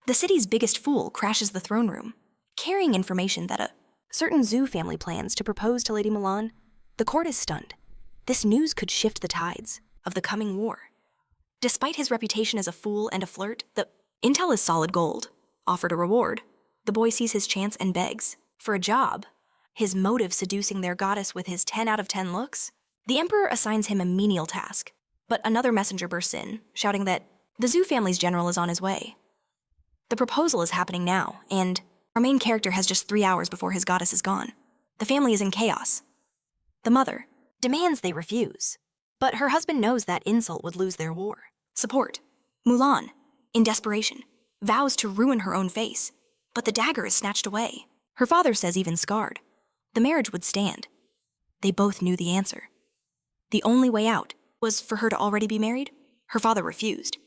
The city's biggest fool crashes the throne room, carrying information that a certain Zhu family plans to propose to Lady Mulan. The court is stunned. This news could shift the tides of the coming war. Despite his reputation as a fool and a flirt, the intel is solid gold. Offered a reward, the boy sees his chance and begs for a job. His motive seducing their goddess with his 10 out of 10 looks? The emperor assigns him a menial task, but another messenger bursts in, shouting that the Zhu family's general is on his way. The proposal is happening now, and our main character has just 3 hours before his goddess is gone. The family is in chaos. The mother demands they refuse, but her husband knows that insult would lose their war. Support. Mulan, in desperation, vows to ruin her own face, but the dagger is snatched away. Her father says even scarred, the marriage would stand. They both knew the answer. The only way out was for her to already be married. Her father refused,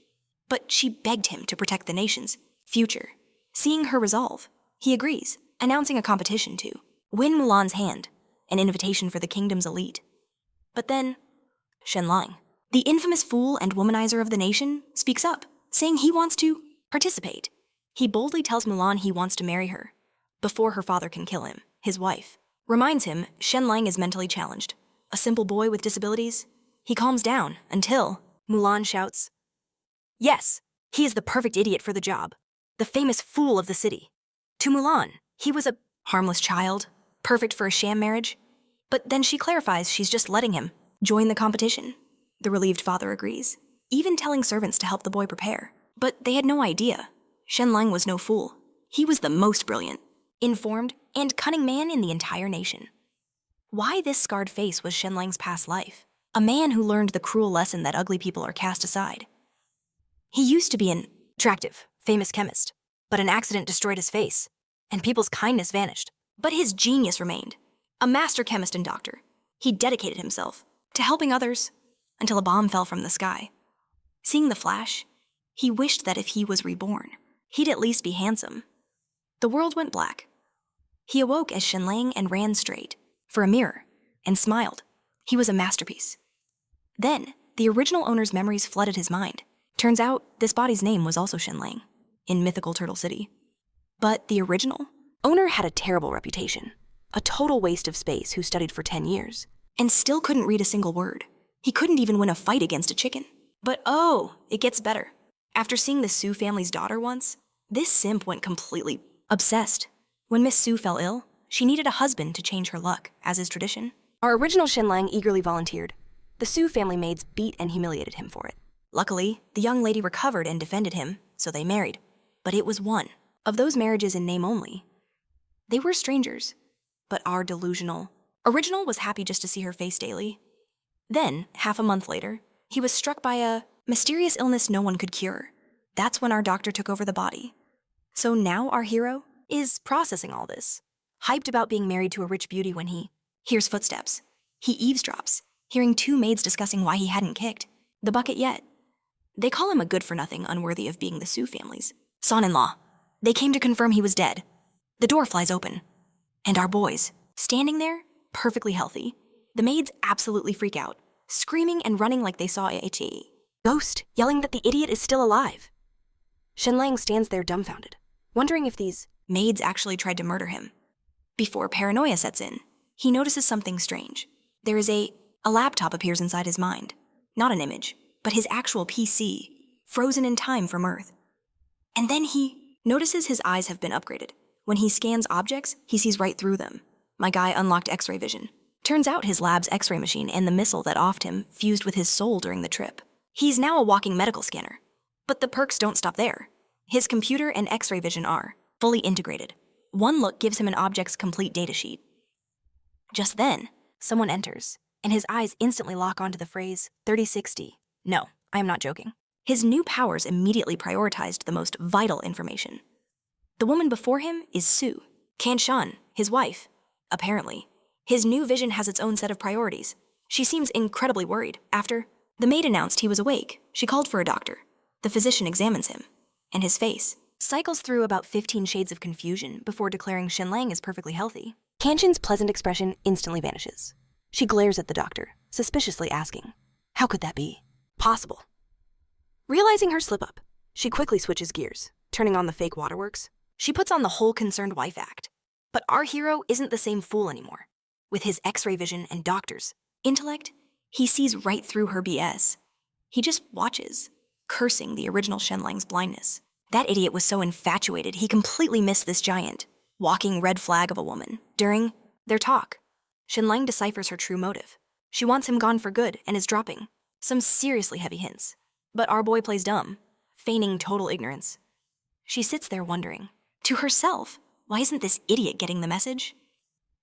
but she begged him to protect the nation's future. Seeing her resolve, he agrees, announcing a competition to win Mulan's hand, an invitation for the kingdom's elite. But then, Shenlang, the infamous fool and womanizer of the nation, speaks up, saying he wants to participate. He boldly tells Mulan he wants to marry her, before her father can kill him. His wife reminds him Shenlang is mentally challenged, a simple boy with disabilities. He calms down until Mulan shouts, "Yes, he is the perfect idiot for the job, the famous fool of the city." To Mulan, he was a harmless child, perfect for a sham marriage. But then she clarifies she's just letting him join the competition. The relieved father agrees, even telling servants to help the boy prepare. But they had no idea. Shenlang was no fool. He was the most brilliant, informed, and cunning man in the entire nation. Why this scarred face was Shenlang's past life, a man who learned the cruel lesson that ugly people are cast aside. He used to be an attractive, famous chemist, but an accident destroyed his face, and people's kindness vanished. But his genius remained. A master chemist and doctor, he dedicated himself to helping others until a bomb fell from the sky. Seeing the flash, he wished that if he was reborn, he'd at least be handsome. The world went black. He awoke as Shenlang and ran straight for a mirror and smiled. He was a masterpiece. Then, the original owner's memories flooded his mind. Turns out, this body's name was also Shenlang, in mythical Turtle City. But the original owner had a terrible reputation, a total waste of space who studied for 10 years, and still couldn't read a single word. He couldn't even win a fight against a chicken. But oh, it gets better. After seeing the Su family's daughter once, this simp went completely obsessed. When Miss Su fell ill, she needed a husband to change her luck, as is tradition. Our original Shenlang eagerly volunteered. The Su family maids beat and humiliated him for it. Luckily, the young lady recovered and defended him, so they married. But it was one of those marriages in name only. They were strangers, but our delusional original was happy just to see her face daily. Then, half a month later, he was struck by a mysterious illness no one could cure. That's when our doctor took over the body. So now our hero is processing all this, hyped about being married to a rich beauty when he hears footsteps. He eavesdrops, hearing 2 maids discussing why he hadn't kicked the bucket yet. They call him a good-for-nothing unworthy of being the Su family's son-in-law. They came to confirm he was dead. The door flies open, and our boys, standing there, perfectly healthy. The maids absolutely freak out, screaming and running like they saw a ghost, yelling that the idiot is still alive. Shenlang stands there dumbfounded, wondering if these maids actually tried to murder him. Before paranoia sets in, he notices something strange. There is a laptop appears inside his mind. Not an image, but his actual PC, frozen in time from Earth. And then he notices his eyes have been upgraded. When he scans objects, he sees right through them. My guy unlocked X-ray vision. Turns out his lab's X-ray machine and the missile that offed him fused with his soul during the trip. He's now a walking medical scanner. But the perks don't stop there. His computer and X-ray vision are fully integrated. One look gives him an object's complete datasheet. Just then, someone enters, and his eyes instantly lock onto the phrase 3060. No, I am not joking. His new powers immediately prioritized the most vital information. The woman before him is Su, Kanshan, his wife. Apparently, his new vision has its own set of priorities. She seems incredibly worried. After the maid announced he was awake, she called for a doctor. The physician examines him, and his face cycles through about 15 shades of confusion before declaring Shenlang is perfectly healthy. Kanshan's pleasant expression instantly vanishes. She glares at the doctor, suspiciously asking, "How could that be possible?" Realizing her slip-up, she quickly switches gears. turning on the fake waterworks. She puts on the whole concerned wife act. But our hero isn't the same fool anymore. With his X-ray vision and doctor's intellect, he sees right through her BS. He just watches, cursing the original Shenlang's blindness. That idiot was so infatuated he completely missed this giant, walking red flag of a woman during their talk. Shenlang deciphers her true motive. She wants him gone for good and is dropping some seriously heavy hints. But our boy plays dumb, feigning total ignorance. She sits there wondering, to herself, why isn't this idiot getting the message?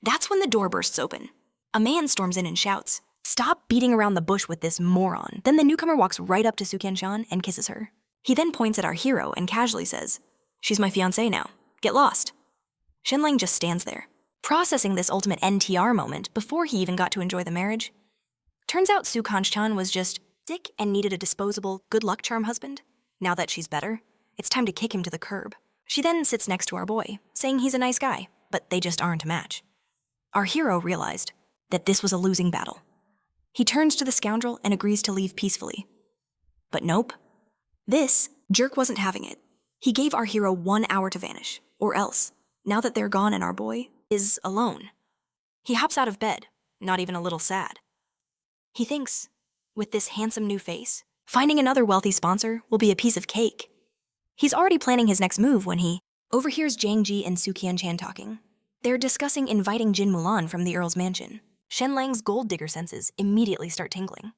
That's when the door bursts open. A man storms in and shouts, "Stop beating around the bush with this moron." Then the newcomer walks right up to Sukyan-chan and kisses her. He then points at our hero and casually says, "She's my fiancée now. Get lost." Shenlang just stands there, processing this ultimate NTR moment before he even got to enjoy the marriage. Turns out Sukyan-chan was just sick and needed a disposable, good luck charm husband. Now that she's better, it's time to kick him to the curb. She then sits next to our boy, saying he's a nice guy, but they just aren't a match. Our hero realized that this was a losing battle. He turns to the scoundrel and agrees to leave peacefully. But nope. This jerk wasn't having it. He gave our hero 1 hour to vanish, or else, now that they're gone and our boy is alone. He hops out of bed, not even a little sad. He thinks, with this handsome new face, finding another wealthy sponsor will be a piece of cake. He's already planning his next move when he overhears Jang Ji and Sukyan-chan talking. They're discussing inviting Jin Mulan from the Earl's mansion. Shenlang's gold digger senses immediately start tingling.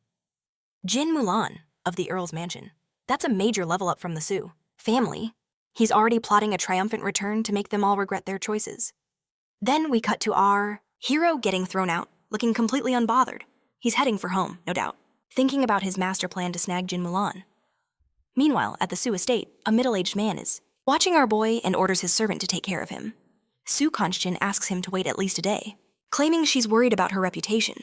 Jin Mulan of the Earl's mansion. That's a major level up from the Su family. He's already plotting a triumphant return to make them all regret their choices. Then we cut to our hero getting thrown out, looking completely unbothered. He's heading for home, no doubt, thinking about his master plan to snag Jin Mulan. Meanwhile, at the Su estate, a middle-aged man is watching our boy and orders his servant to take care of him. Sukyan-chan asks him to wait at least a day, claiming she's worried about her reputation.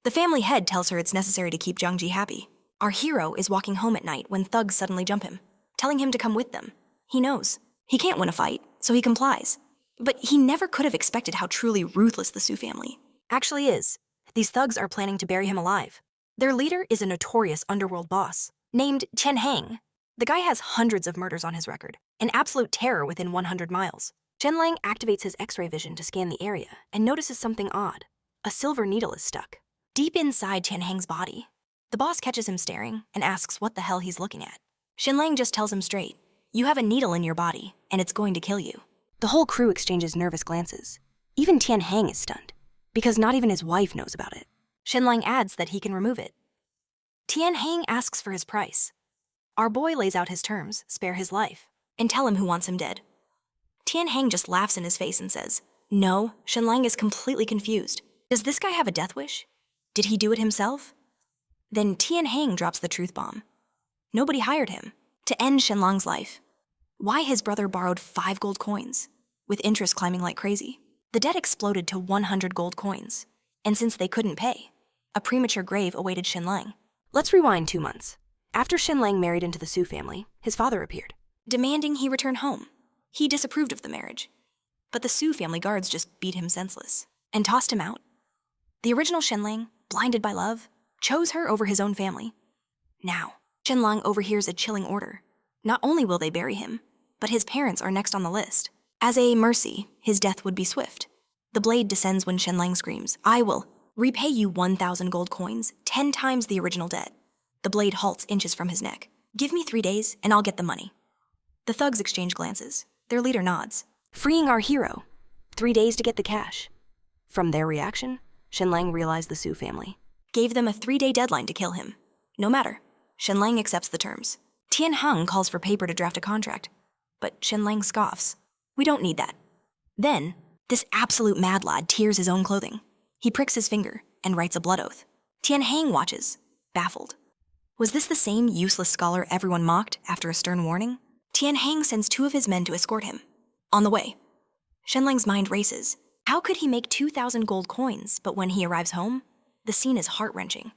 The family head tells her it's necessary to keep Jang Ji happy. Our hero is walking home at night when thugs suddenly jump him, telling him to come with them. He knows he can't win a fight, so he complies. But he never could have expected how truly ruthless the Su family actually is. These thugs are planning to bury him alive. Their leader is a notorious underworld boss named Chen Hang. The guy has hundreds of murders on his record, an absolute terror within 100 miles. Shenlang activates his X-ray vision to scan the area and notices something odd. A silver needle is stuck deep inside Chen Hang's body. The boss catches him staring and asks what the hell he's looking at. Shenlang just tells him straight, "You have a needle in your body, and it's going to kill you." The whole crew exchanges nervous glances. Even Tian Hang is stunned, because not even his wife knows about it. Shenlang adds that he can remove it. Tian Hang asks for his price. Our boy lays out his terms, spare his life, and tell him who wants him dead. Tian Hang just laughs in his face and says, "No." Shenlang is completely confused. Does this guy have a death wish? Did he do it himself? Then Tian Hang drops the truth bomb. Nobody hired him to end Shenlang's life. Why his brother borrowed 5 gold coins, with interest climbing like crazy. The debt exploded to 100 gold coins, and since they couldn't pay, a premature grave awaited Shenlang. Let's rewind 2 months. After Shenlang married into the Su family, his father appeared, demanding he return home. He disapproved of the marriage, but the Su family guards just beat him senseless and tossed him out. The original Shenlang, blinded by love, chose her over his own family. Now, Shenlang overhears a chilling order. Not only will they bury him, but his parents are next on the list. As a mercy, his death would be swift. The blade descends when Shenlang screams, "I will repay you 1,000 gold coins, 10 times the original debt." The blade halts inches from his neck. "Give me 3 days, and I'll get the money." The thugs exchange glances. Their leader nods, freeing our hero. 3 days to get the cash. From their reaction, Shenlang realized the Su family gave them a 3-day deadline to kill him. No matter, Shenlang accepts the terms. Tian Hang calls for paper to draft a contract, but Shenlang scoffs. "We don't need that." Then, this absolute mad lad tears his own clothing. He pricks his finger and writes a blood oath. Tian Hang watches, baffled. Was this the same useless scholar everyone mocked after a stern warning? Tian Hang sends 2 of his men to escort him. On the way, Shenlang's mind races. How could he make 2,000 gold coins, but when he arrives home, the scene is heart-wrenching.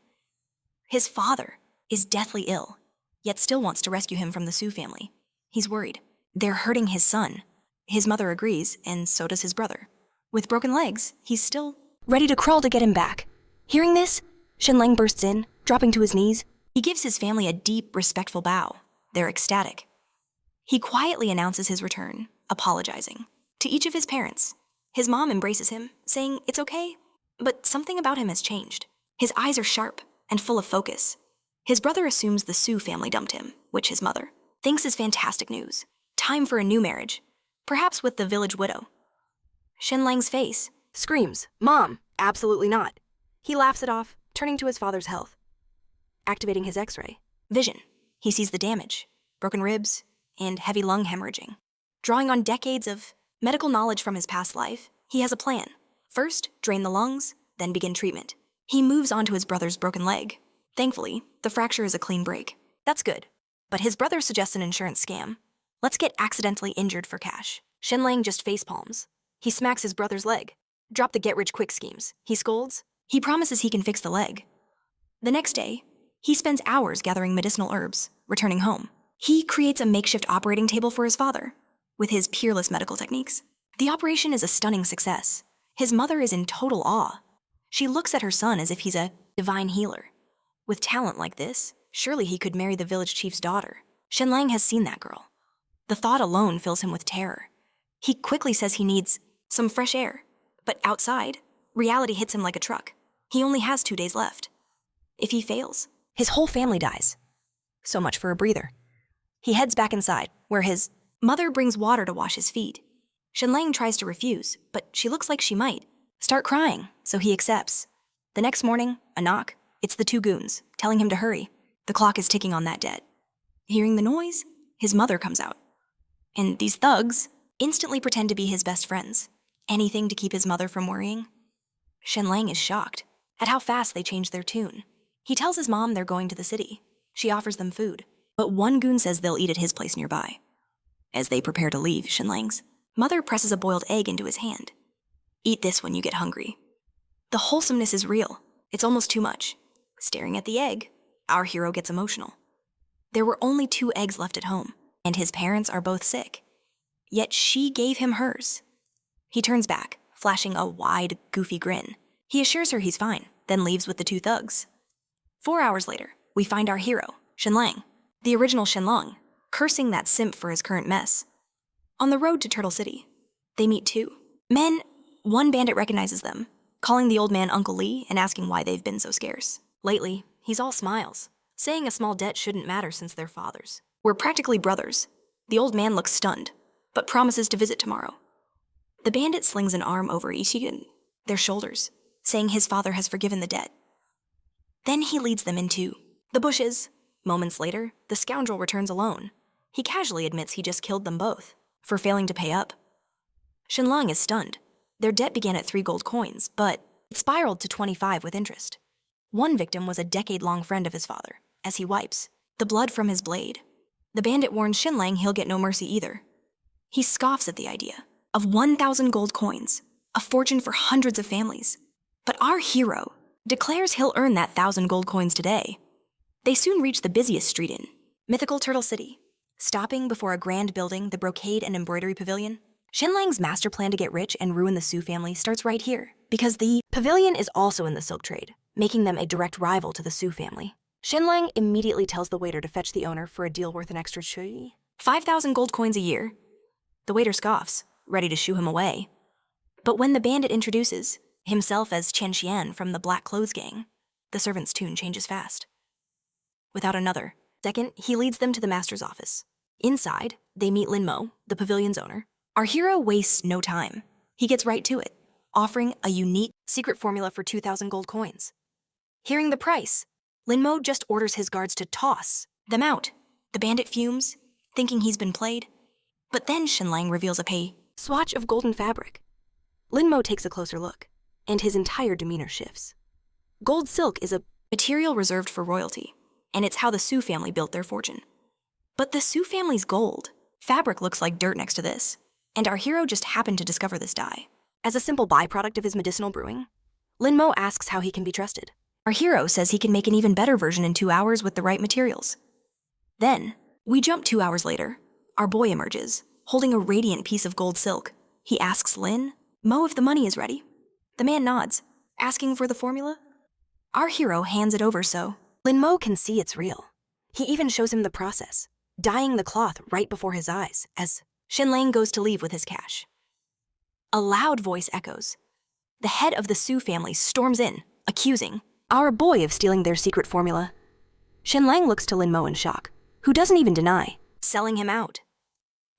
His father is deathly ill, yet still wants to rescue him from the Su family. He's worried. They're hurting his son. His mother agrees, and so does his brother. With broken legs, he's still ready to crawl to get him back. Hearing this, Shenlang bursts in, dropping to his knees. He gives his family a deep, respectful bow. They're ecstatic. He quietly announces his return, apologizing to each of his parents. His mom embraces him, saying it's okay, but something about him has changed. His eyes are sharp and full of focus. His brother assumes the Su family dumped him, which his mother thinks is fantastic news. Time for a new marriage, perhaps with the village widow. Shenlang's face screams, "Mom, absolutely not." He laughs it off, turning to his father's health. Activating his X-ray vision, he sees the damage, broken ribs, and heavy lung hemorrhaging. Drawing on decades of medical knowledge from his past life, he has a plan. First, drain the lungs, then begin treatment. He moves on to his brother's broken leg. Thankfully, the fracture is a clean break. That's good. But his brother suggests an insurance scam. Let's get accidentally injured for cash. Shenlang just facepalms. He smacks his brother's leg. Drop the get-rich-quick schemes. He scolds. He promises he can fix the leg. The next day, he spends hours gathering medicinal herbs, returning home. He creates a makeshift operating table for his father, with his peerless medical techniques. The operation is a stunning success. His mother is in total awe. She looks at her son as if he's a divine healer. With talent like this, surely he could marry the village chief's daughter. Shenlang has seen that girl. The thought alone fills him with terror. He quickly says he needs some fresh air, but outside, reality hits him like a truck. He only has 2 days left. If he fails, his whole family dies. So much for a breather. He heads back inside, where his mother brings water to wash his feet. Shenlang tries to refuse, but she looks like she might start crying, so he accepts. The next morning, a knock. It's the 2 goons, telling him to hurry. The clock is ticking on that debt. Hearing the noise, his mother comes out. And these thugs instantly pretend to be his best friends. Anything to keep his mother from worrying. Shenlang is shocked at how fast they change their tune. He tells his mom they're going to the city. She offers them food, but one goon says they'll eat at his place nearby. As they prepare to leave, Shenlang's mother presses a boiled egg into his hand. Eat this when you get hungry. The wholesomeness is real. It's almost too much. Staring at the egg, our hero gets emotional. There were only 2 eggs left at home, and his parents are both sick. Yet she gave him hers. He turns back, flashing a wide, goofy grin. He assures her he's fine, then leaves with the 2 thugs. 4 hours later, we find our hero, Shenlang, the original Shenlang, cursing that simp for his current mess. On the road to Turtle City, they meet 2 men. One bandit recognizes them, calling the old man Uncle Lee and asking why they've been so scarce. Lately, he's all smiles, saying a small debt shouldn't matter since they're fathers. We're practically brothers. The old man looks stunned, but promises to visit tomorrow. The bandit slings an arm over their shoulders, saying his father has forgiven the debt. Then he leads them into the bushes. Moments later, the scoundrel returns alone. He casually admits he just killed them both for failing to pay up. Shenlang is stunned. Their debt began at 3 gold coins, but it spiraled to 25 with interest. One victim was a decade-long friend of his father, as he wipes the blood from his blade. The bandit warns Shenlang he'll get no mercy either. He scoffs at the idea of 1,000 gold coins, a fortune for hundreds of families. But our hero declares he'll earn that 1,000 gold coins today. They soon reach the busiest street in mythical Turtle City. Stopping before a grand building, the Brocade and Embroidery Pavilion, Shenlang's master plan to get rich and ruin the Su family starts right here, because the pavilion is also in the silk trade, making them a direct rival to the Su family. Shenlang immediately tells the waiter to fetch the owner for a deal worth an extra 5,000 gold coins a year. The waiter scoffs, ready to shoo him away. But when the bandit introduces himself as Chen Xian from the Black Clothes Gang, the servant's tune changes fast. Without another second, he leads them to the master's office. Inside, they meet Lin Mo, the pavilion's owner. Our hero wastes no time. He gets right to it, offering a unique secret formula for 2,000 gold coins. Hearing the price, Lin Mo just orders his guards to toss them out. The bandit fumes, thinking he's been played. But then Shenlang reveals a swatch of golden fabric. Lin Mo takes a closer look, and his entire demeanor shifts. Gold silk is a material reserved for royalty, and it's how the Su family built their fortune. But the Su family's gold fabric looks like dirt next to this, and our hero just happened to discover this dye. As a simple byproduct of his medicinal brewing, Lin Mo asks how he can be trusted. Our hero says he can make an even better version in 2 hours with the right materials. Then, we jump 2 hours later. Our boy emerges, holding a radiant piece of gold silk. He asks Lin Mo if the money is ready. The man nods, asking for the formula. Our hero hands it over so Lin Mo can see it's real. He even shows him the process. dyeing the cloth right before his eyes as Shenlang goes to leave with his cash. A loud voice echoes. The head of the Su family storms in, accusing our boy of stealing their secret formula. Shenlang looks to Lin Mo in shock, who doesn't even deny selling him out.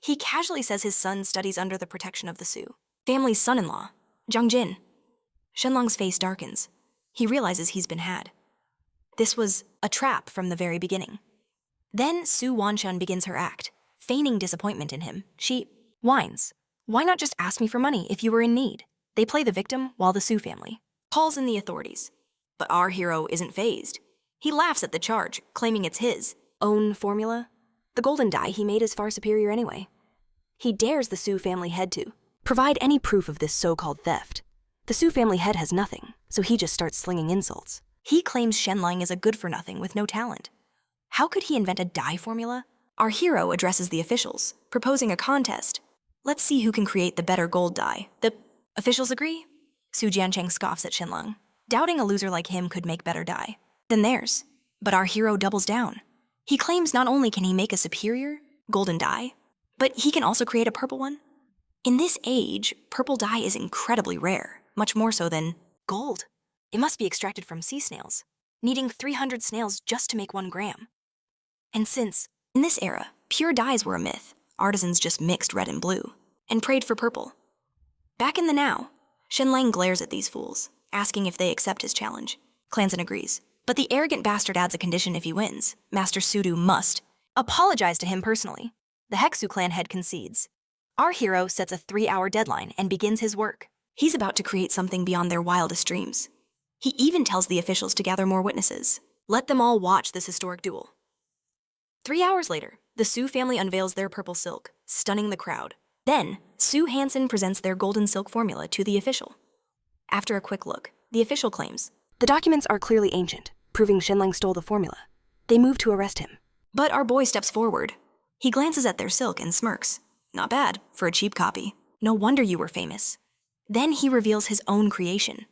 He casually says his son studies under the protection of the Su family's son-in-law, Jiang Jin. Shenlong's face darkens. He realizes he's been had. This was a trap from the very beginning. Then Su Wanshan begins her act, feigning disappointment in him. She whines. Why not just ask me for money if you were in need? They play the victim while the Su family calls in the authorities. But our hero isn't fazed. He laughs at the charge, claiming it's his own formula. The golden dye he made is far superior anyway. He dares the Su family head to provide any proof of this so-called theft. The Su family head has nothing, so he just starts slinging insults. He claims Shenlang is a good-for-nothing with no talent. How could he invent a dye formula? Our hero addresses the officials, proposing a contest. Let's see who can create the better gold dye. The officials agree? Su Jiancheng scoffs at Shenlang, doubting a loser like him could make better dye than theirs. But our hero doubles down. He claims not only can he make a superior golden dye, but he can also create a purple one. In this age, purple dye is incredibly rare, much more so than gold. It must be extracted from sea snails, needing 300 snails just to make 1 gram. And since, in this era, pure dyes were a myth, artisans just mixed red and blue, and prayed for purple. Back in the now, Shenlang glares at these fools, asking if they accept his challenge. Clanson agrees, but the arrogant bastard adds a condition if he wins. Master Sudu must apologize to him personally. The Hexu clan head concedes. Our hero sets a 3-hour deadline and begins his work. He's about to create something beyond their wildest dreams. He even tells the officials to gather more witnesses. Let them all watch this historic duel. 3 hours later, the Su family unveils their purple silk, stunning the crowd. Then, Su Hansen presents their golden silk formula to the official. After a quick look, the official claims, the documents are clearly ancient, proving Shenlang stole the formula. They move to arrest him. But our boy steps forward. He glances at their silk and smirks. Not bad, for a cheap copy. No wonder you were famous. Then he reveals his own creation.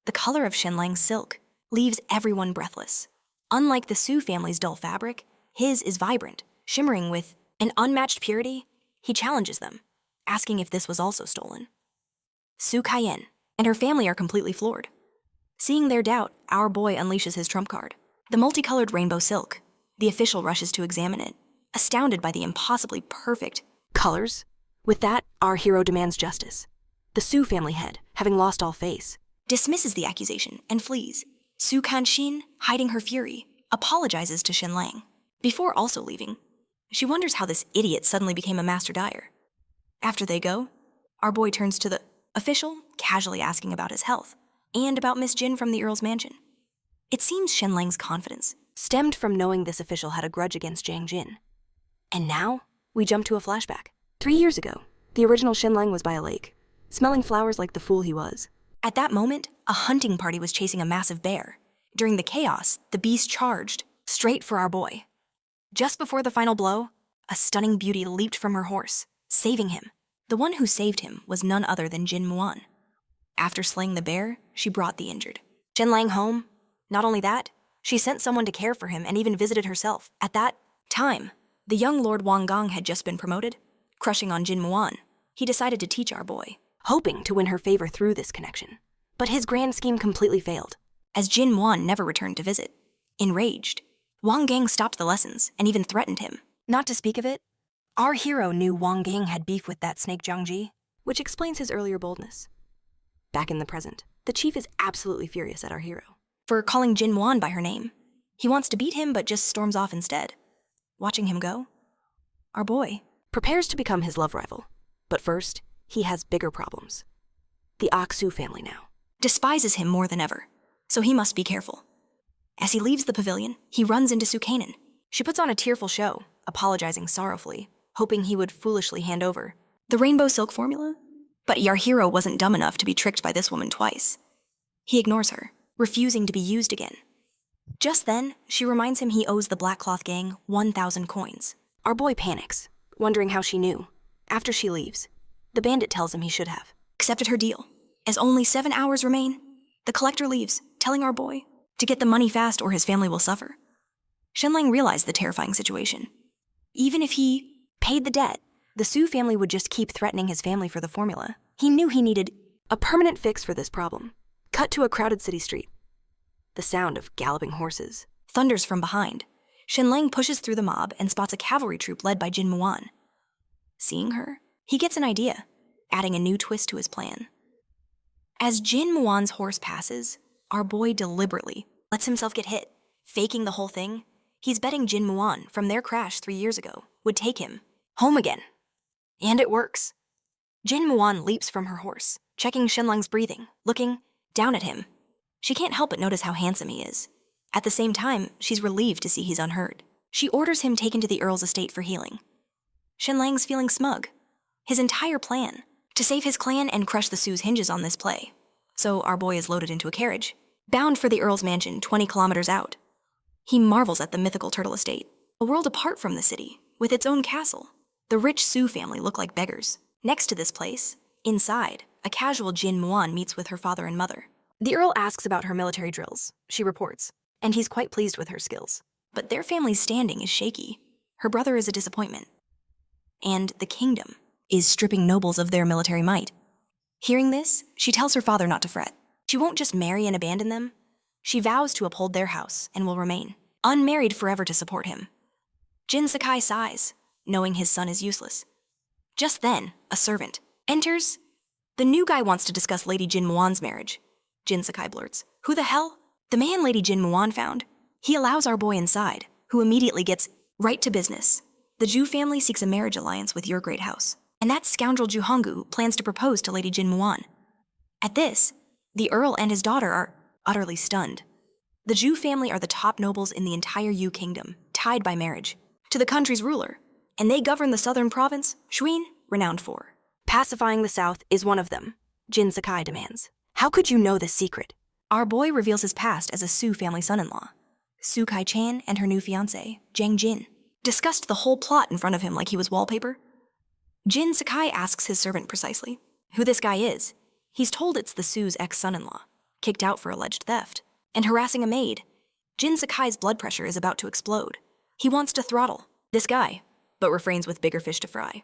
The color of Shenlang's silk leaves everyone breathless. Unlike the Su family's dull fabric, his is vibrant, shimmering with an unmatched purity. He challenges them, asking if this was also stolen. Su Kaiyan and her family are completely floored. Seeing their doubt, our boy unleashes his trump card, the multicolored rainbow silk. The official rushes to examine it, astounded by the impossibly perfect colors. With that, our hero demands justice. The Su family head, having lost all face, dismisses the accusation and flees. Su Kanxin, hiding her fury, apologizes to Shenlang. Before also leaving, she wonders how this idiot suddenly became a master dyer. After they go, our boy turns to the official, casually asking about his health, and about Miss Jin from the Earl's mansion. It seems Shenlang's confidence stemmed from knowing this official had a grudge against Jiang Jin. And now, we jump to a flashback. 3 years ago, the original Shenlang was by a lake, smelling flowers like the fool he was. At that moment, a hunting party was chasing a massive bear. During the chaos, the beast charged, straight for our boy. Just before the final blow, a stunning beauty leaped from her horse, saving him. The one who saved him was none other than Jin Muan. After slaying the bear, she brought the injured Shenlang home. Not only that, she sent someone to care for him and even visited herself. At that time, the young Lord Wang Gong had just been promoted. Crushing on Jin Muan, he decided to teach our boy, hoping to win her favor through this connection. But his grand scheme completely failed, as Jin Muan never returned to visit. Enraged, Wang Gang stopped the lessons and even threatened him. Not to speak of it, our hero knew Wang Gang had beef with that snake Jiangji, which explains his earlier boldness. Back in the present, the chief is absolutely furious at our hero for calling Jin Muan by her name. He wants to beat him but just storms off instead. Watching him go, our boy prepares to become his love rival. But first, he has bigger problems. The Aksu family now despises him more than ever, so he must be careful. As he leaves the pavilion, he runs into Su Kanan. She puts on a tearful show, apologizing sorrowfully, hoping he would foolishly hand over the rainbow silk formula. But our hero wasn't dumb enough to be tricked by this woman twice. He ignores her, refusing to be used again. Just then, she reminds him he owes the Black Cloth Gang 1,000 coins. Our boy panics, wondering how she knew. After she leaves, the bandit tells him he should have accepted her deal. As only 7 hours remain, the collector leaves, telling our boy to get the money fast or his family will suffer. Shenlang realized the terrifying situation. Even if he paid the debt, the Su family would just keep threatening his family for the formula. He knew he needed a permanent fix for this problem. Cut to a crowded city street. The sound of galloping horses thunders from behind. Shenlang pushes through the mob and spots a cavalry troop led by Jin Muan. Seeing her, he gets an idea, adding a new twist to his plan. As Jin Muan's horse passes, our boy deliberately lets himself get hit, faking the whole thing. He's betting Jin Muan, from their crash 3 years ago, would take him home again. And it works. Jin Muan leaps from her horse, checking Shenlang's breathing, looking down at him. She can't help but notice how handsome he is. At the same time, she's relieved to see he's unhurt. She orders him taken to the Earl's estate for healing. Shenlang's feeling smug. His entire plan, to save his clan and crush the Su's, hinges on this play. So our boy is loaded into a carriage, bound for the Earl's mansion 20 kilometers out. He marvels at the mythical turtle estate, a world apart from the city, with its own castle. The rich Su family look like beggars. Next to this place, inside, a casual Jin Muan meets with her father and mother. The Earl asks about her military drills. She reports, and he's quite pleased with her skills. But their family's standing is shaky. Her brother is a disappointment. And the kingdom is stripping nobles of their military might. Hearing this, she tells her father not to fret. She won't just marry and abandon them. She vows to uphold their house and will remain unmarried forever to support him. Jin Sakai sighs, knowing his son is useless. Just then, a servant enters. The new guy wants to discuss Lady Jin Muan's marriage. Jin Sakai blurts, "Who the hell?" The man Lady Jin Muan found. He allows our boy inside, who immediately gets right to business. The Ju family seeks a marriage alliance with your great house, and that scoundrel Ju Honggu plans to propose to Lady Jin Muan. At this, the Earl and his daughter are utterly stunned. The Ju family are the top nobles in the entire Yu kingdom, tied by marriage to the country's ruler, and they govern the southern province, Shuin, renowned for pacifying the south, is one of them, Jin Sakai demands. How could you know this secret? Our boy reveals his past as a Su family son-in-law. Su Kai-chan and her new fiancé, Jiang Jin, discussed the whole plot in front of him like he was wallpaper. Jin Sakai asks his servant precisely who this guy is. He's told it's the Su's ex-son-in-law, kicked out for alleged theft, and harassing a maid. Jin Sakai's blood pressure is about to explode. He wants to throttle this guy, but refrains with bigger fish to fry.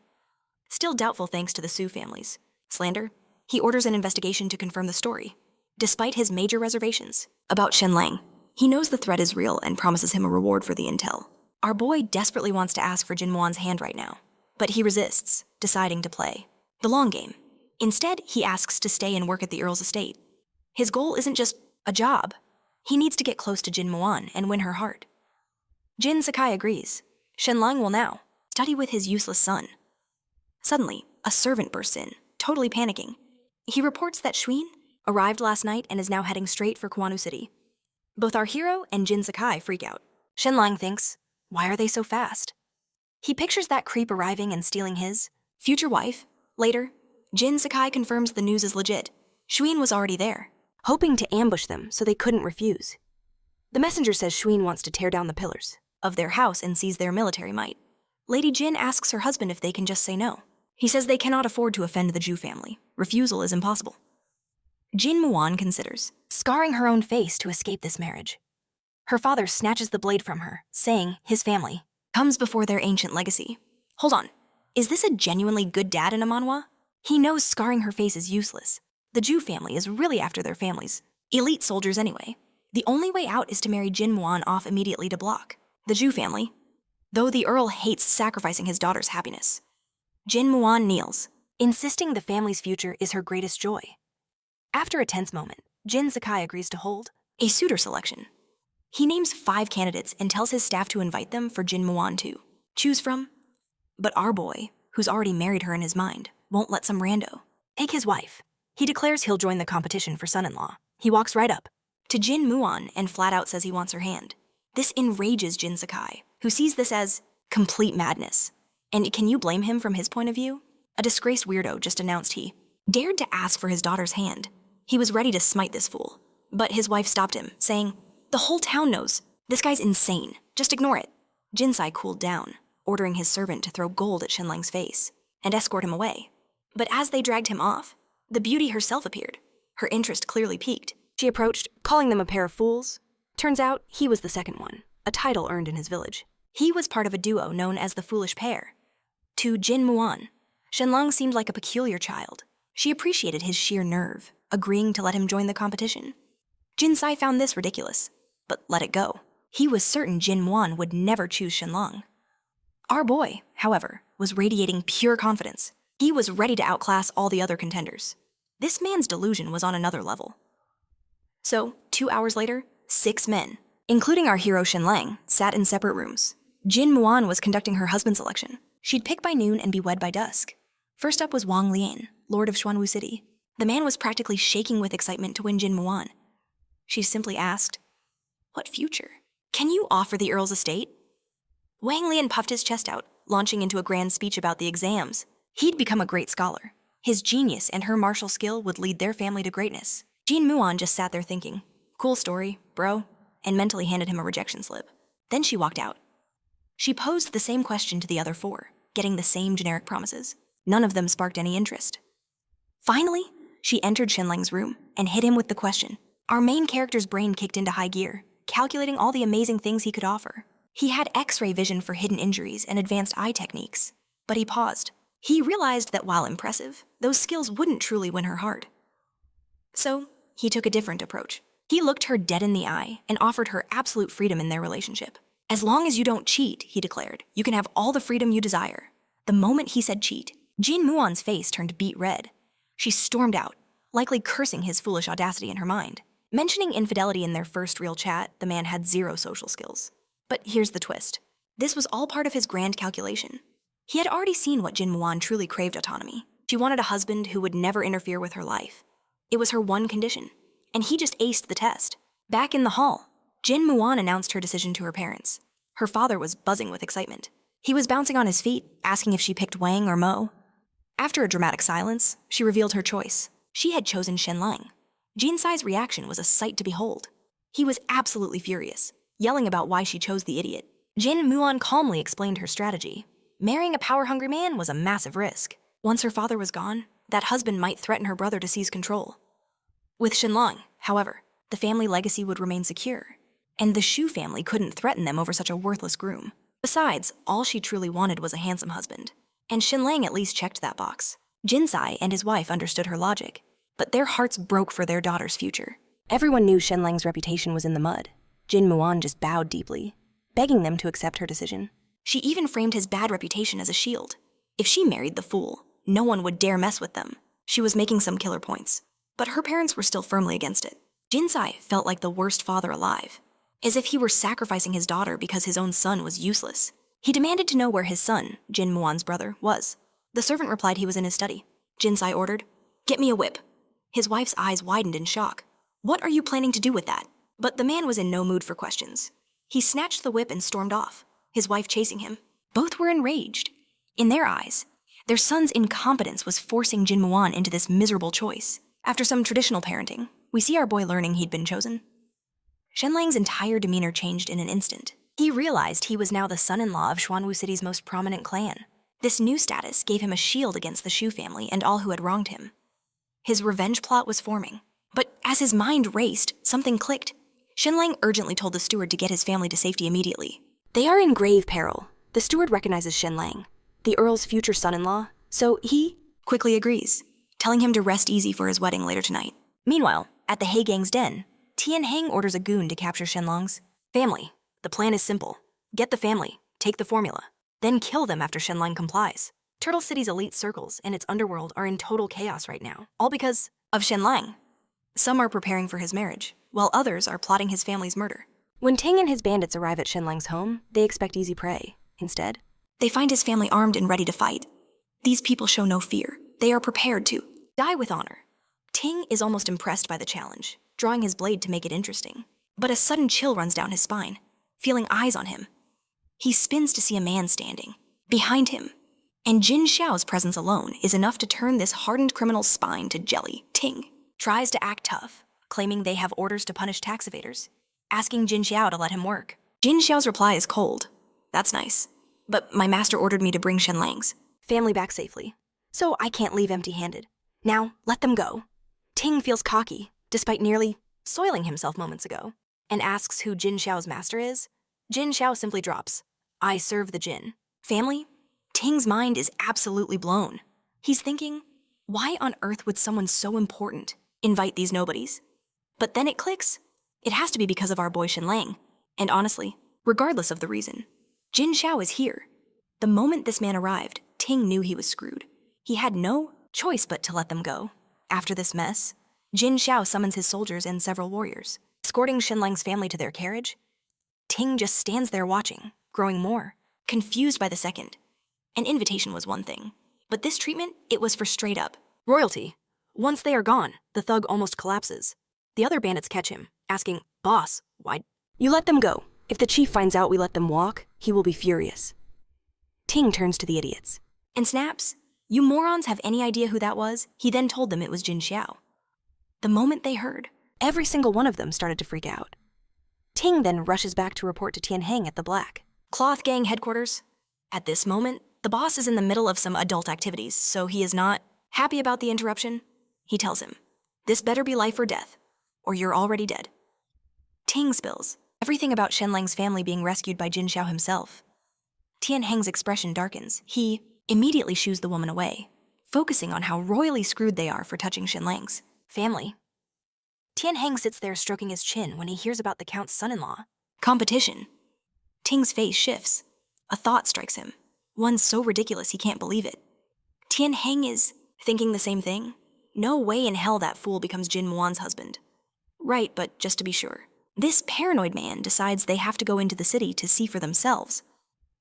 Still doubtful thanks to the Su families slander, he orders an investigation to confirm the story. Despite his major reservations about Shenlang, he knows the threat is real and promises him a reward for the intel. Our boy desperately wants to ask for Jin Muan's hand right now, but he resists, deciding to play the long game. Instead, he asks to stay and work at the Earl's estate. His goal isn't just a job. He needs to get close to Jin Muan and win her heart. Jin Sakai agrees. Shenlang will now study with his useless son. Suddenly, a servant bursts in, totally panicking. He reports that Shuin arrived last night and is now heading straight for Kwanu City. Both our hero and Jin Sakai freak out. Shenlang thinks, why are they so fast? He pictures that creep arriving and stealing his future wife. Later, Jin Sakai confirms the news is legit. Shuin was already there, hoping to ambush them so they couldn't refuse. The messenger says Shuin wants to tear down the pillars of their house and seize their military might. Lady Jin asks her husband if they can just say no. He says they cannot afford to offend the Ju family. Refusal is impossible. Jin Muan considers scarring her own face to escape this marriage. Her father snatches the blade from her, saying his family comes before their ancient legacy. Hold on, is this a genuinely good dad in a manhwa? He knows scarring her face is useless. The Ju family is really after their families, elite soldiers anyway. The only way out is to marry Jin Muan off immediately to block the Ju family, though the Earl hates sacrificing his daughter's happiness. Jin Muan kneels, insisting the family's future is her greatest joy. After a tense moment, Jin Sakai agrees to hold a suitor selection. He names 5 candidates and tells his staff to invite them for Jin Muan to choose from. But our boy, who's already married her in his mind, won't let some rando take his wife. He declares he'll join the competition for son-in-law. He walks right up to Jin Muan and flat out says he wants her hand. This enrages Jin Sakai, who sees this as complete madness. And can you blame him from his point of view? A disgraced weirdo just announced he dared to ask for his daughter's hand. He was ready to smite this fool, but his wife stopped him, saying, "The whole town knows. This guy's insane. Just ignore it." Jinsai cooled down, ordering his servant to throw gold at Shenlang's face and escort him away. But as they dragged him off, the beauty herself appeared, her interest clearly piqued. She approached, calling them a pair of fools. Turns out he was the second one, a title earned in his village. He was part of a duo known as the Foolish Pair. To Jin Muan, Shenlang seemed like a peculiar child. She appreciated his sheer nerve, agreeing to let him join the competition. Jin Sai found this ridiculous, but let it go. He was certain Jin Muan would never choose Shenlang. Our boy, however, was radiating pure confidence. He was ready to outclass all the other contenders. This man's delusion was on another level. So, 2 hours later, 6 men, including our hero Shenlang, sat in separate rooms. Jin Muan was conducting her husband's selection. She'd pick by noon and be wed by dusk. First up was Wang Lian, Lord of Xuanwu City. The man was practically shaking with excitement to win Jin Muan. She simply asked, "What future? Can you offer the Earl's estate?" Wang Lian puffed his chest out, launching into a grand speech about the exams. He'd become a great scholar. His genius and her martial skill would lead their family to greatness. Jin Muan just sat there thinking, "Cool story, bro," and mentally handed him a rejection slip. Then she walked out. She posed the same question to the other 4, getting the same generic promises. None of them sparked any interest. Finally, she entered Shenlang's room and hit him with the question. Our main character's brain kicked into high gear, calculating all the amazing things he could offer. He had X-ray vision for hidden injuries and advanced eye techniques. But he paused. He realized that while impressive, those skills wouldn't truly win her heart. So, he took a different approach. He looked her dead in the eye and offered her absolute freedom in their relationship. "As long as you don't cheat," he declared, "you can have all the freedom you desire." The moment he said cheat, Jin Muan's face turned beet red. She stormed out, likely cursing his foolish audacity in her mind. Mentioning infidelity in their first real chat, the man had zero social skills. But here's the twist. This was all part of his grand calculation. He had already seen what Jin Muan truly craved: autonomy. She wanted a husband who would never interfere with her life. It was her one condition, and he just aced the test. Back in the hall, Jin Muan announced her decision to her parents. Her father was buzzing with excitement. He was bouncing on his feet, asking if she picked Wang or Mo. After a dramatic silence, she revealed her choice. She had chosen Shenlang. Jin Sai's reaction was a sight to behold. He was absolutely furious, yelling about why she chose the idiot. Jin Muan calmly explained her strategy. Marrying a power-hungry man was a massive risk. Once her father was gone, that husband might threaten her brother to seize control. With Shenlang, however, the family legacy would remain secure, and the Shu family couldn't threaten them over such a worthless groom. Besides, all she truly wanted was a handsome husband, and Shenlang at least checked that box. Jin Sai and his wife understood her logic, but their hearts broke for their daughter's future. Everyone knew Shenlang's reputation was in the mud. Jin Muan just bowed deeply, begging them to accept her decision. She even framed his bad reputation as a shield. If she married the fool, no one would dare mess with them. She was making some killer points, but her parents were still firmly against it. Jin Sai felt like the worst father alive, as if he were sacrificing his daughter because his own son was useless. He demanded to know where his son, Jin Muan's brother, was. The servant replied he was in his study. Jin Sai ordered, "Get me a whip." His wife's eyes widened in shock. "What are you planning to do with that?" But the man was in no mood for questions. He snatched the whip and stormed off, his wife chasing him. Both were enraged. In their eyes, their son's incompetence was forcing Jin Muan into this miserable choice. After some traditional parenting, we see our boy learning he'd been chosen. Shenlang's entire demeanor changed in an instant. He realized he was now the son-in-law of Xuanwu City's most prominent clan. This new status gave him a shield against the Shu family and all who had wronged him. His revenge plot was forming. But as his mind raced, something clicked. Shenlang urgently told the steward to get his family to safety immediately. They are in grave peril. The steward recognizes Shenlang, the Earl's future son-in-law, so he quickly agrees, telling him to rest easy for his wedding later tonight. Meanwhile, at the He Gang's den, Tian Heng orders a goon to capture Shenlang's family. The plan is simple. Get the family, take the formula, then kill them after Shenlang complies. Turtle City's elite circles and its underworld are in total chaos right now, all because of Shenlang. Some are preparing for his marriage, while others are plotting his family's murder. When Ting and his bandits arrive at Shenlang's home, they expect easy prey. Instead, they find his family armed and ready to fight. These people show no fear. They are prepared to die with honor. Ting is almost impressed by the challenge, drawing his blade to make it interesting. But a sudden chill runs down his spine, feeling eyes on him. He spins to see a man standing behind him, and Jin Xiao's presence alone is enough to turn this hardened criminal's spine to jelly. Ting tries to act tough, claiming they have orders to punish tax evaders, asking Jin Xiao to let him work. Jin Xiao's reply is cold. "That's nice, but my master ordered me to bring Shenlang's family back safely, so I can't leave empty-handed. Now, let them go." Ting feels cocky, despite nearly soiling himself moments ago, and asks who Jin Xiao's master is. Jin Xiao simply drops, I serve the Jin. Family? Ting's mind is absolutely blown. He's thinking, why on earth would someone so important invite these nobodies? But then it clicks. It has to be because of our boy Shenlang. And honestly, regardless of the reason, Jin Xiao is here. The moment this man arrived, Ting knew he was screwed. He had no choice but to let them go. After this mess, Jin Xiao summons his soldiers and several warriors. Escorting Shenlang's family to their carriage, Ting just stands there watching, growing more confused by the second. An invitation was one thing, but this treatment, it was for straight up royalty. Once they are gone, the thug almost collapses. The other bandits catch him, asking, "Boss, why?" "You let them go. If the chief finds out we let them walk, he will be furious." Ting turns to the idiots and snaps, "You morons have any idea who that was?" He then told them it was Jin Xiao. The moment they heard, every single one of them started to freak out. Ting then rushes back to report to Tianheng at the Black Cloth Gang headquarters. At this moment, the boss is in the middle of some adult activities, so he is not happy about the interruption. He tells him, "This better be life or death, or you're already dead." Ting spills everything about Shenlang's family being rescued by Jin Xiao himself. Tianheng's expression darkens. He immediately shoos the woman away, focusing on how royally screwed they are for touching Shenlang's family. Tianheng sits there stroking his chin when he hears about the Count's son-in-law. Competition. Ting's face shifts. A thought strikes him, one so ridiculous he can't believe it. Tianheng is thinking the same thing. No way in hell that fool becomes Jin Mulan's husband. Right, but just to be sure, this paranoid man decides they have to go into the city to see for themselves.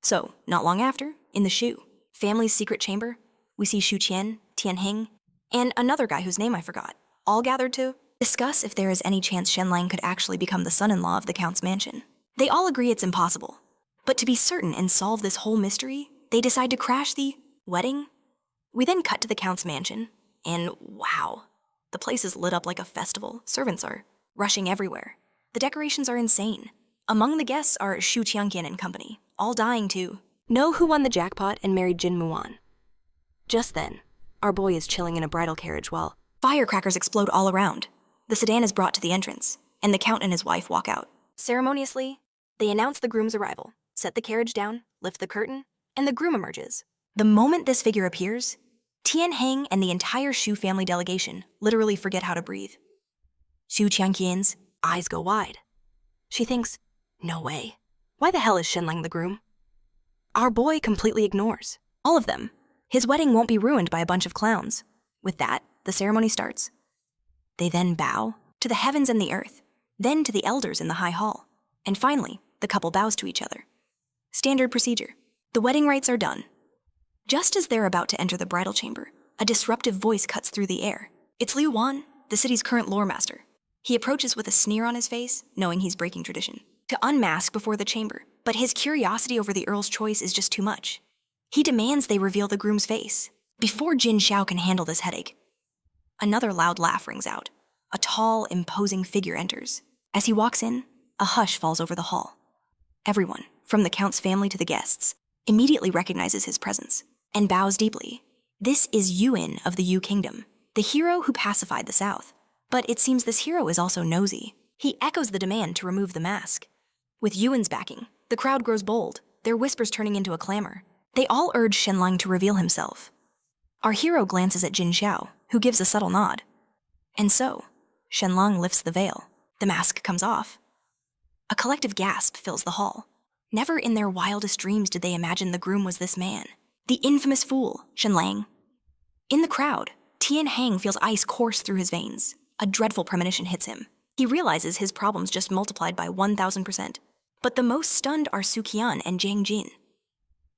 So, not long after, in the Shu family's secret chamber, we see Shu Qian, Tianheng, and another guy whose name I forgot, all gathered to discuss if there is any chance Shenlang could actually become the son-in-law of the Count's mansion. They all agree it's impossible. But to be certain and solve this whole mystery, they decide to crash the wedding. We then cut to the Count's mansion, and wow, the place is lit up like a festival. Servants are rushing everywhere. The decorations are insane. Among the guests are Shu Tianqian and company, all dying to know who won the jackpot and married Jin Mulan. Just then, our boy is chilling in a bridal carriage while firecrackers explode all around. The sedan is brought to the entrance, and the Count and his wife walk out. Ceremoniously, they announce the groom's arrival, set the carriage down, lift the curtain, and the groom emerges. The moment this figure appears, Tianheng and the entire Shu family delegation literally forget how to breathe. Shu Qianqian's eyes go wide. She thinks, no way. Why the hell is Shenlang the groom? Our boy completely ignores all of them. His wedding won't be ruined by a bunch of clowns. With that, the ceremony starts. They then bow to the heavens and the earth, then to the elders in the high hall, and finally, the couple bows to each other. Standard procedure. The wedding rites are done. Just as they're about to enter the bridal chamber, a disruptive voice cuts through the air. It's Liu Wan, the city's current lore master. He approaches with a sneer on his face, knowing he's breaking tradition, to unmask before the chamber, but his curiosity over the Earl's choice is just too much. He demands they reveal the groom's face, before Jin Xiao can handle this headache. Another loud laugh rings out. A tall, imposing figure enters. As he walks in, a hush falls over the hall. Everyone, from the Count's family to the guests, immediately recognizes his presence and bows deeply. This is Yuan of the Yu Kingdom, the hero who pacified the South. But it seems this hero is also nosy. He echoes the demand to remove the mask. With Yuan's backing, the crowd grows bold, their whispers turning into a clamor. They all urge Shenlang to reveal himself. Our hero glances at Jin Xiao, who gives a subtle nod. And so, Shenlang lifts the veil. The mask comes off. A collective gasp fills the hall. Never in their wildest dreams did they imagine the groom was this man, the infamous fool, Shenlang. In the crowd, Tianheng feels ice course through his veins. A dreadful premonition hits him. He realizes his problems just multiplied by 1,000%. But the most stunned are Suqian and Zhang Jin.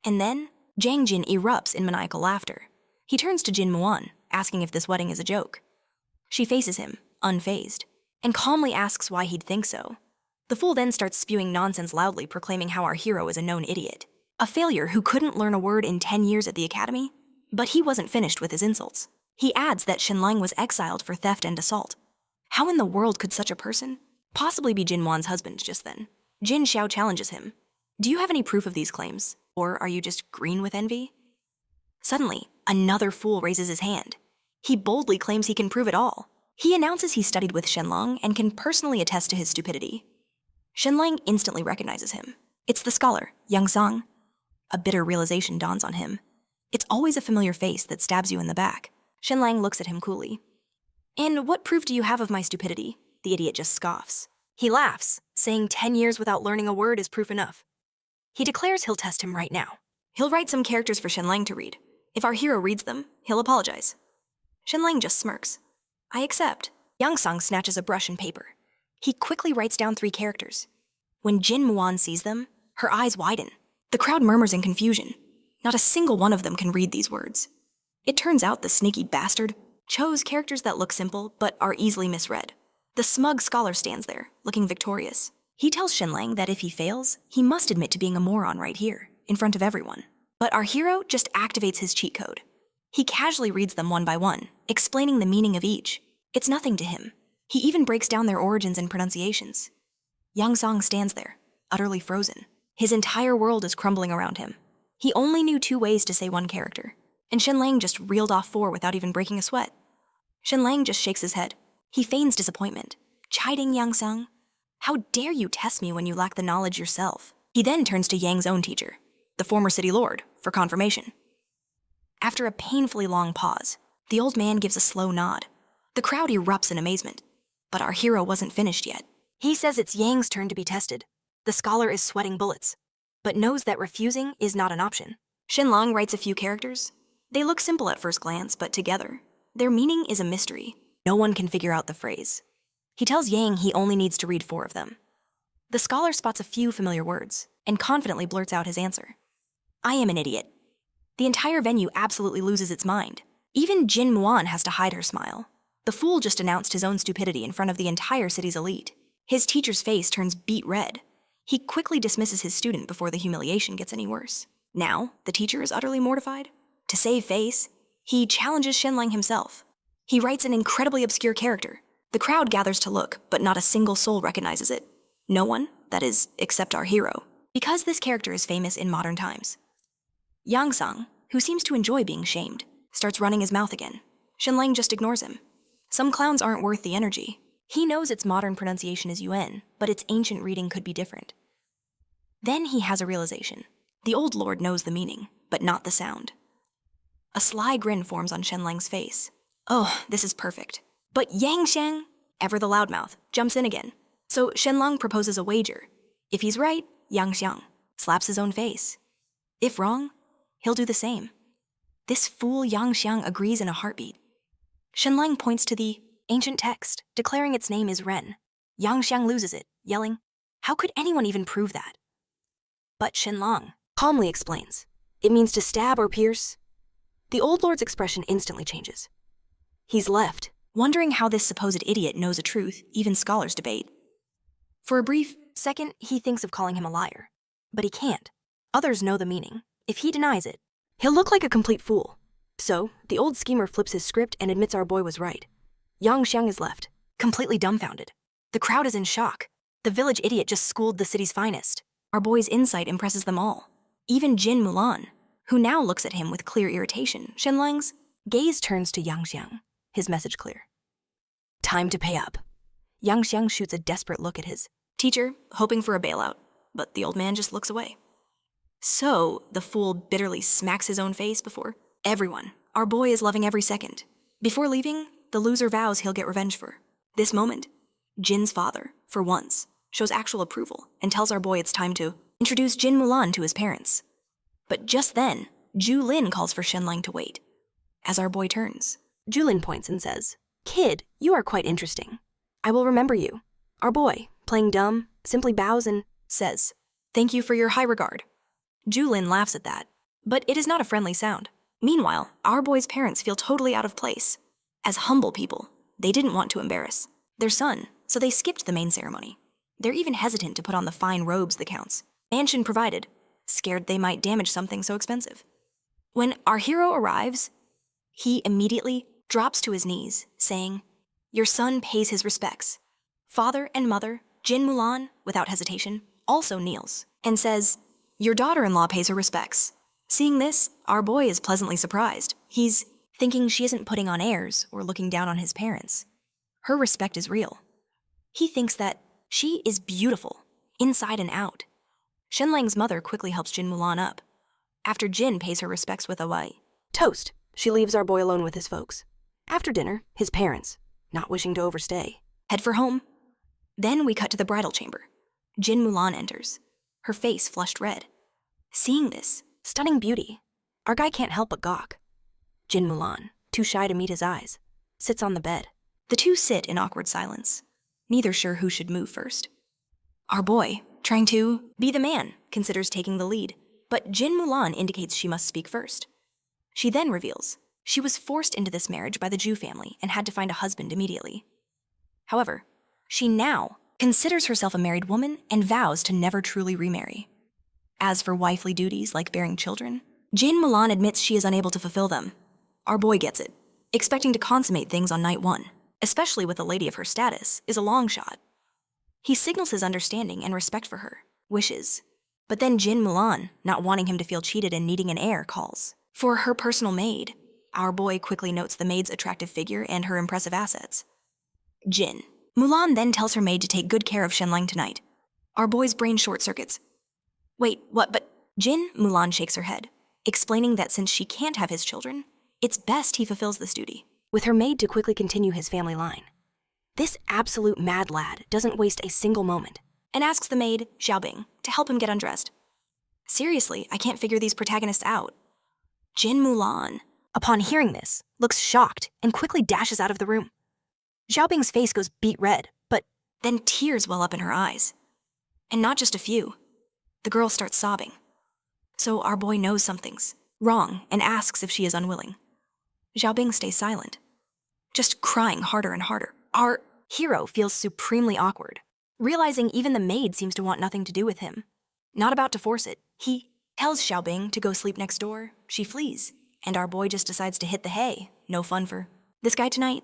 And then, Zhang Jin erupts in maniacal laughter. He turns to Jin Mulan, asking if this wedding is a joke. She faces him, unfazed, and calmly asks why he'd think so. The fool then starts spewing nonsense loudly, proclaiming how our hero is a known idiot, a failure who couldn't learn a word in 10 years at the academy. But he wasn't finished with his insults. He adds that Shenlang was exiled for theft and assault. How in the world could such a person possibly be Jin Wan's husband just then? Jin Xiao challenges him. Do you have any proof of these claims, or are you just green with envy? Suddenly, another fool raises his hand. He boldly claims he can prove it all. He announces he studied with Shenlang and can personally attest to his stupidity. Shenlang instantly recognizes him. It's the scholar, Yang Song. A bitter realization dawns on him. It's always a familiar face that stabs you in the back. Shenlang looks at him coolly. And what proof do you have of my stupidity? The idiot just scoffs. He laughs, saying 10 years without learning a word is proof enough. He declares he'll test him right now. He'll write some characters for Shenlang to read. If our hero reads them, he'll apologize. Shenlang just smirks. I accept. Yang Song snatches a brush and paper. He quickly writes down 3 characters. When Jin Mulan sees them, her eyes widen. The crowd murmurs in confusion. Not a single one of them can read these words. It turns out the sneaky bastard chose characters that look simple but are easily misread. The smug scholar stands there, looking victorious. He tells Shenlang that if he fails, he must admit to being a moron right here, in front of everyone. But our hero just activates his cheat code. He casually reads them one by one, explaining the meaning of each. It's nothing to him. He even breaks down their origins and pronunciations. Yang Song stands there, utterly frozen. His entire world is crumbling around him. He only knew 2 ways to say one character, and Shenlang just reeled off 4 without even breaking a sweat. Shenlang just shakes his head. He feigns disappointment, chiding Yang Song. How dare you test me when you lack the knowledge yourself? He then turns to Yang's own teacher, the former city lord, for confirmation. After a painfully long pause, the old man gives a slow nod. The crowd erupts in amazement, but our hero wasn't finished yet. He says it's Yang's turn to be tested. The scholar is sweating bullets, but knows that refusing is not an option. Shenlang writes a few characters. They look simple at first glance, but together, their meaning is a mystery. No one can figure out the phrase. He tells Yang he only needs to read 4 of them. The scholar spots a few familiar words and confidently blurts out his answer. I am an idiot. The entire venue absolutely loses its mind. Even Jin Mulan has to hide her smile. The fool just announced his own stupidity in front of the entire city's elite. His teacher's face turns beet red. He quickly dismisses his student before the humiliation gets any worse. Now, the teacher is utterly mortified. To save face, he challenges Shenlang himself. He writes an incredibly obscure character. The crowd gathers to look, but not a single soul recognizes it. No one, that is, except our hero, because this character is famous in modern times. Yang Song, who seems to enjoy being shamed, starts running his mouth again. Shenlang just ignores him. Some clowns aren't worth the energy. He knows its modern pronunciation is Yuan, but its ancient reading could be different. Then he has a realization. The old lord knows the meaning, but not the sound. A sly grin forms on Shenlang's face. Oh, this is perfect. But Yang Xiang, ever the loudmouth, jumps in again. So Shenlang proposes a wager. If he's right, Yang Xiang slaps his own face. If wrong, he'll do the same. This fool Yang Xiang agrees in a heartbeat. Shenlang points to the ancient text, declaring its name is Ren. Yang Xiang loses it, yelling, how could anyone even prove that? But Shenlang calmly explains, it means to stab or pierce. The old lord's expression instantly changes. He's left, wondering how this supposed idiot knows a truth even scholars debate. For a brief second, he thinks of calling him a liar. But he can't. Others know the meaning. If he denies it, he'll look like a complete fool. So, the old schemer flips his script and admits our boy was right. Yang Xiang is left, completely dumbfounded. The crowd is in shock. The village idiot just schooled the city's finest. Our boy's insight impresses them all. Even Jin Mulan, who now looks at him with clear irritation. Shenlang's gaze turns to Yang Xiang, his message clear. Time to pay up. Yang Xiang shoots a desperate look at his teacher, hoping for a bailout, but the old man just looks away. So, the fool bitterly smacks his own face before everyone. Our boy is loving every second. Before leaving, the loser vows he'll get revenge for. This moment, Jin's father, for once, shows actual approval and tells our boy it's time to introduce Jin Mulan to his parents. But just then, Zhu Lin calls for Shenlang to wait. As our boy turns, Zhu Lin points and says, Kid, you are quite interesting. I will remember you. Our boy, playing dumb, simply bows and says, Thank you for your high regard. Zhu Lin laughs at that, but it is not a friendly sound. Meanwhile, our boy's parents feel totally out of place. As humble people, they didn't want to embarrass their son, so they skipped the main ceremony. They're even hesitant to put on the fine robes the counts, mansion provided, scared they might damage something so expensive. When our hero arrives, he immediately drops to his knees, saying, Your son pays his respects. Father and mother, Jin Mulan, without hesitation, also kneels and says, Your daughter-in-law pays her respects. Seeing this, our boy is pleasantly surprised. He's thinking she isn't putting on airs or looking down on his parents. Her respect is real. He thinks that she is beautiful, inside and out. Shenlang's mother quickly helps Jin Mulan up. After Jin pays her respects with a toast, she leaves our boy alone with his folks. After dinner, his parents, not wishing to overstay, head for home. Then we cut to the bridal chamber. Jin Mulan enters, her face flushed red. Seeing this stunning beauty, our guy can't help but gawk. Jin Mulan, too shy to meet his eyes, sits on the bed. The two sit in awkward silence, neither sure who should move first. Our boy, trying to be the man, considers taking the lead, but Jin Mulan indicates she must speak first. She then reveals she was forced into this marriage by the Zhu family and had to find a husband immediately. However, she now considers herself a married woman and vows to never truly remarry. As for wifely duties like bearing children, Jin Mulan admits she is unable to fulfill them. Our boy gets it, expecting to consummate things on night one, especially with a lady of her status, is a long shot. He signals his understanding and respect for her, wishes. But then Jin Mulan, not wanting him to feel cheated and needing an heir, calls for her personal maid. Our boy quickly notes the maid's attractive figure and her impressive assets. Jin. Mulan then tells her maid to take good care of Shenlang tonight. Our boy's brain short-circuits. Wait, what, but Jin? Mulan shakes her head, explaining that since she can't have his children, it's best he fulfills this duty, with her maid to quickly continue his family line. This absolute mad lad doesn't waste a single moment and asks the maid, Xiaobing, to help him get undressed. Seriously, I can't figure these protagonists out. Jin Mulan, upon hearing this, looks shocked and quickly dashes out of the room. Xiaobing's face goes beet red, but then tears well up in her eyes. And not just a few. The girl starts sobbing. So our boy knows something's wrong and asks if she is unwilling. Xiaobing stays silent, just crying harder and harder. Our hero feels supremely awkward, realizing even the maid seems to want nothing to do with him. Not about to force it, he tells Xiaobing to go sleep next door. She flees, and our boy just decides to hit the hay. No fun for this guy tonight.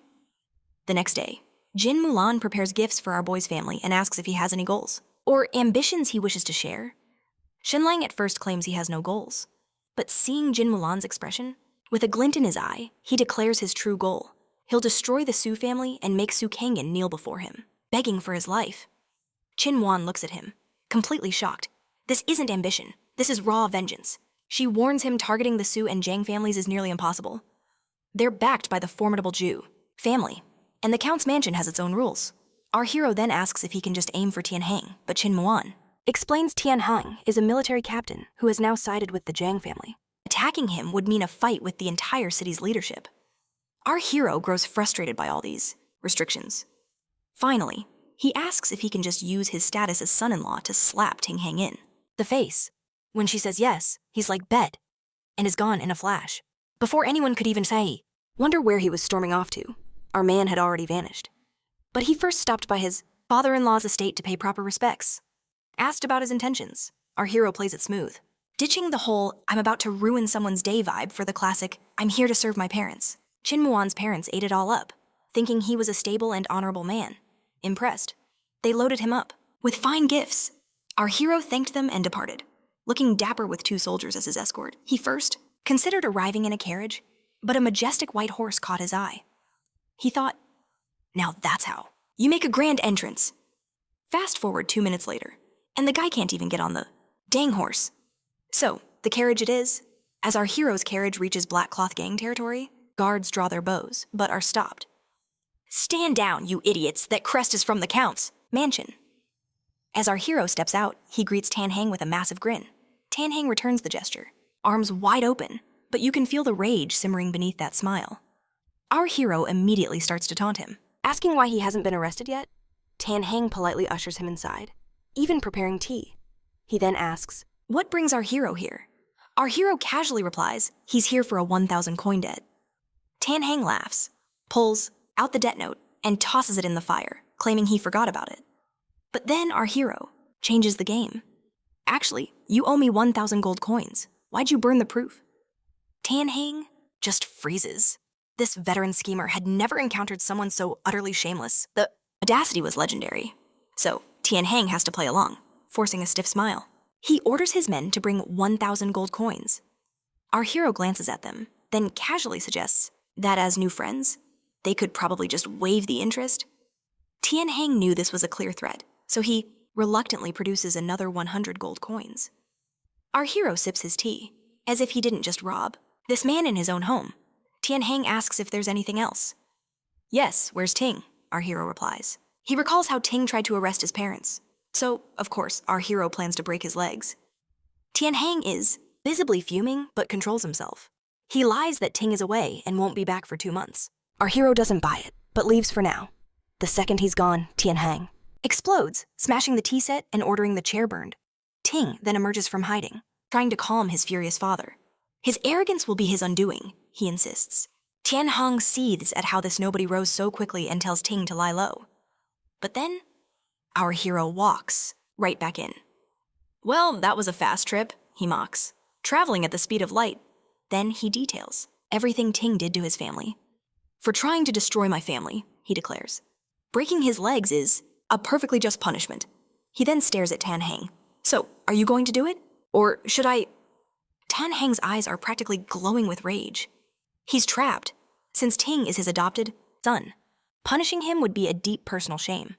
The next day, Jin Mulan prepares gifts for our boy's family and asks if he has any goals or ambitions he wishes to share. Shenlang at first claims he has no goals, but seeing Jin Mulan's expression, with a glint in his eye, he declares his true goal. He'll destroy the Su family and make Su Kangin kneel before him, begging for his life. Qin Wan looks at him, completely shocked. This isn't ambition. This is raw vengeance. She warns him targeting the Su and Zhang families is nearly impossible. They're backed by the formidable Zhu family, and the Count's mansion has its own rules. Our hero then asks if he can just aim for Tianheng, but Qin Muan explains Tianheng is a military captain who has now sided with the Zhang family. Attacking him would mean a fight with the entire city's leadership. Our hero grows frustrated by all these restrictions. Finally, he asks if he can just use his status as son-in-law to slap Tianheng in the face. When she says yes, he's like, bet, and is gone in a flash. Before anyone could even say, wonder where he was storming off to. Our man had already vanished. But he first stopped by his father-in-law's estate to pay proper respects. Asked about his intentions, our hero plays it smooth, ditching the whole I'm about to ruin someone's day vibe for the classic I'm here to serve my parents. Qin Muan's parents ate it all up, thinking he was a stable and honorable man. Impressed, they loaded him up with fine gifts. Our hero thanked them and departed, looking dapper with 2 soldiers as his escort. He first considered arriving in a carriage, but a majestic white horse caught his eye. He thought, now that's how you make a grand entrance. Fast forward 2 minutes later, and the guy can't even get on the dang horse. So, the carriage it is. As our hero's carriage reaches Black Cloth Gang territory, guards draw their bows, but are stopped. Stand down, you idiots, that crest is from the Count's mansion. As our hero steps out, he greets Tianheng with a massive grin. Tianheng returns the gesture, arms wide open, but you can feel the rage simmering beneath that smile. Our hero immediately starts to taunt him, asking why he hasn't been arrested yet. Tianheng politely ushers him inside, even preparing tea. He then asks, what brings our hero here? Our hero casually replies, he's here for a 1,000 coin debt. Tianheng laughs, pulls out the debt note, and tosses it in the fire, claiming he forgot about it. But then our hero changes the game. Actually, you owe me 1,000 gold coins. Why'd you burn the proof? Tianheng just freezes. This veteran schemer had never encountered someone so utterly shameless. The audacity was legendary. So Tianheng has to play along, forcing a stiff smile. He orders his men to bring 1,000 gold coins. Our hero glances at them, then casually suggests that as new friends, they could probably just waive the interest. Tianheng knew this was a clear threat, so he reluctantly produces another 100 gold coins. Our hero sips his tea, as if he didn't just rob this man in his own home. Tianheng asks if there's anything else. Yes, where's Ting? Our hero replies. He recalls how Ting tried to arrest his parents. So, of course, our hero plans to break his legs. Tianheng is visibly fuming, but controls himself. He lies that Ting is away and won't be back for 2 months. Our hero doesn't buy it, but leaves for now. The second he's gone, Tianheng explodes, smashing the tea set and ordering the chair burned. Ting then emerges from hiding, trying to calm his furious father. His arrogance will be his undoing, he insists. Tianheng seethes at how this nobody rose so quickly and tells Ting to lie low. But then, our hero walks right back in. Well, that was a fast trip, he mocks, traveling at the speed of light. Then he details everything Ting did to his family. For trying to destroy my family, he declares. Breaking his legs is a perfectly just punishment. He then stares at Tianheng. So, are you going to do it? Or should I? Tianheng's eyes are practically glowing with rage. He's trapped, since Ting is his adopted son. Punishing him would be a deep personal shame.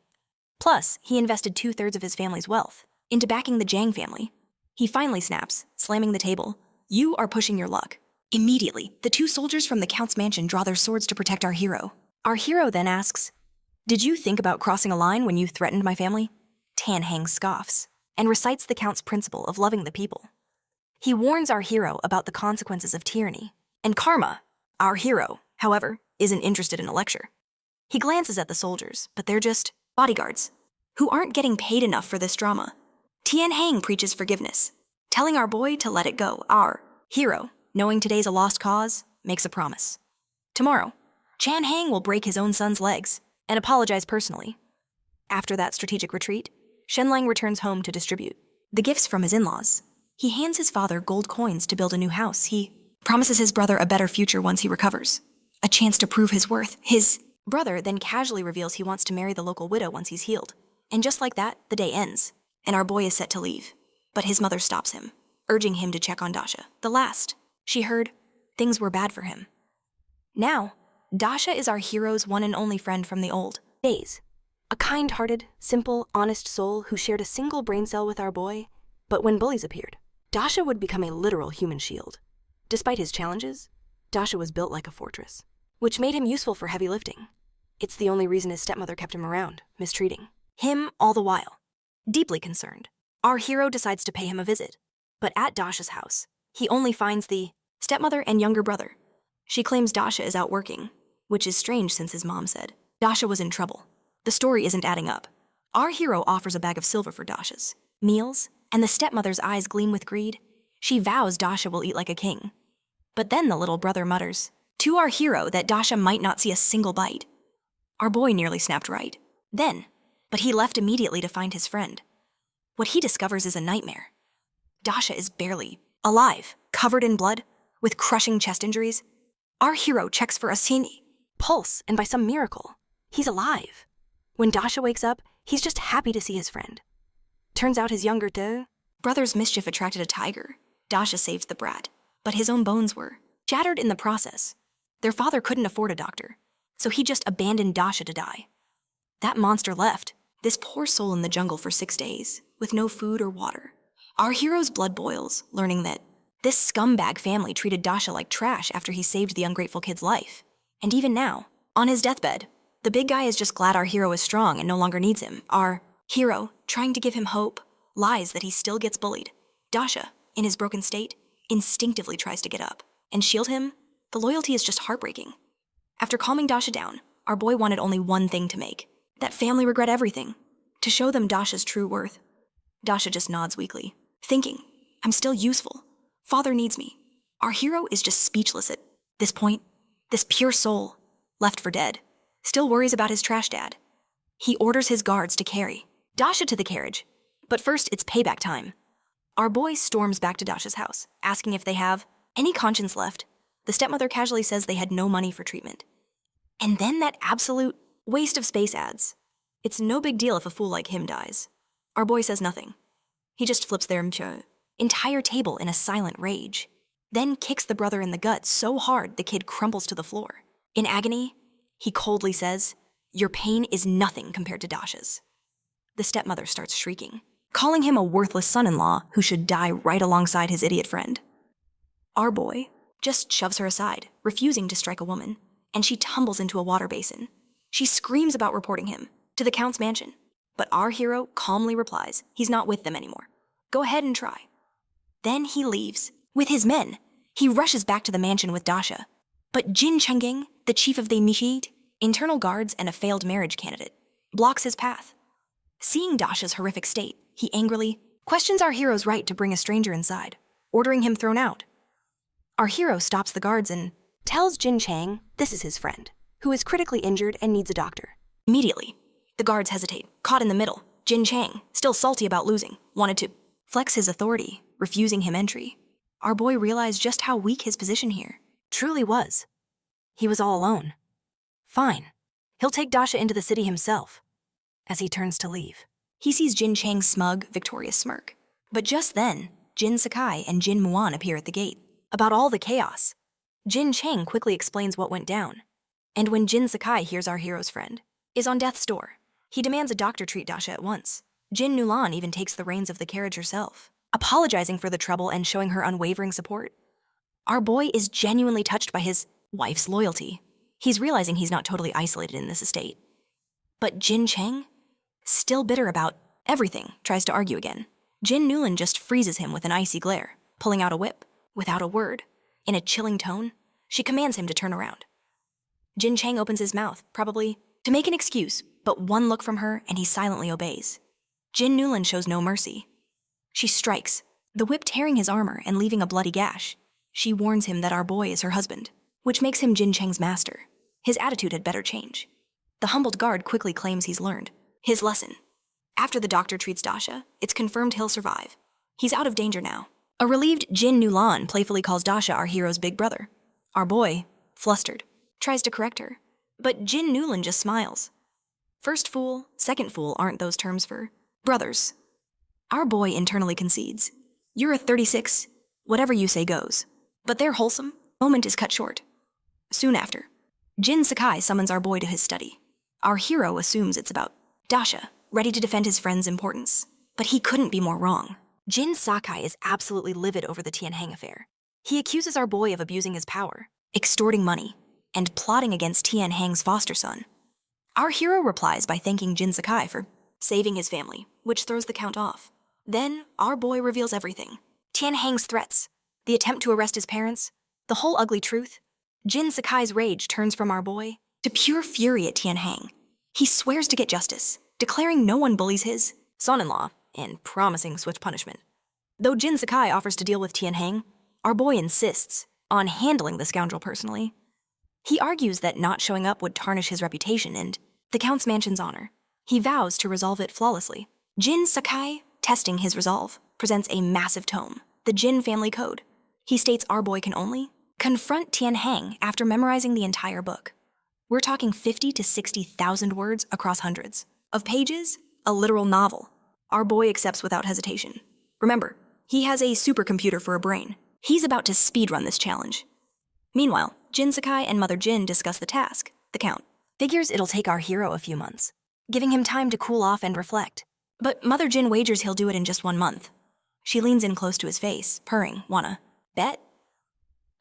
Plus, he invested 2/3 of his family's wealth into backing the Jiang family. He finally snaps, slamming the table. You are pushing your luck. Immediately, the 2 soldiers from the Count's mansion draw their swords to protect our hero. Our hero then asks, did you think about crossing a line when you threatened my family? Tianheng scoffs and recites the Count's principle of loving the people. He warns our hero about the consequences of tyranny and karma. Our hero, however, isn't interested in a lecture. He glances at the soldiers, but they're just bodyguards who aren't getting paid enough for this drama. Tianheng preaches forgiveness, telling our boy to let it go. Our hero, knowing today's a lost cause, makes a promise. Tomorrow, Tianheng will break his own son's legs and apologize personally. After that strategic retreat, Shenlang returns home to distribute the gifts from his in-laws. He hands his father gold coins to build a new house. He promises his brother a better future once he recovers, a chance to prove his worth. His brother then casually reveals he wants to marry the local widow once he's healed. And just like that, the day ends, and our boy is set to leave. But his mother stops him, urging him to check on Dasha. The last she heard, things were bad for him. Now, Dasha is our hero's one and only friend from the old days. A kind-hearted, simple, honest soul who shared a single brain cell with our boy. But when bullies appeared, Dasha would become a literal human shield. Despite his challenges, Dasha was built like a fortress, which made him useful for heavy lifting. It's the only reason his stepmother kept him around, mistreating him all the while. Deeply concerned, our hero decides to pay him a visit. But at Dasha's house, he only finds the stepmother and younger brother. She claims Dasha is out working, which is strange since his mom said Dasha was in trouble. The story isn't adding up. Our hero offers a bag of silver for Dasha's meals, and the stepmother's eyes gleam with greed. She vows Dasha will eat like a king. But then the little brother mutters to our hero that Dasha might not see a single bite. Our boy nearly snapped right then, but he left immediately to find his friend. What he discovers is a nightmare. Dasha is barely alive, covered in blood, with crushing chest injuries. Our hero checks for a pulse, and by some miracle, he's alive. When Dasha wakes up, he's just happy to see his friend. Turns out his younger brother's mischief attracted a tiger. Dasha saved the brat, but his own bones were shattered in the process. Their father couldn't afford a doctor, so he just abandoned Dasha to die. That monster left this poor soul in the jungle for 6 days, with no food or water. Our hero's blood boils, learning that this scumbag family treated Dasha like trash after he saved the ungrateful kid's life. And even now, on his deathbed, the big guy is just glad our hero is strong and no longer needs him. Our hero, trying to give him hope, lies that he still gets bullied. Dasha, in his broken state, instinctively tries to get up and shield him. The loyalty is just heartbreaking. After calming Dasha down, our boy wanted only one thing to make that family regret everything, to show them Dasha's true worth. Dasha just nods weakly, thinking, I'm still useful. Father needs me. Our hero is just speechless at this point. This pure soul, left for dead, still worries about his trash dad. He orders his guards to carry Dasha to the carriage, but first it's payback time. Our boy storms back to Dasha's house, asking if they have any conscience left. The stepmother casually says they had no money for treatment. And then that absolute waste of space adds. It's no big deal if a fool like him dies. Our boy says nothing. He just flips their entire table in a silent rage, then kicks the brother in the gut so hard the kid crumples to the floor. In agony, he coldly says, your pain is nothing compared to Dasha's. The stepmother starts shrieking, calling him a worthless son-in-law who should die right alongside his idiot friend. Our boy just shoves her aside, refusing to strike a woman, and she tumbles into a water basin. She screams about reporting him to the Count's mansion, but our hero calmly replies he's not with them anymore. Go ahead and try. Then he leaves with his men. He rushes back to the mansion with Dasha, but Jin Changing, the chief of the Mishid, internal guards and a failed marriage candidate, blocks his path. Seeing Dasha's horrific state, he angrily questions our hero's right to bring a stranger inside, ordering him thrown out. Our hero stops the guards and tells Jin Chang this is his friend, who is critically injured and needs a doctor. Immediately, the guards hesitate, caught in the middle. Jin Chang, still salty about losing, wanted to flex his authority, refusing him entry. Our boy realized just how weak his position here truly was. He was all alone. Fine, he'll take Dasha into the city himself. As he turns to leave, he sees Jin Chang's smug, victorious smirk. But just then, Jin Sakai and Jin Mulan appear at the gate. About all the chaos, Jin Chang quickly explains what went down. And when Jin Sakai hears our hero's friend is on death's door, he demands a doctor treat Dasha at once. Jin Mulan even takes the reins of the carriage herself, apologizing for the trouble and showing her unwavering support. Our boy is genuinely touched by his wife's loyalty. He's realizing he's not totally isolated in this estate. But Jin Chang, still bitter about everything, tries to argue again. Jin Mulan just freezes him with an icy glare, pulling out a whip. Without a word, in a chilling tone, she commands him to turn around. Jin Chang opens his mouth, probably to make an excuse, but one look from her and he silently obeys. Jin Mulan shows no mercy. She strikes, the whip tearing his armor and leaving a bloody gash. She warns him that our boy is her husband, which makes him Jin Chang's master. His attitude had better change. The humbled guard quickly claims he's learned his lesson. After the doctor treats Dasha, it's confirmed he'll survive. He's out of danger now. A relieved Jin Mulan playfully calls Dasha our hero's big brother. Our boy, flustered, tries to correct her, but Jin Mulan just smiles. First fool, second fool aren't those terms for brothers. Our boy internally concedes. You're a 36, whatever you say goes. But their wholesome moment is cut short. Soon after, Jin Sakai summons our boy to his study. Our hero assumes it's about Dasha, ready to defend his friend's importance. But he couldn't be more wrong. Jin Sakai is absolutely livid over the Tianheng affair. He accuses our boy of abusing his power, extorting money, and plotting against Tianheng's foster son. Our hero replies by thanking Jin Sakai for saving his family, which throws the Count off. Then, our boy reveals everything. Tianheng's threats, the attempt to arrest his parents, the whole ugly truth. Jin Sakai's rage turns from our boy to pure fury at Tianheng. He swears to get justice, declaring no one bullies his son-in-law, and promising swift punishment. Though Jin Sakai offers to deal with Tianheng, our boy insists on handling the scoundrel personally. He argues that not showing up would tarnish his reputation and the Count's mansion's honor. He vows to resolve it flawlessly. Jin Sakai, testing his resolve, presents a massive tome, the Jin Family Code. He states our boy can only confront Tianheng after memorizing the entire book. We're talking 50 to 60,000 words across hundreds of pages, a literal novel. Our boy accepts without hesitation. Remember, he has a supercomputer for a brain. He's about to speedrun this challenge. Meanwhile, Jin Sakai and Mother Jin discuss the task. The Count figures it'll take our hero a few months, giving him time to cool off and reflect. But Mother Jin wagers he'll do it in just 1 month. She leans in close to his face, purring, wanna bet?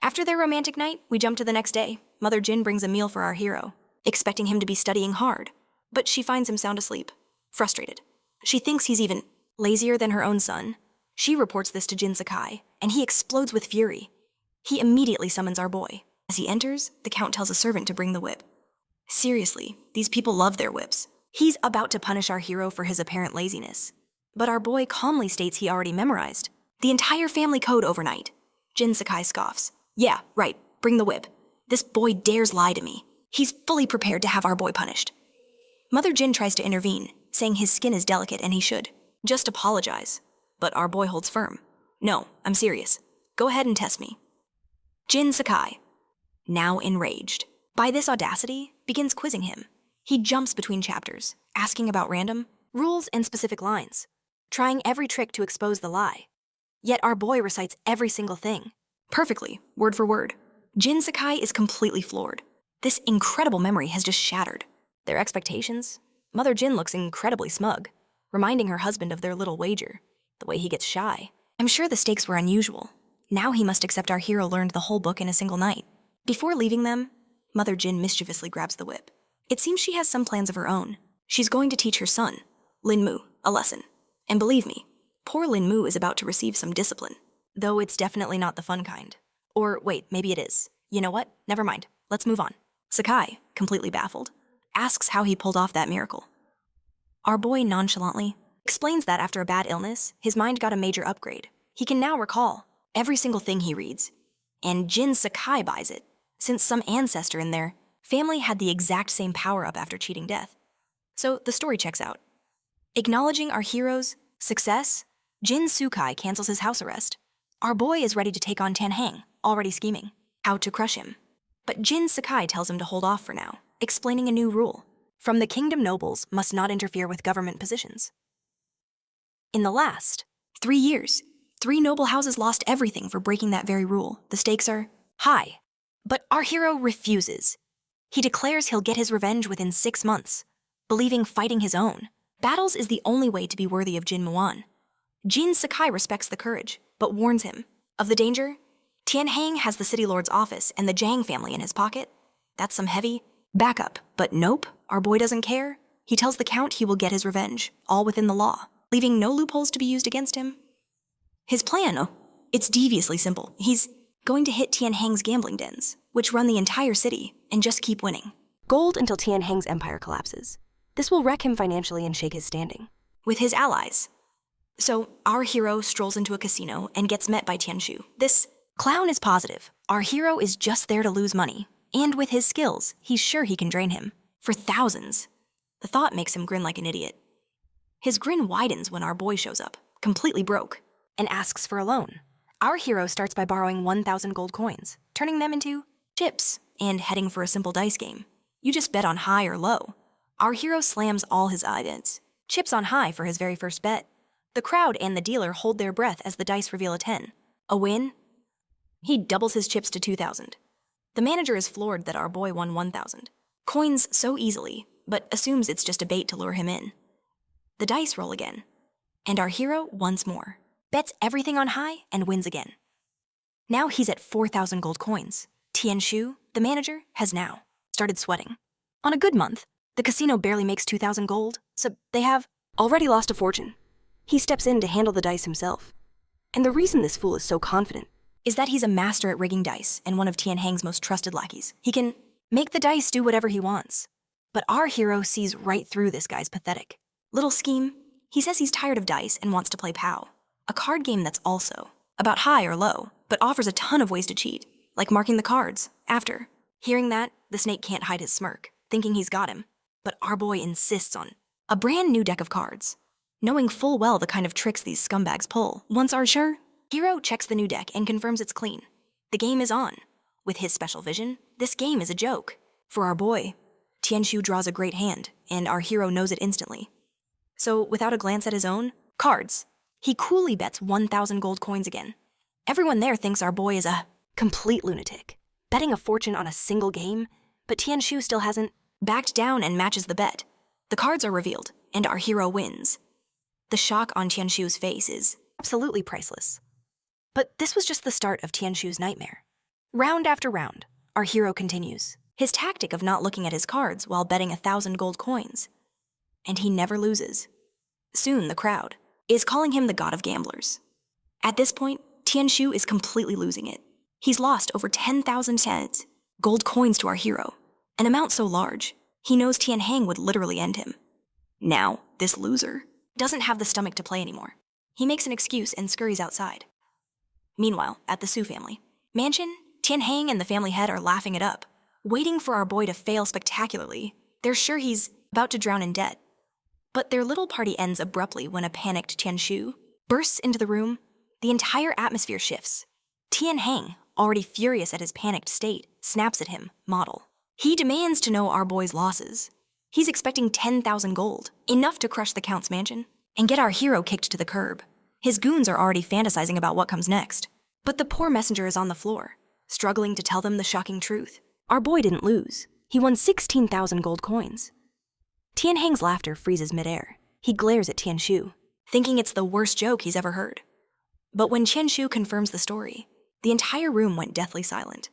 After their romantic night, we jump to the next day. Mother Jin brings a meal for our hero, expecting him to be studying hard, but she finds him sound asleep, frustrated. She thinks he's even lazier than her own son. She reports this to Jin Sakai, and he explodes with fury. He immediately summons our boy. As he enters, the Count tells a servant to bring the whip. Seriously, these people love their whips. He's about to punish our hero for his apparent laziness. But our boy calmly states he already memorized the entire family code overnight. Jin Sakai scoffs. Yeah, right, bring the whip. This boy dares lie to me. He's fully prepared to have our boy punished. Mother Jin tries to intervene, saying his skin is delicate and he should just apologize. But our boy holds firm. No, I'm serious. Go ahead and test me. Jin Sakai, now enraged by this audacity, begins quizzing him. He jumps between chapters, asking about random rules and specific lines, trying every trick to expose the lie. Yet our boy recites every single thing, perfectly, word for word. Jin Sakai is completely floored. This incredible memory has just shattered their expectations. Mother Jin looks incredibly smug, reminding her husband of their little wager. The way he gets shy. I'm sure the stakes were unusual. Now he must accept our hero learned the whole book in a single night. Before leaving them, Mother Jin mischievously grabs the whip. It seems she has some plans of her own. She's going to teach her son, Lin Mu, a lesson. And believe me, poor Lin Mu is about to receive some discipline. Though it's definitely not the fun kind. Or wait, maybe it is. You know what? Never mind. Let's move on. Sakai, completely baffled, asks how he pulled off that miracle. Our boy nonchalantly explains that after a bad illness, his mind got a major upgrade. He can now recall every single thing he reads. And Jin Sakai buys it, since some ancestor in their family had the exact same power-up after cheating death. So the story checks out. Acknowledging our hero's success, Jin Sakai cancels his house arrest. Our boy is ready to take on Tan Hang, already scheming how to crush him. But Jin Sakai tells him to hold off for now, explaining a new rule. From the kingdom nobles must not interfere with government positions. In the last 3 years, 3 noble houses lost everything for breaking that very rule. The stakes are high. But our hero refuses. He declares he'll get his revenge within 6 months, believing fighting his own battles is the only way to be worthy of Jin Mulan. Jin Sakai respects the courage, but warns him of the danger. Tian Hang has the city lord's office and the Zhang family in his pocket. That's some heavy backup. But nope, our boy doesn't care. He tells the count he will get his revenge, all within the law, leaving no loopholes to be used against him. His plan, it's deviously simple. He's going to hit Tian Hang's gambling dens, which run the entire city, and just keep winning. Gold until Tian Hang's empire collapses. This will wreck him financially and shake his standing. With his allies. So, our hero strolls into a casino and gets met by Tianshu. This clown is positive. Our hero is just there to lose money. And with his skills, he's sure he can drain him. For thousands. The thought makes him grin like an idiot. His grin widens when our boy shows up, completely broke, and asks for a loan. Our hero starts by borrowing 1,000 gold coins, turning them into chips, and heading for a simple dice game. You just bet on high or low. Our hero slams all his items, chips on high for his very first bet. The crowd and the dealer hold their breath as the dice reveal a 10. A win? He doubles his chips to 2,000. The manager is floored that our boy won 1,000. Coins so easily, but assumes it's just a bait to lure him in. The dice roll again, and our hero once more bets everything on high and wins again. Now he's at 4,000 gold coins. Tianshu, the manager, has now started sweating. On a good month, the casino barely makes 2,000 gold, so they have already lost a fortune. He steps in to handle the dice himself. And the reason this fool is so confident is that he's a master at rigging dice and one of Tian Hang's most trusted lackeys. He can make the dice do whatever he wants. But our hero sees right through this guy's pathetic little scheme. He says he's tired of dice and wants to play POW, a card game that's also about high or low, but offers a ton of ways to cheat, like marking the cards after. Hearing that, the snake can't hide his smirk, thinking he's got him. But our boy insists on a brand new deck of cards, knowing full well the kind of tricks these scumbags pull. Once our hero checks the new deck and confirms it's clean. The game is on. With his special vision, this game is a joke. For our boy, Tianshu draws a great hand, and our hero knows it instantly. So, without a glance at his own cards, he coolly bets 1,000 gold coins again. Everyone there thinks our boy is a complete lunatic, betting a fortune on a single game, but Tianshu still hasn't backed down and matches the bet. The cards are revealed, and our hero wins. The shock on Tianshu's face is absolutely priceless. But this was just the start of Tianshu's nightmare. Round after round, our hero continues his tactic of not looking at his cards while betting 1,000 gold coins. And he never loses. Soon, the crowd is calling him the god of gamblers. At this point, Tianshu is completely losing it. He's lost over 10,000 gold coins to our hero, an amount so large, he knows Tian Hang would literally end him. Now, this loser doesn't have the stomach to play anymore. He makes an excuse and scurries outside. Meanwhile, at the Su family mansion, Tian Hang and the family head are laughing it up, waiting for our boy to fail spectacularly. They're sure he's about to drown in debt. But their little party ends abruptly when a panicked Tianshu bursts into the room. The entire atmosphere shifts. Tian Hang, already furious at his panicked state, snaps at him, model. He demands to know our boy's losses. He's expecting 10,000 gold, enough to crush the Count's mansion, and get our hero kicked to the curb. His goons are already fantasizing about what comes next. But the poor messenger is on the floor, struggling to tell them the shocking truth. Our boy didn't lose. He won 16,000 gold coins. Tian Hang's laughter freezes midair. He glares at Tianshu, thinking it's the worst joke he's ever heard. But when Tianshu confirms the story, the entire room went deathly silent.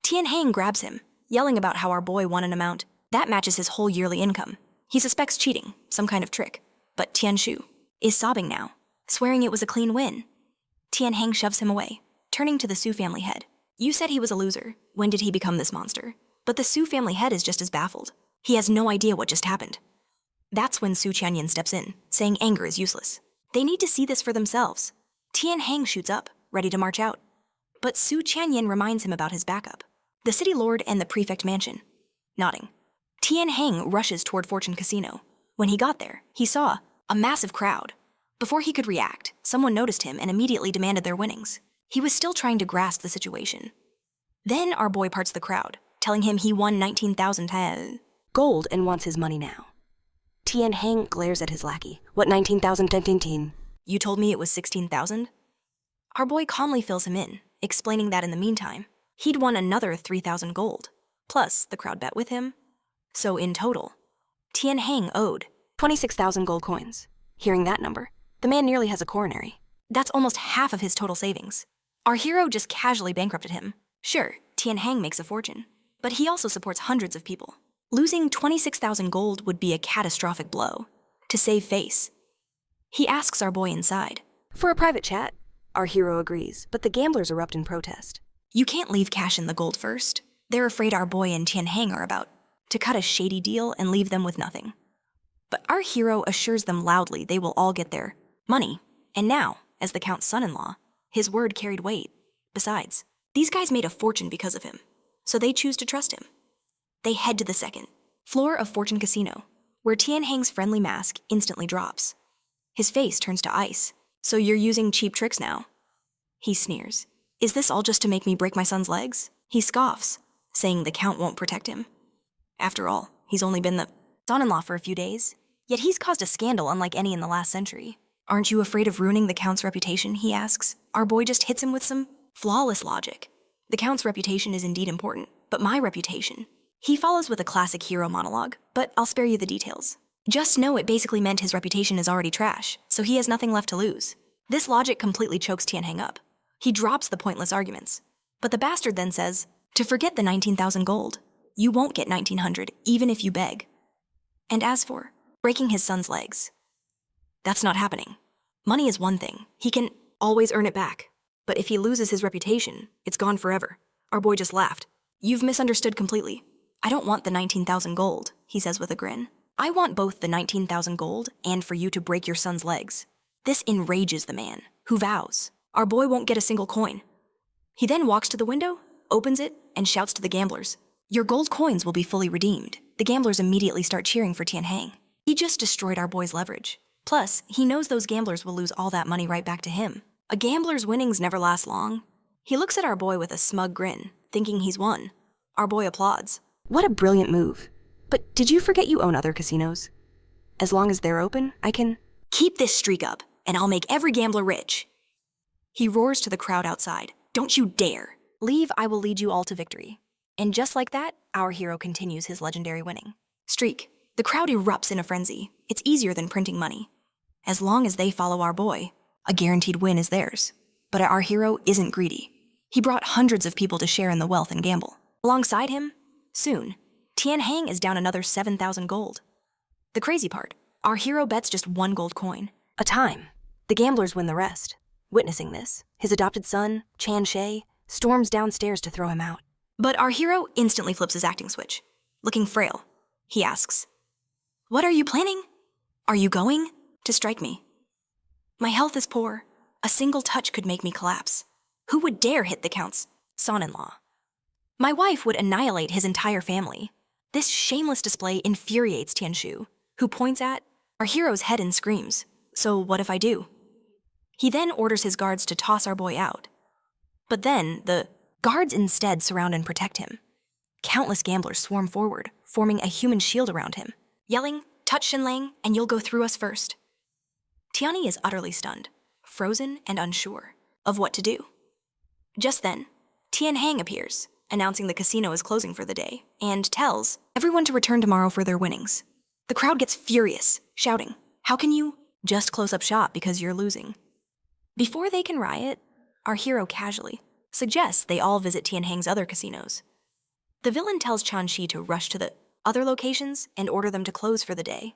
Tianheng grabs him, yelling about how our boy won an amount that matches his whole yearly income. He suspects cheating, some kind of trick. But Tianshu is sobbing now, swearing it was a clean win. Tianheng shoves him away, turning to the Su family head. You said he was a loser. When did he become this monster? But the Su family head is just as baffled. He has no idea what just happened. That's when Su Tianyin steps in, saying anger is useless. They need to see this for themselves. Tianheng shoots up, ready to march out. But Su Tianyin reminds him about his backup, the city lord and the prefect mansion. Nodding, Tianheng rushes toward Fortune Casino. When he got there, he saw a massive crowd. Before he could react, someone noticed him and immediately demanded their winnings. He was still trying to grasp the situation. Then our boy parts the crowd, telling him he won 19,000 gold and wants his money now. Tianheng glares at his lackey. What 19,000? You told me it was 16,000? Our boy calmly fills him in, explaining that in the meantime, he'd won another 3,000 gold, plus the crowd bet with him. So in total, Tianheng owed 26,000 gold coins. Hearing that number, the man nearly has a coronary. That's almost half of his total savings. Our hero just casually bankrupted him. Sure, Tianheng makes a fortune, but he also supports hundreds of people. Losing 26,000 gold would be a catastrophic blow. To save face, he asks our boy inside for a private chat. Our hero agrees, but the gamblers erupt in protest. You can't leave cash in the gold first. They're afraid our boy and Tianheng are about to cut a shady deal and leave them with nothing. But our hero assures them loudly they will all get their money. And now, as the Count's son-in-law, his word carried weight. Besides, these guys made a fortune because of him, so they choose to trust him. They head to the second floor of Fortune Casino, where Tianheng's friendly mask instantly drops. His face turns to ice. So you're using cheap tricks now? He sneers. Is this all just to make me break my son's legs? He scoffs, saying the Count won't protect him. After all, he's only been the son-in-law for a few days, yet he's caused a scandal unlike any in the last century. Aren't you afraid of ruining the Count's reputation, he asks. Our boy just hits him with some flawless logic. The Count's reputation is indeed important, but my reputation. He follows with a classic hero monologue, but I'll spare you the details. Just know it basically meant his reputation is already trash, so he has nothing left to lose. This logic completely chokes Tianheng up. He drops the pointless arguments. But the bastard then says, to forget the 19,000 gold. You won't get 1,900, even if you beg. And as for breaking his son's legs, that's not happening. Money is one thing. He can always earn it back. But if he loses his reputation, it's gone forever. Our boy just laughed. You've misunderstood completely. I don't want the 19,000 gold, he says with a grin. I want both the 19,000 gold and for you to break your son's legs. This enrages the man, who vows, our boy won't get a single coin. He then walks to the window, opens it, and shouts to the gamblers, your gold coins will be fully redeemed. The gamblers immediately start cheering for Tianheng. He just destroyed our boy's leverage. Plus, he knows those gamblers will lose all that money right back to him. A gambler's winnings never last long. He looks at our boy with a smug grin, thinking he's won. Our boy applauds. What a brilliant move. But did you forget you own other casinos? As long as they're open, I can keep this streak up, and I'll make every gambler rich. He roars to the crowd outside. Don't you dare. Leave, I will lead you all to victory. And just like that, our hero continues his legendary winning streak. The crowd erupts in a frenzy. It's easier than printing money. As long as they follow our boy, a guaranteed win is theirs. But our hero isn't greedy. He brought hundreds of people to share in the wealth and gamble. Alongside him, soon, Tianheng is down another 7,000 gold. The crazy part, our hero bets just 1 gold coin. A time. The gamblers win the rest. Witnessing this, his adopted son, Chan Shay, storms downstairs to throw him out. But our hero instantly flips his acting switch. Looking frail, he asks, what are you planning? Are you going to strike me? My health is poor. A single touch could make me collapse. Who would dare hit the Count's son-in-law? My wife would annihilate his entire family. This shameless display infuriates Tianshu, who points at our hero's head and screams, so what if I do? He then orders his guards to toss our boy out. But then, the guards instead surround and protect him. Countless gamblers swarm forward, forming a human shield around him, yelling, touch Shenlang and you'll go through us first. Tiani is utterly stunned, frozen and unsure of what to do. Just then, Tianheng appears, announcing the casino is closing for the day, and tells everyone to return tomorrow for their winnings. The crowd gets furious, shouting, How can you just close up shop because you're losing? Before they can riot, our hero casually suggests they all visit Tianhang's other casinos. The villain tells Chanxi to rush to the other locations and order them to close for the day.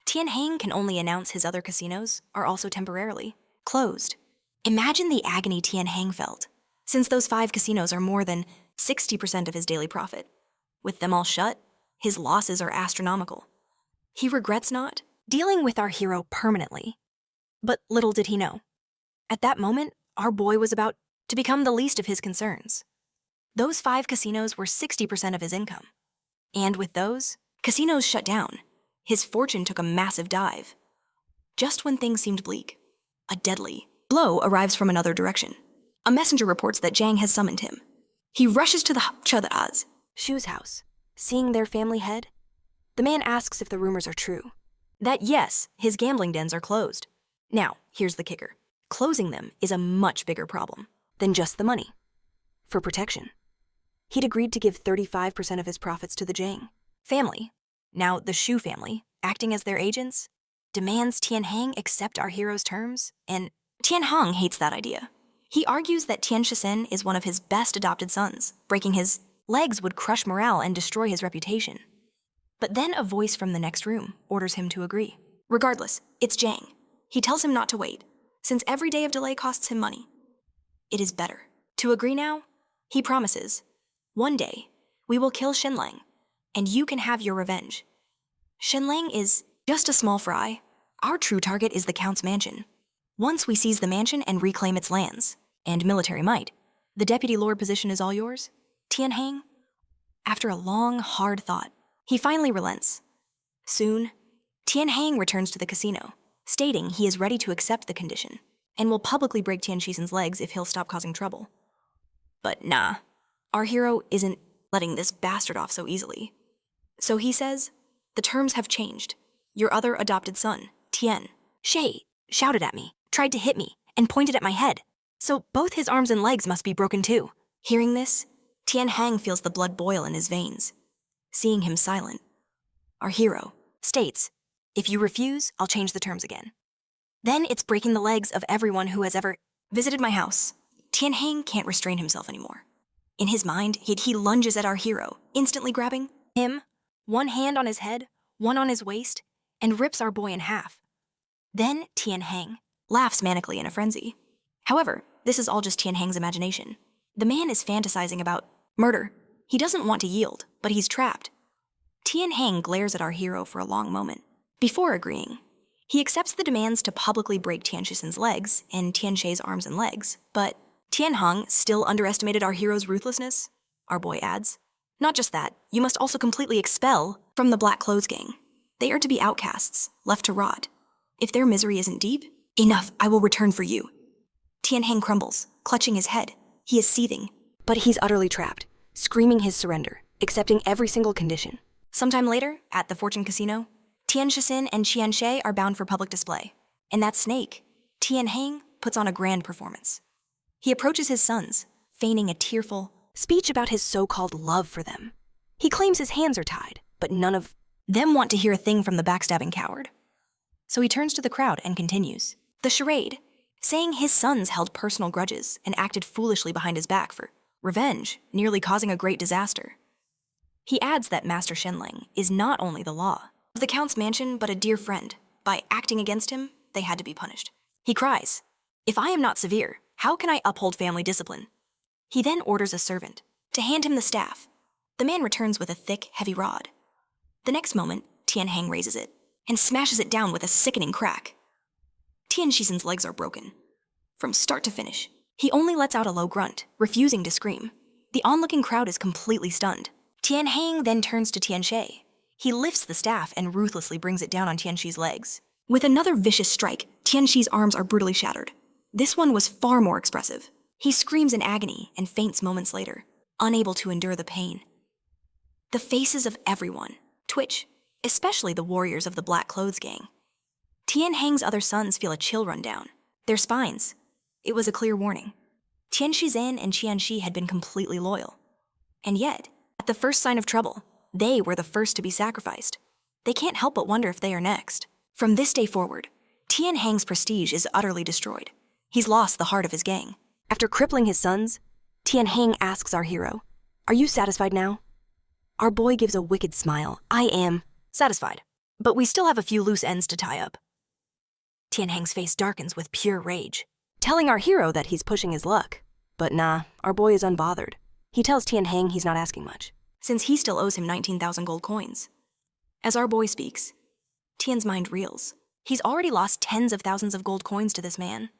Tianhang can only announce his other casinos are also temporarily closed. Imagine the agony Tianhang felt, since those 5 casinos are more than 60% of his daily profit. With them all shut, his losses are astronomical. He regrets not dealing with our hero permanently. But little did he know. At that moment, our boy was about to become the least of his concerns. Those 5 casinos were 60% of his income. And with those casinos shut down, his fortune took a massive dive. Just when things seemed bleak, a deadly blow arrives from another direction. A messenger reports that Zhang has summoned him. He rushes to the Chada's Shu's house. Seeing their family head, the man asks if the rumors are true. That yes, his gambling dens are closed. Now, here's the kicker. Closing them is a much bigger problem than just the money. For protection, he'd agreed to give 35% of his profits to the Zhang family. Now, the Shu family, acting as their agents, demands Tianhang accept our hero's terms, and Tianhang hates that idea. He argues that Tian Shisen is one of his best adopted sons. Breaking his legs would crush morale and destroy his reputation. But then a voice from the next room orders him to agree. Regardless, it's Zhang. He tells him not to wait, since every day of delay costs him money. It is better to agree now. He promises, one day, we will kill Shenlang, and you can have your revenge. Shenlang is just a small fry. Our true target is the Count's mansion. Once we seize the mansion and reclaim its lands and military might, the deputy lord position is all yours. Tianhang, after a long, hard thought, he finally relents. Soon, Tianhang returns to the casino, stating he is ready to accept the condition and will publicly break Tian Shisen's legs if he'll stop causing trouble. But nah, our hero isn't letting this bastard off so easily. So he says, the terms have changed. Your other adopted son, Tian, Shay, shouted at me, tried to hit me, and pointed at my head. So both his arms and legs must be broken too. Hearing this, Tianhang feels the blood boil in his veins. Seeing him silent, our hero states, if you refuse, I'll change the terms again. Then it's breaking the legs of everyone who has ever visited my house. Tianhang can't restrain himself anymore. In his mind, he lunges at our hero, instantly grabbing him, one hand on his head, one on his waist, and rips our boy in half. Then Tianhang laughs manically in a frenzy. However, this is all just Tianhang's imagination. The man is fantasizing about murder. He doesn't want to yield, but he's trapped. Tianhang glares at our hero for a long moment. Before agreeing, he accepts the demands to publicly break Tian Shisen's legs and Tian Shei's arms and legs, but Tianhang still underestimated our hero's ruthlessness, our boy adds. Not just that, you must also completely expel from the Black Clothes Gang. They are to be outcasts, left to rot. If their misery isn't deep, enough, I will return for you. Tianhang crumbles, clutching his head. He is seething, but he's utterly trapped, screaming his surrender, accepting every single condition. Sometime later, at the Fortune Casino, Tian Shisen and Qian Shay are bound for public display. And that snake, Tianhang, puts on a grand performance. He approaches his sons, feigning a tearful speech about his so-called love for them. He claims his hands are tied, but none of them want to hear a thing from the backstabbing coward. So he turns to the crowd and continues the charade, saying his sons held personal grudges and acted foolishly behind his back for revenge, nearly causing a great disaster. He adds that Master Shenlang is not only the law of the Count's mansion, but a dear friend. By acting against him, they had to be punished. He cries, if I am not severe, how can I uphold family discipline? He then orders a servant to hand him the staff. The man returns with a thick, heavy rod. The next moment, Tianhang raises it and smashes it down with a sickening crack. Tian Shisen's legs are broken. From start to finish, he only lets out a low grunt, refusing to scream. The onlooking crowd is completely stunned. Tianhang then turns to Tian Shay. He lifts the staff and ruthlessly brings it down on Tian Shi's legs. With another vicious strike, Tian Shi's arms are brutally shattered. This one was far more expressive. He screams in agony and faints moments later, unable to endure the pain. The faces of everyone twitch, especially the warriors of the Black Clothes Gang. Tianhang's other sons feel a chill run down their spines. It was a clear warning. Tian Shizhen and Qian Shi had been completely loyal. And yet, at the first sign of trouble, they were the first to be sacrificed. They can't help but wonder if they are next. From this day forward, Tian Hang's prestige is utterly destroyed. He's lost the heart of his gang. After crippling his sons, Tian Hang asks our hero, "Are you satisfied now?" Our boy gives a wicked smile. "I am satisfied, but we still have a few loose ends to tie up." Tian Hang's face darkens with pure rage, telling our hero that he's pushing his luck. But nah, our boy is unbothered. He tells Tian Hang he's not asking much, since he still owes him 19,000 gold coins. As our boy speaks, Tian's mind reels. He's already lost tens of thousands of gold coins to this man.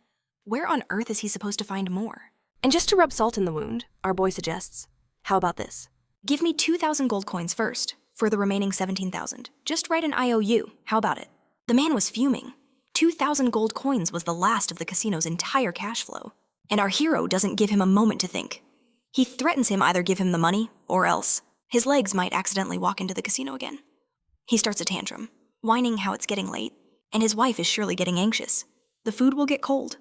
Where on earth is he supposed to find more? And just to rub salt in the wound, our boy suggests, "How about this? Give me 2,000 gold coins first, for the remaining 17,000. Just write an IOU, how about it?" The man was fuming. 2,000 gold coins was the last of the casino's entire cash flow. And our hero doesn't give him a moment to think. He threatens him either give him the money, or else his legs might accidentally walk into the casino again. He starts a tantrum, whining how it's getting late, and his wife is surely getting anxious. The food will get cold.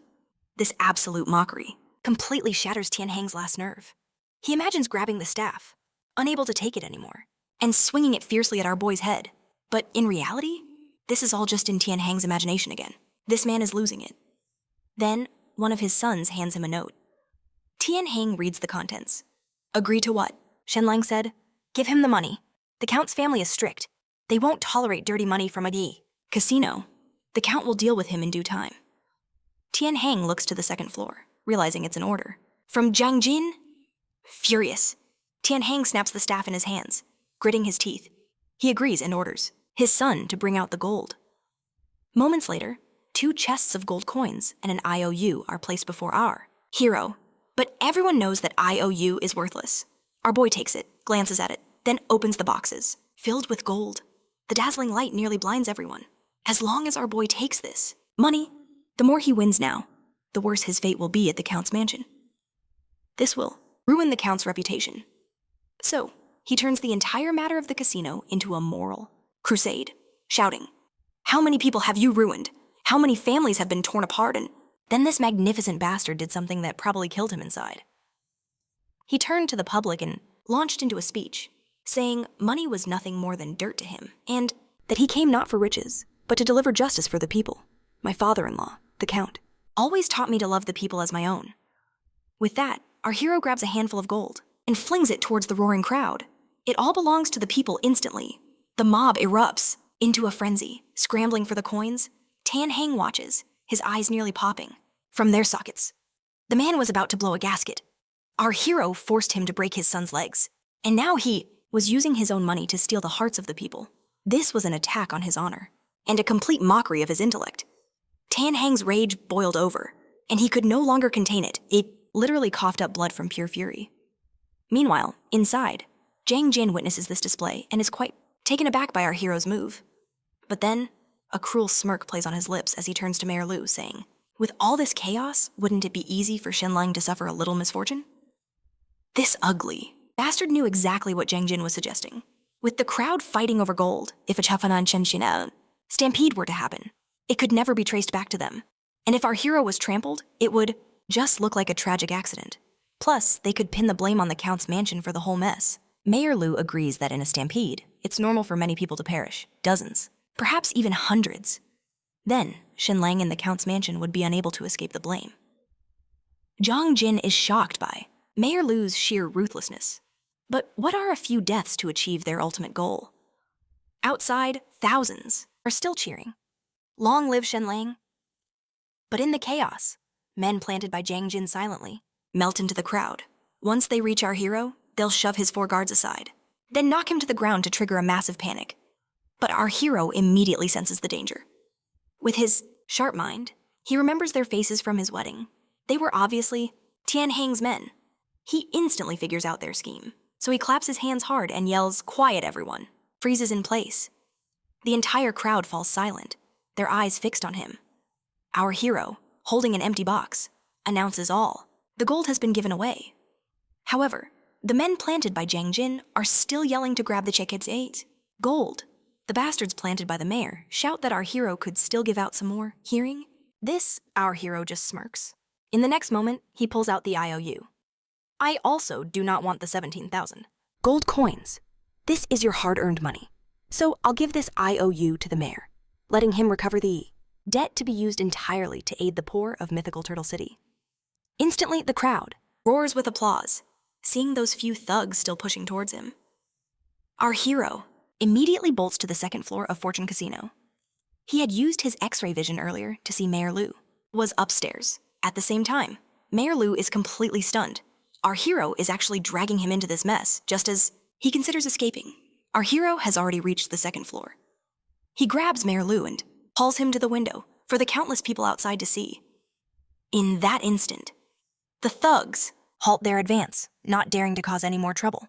This absolute mockery completely shatters Tian Hang's last nerve. He imagines grabbing the staff, unable to take it anymore, and swinging it fiercely at our boy's head. But in reality, this is all just in Tian Hang's imagination again. This man is losing it. Then, one of his sons hands him a note. Tian Hang reads the contents. "Agree to what?" Shenlang said. "Give him the money. The Count's family is strict. They won't tolerate dirty money from a casino. The Count will deal with him in due time." Tian Hang looks to the second floor, realizing it's an order. From Jiang Jin? Furious, Tian Hang snaps the staff in his hands, gritting his teeth. He agrees and orders his son to bring out the gold. Moments later, 2 chests of gold coins and an IOU are placed before our hero. But everyone knows that IOU is worthless. Our boy takes it, glances at it, then opens the boxes, filled with gold. The dazzling light nearly blinds everyone. As long as our boy takes this money, the more he wins now, the worse his fate will be at the Count's mansion. This will ruin the Count's reputation. So, he turns the entire matter of the casino into a moral crusade, shouting, "How many people have you ruined? How many families have been torn apart?" And then this magnificent bastard did something that probably killed him inside. He turned to the public and launched into a speech, saying money was nothing more than dirt to him, and that he came not for riches, but to deliver justice for the people. My father-in-law, the Count, always taught me to love the people as my own. With that, our hero grabs a handful of gold and flings it towards the roaring crowd. It all belongs to the people instantly. The mob erupts into a frenzy, scrambling for the coins. Tian Hang watches, his eyes nearly popping from their sockets. The man was about to blow a gasket. Our hero forced him to break his son's legs, and now he was using his own money to steal the hearts of the people. This was an attack on his honor, and a complete mockery of his intellect. Tian Hang's rage boiled over, and he could no longer contain it. It literally coughed up blood from pure fury. Meanwhile, inside, Jiang Jin witnesses this display and is quite taken aback by our hero's move. But then, a cruel smirk plays on his lips as he turns to Mayor Lu, saying, "With all this chaos, wouldn't it be easy for Shenlang to suffer a little misfortune?" This ugly bastard knew exactly what Jiang Jin was suggesting. With the crowd fighting over gold, if a Chafanan Chen stampede were to happen, it could never be traced back to them. And if our hero was trampled, it would just look like a tragic accident. Plus, they could pin the blame on the Count's mansion for the whole mess. Mayor Lu agrees that in a stampede, it's normal for many people to perish, dozens, perhaps even hundreds. Then, Shenlang and the Count's mansion would be unable to escape the blame. Jiang Jin is shocked by Mayor Lu's sheer ruthlessness. But what are a few deaths to achieve their ultimate goal? Outside, thousands are still cheering. Long live Shenlang. But in the chaos, men planted by Jiang Jin silently melt into the crowd. Once they reach our hero, they'll shove his 4 guards aside, then knock him to the ground to trigger a massive panic. But our hero immediately senses the danger. With his sharp mind, he remembers their faces from his wedding. They were obviously Tian Hang's men. He instantly figures out their scheme, so he claps his hands hard and yells, "Quiet, everyone," freezes in place. The entire crowd falls silent, their eyes fixed on him. Our hero, holding an empty box, announces all. The gold has been given away. However, the men planted by Jiang Jin are still yelling to grab the checkets gold. The bastards planted by the mayor shout that our hero could still give out some more. Hearing this, our hero just smirks. In the next moment, he pulls out the IOU. "I also do not want the 17,000 gold coins. This is your hard-earned money. So I'll give this IOU to the mayor. letting him recover the debt to be used entirely to aid the poor of mythical Turtle City. Instantly, the crowd roars with applause, seeing those few thugs still pushing towards him. Our hero immediately bolts to the second floor of Fortune Casino. He had used his X-ray vision earlier to see Mayor Lu was upstairs. At the same time, Mayor Lu is completely stunned. Our hero is actually dragging him into this mess just as he considers escaping. Our hero has already reached the second floor. He grabs Mayor Lu and hauls him to the window for the countless people outside to see. In that instant, the thugs halt their advance, not daring to cause any more trouble.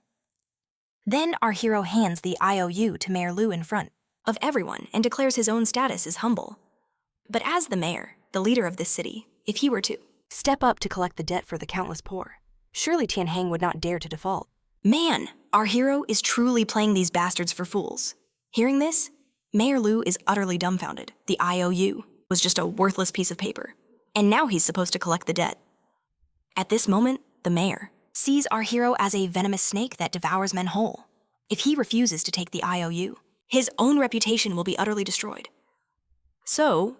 Then our hero hands the IOU to Mayor Lu in front of everyone and declares his own status is humble. But as the mayor, the leader of this city, if he were to step up to collect the debt for the countless poor, surely Tianheng would not dare to default. Man, our hero is truly playing these bastards for fools. Hearing this, Mayor Lu is utterly dumbfounded. The IOU was just a worthless piece of paper, and now he's supposed to collect the debt. At this moment, the mayor sees our hero as a venomous snake that devours men whole. If he refuses to take the IOU, his own reputation will be utterly destroyed. So,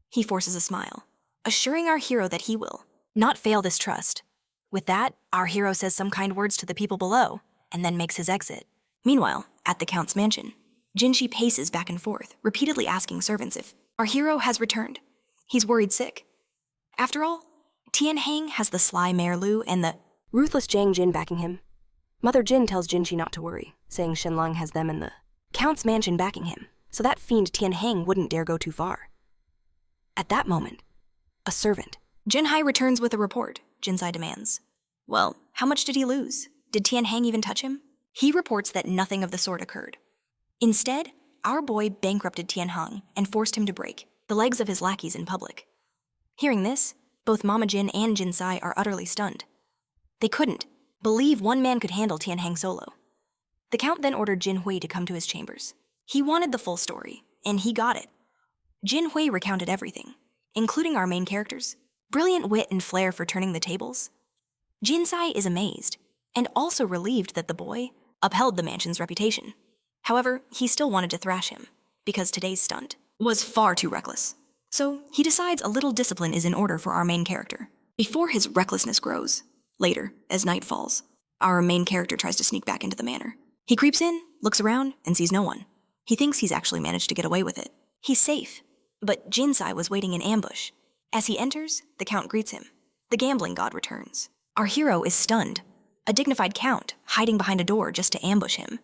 he forces a smile, assuring our hero that he will not fail this trust. With that, our hero says some kind words to the people below, and then makes his exit. Meanwhile, at the Count's mansion, Jinshi paces back and forth, repeatedly asking servants if our hero has returned. He's worried sick. After all, Tianheng has the sly Mayor Lu and the ruthless Zhang Jin backing him. Mother Jin tells Jinshi not to worry, saying Shenlang has them in the Count's mansion backing him, so that fiend Tianheng wouldn't dare go too far. At that moment, a servant, Jinhai, returns with a report. Jinsai demands, "Well, how much did he lose? Did Tianheng even touch him?" He reports that nothing of the sort occurred. Instead, our boy bankrupted Tianheng and forced him to break the legs of his lackeys in public. Hearing this, both Mama Jin and Jinsai are utterly stunned. They couldn't believe one man could handle Tianheng solo. The Count then ordered Jin Hui to come to his chambers. He wanted the full story, and he got it. Jin Hui recounted everything, including our main characters' brilliant wit and flair for turning the tables. Jinsai is amazed, and also relieved that the boy upheld the mansion's reputation. However, he still wanted to thrash him, because today's stunt was far too reckless. So he decides a little discipline is in order for our main character, before his recklessness grows. Later, as night falls, our main character tries to sneak back into the manor. He creeps in, looks around, and sees no one. He thinks he's actually managed to get away with it. He's safe, but Jinsai was waiting in ambush. As he enters, the Count greets him. The gambling god returns. Our hero is stunned. A dignified Count hiding behind a door just to ambush him.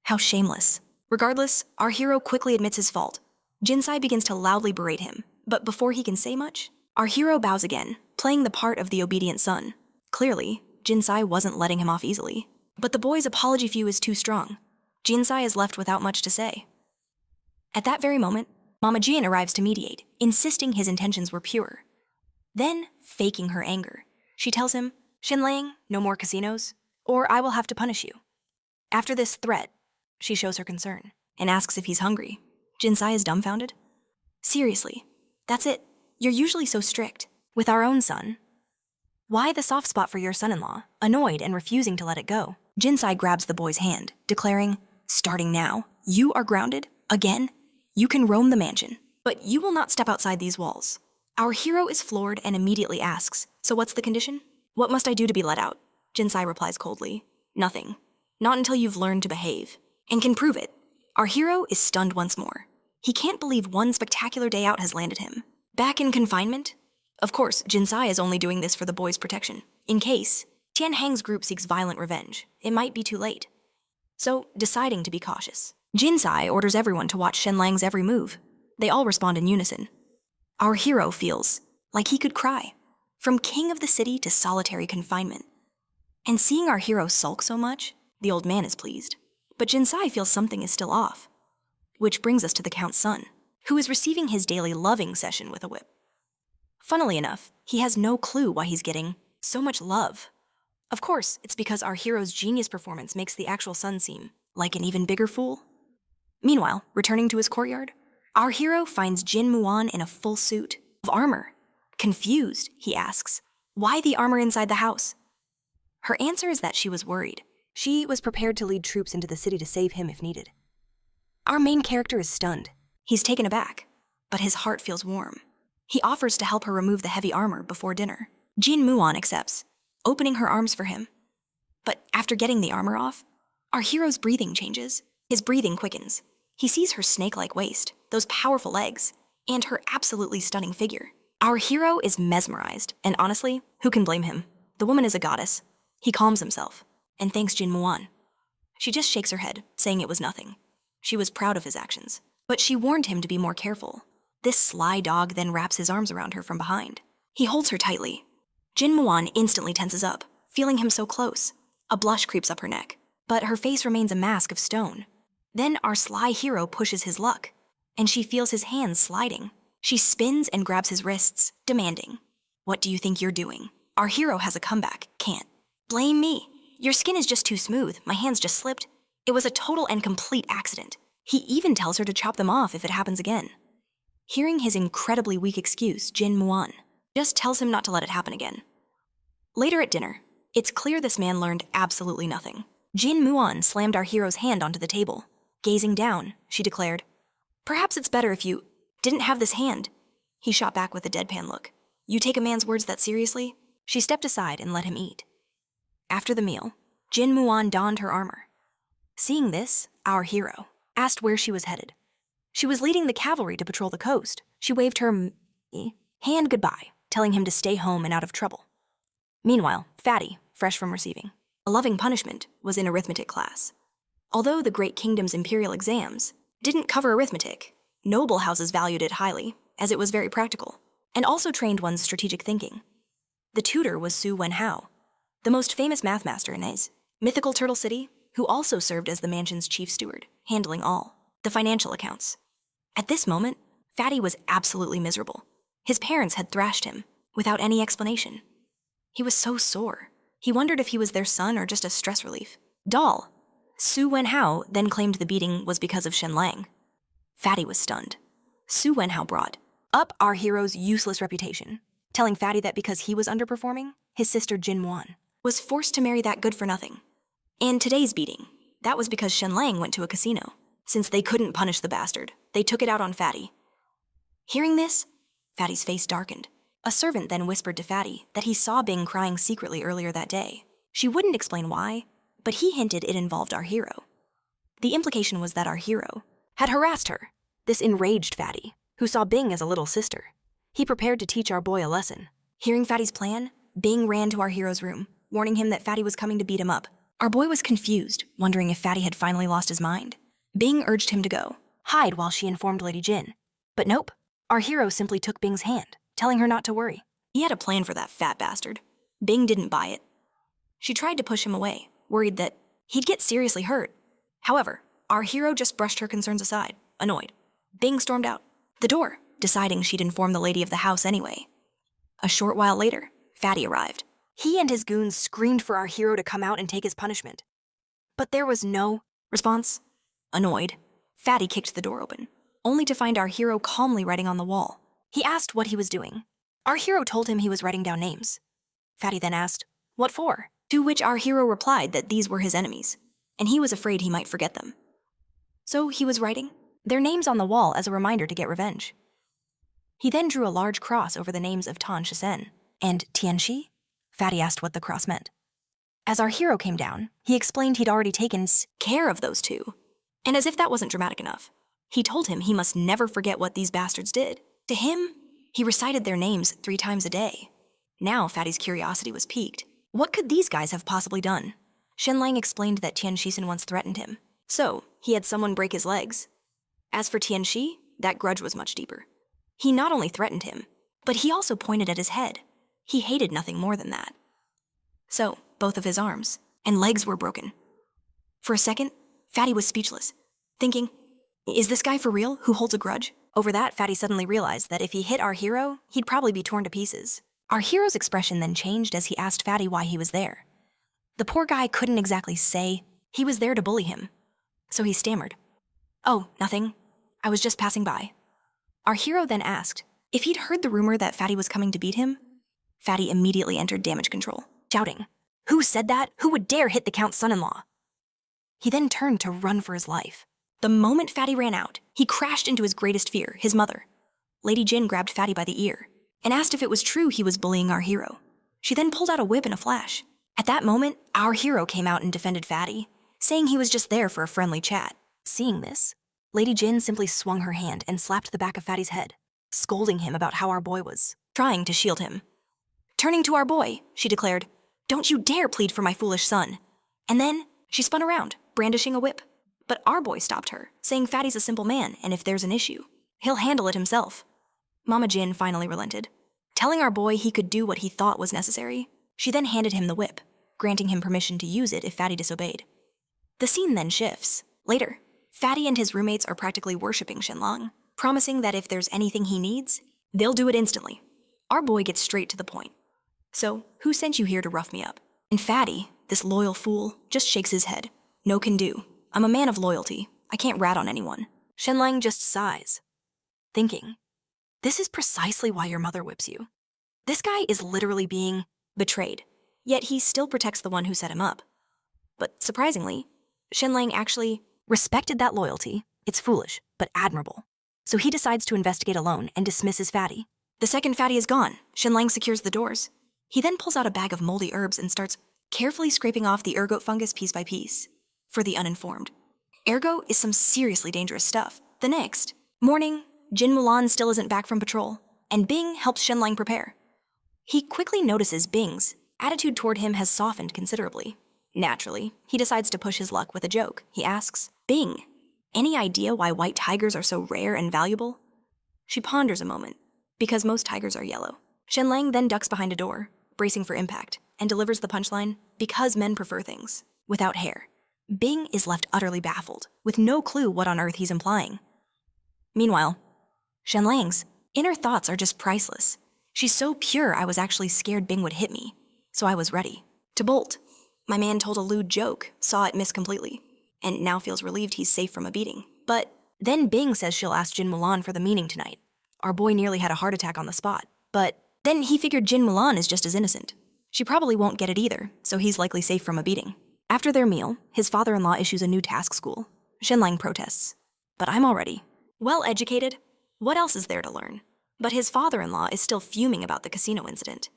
How shameless. Regardless, our hero quickly admits his fault. Jinsai begins to loudly berate him, but before he can say much, our hero bows again, playing the part of the obedient son. Clearly, Jinsai wasn't letting him off easily. But the boy's apology view is too strong. Jinsai is left without much to say. At that very moment, Mama Jin arrives to mediate, insisting his intentions were pure. Then, faking her anger, she tells him, "Shenlang, no more casinos, or I will have to punish you." After this threat, she shows her concern and asks if he's hungry. Jinsai is dumbfounded. "Seriously, that's it. You're usually so strict. With our own son. Why the soft spot for your son-in-law?" Annoyed and refusing to let it go, Jinsai grabs the boy's hand, declaring, "Starting now, you are grounded. Again, you can roam the mansion, but you will not step outside these walls." Our hero is floored and immediately asks, "So what's the condition?" "What must I do to be let out?" Jinsai replies coldly, "Nothing. Not until you've learned to behave, and can prove it." Our hero is stunned once more. He can't believe one spectacular day out has landed him. Back in confinement? Of course, Jinsai is only doing this for the boy's protection. In case Tianheng's group seeks violent revenge, it might be too late. So, deciding to be cautious, Jinsai orders everyone to watch Shenlang's every move. They all respond in unison. Our hero feels like he could cry, from king of the city to solitary confinement. And seeing our hero sulk so much, the old man is pleased. But Jinsai feels something is still off. Which brings us to the Count's son, who is receiving his daily loving session with a whip. Funnily enough, he has no clue why he's getting so much love. Of course, it's because our hero's genius performance makes the actual son seem like an even bigger fool. Meanwhile, returning to his courtyard, our hero finds Jin Mulan in a full suit of armor. Confused, he asks, "Why the armor inside the house?" Her answer is that she was worried. She was prepared to lead troops into the city to save him if needed. Our main character is stunned. He's taken aback, but his heart feels warm. He offers to help her remove the heavy armor before dinner. Jin Muan accepts, opening her arms for him. But after getting the armor off, our hero's breathing changes. His breathing quickens. He sees her snake-like waist, those powerful legs, and her absolutely stunning figure. Our hero is mesmerized, and honestly, who can blame him? The woman is a goddess. He calms himself, and thanks Jin Muan. She just shakes her head, saying it was nothing. She was proud of his actions, but she warned him to be more careful. This sly dog then wraps his arms around her from behind. He holds her tightly. Jin Muan instantly tenses up, feeling him so close. A blush creeps up her neck, but her face remains a mask of stone. Then our sly hero pushes his luck, and she feels his hands sliding. She spins and grabs his wrists, demanding, "What do you think you're doing? Our hero has a comeback, can't. Blame me. Your skin is just too smooth, my hands just slipped. It was a total and complete accident." He even tells her to chop them off if it happens again. Hearing his incredibly weak excuse, Jin Muan just tells him not to let it happen again. Later at dinner, it's clear this man learned absolutely nothing. Jin Muan slammed our hero's hand onto the table. Gazing down, she declared, "Perhaps it's better if you didn't have this hand." He shot back with a deadpan look. "You take a man's words that seriously?" She stepped aside and let him eat. After the meal, Jin Muan donned her armor. Seeing this, our hero asked where she was headed. She was leading the cavalry to patrol the coast. She waved her hand goodbye, telling him to stay home and out of trouble. Meanwhile, Fatty, fresh from receiving a loving punishment, was in arithmetic class. Although the Great Kingdom's imperial exams didn't cover arithmetic, noble houses valued it highly, as it was very practical, and also trained one's strategic thinking. The tutor was Su Wenhao, the most famous math master in his mythical Turtle City, who also served as the mansion's chief steward, handling all the financial accounts. At this moment, Fatty was absolutely miserable. His parents had thrashed him, without any explanation. He was so sore. He wondered if he was their son or just a stress relief. Doll. Su Wenhao then claimed the beating was because of Shenlang. Fatty was stunned. Su Wenhao brought up our hero's useless reputation, telling Fatty that because he was underperforming, his sister Jin Muan was forced to marry that good-for-nothing. And today's beating, that was because Shenlang went to a casino. Since they couldn't punish the bastard, they took it out on Fatty. Hearing this, Fatty's face darkened. A servant then whispered to Fatty that he saw Bing crying secretly earlier that day. She wouldn't explain why, but he hinted it involved our hero. The implication was that our hero had harassed her. This enraged Fatty, who saw Bing as a little sister. He prepared to teach our boy a lesson. Hearing Fatty's plan, Bing ran to our hero's room, warning him that Fatty was coming to beat him up. Our boy was confused, wondering if Fatty had finally lost his mind. Bing urged him to go, hide while she informed Lady Jin. But nope, our hero simply took Bing's hand, telling her not to worry. He had a plan for that fat bastard. Bing didn't buy it. She tried to push him away, worried that he'd get seriously hurt. However, our hero just brushed her concerns aside, annoyed. Bing stormed out the door, deciding she'd inform the lady of the house anyway. A short while later, Fatty arrived. He and his goons screamed for our hero to come out and take his punishment. But there was no response. Annoyed, Fatty kicked the door open, only to find our hero calmly writing on the wall. He asked what he was doing. Our hero told him he was writing down names. Fatty then asked, "What for?" To which our hero replied that these were his enemies, and he was afraid he might forget them. So he was writing their names on the wall as a reminder to get revenge. He then drew a large cross over the names of Tan Shisen and Tianxi. Fatty asked what the cross meant. As our hero came down, he explained he'd already taken care of those two. And as if that wasn't dramatic enough, he told him he must never forget what these bastards did. To him, he recited their names 3 times a day. Now Fatty's curiosity was piqued. What could these guys have possibly done? Shenlang explained that Tianxi once threatened him, so he had someone break his legs. As for Tianxi, that grudge was much deeper. He not only threatened him, but he also pointed at his head. He hated nothing more than that. So, both of his arms and legs were broken. For a second, Fatty was speechless, thinking, is this guy for real who holds a grudge? Over that, Fatty suddenly realized that if he hit our hero, he'd probably be torn to pieces. Our hero's expression then changed as he asked Fatty why he was there. The poor guy couldn't exactly say he was there to bully him, so he stammered, "Oh, nothing. I was just passing by." Our hero then asked if he'd heard the rumor that Fatty was coming to beat him. Fatty immediately entered damage control, shouting, "Who said that? Who would dare hit the Count's son-in-law?" He then turned to run for his life, The moment Fatty ran out, he crashed into his greatest fear, his mother. Lady Jin grabbed Fatty by the ear and asked if it was true he was bullying our hero. She then pulled out a whip in a flash. At that moment, our hero came out and defended Fatty, saying he was just there for a friendly chat. Seeing this, Lady Jin simply swung her hand and slapped the back of Fatty's head, scolding him about how our boy was trying to shield him. Turning to our boy, she declared, "Don't you dare plead for my foolish son." And then she spun around, brandishing a whip. But our boy stopped her, saying Fatty's a simple man, and if there's an issue, he'll handle it himself. Mama Jin finally relented, telling our boy he could do what he thought was necessary. She then handed him the whip, granting him permission to use it if Fatty disobeyed. The scene then shifts. Later, Fatty and his roommates are practically worshipping Shenlang, promising that if there's anything he needs, they'll do it instantly. Our boy gets straight to the point. "So, who sent you here to rough me up?" And Fatty, this loyal fool, just shakes his head. "No can do. I'm a man of loyalty. I can't rat on anyone." Shenlang just sighs, thinking, this is precisely why your mother whips you. This guy is literally being betrayed, yet he still protects the one who set him up. But surprisingly, Shenlang actually respected that loyalty. It's foolish, but admirable. So he decides to investigate alone and dismisses Fatty. The second Fatty is gone, Shenlang secures the doors. He then pulls out a bag of moldy herbs and starts carefully scraping off the ergot fungus piece by piece. For the uninformed, ergot is some seriously dangerous stuff. The next morning, Jin Mulan still isn't back from patrol, and Bing helps Shenlang prepare. He quickly notices Bing's attitude toward him has softened considerably. Naturally, he decides to push his luck with a joke. He asks, "Bing, any idea why white tigers are so rare and valuable?" She ponders a moment, because most tigers are yellow. Shenlang then ducks behind a door, bracing for impact, and delivers the punchline, "Because men prefer things without hair." Bing is left utterly baffled, with no clue what on earth he's implying. Meanwhile, Shenlang's inner thoughts are just priceless. She's so pure I was actually scared Bing would hit me, so I was ready to bolt. My man told a lewd joke, saw it miss completely, and now feels relieved he's safe from a beating. But then Bing says she'll ask Jin Mulan for the meaning tonight. Our boy nearly had a heart attack on the spot, but then he figured Jin Mulan is just as innocent. She probably won't get it either, so he's likely safe from a beating. After their meal, his father-in-law issues a new task school. Shenlang protests. "But I'm already well-educated. What else is there to learn?" But his father-in-law is still fuming about the casino incident.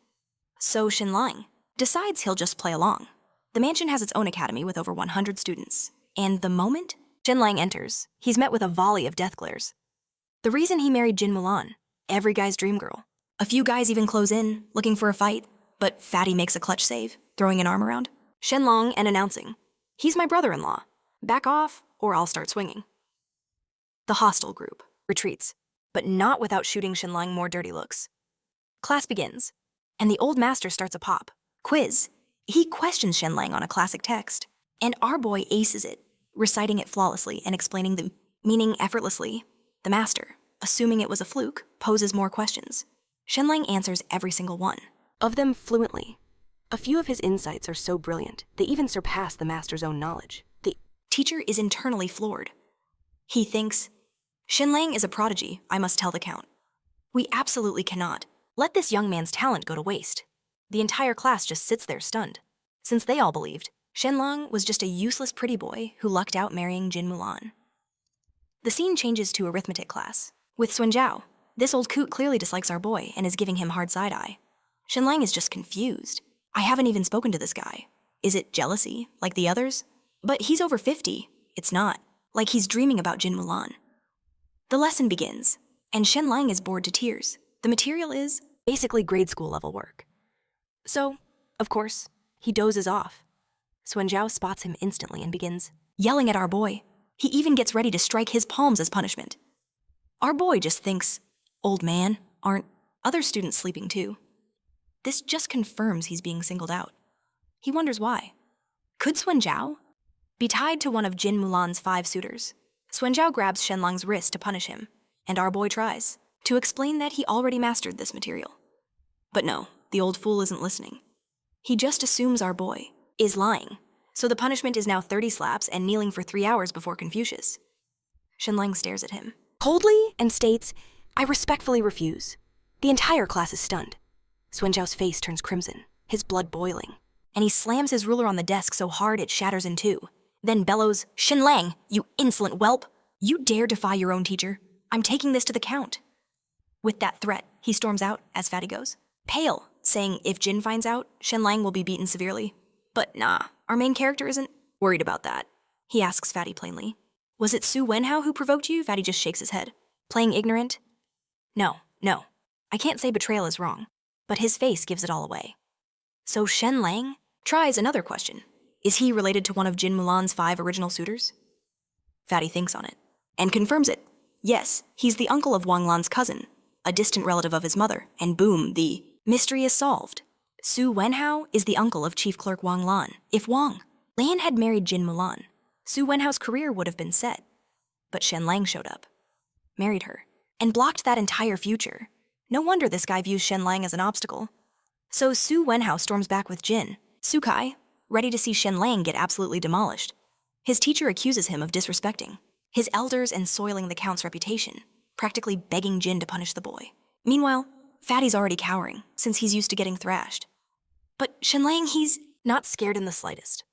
So Shenlang decides he'll just play along. The mansion has its own academy with over 100 students. And the moment Shenlang enters, he's met with a volley of death glares. The reason he married Jin Mulan, every guy's dream girl. A few guys even close in, looking for a fight, but Fatty makes a clutch save, throwing an arm around Shenlang and announcing, "He's my brother-in-law. Back off, or I'll start swinging." The hostile group retreats, but not without shooting Shenlang more dirty looks. Class begins, and the old master starts a pop quiz. He questions Shenlang on a classic text, and our boy aces it, reciting it flawlessly and explaining the meaning effortlessly. The master, assuming it was a fluke, poses more questions. Shenlang answers every single one of them fluently. A few of his insights are so brilliant, they even surpass the master's own knowledge. The teacher is internally floored. He thinks, "Shenlang is a prodigy, I must tell the count. We absolutely cannot let this young man's talent go to waste." The entire class just sits there stunned, since they all believed Shenlang was just a useless pretty boy who lucked out marrying Jin Mulan. The scene changes to arithmetic class, with Zhao. This old coot clearly dislikes our boy and is giving him hard side-eye. Shenlang is just confused. "I haven't even spoken to this guy. Is it jealousy, like the others? But he's over 50. It's not. Like he's dreaming about Jin Mulan." The lesson begins, and Shenlang is bored to tears. The material is basically grade school level work. So, of course, he dozes off. Zhao spots him instantly and begins yelling at our boy. He even gets ready to strike his palms as punishment. Our boy just thinks, "Old man, aren't other students sleeping too?" This just confirms he's being singled out. He wonders why. Could Zhao be tied to one of Jin Mulan's 5 suitors? Zhao grabs Shenlang's wrist to punish him, and our boy tries to explain that he already mastered this material. But no, the old fool isn't listening. He just assumes our boy is lying, so the punishment is now 30 slaps and kneeling for 3 hours before Confucius. Shenlang stares at him coldly and states, "I respectfully refuse." The entire class is stunned. Zhao's face turns crimson, his blood boiling, and he slams his ruler on the desk so hard it shatters in two, then bellows, "Shenlang, you insolent whelp! You dare defy your own teacher? I'm taking this to the count. With that threat, he storms out as Fatty goes, pale, saying if Jin finds out, Shenlang will be beaten severely. But nah, our main character isn't worried about that. He asks Fatty plainly. Was it Su Wenhao who provoked you? Fatty just shakes his head. Playing ignorant? No. I can't say betrayal is wrong, but his face gives it all away. So Shenlang tries another question. Is he related to one of Jin Mulan's 5 original suitors? Fatty thinks on it and confirms it. Yes, he's the uncle of Wang Lan's cousin, a distant relative of his mother, and boom, the mystery is solved. Su Wenhao is the uncle of Chief Clerk Wang Lan. If Wang Lan had married Jin Mulan, Su Wenhao's career would have been set. But Shenlang showed up, married her, and blocked that entire future. No wonder this guy views Shenlang as an obstacle. So Su Wenhao storms back with Jin, Sukai, ready to see Shenlang get absolutely demolished. His teacher accuses him of disrespecting his elders and soiling the Count's reputation, practically begging Jin to punish the boy. Meanwhile, Fatty's already cowering, since he's used to getting thrashed. But Shenlang, he's not scared in the slightest.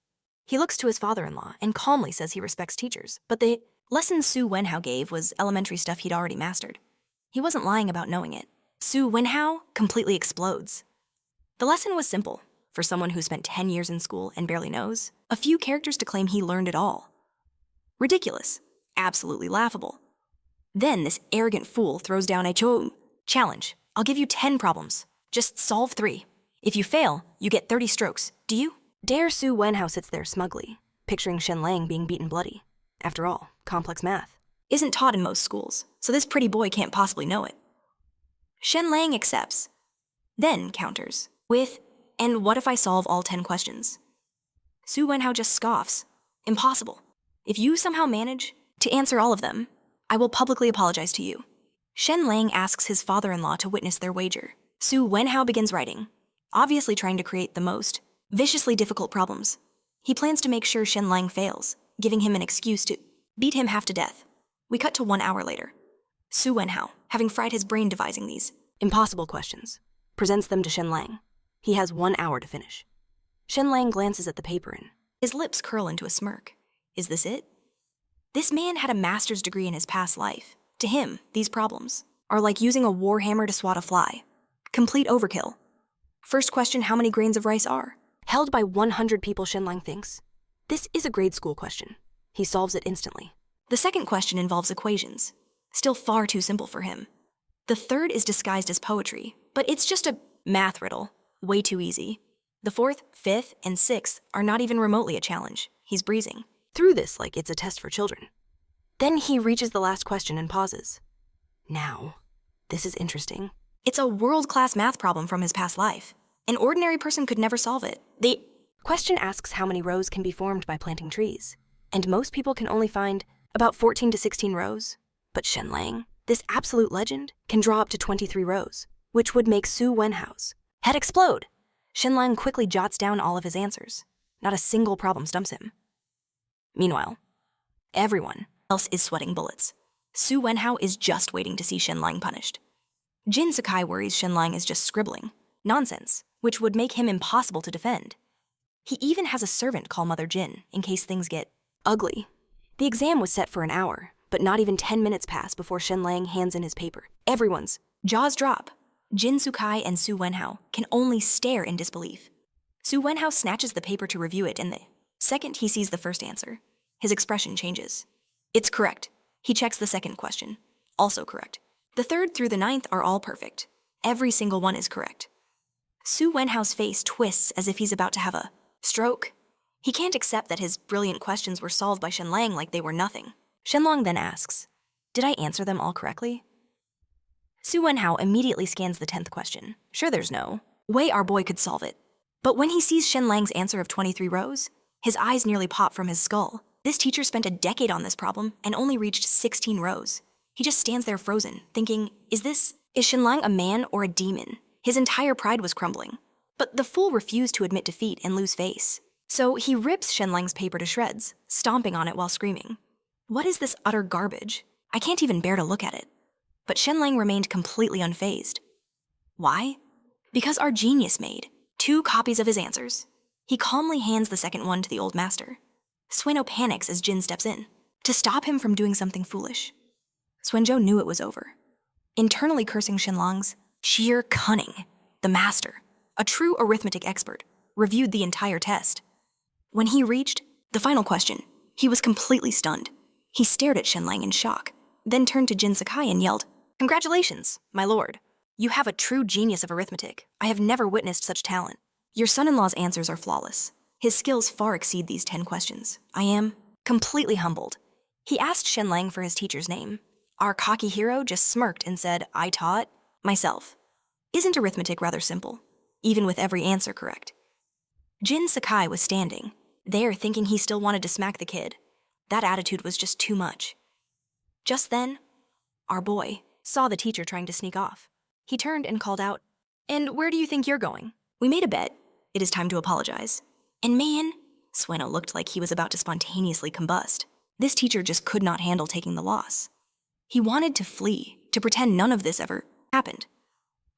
He looks to his father-in-law and calmly says he respects teachers, but the lesson Su Wenhao gave was elementary stuff he'd already mastered. He wasn't lying about knowing it. Su Wenhao completely explodes. The lesson was simple. For someone who spent 10 years in school and barely knows, a few characters to claim he learned it all. Ridiculous. Absolutely laughable. Then this arrogant fool throws down a challenge. I'll give you 10 problems. Just solve 3. If you fail, you get 30 strokes. Do you? Dare Su Wenhao sits there smugly, picturing Shenlang being beaten bloody. After all, complex math isn't taught in most schools, so this pretty boy can't possibly know it. Shenlang accepts, then counters with, and what if I solve all 10 questions? Su Wenhao just scoffs. Impossible. If you somehow manage to answer all of them, I will publicly apologize to you. Shenlang asks his father-in-law to witness their wager. Su Wenhao begins writing, obviously trying to create the most viciously difficult problems. He plans to make sure Shenlang fails, giving him an excuse to beat him half to death. We cut to 1 hour later. Su Wenhao, having fried his brain devising these impossible questions, presents them to Shenlang. He has 1 hour to finish. Shenlang glances at the paper and his lips curl into a smirk. Is this it? This man had a master's degree in his past life. To him, these problems are like using a warhammer to swat a fly. Complete overkill. First question, how many grains of rice are? Held by 100 people, Shenlang thinks. This is a grade school question. He solves it instantly. The second question involves equations. Still far too simple for him. The third is disguised as poetry, but it's just a math riddle. Way too easy. The fourth, fifth, and sixth are not even remotely a challenge. He's breezing through this like it's a test for children. Then he reaches the last question and pauses. Now, this is interesting. It's a world-class math problem from his past life. An ordinary person could never solve it. The question asks how many rows can be formed by planting trees, and most people can only find about 14 to 16 rows. But Shenlang, this absolute legend, can draw up to 23 rows, which would make Su Wenhao's head explode. Shenlang quickly jots down all of his answers. Not a single problem stumps him. Meanwhile, everyone else is sweating bullets. Su Wenhao is just waiting to see Shenlang punished. Jin Sakai worries Shenlang is just scribbling. Nonsense, which would make him impossible to defend. He even has a servant call Mother Jin in case things get ugly. The exam was set for an hour, but not even 10 minutes pass before Shenlang hands in his paper. Everyone's jaws drop. Jin Sakai and Su Wenhao can only stare in disbelief. Su Wenhao snatches the paper to review it, and the second he sees the first answer, his expression changes. It's correct. He checks the second question. Also correct. The third through the 9th are all perfect. Every single one is correct. Su Wenhao's face twists as if he's about to have a stroke. He can't accept that his brilliant questions were solved by Shenlang like they were nothing. Shenlang then asks, did I answer them all correctly? Su Wenhao immediately scans the 10th question. Sure, there's no way our boy could solve it. But when he sees Shenlang's answer of 23 rows, his eyes nearly pop from his skull. This teacher spent a decade on this problem and only reached 16 rows. He just stands there frozen, thinking, is Shenlang a man or a demon? His entire pride was crumbling. But the fool refused to admit defeat and lose face. So he rips Shenlang's paper to shreds, stomping on it while screaming. What is this utter garbage? I can't even bear to look at it. But Shenlang remained completely unfazed. Why? Because our genius made 2 copies of his answers. He calmly hands the second one to the old master. Sueno panics as Jin steps in. to stop him from doing something foolish. Swenjo knew it was over. Internally cursing Shenlang's sheer cunning, the master, a true arithmetic expert, reviewed the entire test. When he reached the final question, he was completely stunned. He stared at Shenlang in shock, then turned to Jin Sakai and yelled, "Congratulations, my lord. You have a true genius of arithmetic. I have never witnessed such talent. Your son-in-law's answers are flawless. His skills far exceed these 10 questions. I am completely humbled." He asked Shenlang for his teacher's name. Our cocky hero just smirked and said, "I taught myself." Isn't arithmetic rather simple, even with every answer correct? Jin Sakai was standing, there thinking he still wanted to smack the kid. That attitude was just too much. Just then, our boy saw the teacher trying to sneak off. He turned and called out, "And where do you think you're going? We made a bet. It is time to apologize." And man, Sueno looked like he was about to spontaneously combust. This teacher just could not handle taking the loss. He wanted to flee, to pretend none of this ever happened.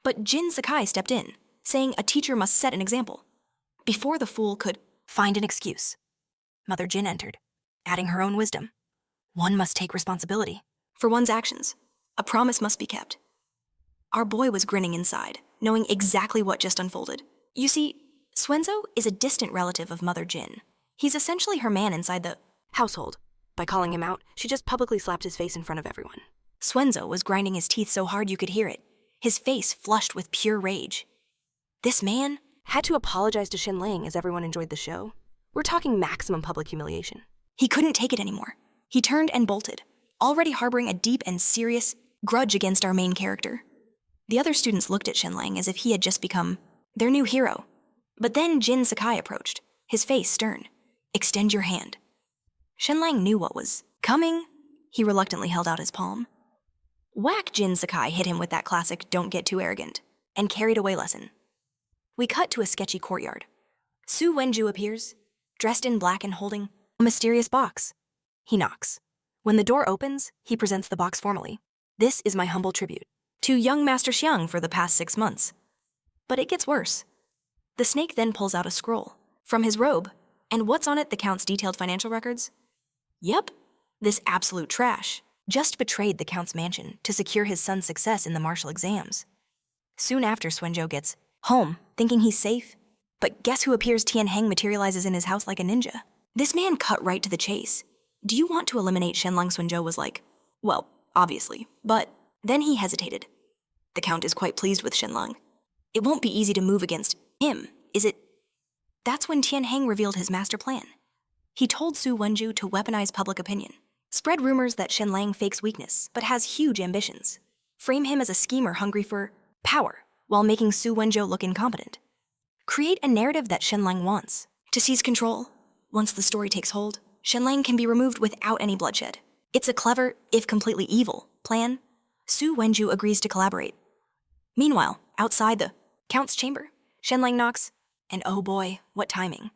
But Jin Sakai stepped in, saying a teacher must set an example. Before the fool could find an excuse, Mother Jin entered, adding her own wisdom. One must take responsibility for one's actions. A promise must be kept. Our boy was grinning inside, knowing exactly what just unfolded. You see, Swenzo is a distant relative of Mother Jin. He's essentially her man inside the household. By calling him out, she just publicly slapped his face in front of everyone. Swenzo was grinding his teeth so hard you could hear it, his face flushed with pure rage. This man had to apologize to Shenlang as everyone enjoyed the show. We're talking maximum public humiliation. He couldn't take it anymore. He turned and bolted, already harboring a deep and serious grudge against our main character. The other students looked at Shenlang as if he had just become their new hero. But then Jin Sakai approached, his face stern. "Extend your hand." Shenlang knew what was coming. He reluctantly held out his palm. Whack! Jin Sakai hit him with that classic "don't get too arrogant" and carried away lesson. We cut to a sketchy courtyard. Su Wenju appears, dressed in black and holding a mysterious box. He knocks. When the door opens, he presents the box formally. "This is my humble tribute to young Master Xiang for the past 6 months." But it gets worse. The snake then pulls out a scroll from his robe, and what's on it? The Count's detailed financial records? Yep, this absolute trash just betrayed the Count's mansion to secure his son's success in the martial exams. Soon after, Swenjo gets home, thinking he's safe. But guess who appears? Tianheng materializes in his house like a ninja. This man cut right to the chase. "Do you want to eliminate Shenlang?" Swenjo was like, "Well, obviously," but then he hesitated. The Count is quite pleased with Shenlang. It won't be easy to move against him, is it? That's when Tianheng revealed his master plan. He told Su Wenju to weaponize public opinion, spread rumors that Shenlang fakes weakness but has huge ambitions, frame him as a schemer hungry for power while making Su Wenju look incompetent. Create a narrative that Shenlang wants to seize control. Once the story takes hold, Shenlang can be removed without any bloodshed. It's a clever, if completely evil, plan. Su Wenju agrees to collaborate. Meanwhile, outside the Count's chamber, Shenlang knocks, and oh boy, what timing.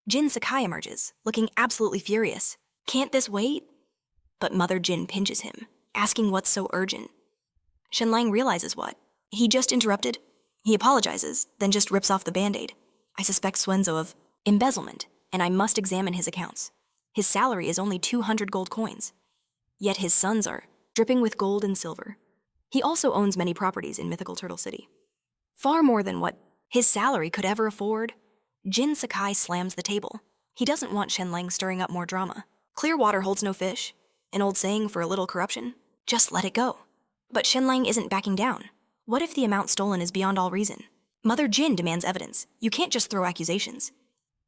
Jin Sakai emerges, looking absolutely furious. "Can't this wait?" But Mother Jin pinches him, asking what's so urgent. Shenlang realizes what he just interrupted. He apologizes, then just rips off the band-aid. "I suspect Swenzo of embezzlement, and I must examine his accounts. His salary is only 200 gold coins. Yet his sons are dripping with gold and silver. He also owns many properties in mythical Turtle City. Far more than what his salary could ever afford." Jin Sakai slams the table. He doesn't want Shenlang stirring up more drama. Clear water holds no fish. An old saying for a little corruption. Just let it go. But Shenlang isn't backing down. What if the amount stolen is beyond all reason? Mother Jin demands evidence. You can't just throw accusations.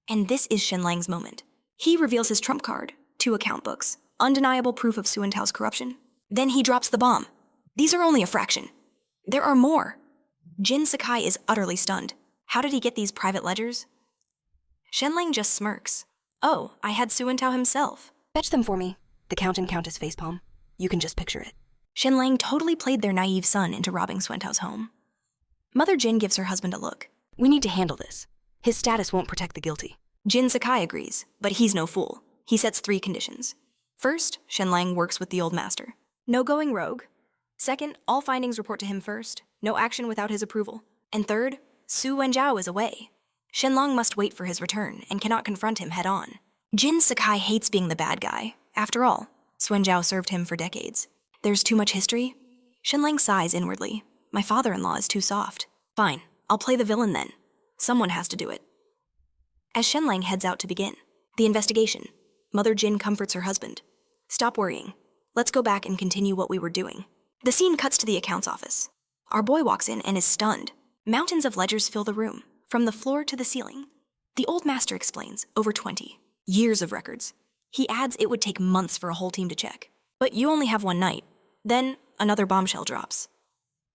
And this is Shenlang's moment. He reveals his trump card, 2 account books, undeniable proof of Su Tao's corruption. Then he drops the bomb. These are only a fraction. There are more. Jin Sakai is utterly stunned. How did he get these private ledgers? Shenlang just smirks. "Oh, I had Su Tao himself. Fetch them for me." The Count and Countess facepalm. You can just picture it. Shenlang totally played their naive son into robbing Suen Tao's home. Mother Jin gives her husband a look. "We need to handle this. His status won't protect the guilty." Jin Sakai agrees, but he's no fool. He sets 3 conditions. First, Shenlang works with the old master. No going rogue. Second, all findings report to him first. No action without his approval. And third, Su Wenjiao is away. Shenlang must wait for his return and cannot confront him head-on. Jin Sakai hates being the bad guy. After all, Suen Zhao served him for decades. There's too much history? Shenlang sighs inwardly. My father-in-law is too soft. Fine, I'll play the villain then. Someone has to do it. As Shenlang heads out to begin the investigation, Mother Jin comforts her husband. Stop worrying. Let's go back and continue what we were doing. The scene cuts to the accounts office. Our boy walks in and is stunned. Mountains of ledgers fill the room, from the floor to the ceiling. The old master explains, over 20 years of records. He adds it would take months for a whole team to check. But you only have one night. Then another bombshell drops.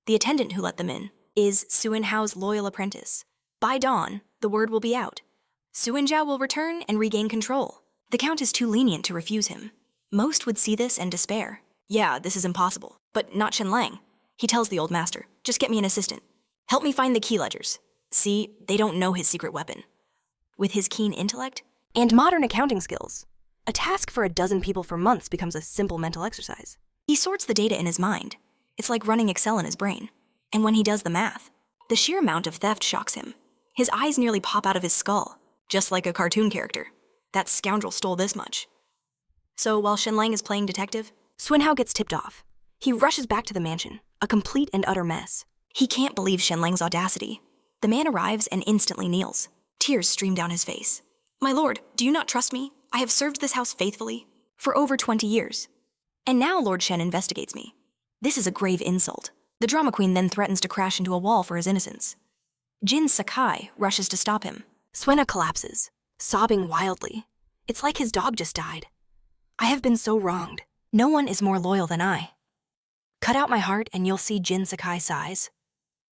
The attendant who let them in is Suen Hao's loyal apprentice. By dawn, the word will be out. Suen Zhao will return and regain control. The count is too lenient to refuse him. Most would see this and despair. Yeah, this is impossible. But not Shenlang. He tells the old master, just get me an assistant. Help me find the key ledgers. See, they don't know his secret weapon. With his keen intellect and modern accounting skills, a task for a dozen people for months becomes a simple mental exercise. He sorts the data in his mind. It's like running Excel in his brain. And when he does the math, the sheer amount of theft shocks him. His eyes nearly pop out of his skull, just like a cartoon character. That scoundrel stole this much. So while Shenlang is playing detective, Suen Hao gets tipped off. He rushes back to the mansion, a complete and utter mess. He can't believe Shenlang's audacity. The man arrives and instantly kneels. Tears stream down his face. My lord, do you not trust me? I have served this house faithfully for over 20 years. And now Lord Shen investigates me. This is a grave insult. The drama queen then threatens to crash into a wall for his innocence. Jin Sakai rushes to stop him. Suena collapses, sobbing wildly. It's like his dog just died. I have been so wronged. No one is more loyal than I. Cut out my heart and you'll see Jin Sakai sighs.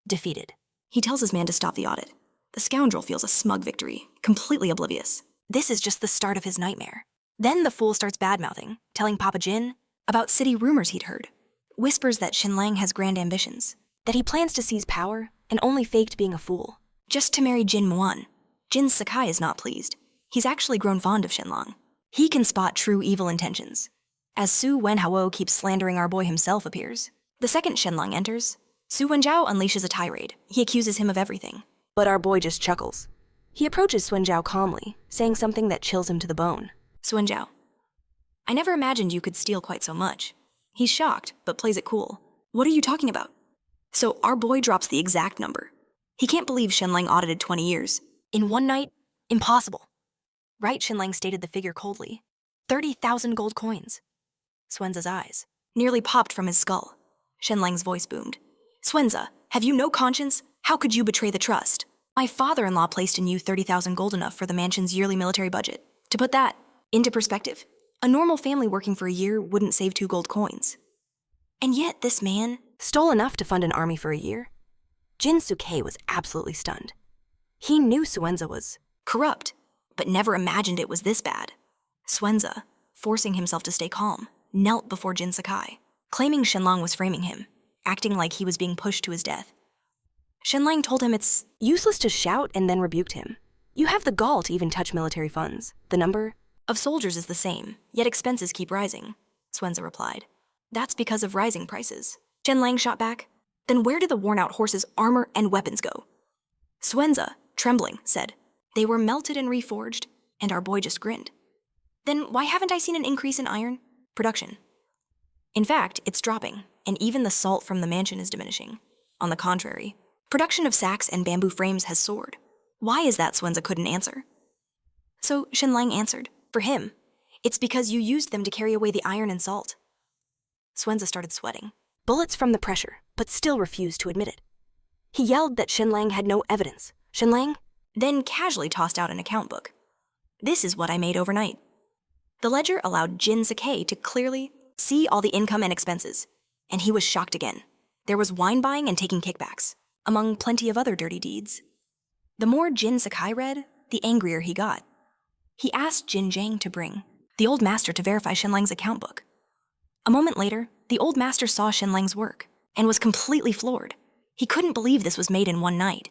Defeated. He tells his man to stop the audit. The scoundrel feels a smug victory, completely oblivious. This is just the start of his nightmare. Then the fool starts badmouthing, telling Papa Jin about city rumors he'd heard. Whispers that Shenlang has grand ambitions, that he plans to seize power and only faked being a fool, just to marry Jin Mulan. Jin Sakai is not pleased. He's actually grown fond of Shenlang. He can spot true evil intentions. As Su Wenhao keeps slandering our boy himself appears. The second Shenlang enters, Su Wenjiao unleashes a tirade. He accuses him of everything. But our boy just chuckles. He approaches Suen Zhao calmly, saying something that chills him to the bone. Suen Zhao, I never imagined you could steal quite so much. He's shocked, but plays it cool. What are you talking about? So our boy drops the exact number. He can't believe Shenlang audited 20 years. In one night? Impossible. Right, Shenlang stated the figure coldly. 30,000 gold coins. Swenza's eyes nearly popped from his skull. Shenlang's voice boomed. Swenza, have you no conscience? How could you betray the trust? My father-in-law placed in you 30,000 gold enough for the mansion's yearly military budget. To put that into perspective, a normal family working for a year wouldn't save 2 gold coins. And yet this man stole enough to fund an army for a year? Jin Suke was absolutely stunned. He knew Swenza was corrupt, but never imagined it was this bad. Swenza, forcing himself to stay calm, knelt before Jin Sakai, claiming Shenlang was framing him, acting like he was being pushed to his death. Shenlang told him it's useless to shout and then rebuked him. You have the gall to even touch military funds. The number of soldiers is the same, yet expenses keep rising, Swenza replied. That's because of rising prices. Shenlang shot back. Then where did the worn-out horses' armor and weapons go? Swenza, trembling, said, they were melted and reforged, and our boy just grinned. Then why haven't I seen an increase in iron production? In fact, it's dropping, and even the salt from the mansion is diminishing. On the contrary, production of sacks and bamboo frames has soared. Why is that, Swenza couldn't answer. So Shenlang answered, for him, it's because you used them to carry away the iron and salt. Swenza started sweating. Bullets from the pressure, but still refused to admit it. He yelled that Shenlang had no evidence. Shenlang then casually tossed out an account book. This is what I made overnight. The ledger allowed Jin Sakai to clearly see all the income and expenses, and he was shocked again. There was wine buying and taking kickbacks, among plenty of other dirty deeds. The more Jin Sakai read, the angrier he got. He asked Jin Jiang to bring the old master to verify Shenlang's account book. A moment later, the old master saw Shenlang's work and was completely floored. He couldn't believe this was made in one night.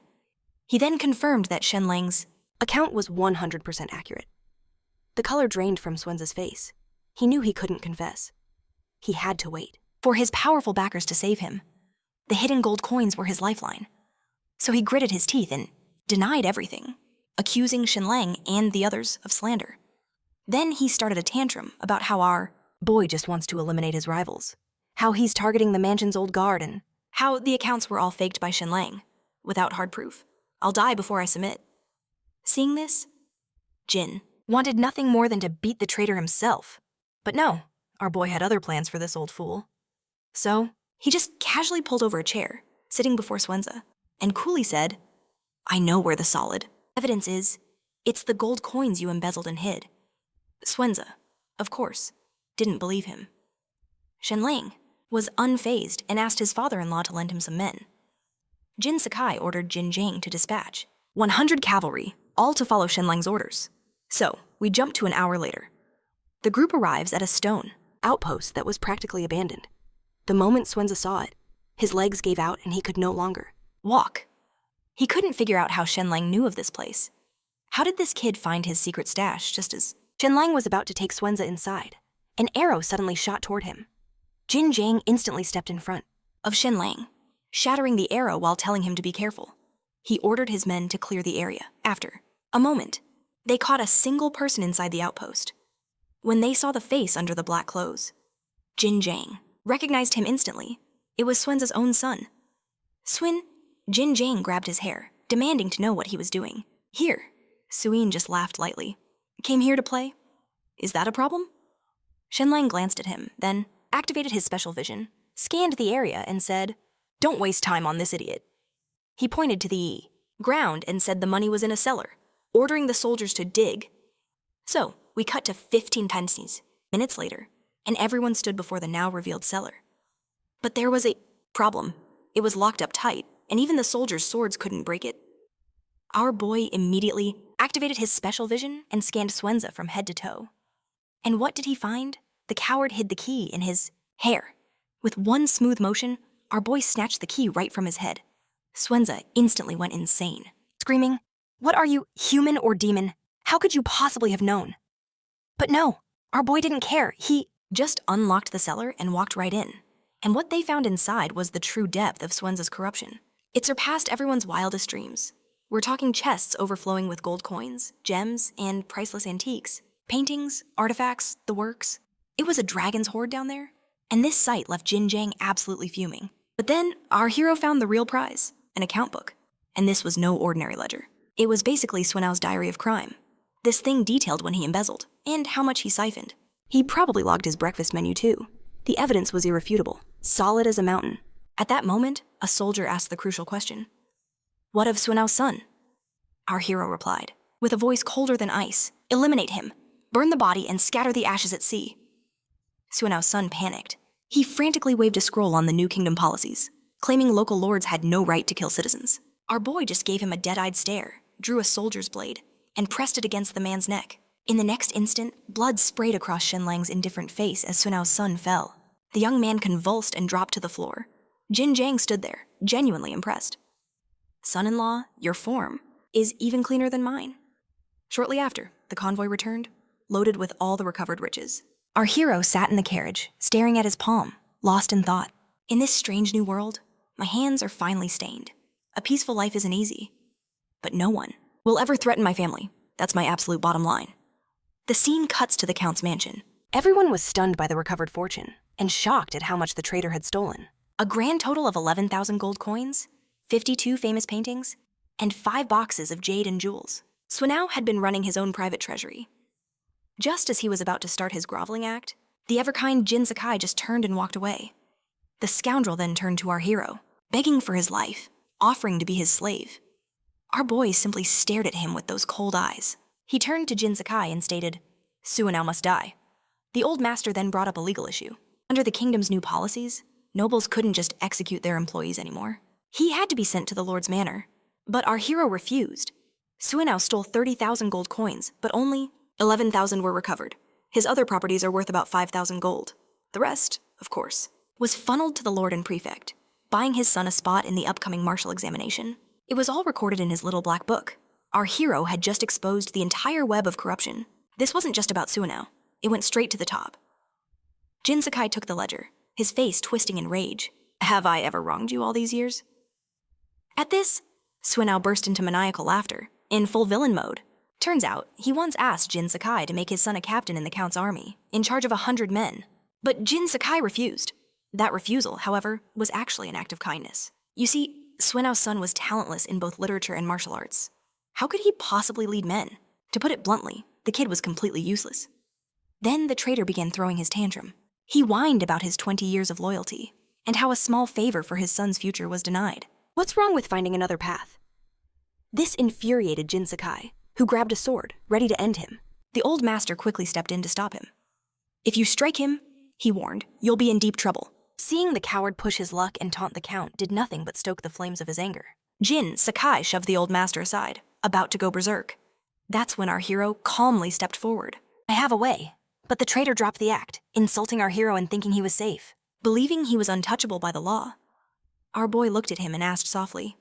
He then confirmed that Shenlang's account was 100% accurate. The color drained from Swenza's face. He knew he couldn't confess. He had to wait for his powerful backers to save him. The hidden gold coins were his lifeline. So he gritted his teeth and denied everything, accusing Shenlang and the others of slander. Then he started a tantrum about how our Boy just wants to eliminate his rivals. How he's targeting the mansion's old guard and how the accounts were all faked by Shenlang, without hard proof. I'll die before I submit. Seeing this, Jin wanted nothing more than to beat the traitor himself. But no, our boy had other plans for this old fool. So, he just casually pulled over a chair, sitting before Swenza, and coolly said, I know where the solid evidence is. It's the gold coins you embezzled and hid. Swenza, of course, didn't believe him. Shenlang was unfazed and asked his father-in-law to lend him some men. Jin Sakai ordered Jin Jiang to dispatch 100 cavalry, all to follow Shenlang's orders. So, we jump to an hour later. The group arrives at a stone outpost that was practically abandoned. The moment Swenza saw it, his legs gave out and he could no longer walk. He couldn't figure out how Shenlang knew of this place. How did this kid find his secret stash just as Shenlang was about to take Swenza inside? An arrow suddenly shot toward him. Jin Jiang instantly stepped in front of Shenlang, shattering the arrow while telling him to be careful. He ordered his men to clear the area. After a moment, they caught a single person inside the outpost. When they saw the face under the black clothes, Jin Jiang recognized him instantly. It was Swenza's own son. Jin Jiang grabbed his hair, demanding to know what he was doing. Here, Suin just laughed lightly. Came here to play? Is that a problem? Shenlang glanced at him, then activated his special vision, scanned the area, and said, Don't waste time on this idiot. He pointed to the ground and said the money was in a cellar, ordering the soldiers to dig. So, we cut to 15 minutes later, and everyone stood before the now revealed cellar. But there was a problem. It was locked up tight, and even the soldiers' swords couldn't break it. Our boy immediately activated his special vision and scanned Swenza from head to toe. And what did he find? The coward hid the key in his hair. With one smooth motion, our boy snatched the key right from his head. Swenza instantly went insane, screaming, What are you, human or demon? How could you possibly have known? But no, our boy didn't care. He just unlocked the cellar and walked right in. And what they found inside was the true depth of Swenza's corruption. It surpassed everyone's wildest dreams. We're talking chests overflowing with gold coins, gems, and priceless antiques, paintings, artifacts, the works. It was a dragon's hoard down there, and this sight left Jin Jiang absolutely fuming. But then, our hero found the real prize, an account book. And this was no ordinary ledger. It was basically Suinao's diary of crime. This thing detailed when he embezzled, and how much he siphoned. He probably logged his breakfast menu too. The evidence was irrefutable, solid as a mountain. At that moment, a soldier asked the crucial question. What of Suinao's son? Our hero replied, with a voice colder than ice, Eliminate him, burn the body, and scatter the ashes at sea. Suinao's son panicked. He frantically waved a scroll on the New Kingdom policies, claiming local lords had no right to kill citizens. Our boy just gave him a dead-eyed stare, drew a soldier's blade, and pressed it against the man's neck. In the next instant, blood sprayed across Shenlang's indifferent face as Suinao's son fell. The young man convulsed and dropped to the floor. Jin Jiang stood there, genuinely impressed. Son-in-law, your form is even cleaner than mine. Shortly after, the convoy returned, loaded with all the recovered riches. Our hero sat in the carriage, staring at his palm, lost in thought. In this strange new world, my hands are finally stained. A peaceful life isn't easy. But no one will ever threaten my family. That's my absolute bottom line. The scene cuts to the Count's mansion. Everyone was stunned by the recovered fortune and shocked at how much the traitor had stolen. A grand total of 11,000 gold coins, 52 famous paintings, and 5 boxes of jade and jewels. Suinao had been running his own private treasury. Just as he was about to start his groveling act, the ever-kind Jin Sakai just turned and walked away. The scoundrel then turned to our hero, begging for his life, offering to be his slave. Our boy simply stared at him with those cold eyes. He turned to Jin Sakai and stated, Suinao must die. The old master then brought up a legal issue. Under the kingdom's new policies, nobles couldn't just execute their employees anymore. He had to be sent to the lord's manor. But our hero refused. Suinao stole 30,000 gold coins, but only 11,000 were recovered. His other properties are worth about 5,000 gold. The rest, of course, was funneled to the lord and prefect, buying his son a spot in the upcoming martial examination. It was all recorded in his little black book. Our hero had just exposed the entire web of corruption. This wasn't just about Suinao. It went straight to the top. Jin Sakai took the ledger, his face twisting in rage. Have I ever wronged you all these years? At this, Suinao burst into maniacal laughter, in full villain mode. Turns out, he once asked Jin Sakai to make his son a captain in the Count's army, in charge of 100 men. But Jin Sakai refused. That refusal, however, was actually an act of kindness. You see, Suenao's son was talentless in both literature and martial arts. How could he possibly lead men? To put it bluntly, the kid was completely useless. Then the traitor began throwing his tantrum. He whined about his 20 years of loyalty, and how a small favor for his son's future was denied. What's wrong with finding another path? This infuriated Jin Sakai, who grabbed a sword, ready to end him. The old master quickly stepped in to stop him. If you strike him, he warned, you'll be in deep trouble. Seeing the coward push his luck and taunt the count did nothing but stoke the flames of his anger. Jin Sakai shoved the old master aside, about to go berserk. That's when our hero calmly stepped forward. I have a way. But the traitor dropped the act, insulting our hero and thinking he was safe. Believing he was untouchable by the law, our boy looked at him and asked softly,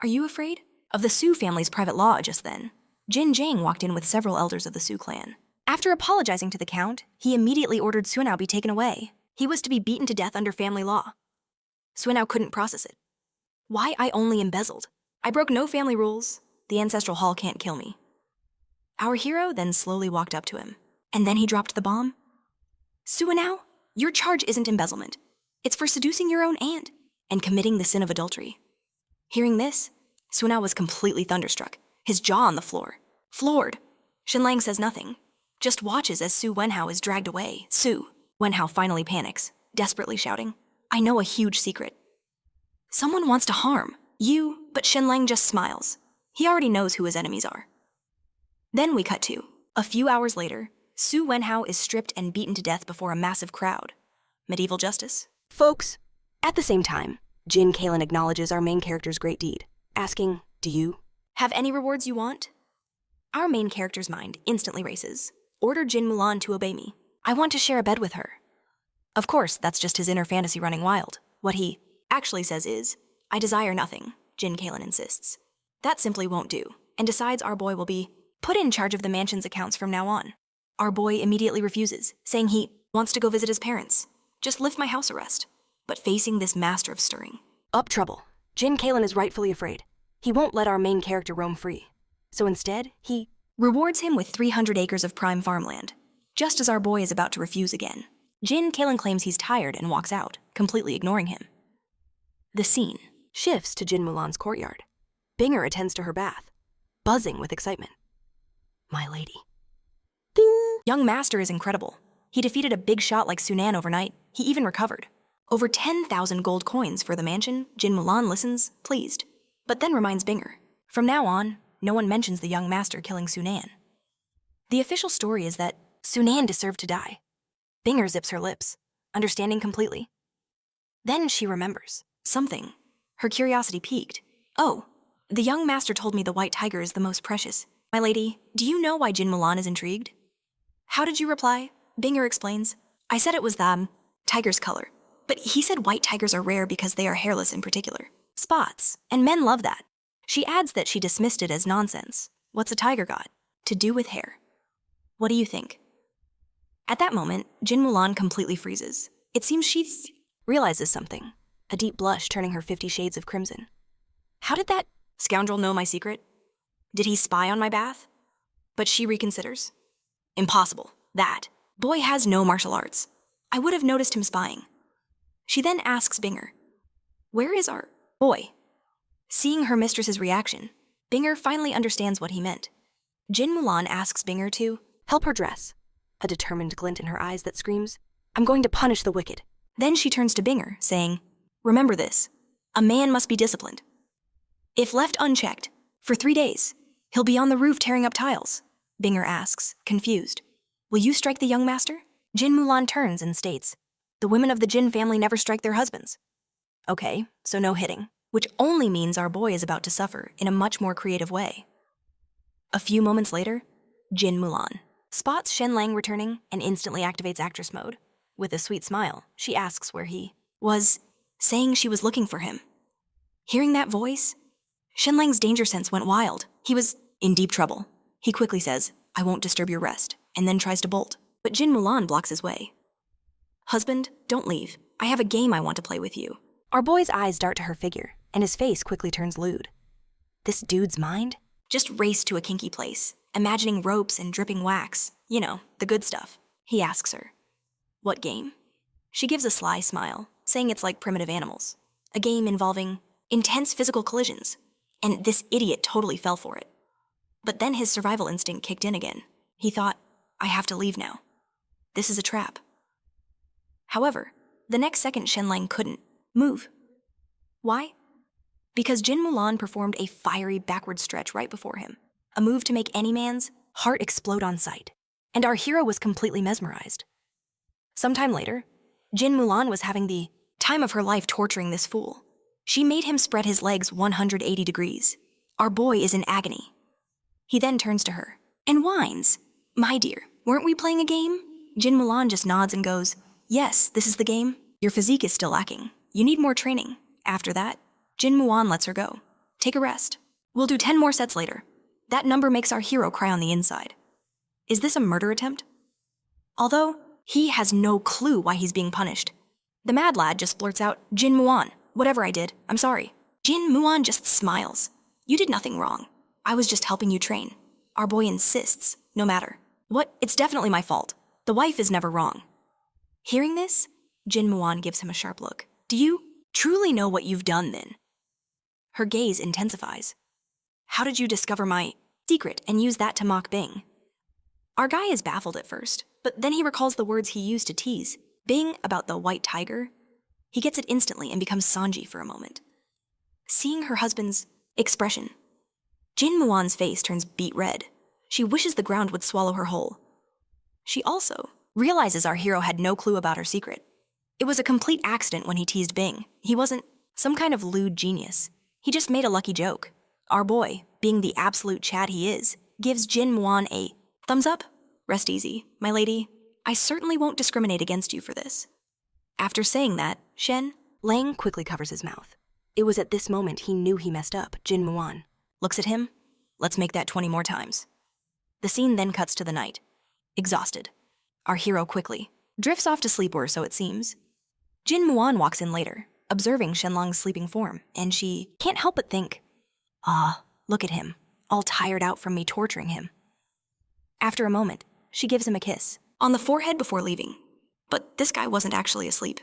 Are you afraid? Of the Su family's private law just then, Jin Jiang walked in with several elders of the Su clan. After apologizing to the count, he immediately ordered Suenao be taken away. He was to be beaten to death under family law. Suenao couldn't process it. Why I only embezzled? I broke no family rules. The ancestral hall can't kill me. Our hero then slowly walked up to him. And then he dropped the bomb. Suenao, your charge isn't embezzlement. It's for seducing your own aunt and committing the sin of adultery. Hearing this, Suenao was completely thunderstruck, his jaw on the floor. Floored, Shenlang says nothing, just watches as Su Wenhao is dragged away. Su Wenhao finally panics, desperately shouting, I know a huge secret. Someone wants to harm you, but Shenlang just smiles. He already knows who his enemies are. Then we cut to, a few hours later, Su Wenhao is stripped and beaten to death before a massive crowd. Medieval justice? Folks, at the same time, Jin Kalen acknowledges our main character's great deed, asking, Do you have any rewards you want? Our main character's mind instantly races. Order Jin Mulan to obey me. I want to share a bed with her. Of course, that's just his inner fantasy running wild. What he actually says is, I desire nothing, Jin Kalen insists. That simply won't do, and decides our boy will be put in charge of the mansion's accounts from now on. Our boy immediately refuses, saying he wants to go visit his parents. Just lift my house arrest. But facing this master of stirring. Up trouble. Jin Kalen is rightfully afraid. He won't let our main character roam free. So instead, he rewards him with 300 acres of prime farmland, just as our boy is about to refuse again. Jin Kalen claims he's tired and walks out, completely ignoring him. The scene shifts to Jin Mulan's courtyard. Binger attends to her bath, buzzing with excitement. My lady. Ding! Young master is incredible. He defeated a big shot like Sunan overnight. He even recovered. Over 10,000 gold coins for the mansion. Jin Mulan listens, pleased, but then reminds Binger. From now on, no one mentions the young master killing Sunan. The official story is that Sunan deserved to die. Binger zips her lips, understanding completely. Then she remembers something. Her curiosity piqued. Oh, the young master told me the white tiger is the most precious. My lady, do you know why Jin Mulan is intrigued? How did you reply? Binger explains. I said it was the tiger's color, but he said white tigers are rare because they are hairless in particular. Spots, and men love that. She adds that she dismissed it as nonsense. What's a tiger got to do with hair? What do you think? At that moment, Jin Mulan completely freezes. It seems she realizes something, a deep blush turning her 50 shades of crimson. How did that scoundrel know my secret? Did he spy on my bath? But she reconsiders. Impossible. That boy has no martial arts. I would have noticed him spying. She then asks Binger, Where is our boy? Seeing her mistress's reaction, Binger finally understands what he meant. Jin Mulan asks Binger to help her dress, a determined glint in her eyes that screams, I'm going to punish the wicked. Then she turns to Binger, saying, Remember this, a man must be disciplined. If left unchecked, for 3 days, he'll be on the roof tearing up tiles. Binger asks, confused, Will you strike the young master? Jin Mulan turns and states, The women of the Jin family never strike their husbands. Okay, so no hitting, which only means our boy is about to suffer in a much more creative way. A few moments later, Jin Mulan spots Shenlang returning and instantly activates actress mode. With a sweet smile, she asks where he was, saying she was looking for him. Hearing that voice, Shenlang's danger sense went wild. He was in deep trouble. He quickly says, I won't disturb your rest, and then tries to bolt. But Jin Mulan blocks his way. Husband, don't leave. I have a game I want to play with you. Our boy's eyes dart to her figure, and his face quickly turns lewd. This dude's mind just raced to a kinky place, imagining ropes and dripping wax. You know, the good stuff. He asks her, What game? She gives a sly smile, saying it's like primitive animals, a game involving intense physical collisions, and this idiot totally fell for it. But then his survival instinct kicked in again. He thought, I have to leave now. This is a trap. However, the next second Shenlang couldn't move. Why? Because Jin Mulan performed a fiery backward stretch right before him, a move to make any man's heart explode on sight, and our hero was completely mesmerized. Sometime later, Jin Mulan was having the time of her life torturing this fool. She made him spread his legs 180 degrees. Our boy is in agony. He then turns to her and whines, My dear, weren't we playing a game? Jin Mulan just nods and goes, Yes, this is the game. Your physique is still lacking. You need more training. After that, Jin Mulan lets her go. Take a rest. We'll do 10 more sets later. That number makes our hero cry on the inside. Is this a murder attempt? Although, he has no clue why he's being punished. The mad lad just blurts out, Jin Mulan, whatever I did, I'm sorry. Jin Mulan just smiles. You did nothing wrong. I was just helping you train. Our boy insists, no matter. What? It's definitely my fault. The wife is never wrong. Hearing this, Jin Mulan gives him a sharp look. Do you truly know what you've done then? Her gaze intensifies. How did you discover my secret and use that to mock Bing? Our guy is baffled at first, but then he recalls the words he used to tease Bing about the white tiger. He gets it instantly and becomes Sanji for a moment. Seeing her husband's expression, Jin Mulan's face turns beet red. She wishes the ground would swallow her whole. She also realizes our hero had no clue about her secret. It was a complete accident when he teased Bing. He wasn't some kind of lewd genius. He just made a lucky joke. Our boy, being the absolute Chad he is, gives Jin Mulan a thumbs up. Rest easy, my lady. I certainly won't discriminate against you for this. After saying that, Lang quickly covers his mouth. It was at this moment he knew he messed up. Jin Mulan looks at him. Let's make that 20 more times. The scene then cuts to the night. Exhausted, our hero quickly drifts off to sleep, or so it seems. Jin Mulan walks in later, observing Shenlong's sleeping form, and she can't help but think, look at him, all tired out from me torturing him. After a moment, she gives him a kiss on the forehead before leaving. But this guy wasn't actually asleep.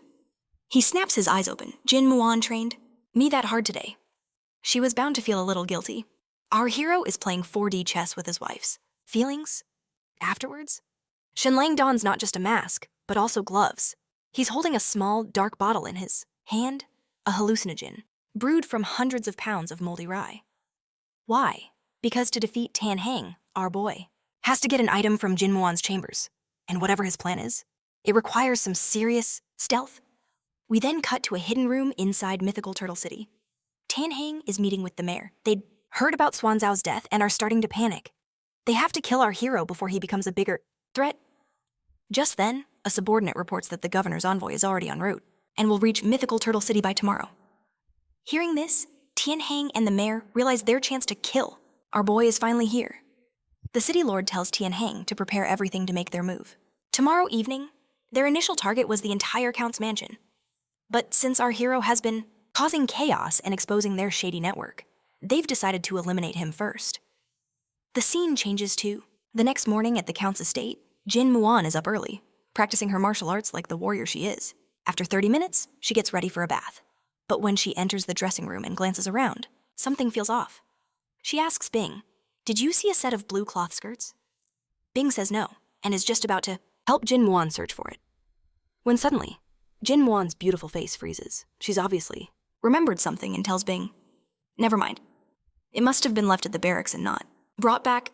He snaps his eyes open. Jin Mulan trained me that hard today. She was bound to feel a little guilty. Our hero is playing 4D chess with his wife's feelings. Afterwards, Shenlang dons not just a mask, but also gloves. He's holding a small, dark bottle in his hand, a hallucinogen, brewed from hundreds of pounds of moldy rye. Why? Because to defeat Tan Hang, our boy has to get an item from Jin Mulan's chambers, and whatever his plan is, it requires some serious stealth. We then cut to a hidden room inside mythical Turtle City. Tan Hang is meeting with the mayor. They'd heard about Swanzhao's death and are starting to panic. They have to kill our hero before he becomes a bigger threat. Just then, a subordinate reports that the governor's envoy is already en route and will reach mythical Turtle City by tomorrow. Hearing this, Tian Hang and the mayor realize their chance to kill our boy is finally here. The city lord tells Tian Hang to prepare everything to make their move. Tomorrow evening, their initial target was the entire Count's mansion. But since our hero has been causing chaos and exposing their shady network, they've decided to eliminate him first. The scene changes to the next morning at the Count's estate. Jin Mulan is up early, practicing her martial arts like the warrior she is. After 30 minutes, she gets ready for a bath. But when she enters the dressing room and glances around, something feels off. She asks Bing, "Did you see a set of blue cloth skirts?" Bing says no, and is just about to help Jin Mulan search for it. When suddenly, Jin Mulan's beautiful face freezes. She's obviously remembered something and tells Bing, "Never mind. It must have been left at the barracks and not brought back."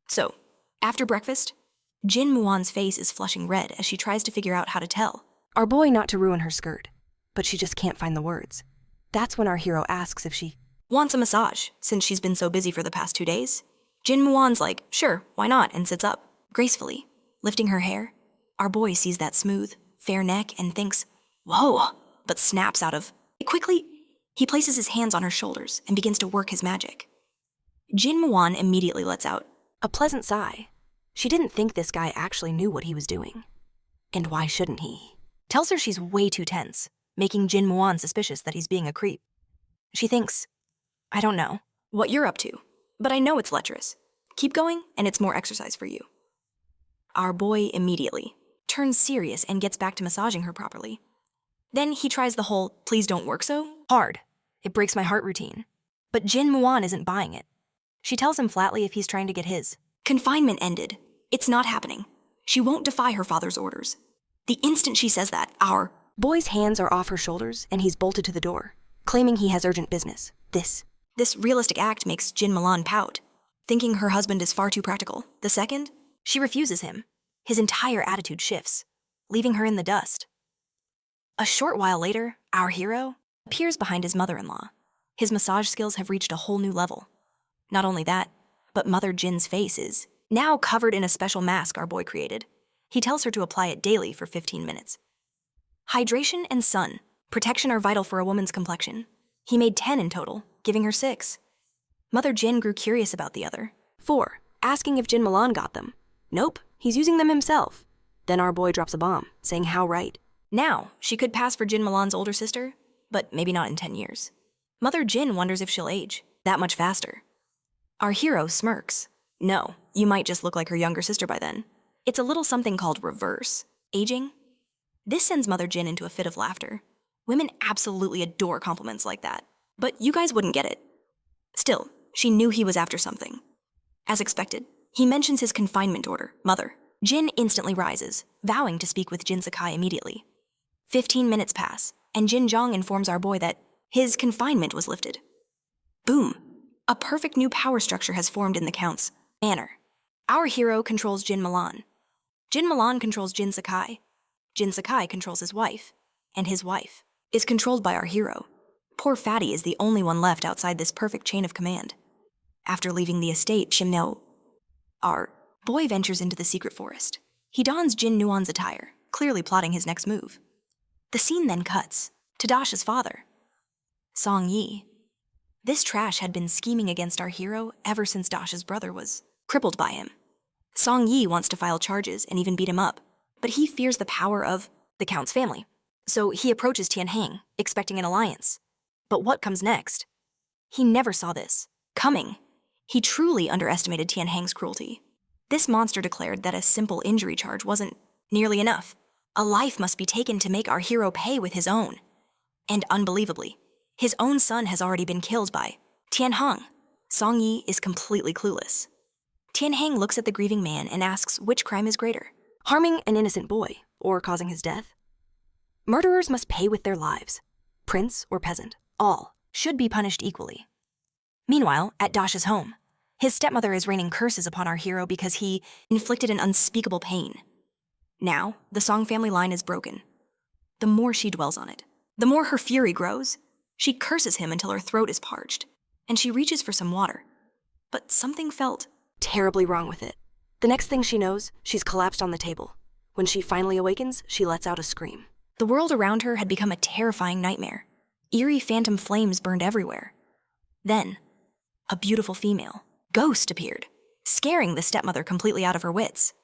So, after breakfast, Jin Mulan's face is flushing red as she tries to figure out how to tell our boy not to ruin her skirt, but she just can't find the words. That's when our hero asks if she wants a massage, since she's been so busy for the past 2 days. Jin Mulan's like, "Sure, why not?" and sits up, gracefully, lifting her hair. Our boy sees that smooth, fair neck and thinks, "Whoa," but snaps out of it quickly. He places his hands on her shoulders and begins to work his magic. Jin Mulan immediately lets out a pleasant sigh. She didn't think this guy actually knew what he was doing. And why shouldn't he? Tells her she's way too tense, making Jin Mulan suspicious that he's being a creep. She thinks, "I don't know what you're up to, but I know it's lecherous. Keep going, and it's more exercise for you." Our boy immediately turns serious and gets back to massaging her properly. Then he tries the whole "please don't work so hard. It breaks my heart" routine. But Jin Muan isn't buying it. She tells him flatly if he's trying to get his confinement ended, it's not happening. She won't defy her father's orders. The instant she says that, our boy's hands are off her shoulders and he's bolted to the door, claiming he has urgent business. This realistic act makes Jin Mulan pout, thinking her husband is far too practical. The second she refuses him, his entire attitude shifts, leaving her in the dust. A short while later, our hero appears behind his mother-in-law. His massage skills have reached a whole new level. Not only that, but Mother Jin's face is now covered in a special mask our boy created. He tells her to apply it daily for 15 minutes. Hydration and sun protection are vital for a woman's complexion. He made 10 in total, giving her 6. Mother Jin grew curious about the other 4, asking if Jin Mulan got them. Nope, he's using them himself. Then our boy drops a bomb, saying how right. Now, she could pass for Jin Mulan's older sister, but maybe not in 10 years. Mother Jin wonders if she'll age that much faster. Our hero smirks. No, you might just look like her younger sister by then. It's a little something called reverse aging. This sends Mother Jin into a fit of laughter. Women absolutely adore compliments like that, but you guys wouldn't get it. Still, she knew he was after something. As expected, he mentions his confinement order, Mother. Jin instantly rises, vowing to speak with Jin Sakai immediately. 15 minutes pass, and Jin Zhang informs our boy that his confinement was lifted. Boom! A perfect new power structure has formed in the Count's manor. Our hero controls Jin Mulan. Jin Mulan controls Jin Sakai. Jin Sakai controls his wife. And his wife is controlled by our hero. Poor Fatty is the only one left outside this perfect chain of command. After leaving the estate, Shimno, our boy ventures into the secret forest. He dons Jin Nuan's attire, clearly plotting his next move. The scene then cuts to Dasha's father, Song Yi. This trash had been scheming against our hero ever since Dasha's brother was crippled by him. Song Yi wants to file charges and even beat him up, but he fears the power of the Count's family. So he approaches Tianheng, expecting an alliance. But what comes next? He never saw this coming. He truly underestimated Tianheng's cruelty. This monster declared that a simple injury charge wasn't nearly enough. A life must be taken to make our hero pay with his own. And unbelievably, his own son has already been killed by Tianheng. Song Yi is completely clueless. Tianheng looks at the grieving man and asks which crime is greater, harming an innocent boy or causing his death. Murderers must pay with their lives. Prince or peasant, all should be punished equally. Meanwhile, at Dasha's home, his stepmother is raining curses upon our hero because he inflicted an unspeakable pain. Now, the Song family line is broken. The more she dwells on it, the more her fury grows. She curses him until her throat is parched, and she reaches for some water. But something felt terribly wrong with it. The next thing she knows, she's collapsed on the table. When she finally awakens, she lets out a scream. The world around her had become a terrifying nightmare. Eerie phantom flames burned everywhere. Then, a beautiful female, Ghost, appeared, scaring the stepmother completely out of her wits.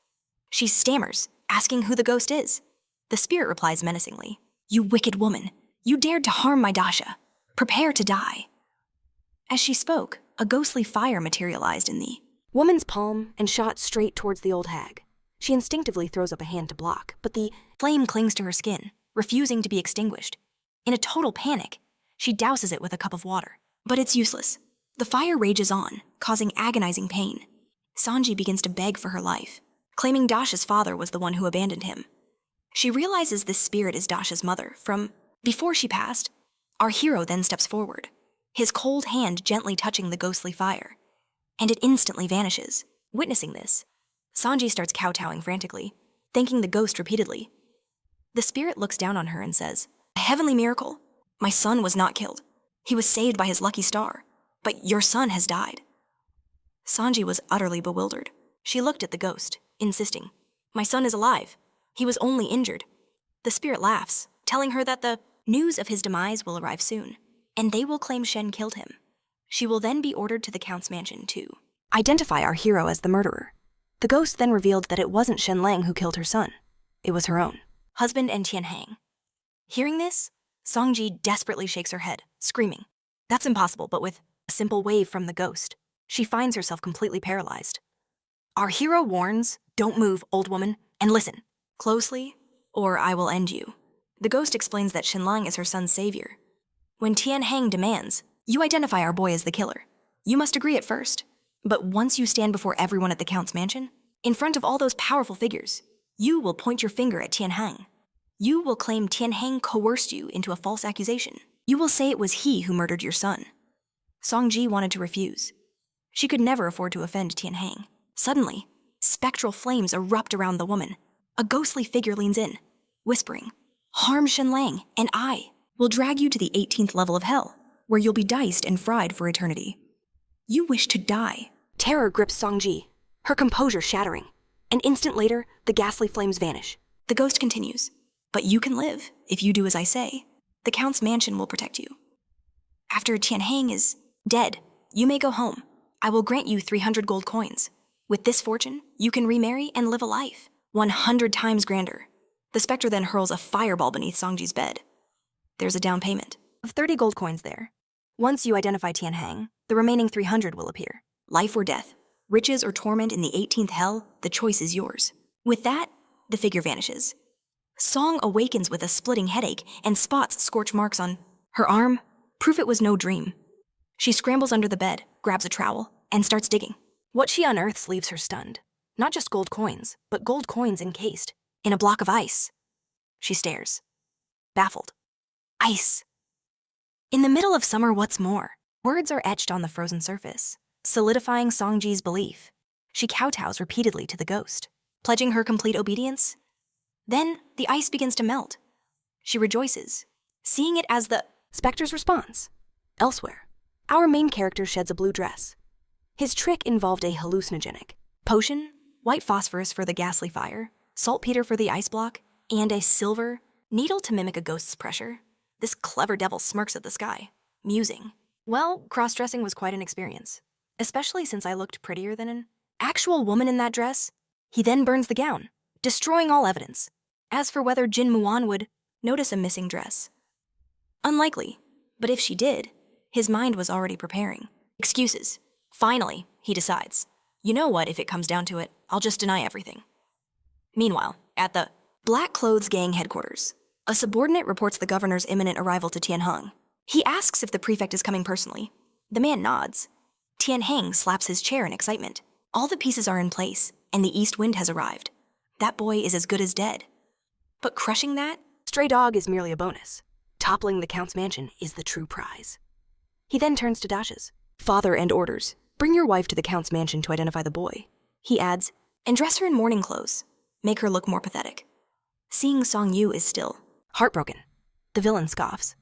She stammers, asking who the ghost is. The spirit replies menacingly, "You wicked woman, you dared to harm my Dasha. Prepare to die." As she spoke, a ghostly fire materialized in the woman's palm and shot straight towards the old hag. She instinctively throws up a hand to block, but the flame clings to her skin, refusing to be extinguished. In a total panic, she douses it with a cup of water. But it's useless. The fire rages on, causing agonizing pain. Sanji begins to beg for her life, claiming Dasha's father was the one who abandoned him. She realizes this spirit is Dasha's mother from before she passed. Our hero then steps forward, his cold hand gently touching the ghostly fire, and it instantly vanishes. Witnessing this, Sanji starts kowtowing frantically, thanking the ghost repeatedly. The spirit looks down on her and says, "A heavenly miracle. My son was not killed. He was saved by his lucky star, but your son has died." Sanji was utterly bewildered. She looked at the ghost, insisting, "My son is alive. He was only injured." The spirit laughs, telling her that the news of his demise will arrive soon, and they will claim Shen killed him. She will then be ordered to the Count's mansion to identify our hero as the murderer. The ghost then revealed that it wasn't Shenlang who killed her son. It was her own husband and Tianheng. Hearing this, Songji desperately shakes her head, screaming. That's impossible, but with a simple wave from the ghost, she finds herself completely paralyzed. Our hero warns, "Don't move, old woman, and listen. closely, or I will end you. The ghost explains that Shenlang is her son's savior. When Tian Hang demands, you identify our boy as the killer. You must agree at first. But once you stand before everyone at the Count's mansion, in front of all those powerful figures, you will point your finger at Tian Hang. You will claim Tian Hang coerced you into a false accusation. You will say it was he who murdered your son. Song Ji wanted to refuse. She could never afford to offend Tian Hang. Suddenly, spectral flames erupt around the woman. A ghostly figure leans in, whispering, "Harm Shenlang, and I will drag you to the 18th level of hell, where you'll be diced and fried for eternity." You wish to die. Terror grips Song Ji, her composure shattering. An instant later, the ghastly flames vanish. The ghost continues, "But you can live, if you do as I say. The Count's mansion will protect you. After Tian Hang is dead, you may go home. I will grant you 300 gold coins. With this fortune, you can remarry and live a life 100 times grander." The specter then hurls a fireball beneath Songji's bed. There's a down payment of 30 gold coins there. Once you identify Tian Hang, the remaining 300 will appear. Life or death, riches or torment in the 18th hell, the choice is yours. With that, the figure vanishes. Song awakens with a splitting headache and spots scorch marks on her arm, proof it was no dream. She scrambles under the bed, grabs a trowel, and starts digging. What she unearths leaves her stunned. Not just gold coins, but gold coins encased in a block of ice. She stares, baffled. Ice. In the middle of summer, what's more? Words are etched on the frozen surface, solidifying Songji's belief. She kowtows repeatedly to the ghost, pledging her complete obedience. Then, the ice begins to melt. She rejoices, seeing it as the specter's response. Elsewhere, our main character sheds a blue dress. His trick involved a hallucinogenic potion, white phosphorus for the ghastly fire, saltpeter for the ice block, and a silver needle to mimic a ghost's pressure. This clever devil smirks at the sky, musing. Well, cross-dressing was quite an experience, especially since I looked prettier than an actual woman in that dress. He then burns the gown, destroying all evidence. As for whether Jin Muan would notice a missing dress, unlikely, but if she did, his mind was already preparing. Excuses. Finally, he decides. You know what, if it comes down to it, I'll just deny everything. Meanwhile, at the Black Clothes Gang headquarters, a subordinate reports the governor's imminent arrival to Tianheng. He asks if the prefect is coming personally. The man nods. Tianheng slaps his chair in excitement. All the pieces are in place, and the east wind has arrived. That boy is as good as dead. But crushing that stray dog is merely a bonus. Toppling the Count's mansion is the true prize. He then turns to Dashes. Father and orders, bring your wife to the Count's mansion to identify the boy. He adds, and dress her in mourning clothes. Make her look more pathetic. Seeing Song Yu is still heartbroken. The villain scoffs.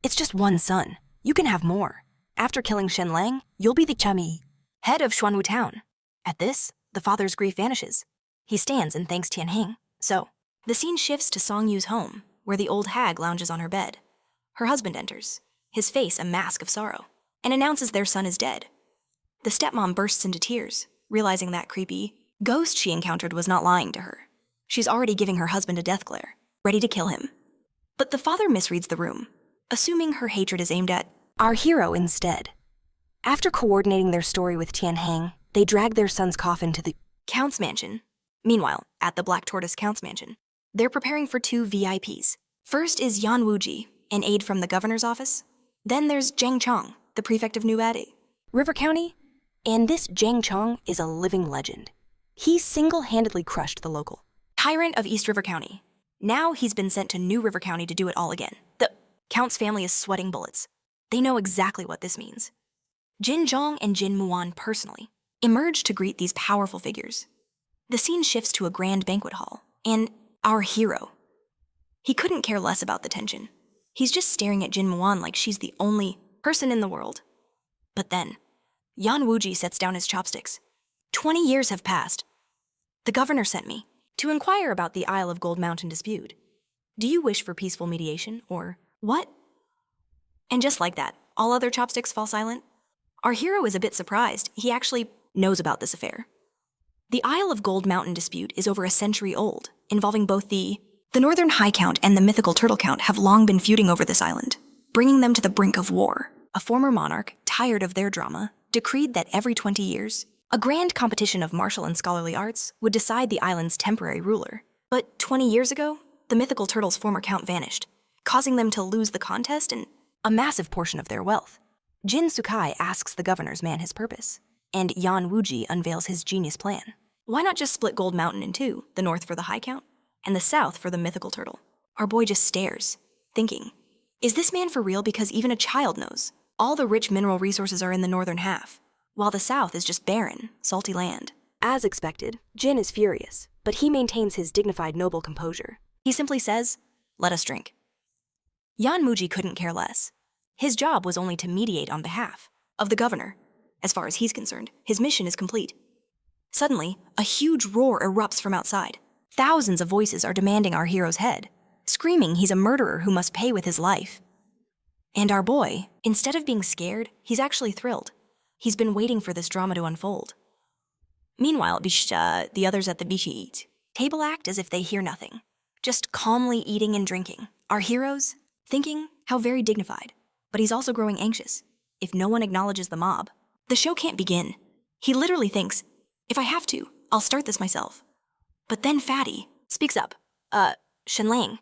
It's just one son. You can have more. After killing Shenlang, you'll be the chummy head of Xuanwu town. At this, the father's grief vanishes. He stands and thanks Tianheng. So, the scene shifts to Song Yu's home, where the old hag lounges on her bed. Her husband enters, his face a mask of sorrow, and announces their son is dead. The stepmom bursts into tears, realizing that creepy ghost she encountered was not lying to her. She's already giving her husband a death glare, ready to kill him. But the father misreads the room, assuming her hatred is aimed at our hero instead. After coordinating their story with Tianheng, they drag their son's coffin to the Count's mansion. Meanwhile, at the Black Tortoise Count's mansion, they're preparing for 2 VIPs. First is Yan Wuji, an aide from the governor's office. Then there's Zhang Chong, the prefect of Nuadi, River County, and this Zhang Chong is a living legend. He single-handedly crushed the local tyrant of East River County. Now he's been sent to New River County to do it all again. The Count's family is sweating bullets. They know exactly what this means. Jin Zhong and Jin Muan personally emerge to greet these powerful figures. The scene shifts to a grand banquet hall, and our hero. He couldn't care less about the tension. He's just staring at Jin Muan like she's the only person in the world. But then, Yan Wuji sets down his chopsticks. 20 years have passed. The governor sent me to inquire about the Isle of Gold Mountain dispute. Do you wish for peaceful mediation, or what? And just like that, all other chopsticks fall silent. Our hero is a bit surprised. He actually knows about this affair. The Isle of Gold Mountain dispute is over a century old, involving both the Northern High Count and the mythical Turtle Count have long been feuding over this island, bringing them to the brink of war. A former monarch, tired of their drama, decreed that every 20 years, a grand competition of martial and scholarly arts would decide the island's temporary ruler. But 20 years ago, the mythical turtle's former count vanished, causing them to lose the contest and a massive portion of their wealth. Jin Sukai asks the governor's man his purpose, and Yan Wuji unveils his genius plan. Why not just split Gold Mountain in two, the north for the high count, and the south for the mythical turtle? Our boy just stares, thinking, is this man for real? Because even a child knows. All the rich mineral resources are in the northern half, while the south is just barren, salty land. As expected, Jin is furious, but he maintains his dignified, noble composure. He simply says, let us drink. Yan Muji couldn't care less. His job was only to mediate on behalf of the governor. As far as he's concerned, his mission is complete. Suddenly, a huge roar erupts from outside. Thousands of voices are demanding our hero's head, screaming he's a murderer who must pay with his life. And our boy, instead of being scared, he's actually thrilled. He's been waiting for this drama to unfold. Meanwhile, the others at the bishi table act as if they hear nothing, just calmly eating and drinking. Our heroes, thinking how very dignified, but he's also growing anxious. If no one acknowledges the mob, the show can't begin. He literally thinks, if I have to, I'll start this myself. But then Fatty speaks up. Shenlang,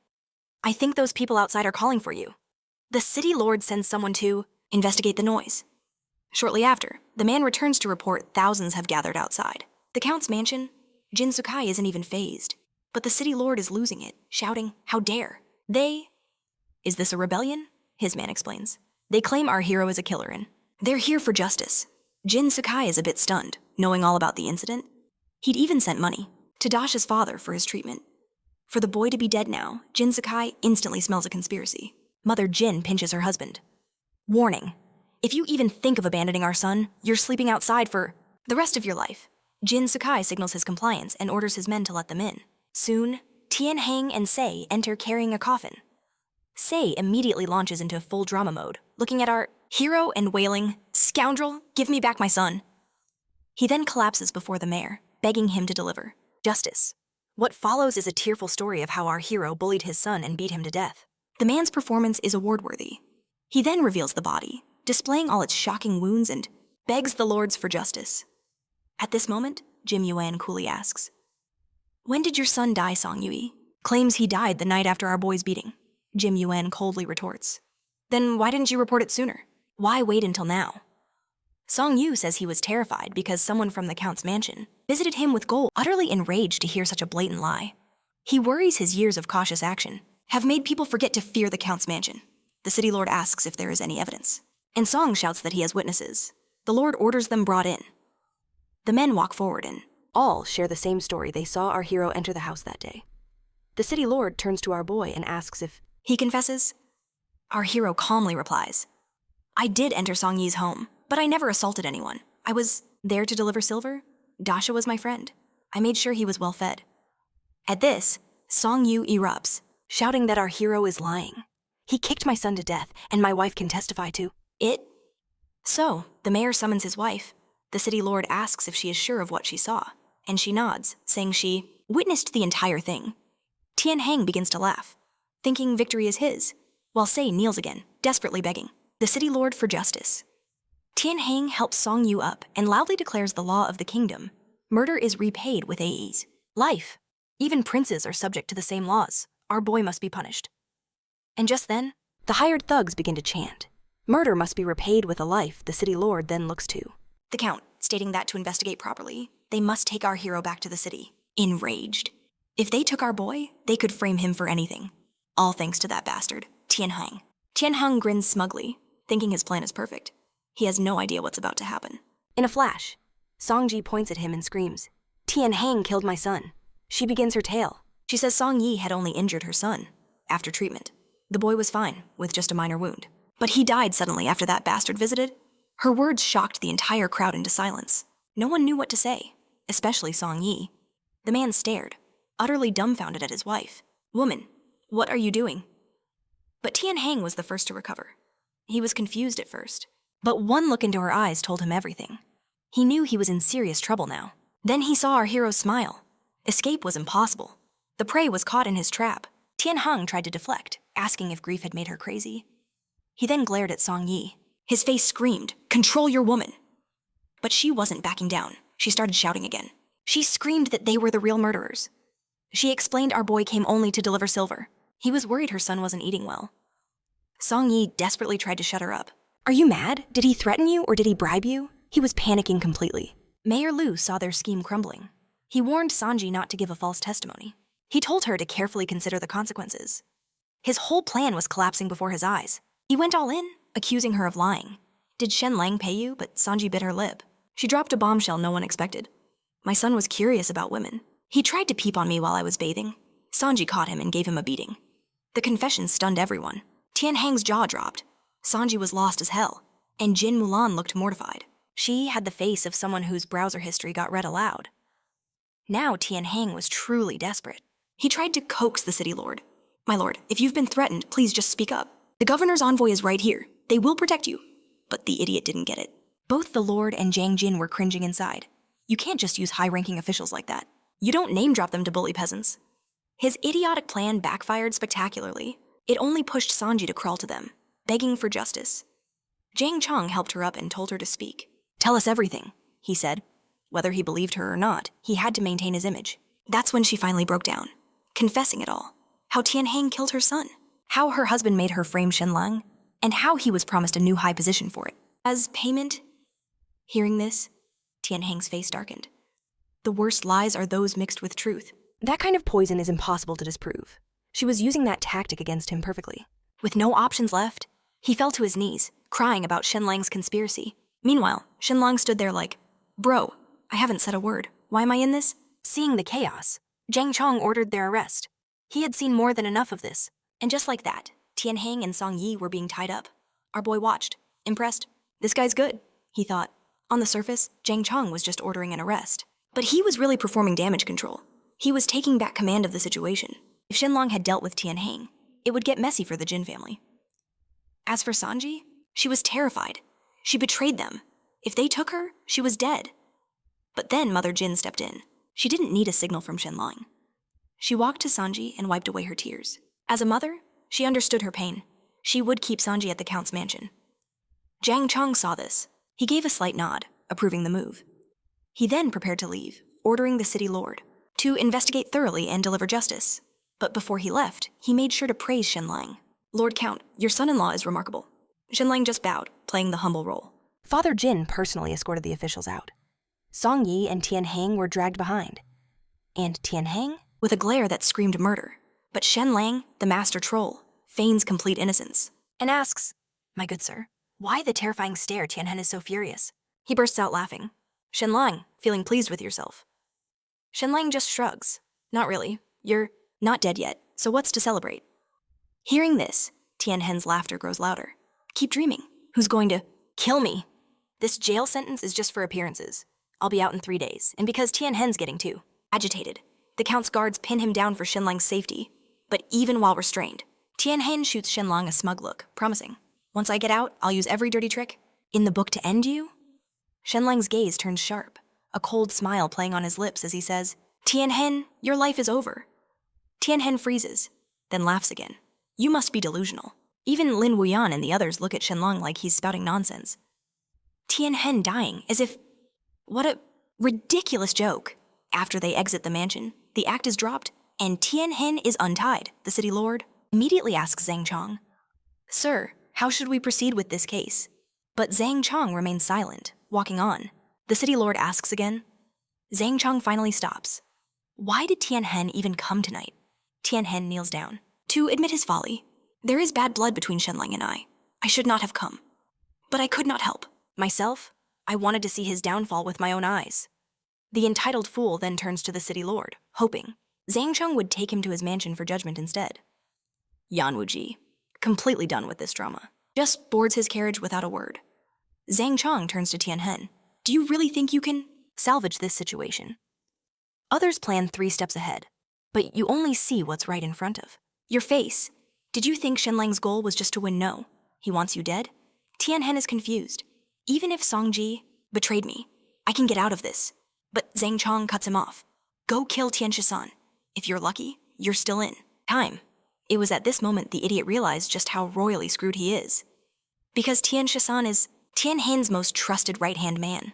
I think those people outside are calling for you. The city lord sends someone to investigate the noise. Shortly after, the man returns to report thousands have gathered outside. The count's mansion, Jin Sukai isn't even fazed. But the city lord is losing it, shouting, how dare. Is this a rebellion? His man explains. They claim our hero is a killer and they're here for justice. Jin Sukai is a bit stunned, knowing all about the incident. He'd even sent money to Dasha's father for his treatment. For the boy to be dead now, Jin Sakai instantly smells a conspiracy. Mother Jin pinches her husband. Warning, if you even think of abandoning our son, you're sleeping outside for the rest of your life. Jin Sakai signals his compliance and orders his men to let them in. Soon, Tian Hang and Sei enter carrying a coffin. Sei immediately launches into full drama mode, looking at our hero and wailing, scoundrel, give me back my son. He then collapses before the mayor, begging him to deliver justice. What follows is a tearful story of how our hero bullied his son and beat him to death. The man's performance is award-worthy. He then reveals the body, displaying all its shocking wounds and begs the lords for justice. At this moment, Jim Yuan coolly asks, when did your son die, Song Yui? Claims he died the night after our boy's beating. Jim Yuan coldly retorts, then why didn't you report it sooner? Why wait until now? Song Yu says he was terrified because someone from the count's mansion visited him with gold, utterly enraged to hear such a blatant lie. He worries his years of cautious action have made people forget to fear the count's mansion. The city lord asks if there is any evidence, and Song shouts that he has witnesses. The lord orders them brought in. The men walk forward and all share the same story. They saw our hero enter the house that day. The city lord turns to our boy and asks if he confesses. Our hero calmly replies, I did enter Song Yi's home, but I never assaulted anyone. I was there to deliver silver. Dasha was my friend. I made sure he was well fed. At this, Song Yu erupts, shouting that our hero is lying. He kicked my son to death, and my wife can testify to it. So, the mayor summons his wife. The city lord asks if she is sure of what she saw, and she nods, saying she witnessed the entire thing. Tian Hang begins to laugh, thinking victory is his, while Sei kneels again, desperately begging the city lord for justice. Tian Hang helps Song Yu up and loudly declares the law of the kingdom. Murder is repaid with AEs. Life. Even princes are subject to the same laws. Our boy must be punished. And just then, the hired thugs begin to chant. Murder must be repaid with a life. The city lord then looks to the count, stating that to investigate properly, they must take our hero back to the city. Enraged. If they took our boy, they could frame him for anything. All thanks to that bastard, Tian Hang. Tian Hang grins smugly, thinking his plan is perfect. He has no idea what's about to happen. In a flash, Song Ji points at him and screams, Tian Hang killed my son. She begins her tale. She says Song Yi had only injured her son. After treatment, the boy was fine, with just a minor wound. But he died suddenly after that bastard visited. Her words shocked the entire crowd into silence. No one knew what to say, especially Song Yi. The man stared, utterly dumbfounded at his wife. Woman, what are you doing? But Tian Hang was the first to recover. He was confused at first, but one look into her eyes told him everything. He knew he was in serious trouble now. Then he saw our hero smile. Escape was impossible. The prey was caught in his trap. Tian Hang tried to deflect, asking if grief had made her crazy. He then glared at Song Yi. His face screamed, control your woman. But she wasn't backing down. She started shouting again. She screamed that they were the real murderers. She explained our boy came only to deliver silver. He was worried her son wasn't eating well. Song Yi desperately tried to shut her up. Are you mad? Did he threaten you or did he bribe you? He was panicking completely. Mayor Lu saw their scheme crumbling. He warned Sanji not to give a false testimony. He told her to carefully consider the consequences. His whole plan was collapsing before his eyes. He went all in, accusing her of lying. Did Shenlang pay you? But Sanji bit her lip. She dropped a bombshell no one expected. My son was curious about women. He tried to peep on me while I was bathing. Sanji caught him and gave him a beating. The confession stunned everyone. Tian Hang's jaw dropped. Sanji was lost as hell, and Jin Mulan looked mortified. She had the face of someone whose browser history got read aloud. Now Tian Hang was truly desperate. He tried to coax the city lord. My lord, if you've been threatened, please just speak up. The governor's envoy is right here. They will protect you. But the idiot didn't get it. Both the lord and Jiang Jin were cringing inside. You can't just use high-ranking officials like that. You don't name-drop them to bully peasants. His idiotic plan backfired spectacularly. It only pushed Sanji to crawl to them, begging for justice. Jiang Chong helped her up and told her to speak. Tell us everything, he said. Whether he believed her or not, he had to maintain his image. That's when she finally broke down, confessing it all. How Tian Hang killed her son, how her husband made her frame Shenlang, and how he was promised a new high position for it. As payment? Hearing this, Tian Hang's face darkened. The worst lies are those mixed with truth. That kind of poison is impossible to disprove. She was using that tactic against him perfectly. With no options left, he fell to his knees, crying about Shenlang's conspiracy. Meanwhile, Shenlang stood there like, Bro, I haven't said a word. Why am I in this? Seeing the chaos, Jiang Chong ordered their arrest. He had seen more than enough of this. And just like that, Tian Hang and Song Yi were being tied up. Our boy watched, impressed. This guy's good, he thought. On the surface, Jiang Chong was just ordering an arrest. But he was really performing damage control. He was taking back command of the situation. If Shenlang had dealt with Tian Hang, it would get messy for the Jin family. As for Sanji, she was terrified. She betrayed them. If they took her, she was dead. But then Mother Jin stepped in. She didn't need a signal from Shenlang. She walked to Sanji and wiped away her tears. As a mother, she understood her pain. She would keep Sanji at the Count's mansion. Jiang Chong saw this. He gave a slight nod, approving the move. He then prepared to leave, ordering the city lord to investigate thoroughly and deliver justice. But before he left, he made sure to praise Shenlang. Lord Count, your son-in-law is remarkable. Shenlang just bowed, playing the humble role. Father Jin personally escorted the officials out. Song Yi and Tian Hang were dragged behind. And Tian Hang, with a glare that screamed murder. But Shenlang, the master troll, feigns complete innocence and asks, My good sir, why the terrifying stare Tian Heng is so furious? He bursts out laughing. Shenlang, feeling pleased with yourself. Shenlang just shrugs. Not really. You're not dead yet, so what's to celebrate? Hearing this, Tian Hen's laughter grows louder. Keep dreaming. Who's going to kill me? This jail sentence is just for appearances. I'll be out in 3 days, and because Tian Hen's getting too agitated, the Count's guards pin him down for Shenlang's safety. But even while restrained, Tian Hen shoots Shenlang a smug look, promising, Once I get out, I'll use every dirty trick in the book to end you. Shenlang's gaze turns sharp, a cold smile playing on his lips as he says, Tian Hen, your life is over. Tian Hen freezes, then laughs again. You must be delusional. Even Lin Wuyan and the others look at Shenlang like he's spouting nonsense. Tian Hen dying, as if... What a ridiculous joke. After they exit the mansion, the act is dropped, and Tian Hen is untied. The city lord immediately asks Zhang Chong, Sir, how should we proceed with this case? But Zhang Chong remains silent, walking on. The city lord asks again. Zhang Chong finally stops. Why did Tian Hen even come tonight? Tian Hen kneels down. To admit his folly, there is bad blood between Shenlang and I. I should not have come. But I could not help. Myself, I wanted to see his downfall with my own eyes. The entitled fool then turns to the city lord, hoping Zhang Chong would take him to his mansion for judgment instead. Yan Wuji, completely done with this drama, just boards his carriage without a word. Zhang Chong turns to Tian Hen. Do you really think you can salvage this situation? Others plan 3 steps ahead, but you only see what's right in front of. Your face. Did you think Shenlang's goal was just to win? No. He wants you dead? Tian Hen is confused. Even if Song Ji betrayed me, I can get out of this. But Zhang Chong cuts him off. Go kill Tian Shisan. If you're lucky, you're still in. Time. It was at this moment the idiot realized just how royally screwed he is. Because Tian Shisan is Tian Hen's most trusted right-hand man.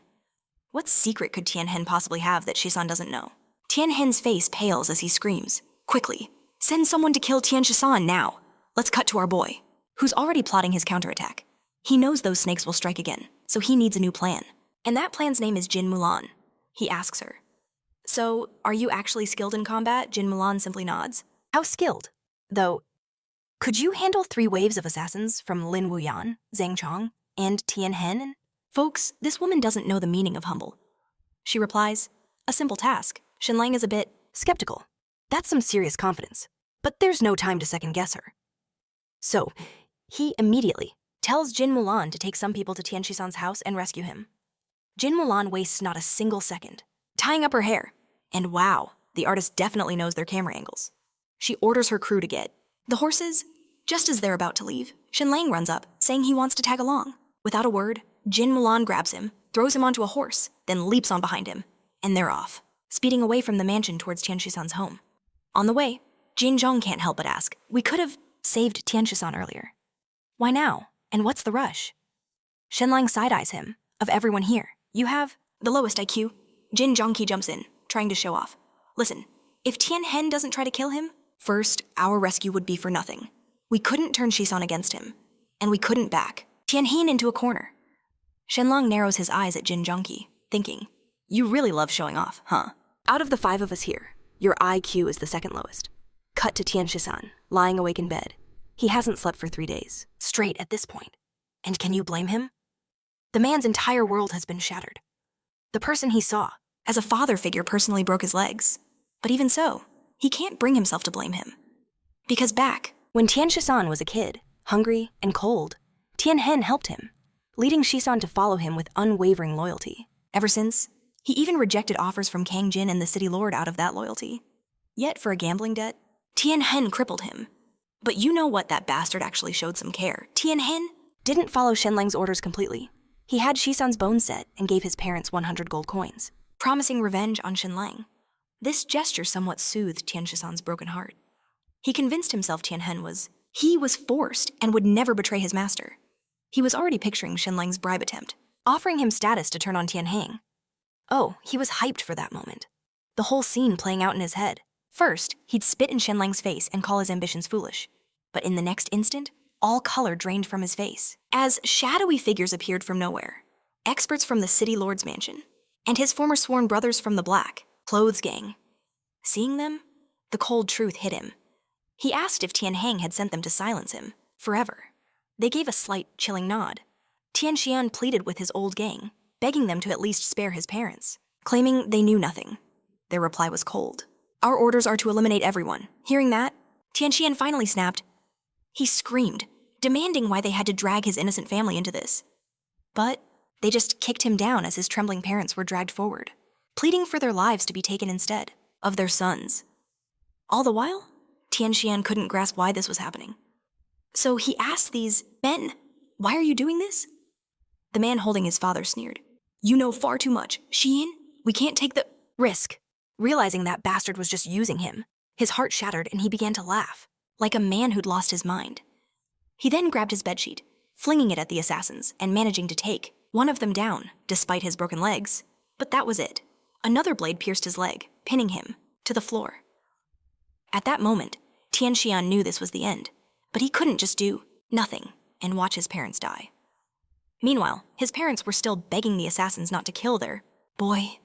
What secret could Tian Hen possibly have that Shisan doesn't know? Tianhen's face pales as he screams, "Quickly, send someone to kill Tian Shisan now. Let's cut to our boy," who's already plotting his counterattack. He knows those snakes will strike again, so he needs a new plan. And that plan's name is Jin Mulan. He asks her, "So, are you actually skilled in combat?" Jin Mulan simply nods. "How skilled? Though, could you handle 3 waves of assassins from Lin Wuyan, Zhang Chong, and Tian Hen?" Folks, this woman doesn't know the meaning of humble. She replies, "A simple task." Shenlang is a bit skeptical. That's some serious confidence, but there's no time to second guess her. So, he immediately tells Jin Mulan to take some people to Tian Shisan's house and rescue him. Jin Mulan wastes not a single second, tying up her hair. And wow, the artist definitely knows their camera angles. She orders her crew to get the horses. Just as they're about to leave, Shenlang runs up, saying he wants to tag along. Without a word, Jin Mulan grabs him, throws him onto a horse, then leaps on behind him, and they're off, speeding away from the mansion towards Tian Shisan's home. On the way, Jin Zhong can't help but ask, "We could have saved Tian Shisan earlier. Why now? And what's the rush?" Shenlang side-eyes him. "Of everyone here, you have the lowest IQ." Jin Zhongqi jumps in, trying to show off. "Listen, if Tian Hen doesn't try to kill him, first, our rescue would be for nothing. We couldn't turn Shisan against him, and we couldn't back Tian Hen into a corner." Shenlang narrows his eyes at Jin Zhongqi, thinking, "You really love showing off, huh? Out of the 5 of us here, your IQ is the second lowest." Cut to Tian Shisan, lying awake in bed. He hasn't slept for 3 days, straight at this point. And can you blame him? The man's entire world has been shattered. The person he saw, as a father figure, personally broke his legs. But even so, he can't bring himself to blame him. Because back when Tian Shisan was a kid, hungry and cold, Tian Hen helped him, leading Shisan to follow him with unwavering loyalty. Ever since, he even rejected offers from Kang Jin and the city lord out of that loyalty. Yet for a gambling debt, Tian Hen crippled him. But you know what? That bastard actually showed some care. Tian Hen didn't follow Shenlang's orders completely. He had Shisan's bones set and gave his parents 100 gold coins, promising revenge on Shenlang. This gesture somewhat soothed Tian Shisan's broken heart. He convinced himself Tian Hen was forced and would never betray his master. He was already picturing Shenlang's bribe attempt, offering him status to turn on Tian Heng. Oh, he was hyped for that moment. The whole scene playing out in his head. First, he'd spit in Shenlang's face and call his ambitions foolish. But in the next instant, all color drained from his face, as shadowy figures appeared from nowhere. Experts from the city lord's mansion, and his former sworn brothers from the Black Clothes Gang. Seeing them, the cold truth hit him. He asked if Tian Heng had sent them to silence him, forever. They gave a slight, chilling nod. Tian Xian pleaded with his old gang, begging them to at least spare his parents, claiming they knew nothing. Their reply was cold. "Our orders are to eliminate everyone." Hearing that, Tian Xian finally snapped. He screamed, demanding why they had to drag his innocent family into this. But they just kicked him down as his trembling parents were dragged forward, pleading for their lives to be taken instead of their sons. All the while, Tian Xian couldn't grasp why this was happening. So he asked these men, "Why are you doing this?" The man holding his father sneered, "You know far too much. Xian, we can't take the risk." Realizing that bastard was just using him, his heart shattered and he began to laugh, like a man who'd lost his mind. He then grabbed his bedsheet, flinging it at the assassins and managing to take one of them down, despite his broken legs. But that was it. Another blade pierced his leg, pinning him to the floor. At that moment, Tian Xian knew this was the end, but he couldn't just do nothing and watch his parents die. Meanwhile, his parents were still begging the assassins not to kill their boy.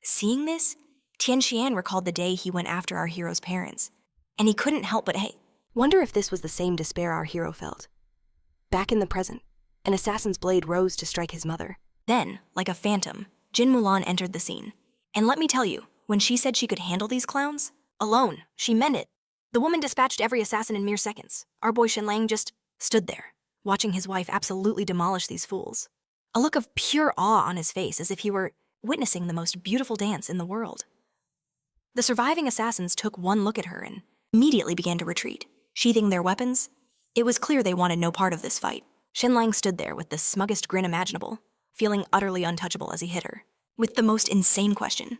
Seeing this, Tian Xian recalled the day he went after our hero's parents, and he couldn't help but wonder if this was the same despair our hero felt. Back in the present, an assassin's blade rose to strike his mother. Then, like a phantom, Jin Mulan entered the scene. And let me tell you, when she said she could handle these clowns, alone, she meant it. The woman dispatched every assassin in mere seconds. Our boy Shenlang just stood there, watching his wife absolutely demolish these fools. A look of pure awe on his face, as if he were witnessing the most beautiful dance in the world. The surviving assassins took one look at her and immediately began to retreat, sheathing their weapons. It was clear they wanted no part of this fight. Shenlang stood there with the smuggest grin imaginable, feeling utterly untouchable as he hit her, with the most insane question.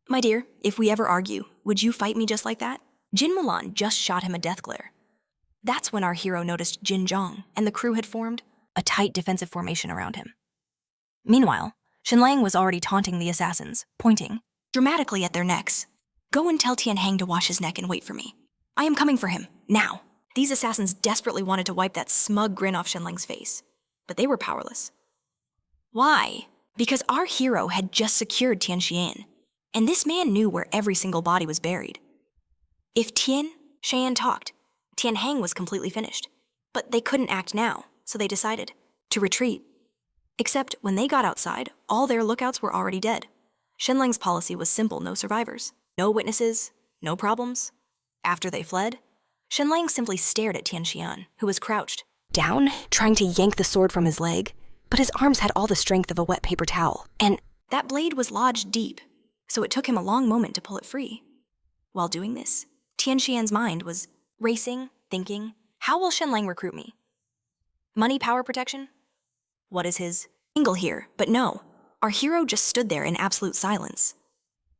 "My dear, if we ever argue, would you fight me just like that?" Jin Mulan just shot him a death glare. That's when our hero noticed Jin Zhong and the crew had formed a tight defensive formation around him. Meanwhile, Shenlang was already taunting the assassins, pointing dramatically at their necks. Go and tell Tianheng to wash his neck and wait for me. I am coming for him, now." These assassins desperately wanted to wipe that smug grin off Shenlang's face, but they were powerless. Why? Because our hero had just secured Tianxian, and this man knew where every single body was buried. If Tianxian talked, Tianheng was completely finished. But they couldn't act now, so they decided to retreat. Except when they got outside, all their lookouts were already dead. Shenlang's policy was simple: no survivors, no witnesses, no problems. After they fled, Shenlang simply stared at Tianxian, who was crouched down, trying to yank the sword from his leg, but his arms had all the strength of a wet paper towel, and that blade was lodged deep, so it took him a long moment to pull it free. While doing this, Tianxian's mind was racing, thinking, how will Shenlang recruit me? Money, power, protection? What is his angle here? But no, our hero just stood there in absolute silence.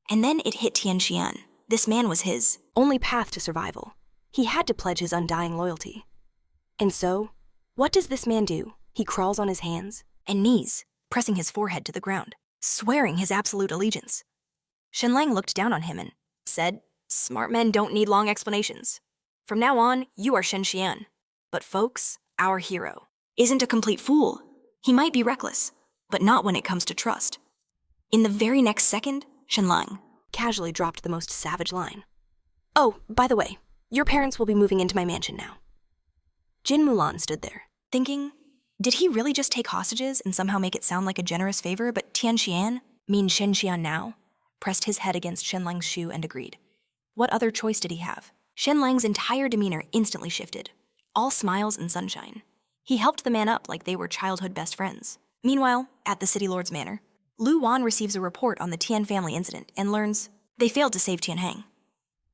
And then it hit Tianxian. This man was his only path to survival. He had to pledge his undying loyalty. And so, what does this man do? He crawls on his hands and knees, pressing his forehead to the ground, swearing his absolute allegiance. Shenlang looked down on him and said, "Smart men don't need long explanations. From now on, you are Shenxian. But folks, our hero isn't a complete fool. He might be reckless, but not when it comes to trust." In the very next second, Shenlang casually dropped the most savage line. "Oh, by the way, your parents will be moving into my mansion now." Jin Mulan stood there, thinking, did he really just take hostages and somehow make it sound like a generous favor? But Tianxian, Shenxian now, pressed his head against Shenlang's shoe and agreed. What other choice did he have? Shenlang's entire demeanor instantly shifted, all smiles and sunshine. He helped the man up like they were childhood best friends. Meanwhile, at the City Lord's manor, Lu Wan receives a report on the Tian family incident and learns they failed to save Tianheng.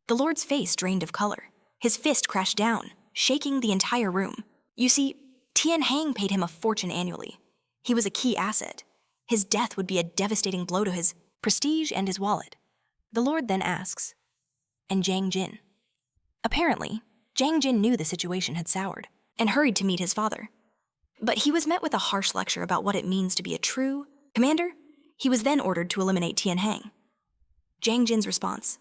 The Lord's face drained of color. His fist crashed down, shaking the entire room. You see, Tianheng paid him a fortune annually. He was a key asset. His death would be a devastating blow to his prestige and his wallet. The Lord then asks, "And Jiang Jin?" Apparently, Jiang Jin knew the situation had soured and hurried to meet his father. But he was met with a harsh lecture about what it means to be a true commander. He was then ordered to eliminate Tianheng. Jiang Jin's response,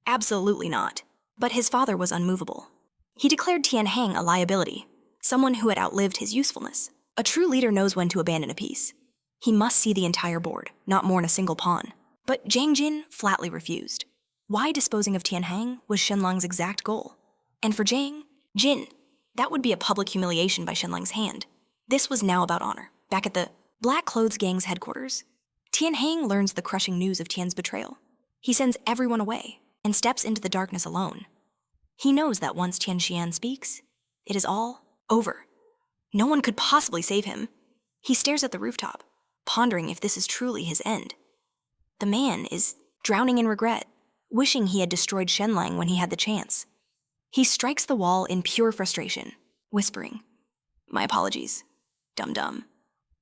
"Absolutely not." But his father was unmovable. He declared Tianheng a liability, someone who had outlived his usefulness. A true leader knows when to abandon a piece. He must see the entire board, not mourn a single pawn. But Jiang Jin flatly refused. Why disposing of Tianheng was Shenlang's exact goal. And for Jiang Jin, that would be a public humiliation by Shenlang's hand. This was now about honor. Back at the Black Clothes Gang's headquarters, Tianheng learns the crushing news of Tian's betrayal. He sends everyone away and steps into the darkness alone. He knows that once Tianxian speaks, it is all over. No one could possibly save him. He stares at the rooftop, pondering if this is truly his end. The man is drowning in regret, wishing he had destroyed Shenlang when he had the chance. He strikes the wall in pure frustration, whispering, "My apologies, dum-dum."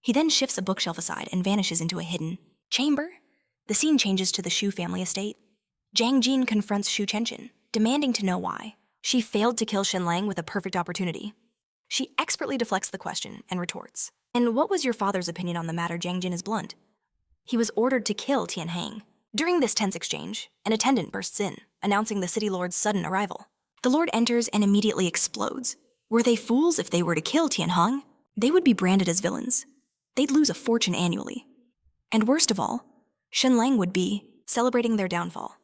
He then shifts a bookshelf aside and vanishes into a hidden chamber. The scene changes to the Shu family estate. Jiang Jin confronts Shu Chenchen, demanding to know why. She failed to kill Shenlang with a perfect opportunity. She expertly deflects the question and retorts, "And what was your father's opinion on the matter?" Jiang Jin is blunt. He was ordered to kill Tianheng. During this tense exchange, an attendant bursts in, announcing the city lord's sudden arrival. The lord enters and immediately explodes. Were they fools if they were to kill Tianheng? They would be branded as villains. They'd lose a fortune annually. And worst of all, Shenlang would be celebrating their downfall.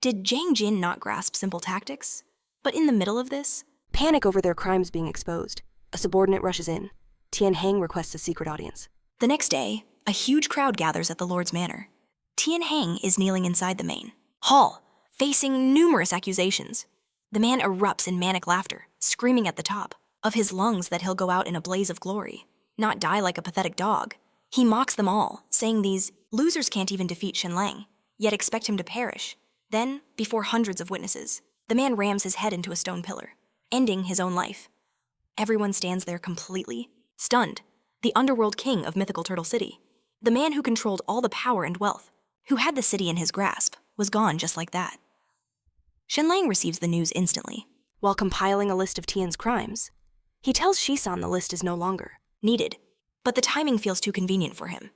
Did Jiang Jin not grasp simple tactics? But in the middle of this, panic over their crimes being exposed, a subordinate rushes in. Tianheng requests a secret audience. The next day, a huge crowd gathers at the Lord's manor. Tianheng is kneeling inside the main hall, facing numerous accusations. The man erupts in manic laughter, screaming at the top of his lungs that he'll go out in a blaze of glory, not die like a pathetic dog. He mocks them all, saying these losers can't even defeat Shenlang, yet expect him to perish. Then, before hundreds of witnesses, the man rams his head into a stone pillar, ending his own life. Everyone stands there completely stunned. The underworld king of mythical Turtle City, the man who controlled all the power and wealth, who had the city in his grasp, was gone just like that. Shenlang receives the news instantly. While compiling a list of Tian's crimes, he tells Shisan the list is no longer needed, but the timing feels too convenient for him.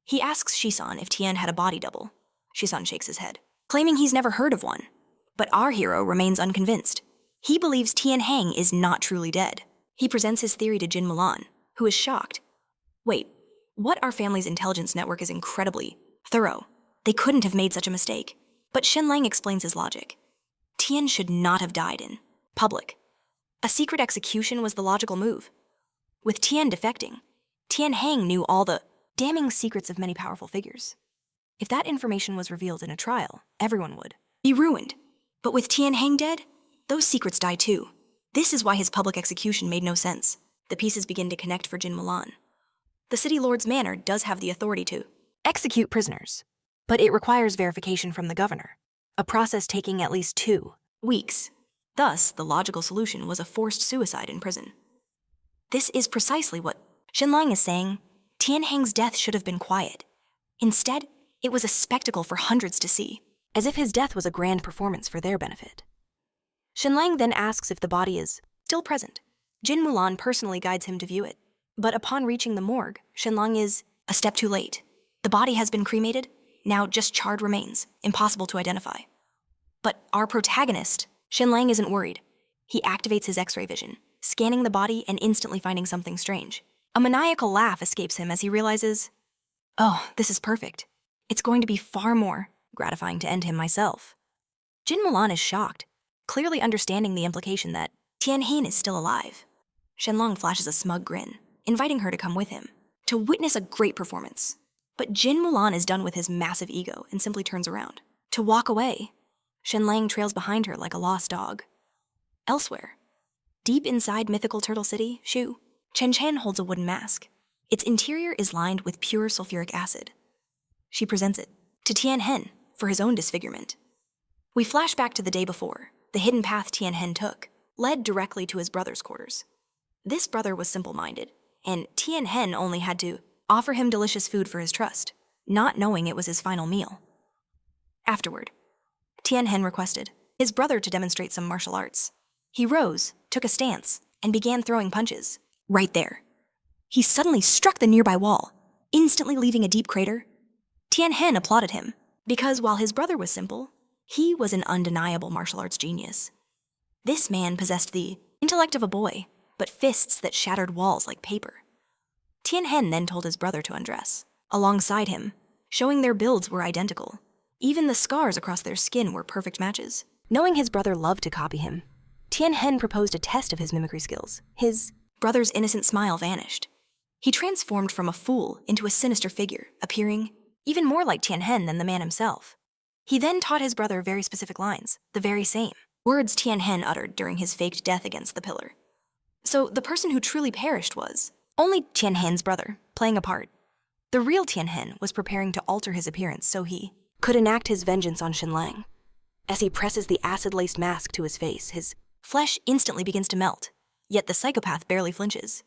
He asks Shisan if Tian had a body double. Shisan shakes his head. claiming he's never heard of one. But our hero remains unconvinced. He believes Tian Heng is not truly dead. He presents his theory to Jin Mulan, who is shocked. Wait, what our family's intelligence network is incredibly thorough. They couldn't have made such a mistake. But Shenlang explains his logic. Tian should not have died in public. A secret execution was the logical move. With Tian defecting, Tian Heng knew all the damning secrets of many powerful figures. If that information was revealed in a trial, everyone would be ruined. But with Tian Heng dead, those secrets die too. This is why his public execution made no sense. The pieces begin to connect for Jin Mulan. The city lord's manor does have the authority to execute prisoners, but it requires verification from the governor, a process taking at least 2 weeks. Thus, the logical solution was a forced suicide in prison. This is precisely what Shenlang is saying. Tian Heng's death should have been quiet. Instead, it was a spectacle for hundreds to see, as if his death was a grand performance for their benefit. Shenlang then asks if the body is still present. Jin Mulan personally guides him to view it, but upon reaching the morgue, Shenlang is a step too late. The body has been cremated, now just charred remains, impossible to identify. But our protagonist, Shenlang, isn't worried. He activates his X-ray vision, scanning the body and instantly finding something strange. A maniacal laugh escapes him as he realizes, oh, this is perfect. It's going to be far more gratifying to end him myself. Jin Mulan is shocked, clearly understanding the implication that Tian Heng is still alive. Shenlang flashes a smug grin, inviting her to come with him, to witness a great performance. But Jin Mulan is done with his massive ego and simply turns around to walk away. Shenlang trails behind her like a lost dog. Elsewhere, deep inside mythical Turtle City, Shu, Chen Chen holds a wooden mask. Its interior is lined with pure sulfuric acid. She presents it to Tian Heng for his own disfigurement. We flash back to the day before. The hidden path Tian Heng took led directly to his brother's quarters. This brother was simple-minded, and Tian Heng only had to offer him delicious food for his trust, not knowing it was his final meal. Afterward, Tian Heng requested his brother to demonstrate some martial arts. He rose, took a stance, and began throwing punches. Right there, he suddenly struck the nearby wall, instantly leaving a deep crater. Tian Heng applauded him, because while his brother was simple, he was an undeniable martial arts genius. This man possessed the intellect of a boy, but fists that shattered walls like paper. Tian Heng then told his brother to undress, alongside him, showing their builds were identical. Even the scars across their skin were perfect matches. Knowing his brother loved to copy him, Tian Heng proposed a test of his mimicry skills. His brother's innocent smile vanished. He transformed from a fool into a sinister figure, appearing even more like Tian Heng than the man himself. He then taught his brother very specific lines, the very same words Tian Heng uttered during his faked death against the pillar. So the person who truly perished was only Tian Heng's brother, playing a part. The real Tian Heng was preparing to alter his appearance so he could enact his vengeance on Shenlang. As he presses the acid-laced mask to his face, his flesh instantly begins to melt, yet the psychopath barely flinches.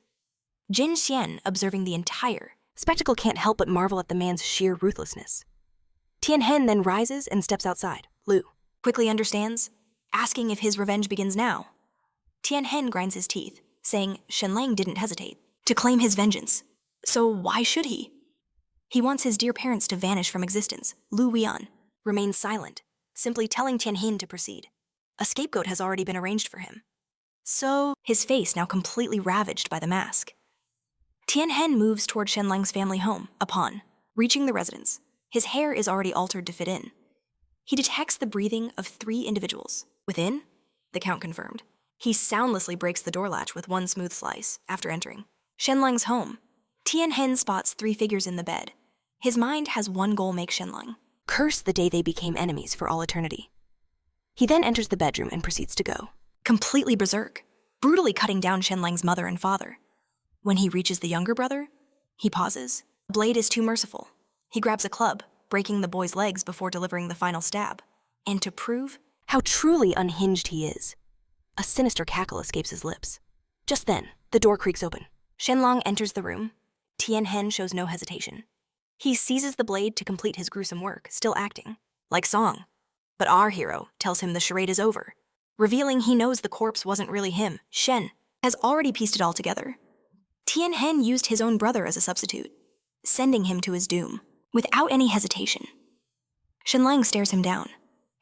Jin Xian, observing the entire spectacle, can't help but marvel at the man's sheer ruthlessness. Tian Heng then rises and steps outside. Lu quickly understands, asking if his revenge begins now. Tian Heng grinds his teeth, saying Shenlang didn't hesitate to claim his vengeance. So why should he? He wants his dear parents to vanish from existence. Lu Wian remains silent, simply telling Tian Heng to proceed. A scapegoat has already been arranged for him. So, his face now completely ravaged by the mask. Tian Heng moves toward Shenlang's family home. Upon reaching the residence, his hair is already altered to fit in. He detects the breathing of 3 individuals. Within, the count confirmed. He soundlessly breaks the door latch with one smooth slice after entering Shenlang's home. Tian Heng spots 3 figures in the bed. His mind has one goal: make Shenlang curse the day they became enemies for all eternity. He then enters the bedroom and proceeds to go completely berserk, brutally cutting down Shenlang's mother and father. When he reaches the younger brother, he pauses. The blade is too merciful. He grabs a club, breaking the boy's legs before delivering the final stab. And to prove how truly unhinged he is, a sinister cackle escapes his lips. Just then, the door creaks open. Shenlang enters the room. Tian Heng shows no hesitation. He seizes the blade to complete his gruesome work, still acting like Song. But our hero tells him the charade is over, revealing he knows the corpse wasn't really him. Shen has already pieced it all together. Tian Heng used his own brother as a substitute, sending him to his doom without any hesitation. Shenlang stares him down,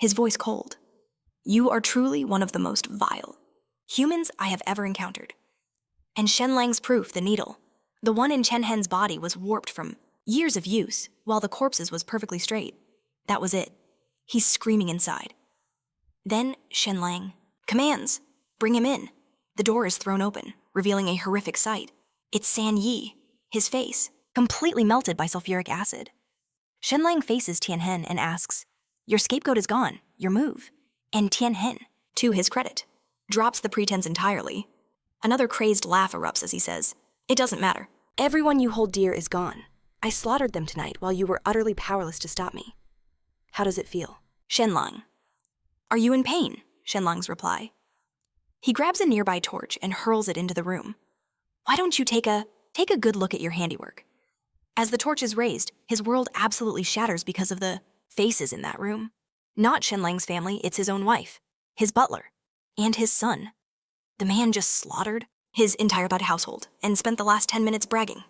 his voice cold. You are truly one of the most vile humans I have ever encountered. And Shenlang's proof, the needle, the one in Chen Hen's body, was warped from years of use, while the corpse's was perfectly straight. That was it. He's screaming inside. Then Shenlang commands, bring him in. The door is thrown open, revealing a horrific sight. It's San Yi, his face, completely melted by sulfuric acid. Shenlang faces Tianhen and asks, your scapegoat is gone, your move. And Tianhen, to his credit, drops the pretense entirely. Another crazed laugh erupts as he says, it doesn't matter. Everyone you hold dear is gone. I slaughtered them tonight while you were utterly powerless to stop me. How does it feel? Shenlang. Are you in pain? Shenlang's reply. He grabs a nearby torch and hurls it into the room. Why don't you take a good look at your handiwork? As the torch is raised, his world absolutely shatters because of the faces in that room. Not Shenlang's family, it's his own wife, his butler, and his son. The man just slaughtered his entire bad household and spent the last 10 minutes bragging.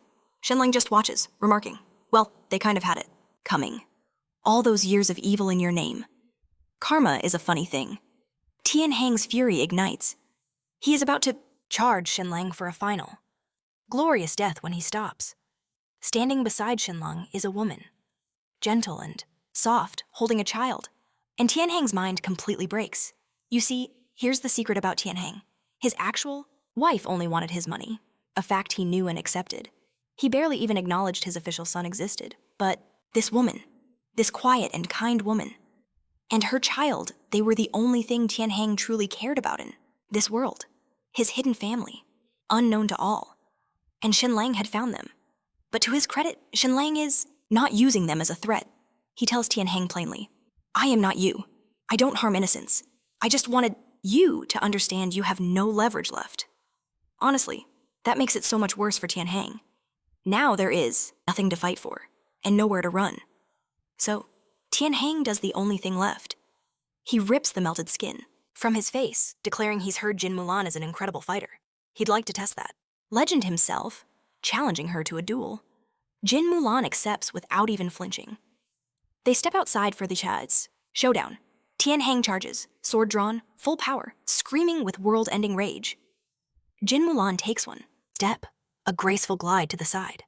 Shenlang just watches, remarking, well, they kind of had it coming. All those years of evil in your name. Karma is a funny thing. Tianheng's fury ignites. He is about to charge Shenlang for a final, glorious death when he stops. Standing beside Shenlang is a woman, gentle and soft, holding a child. And Tianheng's mind completely breaks. You see, here's the secret about Tianheng. His actual wife only wanted his money, a fact he knew and accepted. He barely even acknowledged his official son existed. But this woman, this quiet and kind woman, and her child, they were the only thing Tianheng truly cared about in this world. His hidden family, unknown to all. And Shenlang had found them. But to his credit, Shenlang is not using them as a threat. He tells Tianheng plainly, I am not you. I don't harm innocents. I just wanted you to understand you have no leverage left. Honestly, that makes it so much worse for Tianheng. Now there is nothing to fight for, and nowhere to run. So, Tianheng does the only thing left. He rips the melted skin from his face, declaring he's heard Jin Mulan is an incredible fighter. He'd like to test that. Legend himself, challenging her to a duel. Jin Mulan accepts without even flinching. They step outside for the showdown. Tianheng charges, sword drawn, full power, screaming with world-ending rage. Jin Mulan takes one step, a graceful glide to the side.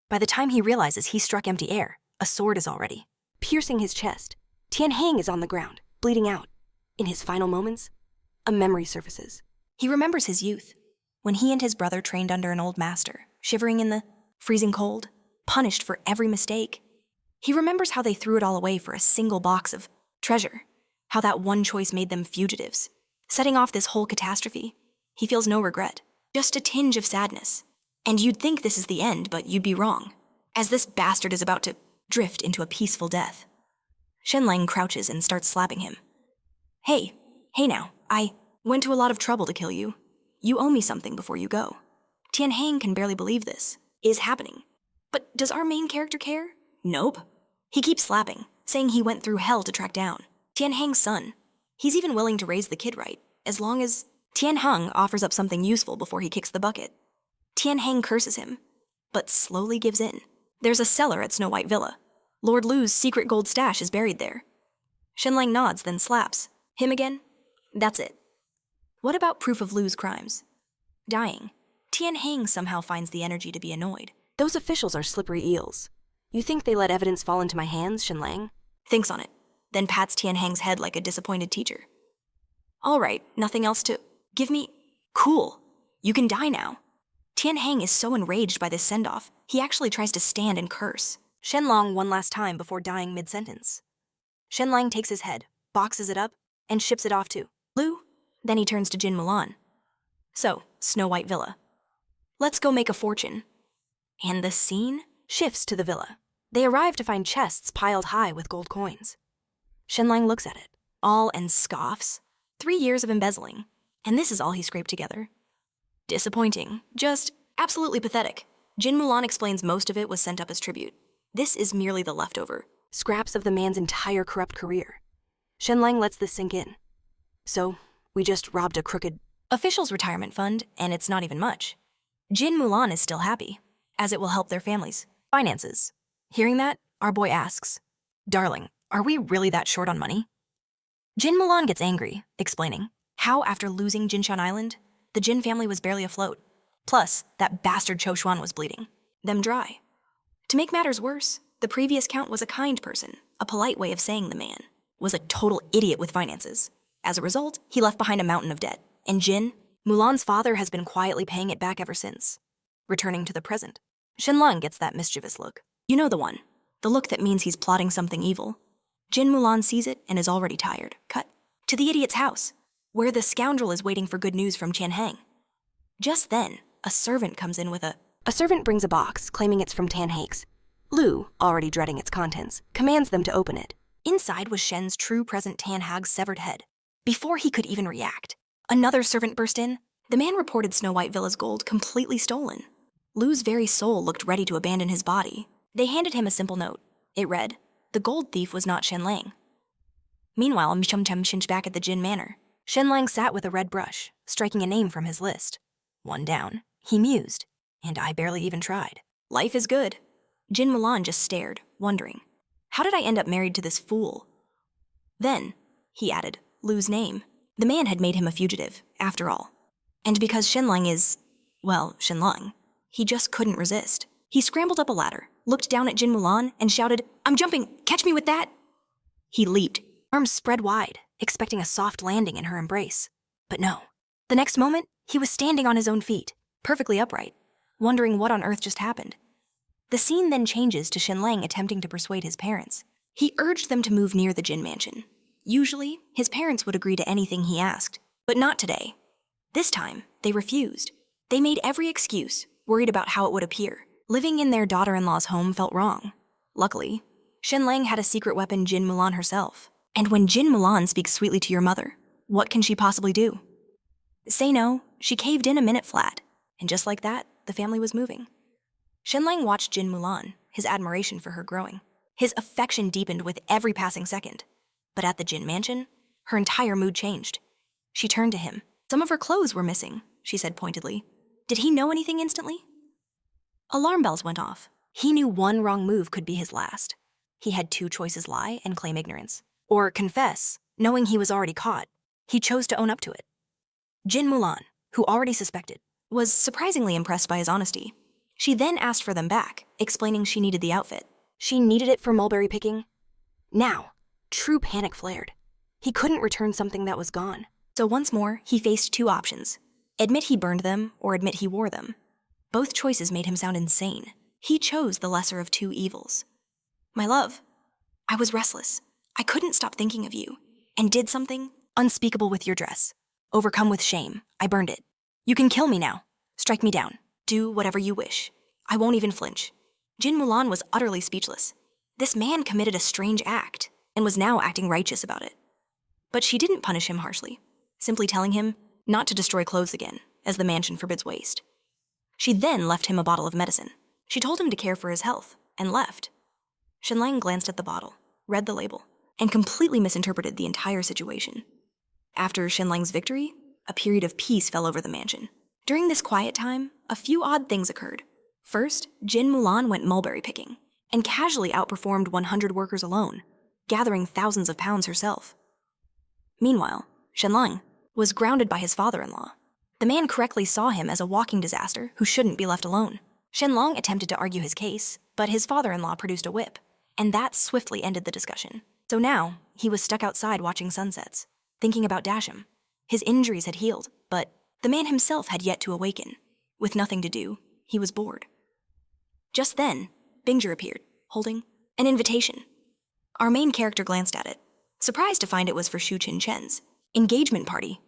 By the time he realizes he struck empty air, a sword is already piercing his chest. Tianheng is on the ground, bleeding out. In his final moments, a memory surfaces. He remembers his youth, when he and his brother trained under an old master, shivering in the freezing cold, punished for every mistake. He remembers how they threw it all away for a single box of treasure, how that one choice made them fugitives, setting off this whole catastrophe. He feels no regret, just a tinge of sadness. And you'd think this is the end, but you'd be wrong, as this bastard is about to drift into a peaceful death. Shenlang crouches and starts slapping him. Hey now, I went to a lot of trouble to kill you. You owe me something before you go. Tianheng can barely believe this is happening. But does our main character care? Nope. He keeps slapping, saying he went through hell to track down Tianheng's son. He's even willing to raise the kid right, as long as Tianheng offers up something useful before he kicks the bucket. Tianheng curses him, but slowly gives in. There's a cellar at Snow White Villa. Lord Lu's secret gold stash is buried there. Shenlang nods, then slaps. Him again? That's it. What about proof of Lu's crimes? Dying. Tianheng somehow finds the energy to be annoyed. Those officials are slippery eels. You think they let evidence fall into my hands, Shenlang? Thinks on it, then pats Tianheng's head like a disappointed teacher. All right, nothing else to give me? Cool. You can die now. Tianheng is so enraged by this send-off, he actually tries to stand and curse Shenlang one last time before dying mid-sentence. Shenlang takes his head, boxes it up, and ships it off to Lu. Then he turns to Jin Mulan. So, Snow White Villa. Let's go make a fortune. And the scene shifts to the villa. They arrive to find chests piled high with gold coins. Shenlang looks at it, all and scoffs. 3 years of embezzling, and this is all he scraped together. Disappointing, just absolutely pathetic. Jin Mulan explains most of it was sent up as tribute. This is merely the leftover scraps of the man's entire corrupt career. Shenlang lets this sink in. So, we just robbed a crooked official's retirement fund, and it's not even much. Jin Mulan is still happy, as it will help their families' finances. Hearing that, our boy asks, Darling, are we really that short on money? Jin Mulan gets angry, explaining how after losing Jinshan Island, the Jin family was barely afloat. Plus, that bastard Cho Xuan was bleeding them dry. To make matters worse, the previous count was a kind person, a polite way of saying the man was a total idiot with finances. As a result, he left behind a mountain of debt, and Jin, Mulan's father, has been quietly paying it back ever since. Returning to the present, Shenlang gets that mischievous look. You know the one. The look that means he's plotting something evil. Jin Mulan sees it and is already tired. Cut to the idiot's house, where the scoundrel is waiting for good news from Tian Hang. Just then, a servant comes in with a servant brings a box, claiming it's from Tan Hakes. Lu, already dreading its contents, commands them to open it. Inside was Shen's true present Tan Hag's severed head. Before he could even react, another servant burst in. The man reported Snow White Villa's gold completely stolen. Lu's very soul looked ready to abandon his body. They handed him a simple note. It read, "The gold thief was not Shenlang." Meanwhile, Mchum back at the Jin Manor. Shenlang sat with a red brush, striking a name from his list. One down. He mused, and I barely even tried. Life is good. Jin Mulan just stared, wondering, how did I end up married to this fool? Then, he added, Lu's name. The man had made him a fugitive, after all. And because Shenlang is, well, Shenlang, he just couldn't resist. He scrambled up a ladder, looked down at Jin Mulan, and shouted, "I'm jumping! Catch me with that!" He leaped, arms spread wide, expecting a soft landing in her embrace. But no. The next moment, he was standing on his own feet, perfectly upright, wondering what on earth just happened. The scene then changes to Shenlang attempting to persuade his parents. He urged them to move near the Jin mansion. Usually, his parents would agree to anything he asked, but not today. This time, they refused. They made every excuse, worried about how it would appear. Living in their daughter-in-law's home felt wrong. Luckily, Shenlang had a secret weapon, Jin Mulan herself. And when Jin Mulan speaks sweetly to your mother, what can she possibly do? Say no, she caved in a minute flat. And just like that, the family was moving. Shenlang watched Jin Mulan, his admiration for her growing. His affection deepened with every passing second. But at the Jin mansion, her entire mood changed. She turned to him. Some of her clothes were missing, she said pointedly. Did he know anything instantly? Alarm bells went off. He knew one wrong move could be his last. He had two choices: lie and claim ignorance. Or confess, knowing he was already caught. He chose to own up to it. Jin Mulan, who already suspected, was surprisingly impressed by his honesty. She then asked for them back, explaining she needed the outfit. She needed it for mulberry picking. Now, true panic flared. He couldn't return something that was gone. So once more, he faced two options. Admit he burned them, or admit he wore them. Both choices made him sound insane. He chose the lesser of two evils. My love, I was restless. I couldn't stop thinking of you, and did something unspeakable with your dress. Overcome with shame, I burned it. You can kill me now. Strike me down. Do whatever you wish. I won't even flinch. Jin Mulan was utterly speechless. This man committed a strange act, and was now acting righteous about it. But she didn't punish him harshly, simply telling him not to destroy clothes again, as the mansion forbids waste. She then left him a bottle of medicine. She told him to care for his health, and left. Shenlang glanced at the bottle, read the label, and completely misinterpreted the entire situation. After Shenlang's victory, a period of peace fell over the mansion. During this quiet time, a few odd things occurred. First, Jin Mulan went mulberry picking, and casually outperformed 100 workers alone, gathering thousands of pounds herself. Meanwhile, Shenlang was grounded by his father-in-law. The man correctly saw him as a walking disaster who shouldn't be left alone. Shenlang attempted to argue his case, but his father-in-law produced a whip, and that swiftly ended the discussion. So now, he was stuck outside watching sunsets, thinking about Dasham. His injuries had healed, but the man himself had yet to awaken. With nothing to do, he was bored. Just then, Bingger appeared, holding an invitation. Our main character glanced at it, surprised to find it was for Shu Chin Chen's engagement party.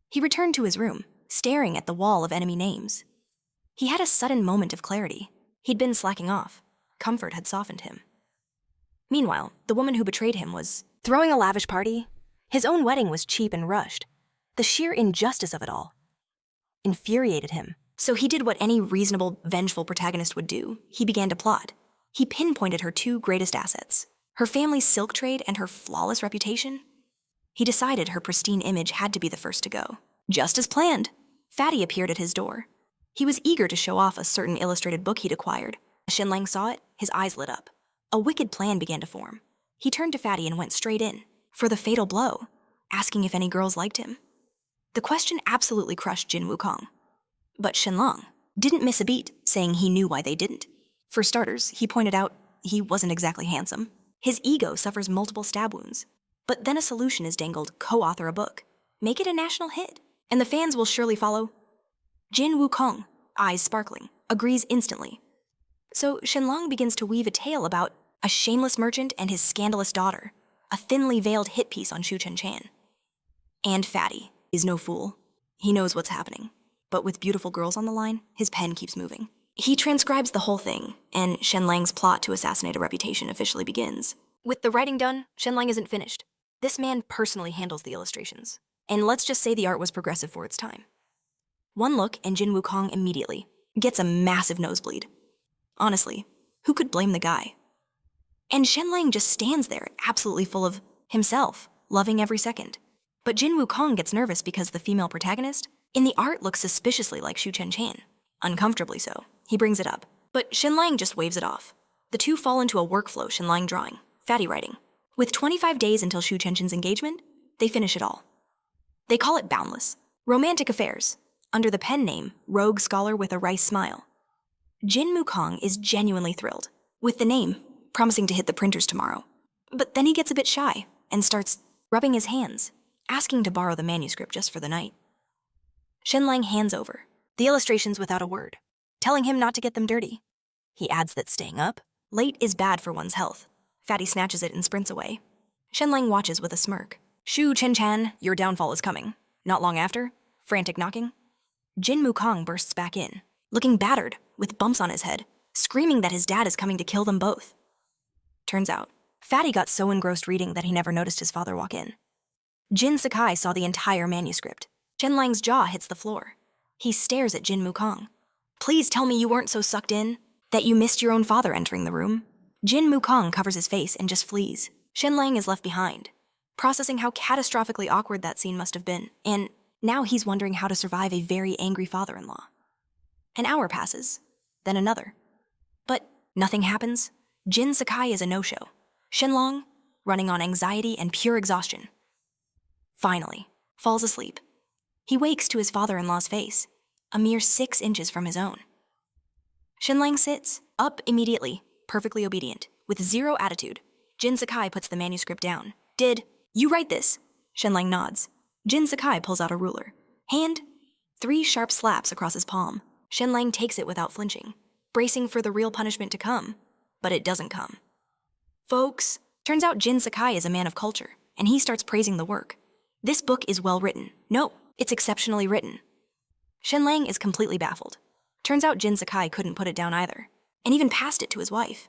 He returned to his room, staring at the wall of enemy names. He had a sudden moment of clarity. He'd been slacking off. Comfort had softened him. Meanwhile, the woman who betrayed him was throwing a lavish party. His own wedding was cheap and rushed. The sheer injustice of it all infuriated him. So he did what any reasonable, vengeful protagonist would do. He began to plot. He pinpointed her two greatest assets, her family's silk trade and her flawless reputation. He decided her pristine image had to be the first to go. Just as planned, Fatty appeared at his door. He was eager to show off a certain illustrated book he'd acquired. As Shenlang saw it, his eyes lit up. A wicked plan began to form. He turned to Fatty and went straight in, for the fatal blow. asking if any girls liked him. The question absolutely crushed Jin Wukong. But Shenlang didn't miss a beat, saying he knew why they didn't. For starters, he pointed out he wasn't exactly handsome. His ego suffers multiple stab wounds. But then a solution is dangled: co-author a book. Make it a national hit, and the fans will surely follow. Jin Wukong, eyes sparkling, agrees instantly. So Shenlang begins to weave a tale about a shameless merchant and his scandalous daughter, a thinly veiled hit piece on Shu Chen. And Fatty is no fool. He knows what's happening. But with beautiful girls on the line, his pen keeps moving. He transcribes the whole thing, and Shenlang's plot to assassinate a reputation officially begins. With the writing done, Shenlang isn't finished. This man personally handles the illustrations. And let's just say the art was progressive for its time. One look, and Jin Wukong immediately gets a massive nosebleed. Honestly, who could blame the guy? And Shenlang just stands there, absolutely full of himself, loving every second. But Jin Wukong gets nervous because the female protagonist in the art looks suspiciously like Shu Chen. Uncomfortably so. He brings it up. But Shenlang just waves it off. The two fall into a workflow: Shenlang drawing, Fatty writing. With 25 days until Shu Chen's engagement, they finish it all. They call it Boundless Romantic Affairs, under the pen name Rogue Scholar with a Rice Smile. Jin Wukong is genuinely thrilled with the name, promising to hit the printers tomorrow. But then he gets a bit shy and starts rubbing his hands, asking to borrow the manuscript just for the night. Shenlang hands over the illustrations without a word, telling him not to get them dirty. He adds that staying up late is bad for one's health. Fatty snatches it and sprints away. Shenlang watches with a smirk. Shu Chen, your downfall is coming. Not long after, frantic knocking, Jin Wukong bursts back in, looking battered, with bumps on his head, screaming that his dad is coming to kill them both. Turns out, Fatty got so engrossed reading that he never noticed his father walk in. Jin Sakai saw the entire manuscript. Shenlang's jaw hits the floor. He stares at Jin Wukong. Please tell me you weren't so sucked in that you missed your own father entering the room. Jin Wukong covers his face and just flees. Shenlang is left behind, processing how catastrophically awkward that scene must have been, and now he's wondering how to survive a very angry father-in-law. An hour passes, then another. But nothing happens. Jin Sakai is a no-show. Shenlang, running on anxiety and pure exhaustion, finally falls asleep. He wakes to his father-in-law's face, a mere 6 inches from his own. Shenlang sits up immediately, perfectly obedient, with zero attitude. Jin Sakai puts the manuscript down. Did you write this? Shenlang nods. Jin Sakai pulls out a ruler. Hand, 3 sharp slaps across his palm. Shenlang takes it without flinching, bracing for the real punishment to come. But it doesn't come. Folks, turns out Jin Sakai is a man of culture, and he starts praising the work. This book is well written. No, it's exceptionally written. Shenlang is completely baffled. Turns out Jin Sakai couldn't put it down either, and even passed it to his wife.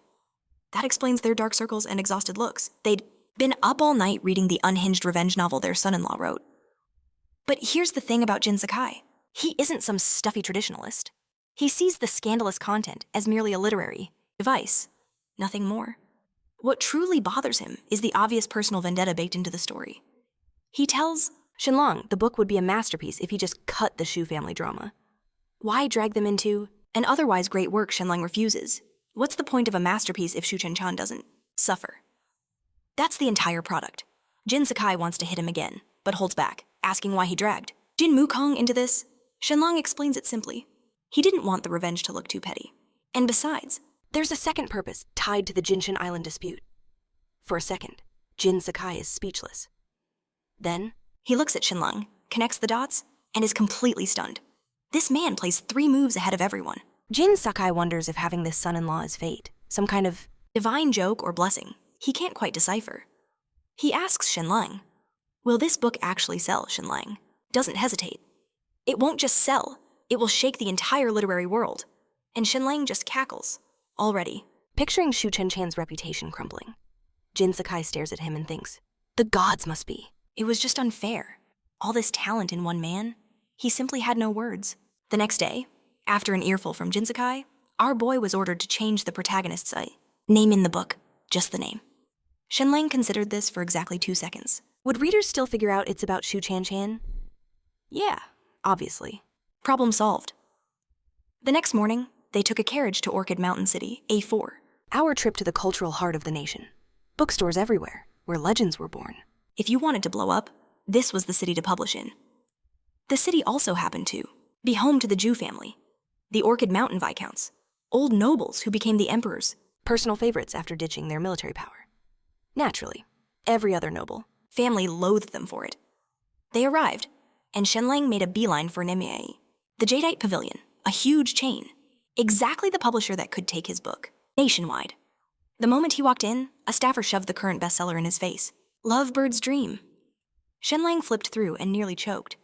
That explains their dark circles and exhausted looks. They'd been up all night reading the unhinged revenge novel their son-in-law wrote. But here's the thing about Jin Sakai. He isn't some stuffy traditionalist. He sees the scandalous content as merely a literary device, nothing more. What truly bothers him is the obvious personal vendetta baked into the story. He tells Shenlang the book would be a masterpiece if he just cut the Shu family drama. Why drag them into an otherwise great work Shenlang refuses? What's the point of a masterpiece if Shu Chen doesn't suffer? That's the entire product. Jin Sakai wants to hit him again, but holds back, asking why he dragged Jin Wukong into this. Shenlang explains it simply. He didn't want the revenge to look too petty. And besides, there's a second purpose tied to the Jinshin Island dispute. For a second, Jin Sakai is speechless. Then, he looks at Shenlang, connects the dots, and is completely stunned. This man plays 3 moves ahead of everyone. Jin Sakai wonders if having this son-in-law is fate, some kind of divine joke or blessing. He can't quite decipher. He asks Shenlang, will this book actually sell? Shenlang doesn't hesitate. It won't just sell, it will shake the entire literary world. And Shenlang just cackles, already, picturing Shu Chen-chan's reputation crumbling. Jin Sakai stares at him and thinks, the gods must be. It was just unfair. All this talent in one man. He simply had no words. The next day, after an earful from Jin Sakai, our boy was ordered to change the protagonist's name in the book, just the name. Shenlang considered this for exactly 2 seconds. Would readers still figure out it's about Shu Chen? Yeah, obviously. Problem solved. The next morning, they took a carriage to Orchid Mountain City, A4. Our trip to the cultural heart of the nation. Bookstores everywhere, where legends were born. If you wanted to blow up, this was the city to publish in. The city also happened to be home to the Zhu family, the Orchid Mountain Viscounts, old nobles who became the emperor's personal favorites after ditching their military power. Naturally, every other noble family loathed them for it. They arrived, and Shenlang made a beeline for Nemye, the Jadeite Pavilion, a huge chain, exactly the publisher that could take his book nationwide. The moment he walked in, a staffer shoved the current bestseller in his face, Lovebird's Dream. Shenlang flipped through and nearly choked.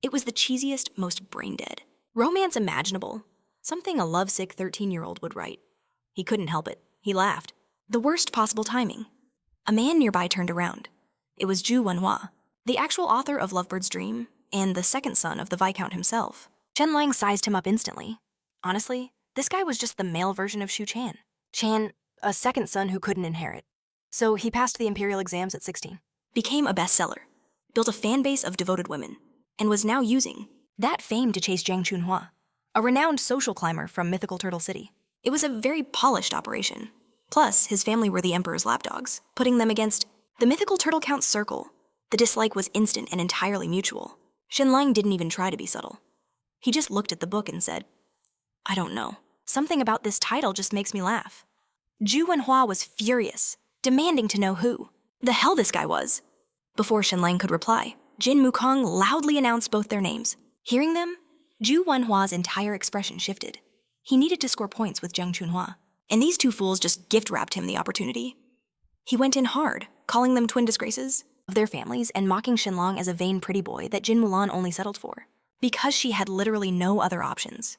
It was the cheesiest, most brain-dead romance imaginable, something a lovesick 13-year-old would write. He couldn't help it. He laughed. The worst possible timing. A man nearby turned around. It was Zhu Wenhua, the actual author of Lovebird's Dream and the second son of the Viscount himself. Shenlang sized him up instantly. Honestly, this guy was just the male version of Shu Chan. Chan, a second son who couldn't inherit. So he passed the imperial exams at 16, became a bestseller, built a fan base of devoted women, and was now using that fame to chase Jiang Chunhua, a renowned social climber from mythical Turtle City. It was a very polished operation. Plus, his family were the emperor's lapdogs, putting them against the mythical Turtle Count's circle. The dislike was instant and entirely mutual. Shenlang didn't even try to be subtle. He just looked at the book and said, I don't know. Something about this title just makes me laugh. Zhu Wenhua was furious, demanding to know who the hell this guy was. Before Shenlang could reply, Jin Mukong loudly announced both their names. Hearing them, Zhu Wenhua's entire expression shifted. He needed to score points with Jiang Chunhua, and these two fools just gift-wrapped him the opportunity. He went in hard, calling them twin disgraces of their families and mocking Shenlang as a vain pretty boy that Jin Mulan only settled for, because she had literally no other options.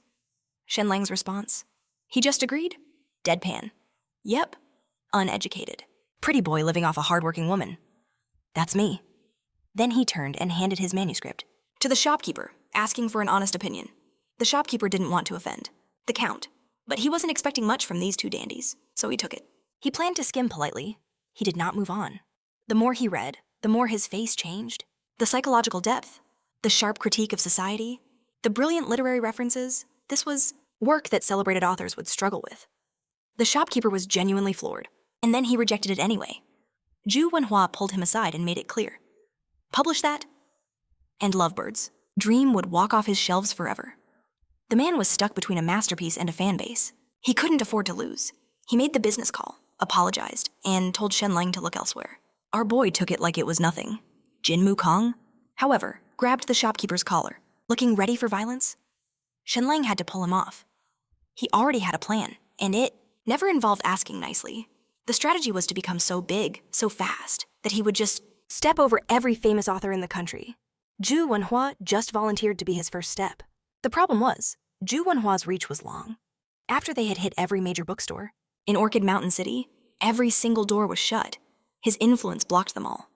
Shenlang's response? He just agreed? Deadpan. Yep. Uneducated. Pretty boy living off a hardworking woman. That's me. Then he turned and handed his manuscript to the shopkeeper, asking for an honest opinion. The shopkeeper didn't want to offend the Count, but he wasn't expecting much from these two dandies, so he took it. He planned to skim politely. He did not move on. The more he read, the more his face changed. The psychological depth, the sharp critique of society, the brilliant literary references, this was work that celebrated authors would struggle with. The shopkeeper was genuinely floored, and then he rejected it anyway. Zhu Wenhua pulled him aside and made it clear. Publish that, and Lovebird's Dream would walk off his shelves forever. The man was stuck between a masterpiece and a fan base. He couldn't afford to lose. He made the business call, apologized, and told Shenlang to look elsewhere. Our boy took it like it was nothing. Jin Mukong, however, grabbed the shopkeeper's collar, looking ready for violence. Shenlang had to pull him off. He already had a plan, and it never involved asking nicely. The strategy was to become so big, so fast, that he would just step over every famous author in the country. Zhu Wenhua just volunteered to be his first step. The problem was, Zhu Wenhua's reach was long. After they had hit every major bookstore, in Orchid Mountain City, every single door was shut. His influence blocked them all.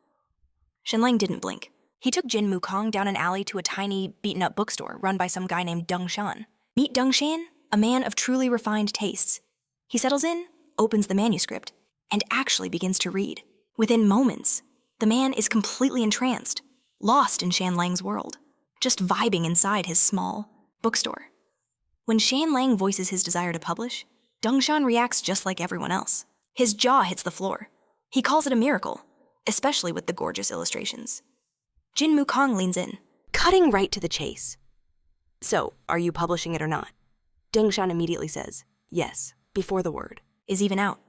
Shenlang didn't blink. He took Jin Mukong down an alley to a tiny, beaten-up bookstore run by some guy named Deng Shan. Meet Deng Shan, a man of truly refined tastes. He settles in, opens the manuscript, and actually begins to read. Within moments, the man is completely entranced, lost in Shenlang's world, just vibing inside his small bookstore. When Shenlang voices his desire to publish, Deng Shan reacts just like everyone else. His jaw hits the floor. He calls it a miracle, especially with the gorgeous illustrations. Jin Mukong leans in, cutting right to the chase. So, are you publishing it or not? Deng Shan immediately says, yes, before the word is even out.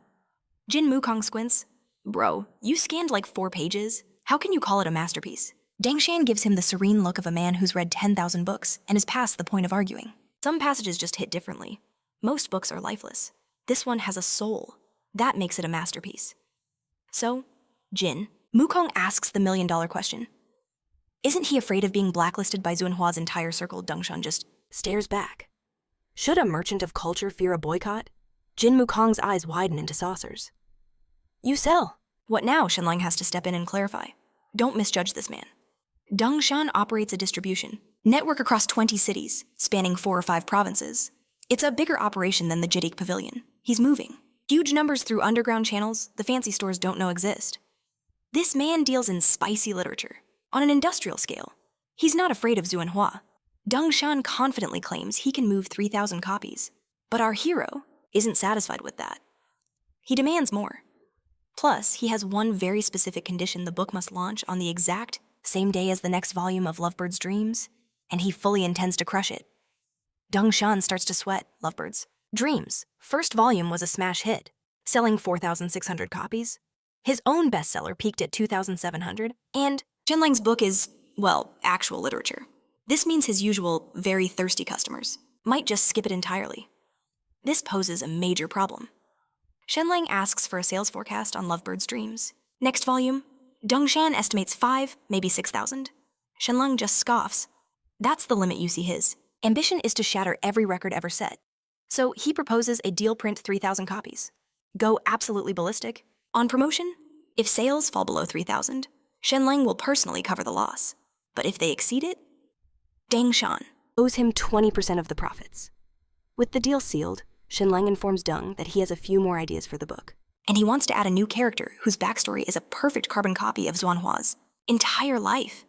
Jin Mukong squints. Bro, you scanned like 4 pages. How can you call it a masterpiece? Deng Shan gives him the serene look of a man who's read 10,000 books and is past the point of arguing. Some passages just hit differently. Most books are lifeless. This one has a soul. That makes it a masterpiece. So, Jin, Mukong asks the million-dollar question. Isn't he afraid of being blacklisted by Zunhua's entire circle? Deng Shan just stares back. Should a merchant of culture fear a boycott? Jin Mukong's eyes widen into saucers. You sell. What now? Shenlang has to step in and clarify. Don't misjudge this man. Deng Shan operates a distribution network across 20 cities, spanning 4 or 5 provinces. It's a bigger operation than the Jiddick Pavilion. He's moving. Huge numbers through underground channels the fancy stores don't know exist. This man deals in spicy literature, on an industrial scale. He's not afraid of Zhuanhua. Deng Shan confidently claims he can move 3,000 copies. But our hero isn't satisfied with that. He demands more. Plus, he has one very specific condition: the book must launch on the exact same day as the next volume of Lovebird's Dreams, and he fully intends to crush it. Dongshan starts to sweat Lovebird's Dreams. First volume was a smash hit, selling 4,600 copies. His own bestseller peaked at 2,700, and Shenlang's book is, well, actual literature. This means his usual, very thirsty customers might just skip it entirely. This poses a major problem. Shenlang asks for a sales forecast on Lovebird's Dreams. Next volume, Dongshan estimates 5, maybe 6,000. Shenlang just scoffs. That's the limit you see his. Ambition is to shatter every record ever set. So he proposes a deal print 3,000 copies. Go absolutely ballistic. On promotion, if sales fall below 3,000, Shenlang will personally cover the loss. But if they exceed it, Dongshan owes him 20% of the profits. With the deal sealed, Shenlang informs Deng that he has a few more ideas for the book, and he wants to add a new character whose backstory is a perfect carbon copy of Xuanhua's entire life.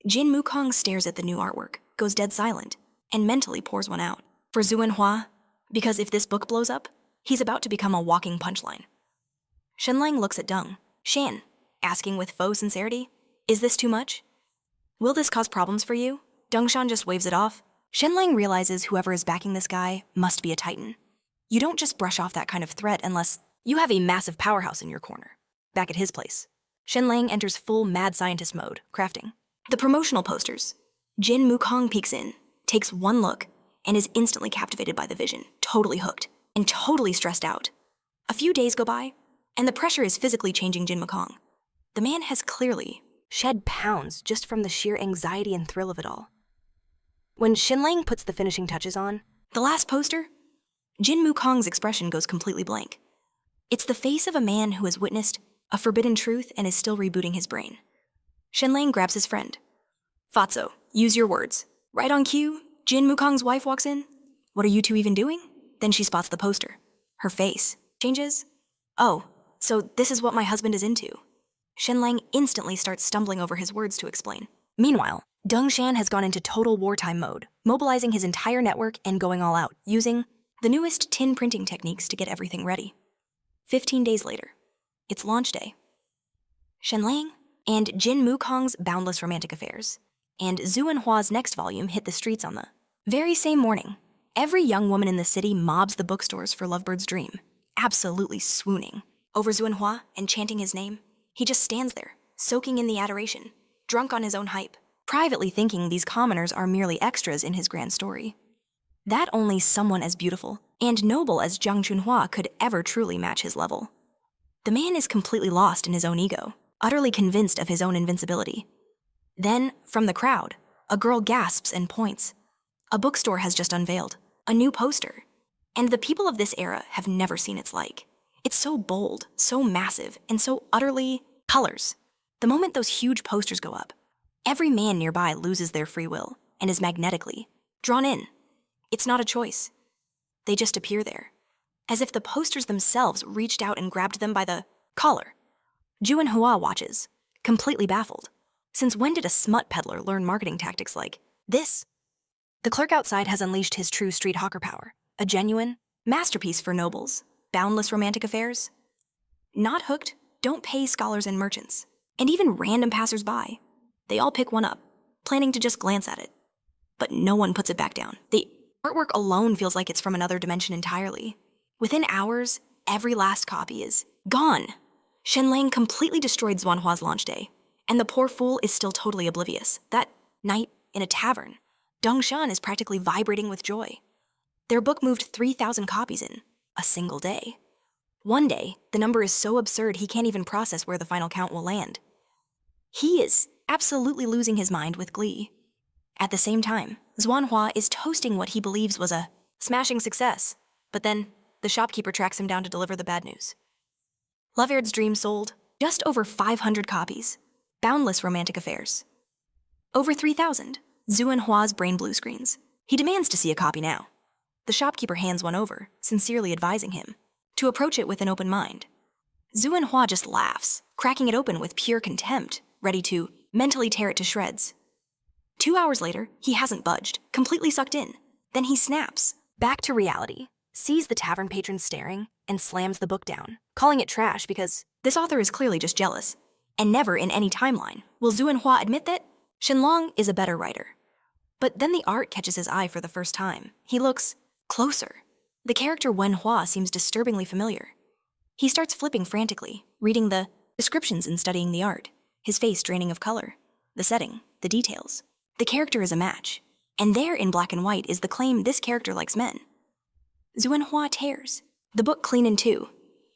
Jin Mukong stares at the new artwork, goes dead silent, and mentally pours one out. For Xuanhua, because if this book blows up, he's about to become a walking punchline. Shenlang looks at Deng, Shan, asking with faux sincerity, "Is this too much? Will this cause problems for you?" Dongshan just waves it off. Shenlang realizes whoever is backing this guy must be a titan. You don't just brush off that kind of threat unless you have a massive powerhouse in your corner. Back at his place, Shenlang enters full mad scientist mode, crafting the promotional posters. Jin Mukong peeks in, takes one look, and is instantly captivated by the vision, totally hooked, and totally stressed out. A few days go by, and the pressure is physically changing Jin Mukong. The man has clearly shed pounds just from the sheer anxiety and thrill of it all. When Shenlang puts the finishing touches on the last poster, Jin Mukong's expression goes completely blank. It's the face of a man who has witnessed a forbidden truth and is still rebooting his brain. Shenlang grabs his friend. "Fatso, use your words." Right on cue, Jin Mukong's wife walks in. "What are you two even doing?" Then she spots the poster. Her face changes. "Oh, so this is what my husband is into." Shenlang instantly starts stumbling over his words to explain. Meanwhile, Dongshan has gone into total wartime mode, mobilizing his entire network and going all out, using the newest tin printing techniques to get everything ready. 15 days later, it's launch day. Shenlang and Jin Mukong's boundless romantic affairs and Xuanhua's next volume hit the streets on the very same morning. Every young woman in the city mobs the bookstores for Lovebird's Dream, absolutely swooning over Xuanhua and chanting his name. He just stands there, soaking in the adoration, drunk on his own hype, privately thinking these commoners are merely extras in his grand story. That only someone as beautiful and noble as Jiang Chunhua could ever truly match his level. The man is completely lost in his own ego, utterly convinced of his own invincibility. Then, from the crowd, a girl gasps and points. A bookstore has just unveiled a new poster, and the people of this era have never seen its like. It's so bold, so massive, and so utterly colors. The moment those huge posters go up, every man nearby loses their free will and is magnetically drawn in. It's not a choice. They just appear there, as if the posters themselves reached out and grabbed them by the collar. Juanhua watches, completely baffled. Since when did a smut peddler learn marketing tactics like this? The clerk outside has unleashed his true street hawker power, a genuine masterpiece for nobles, boundless romantic affairs. Not hooked, don't pay scholars and merchants, and even random passers-by. They all pick one up, planning to just glance at it. But no one puts it back down. The artwork alone feels like it's from another dimension entirely. Within hours, every last copy is gone. Shenlang completely destroyed Xuanhua's launch day, and the poor fool is still totally oblivious. That night, in a tavern, Dongshan is practically vibrating with joy. Their book moved 3,000 copies in a single day. One day, the number is so absurd he can't even process where the final count will land. He is absolutely losing his mind with glee. At the same time, Xuanhua is toasting what he believes was a smashing success, but then the shopkeeper tracks him down to deliver the bad news. Lovebird's Dream sold just over 500 copies. Boundless romantic affairs. Over 3,000. Xuanhua's brain blue screens. He demands to see a copy now. The shopkeeper hands one over, sincerely advising him to approach it with an open mind. Xuanhua just laughs, cracking it open with pure contempt, ready to mentally tear it to shreds. 2 hours later, he hasn't budged, completely sucked in. Then he snaps, back to reality, sees the tavern patron staring, and slams the book down, calling it trash because this author is clearly just jealous, and never in any timeline Will Zhu and Hua admit that? Shenlang is a better writer. But then the art catches his eye for the first time. He looks closer. The character Wen Hua seems disturbingly familiar. He starts flipping frantically, reading the descriptions and studying the art, his face draining of color, the setting, the details. The character is a match, and there in black and white is the claim this character likes men. Zhu and Hua tears, the book clean in two.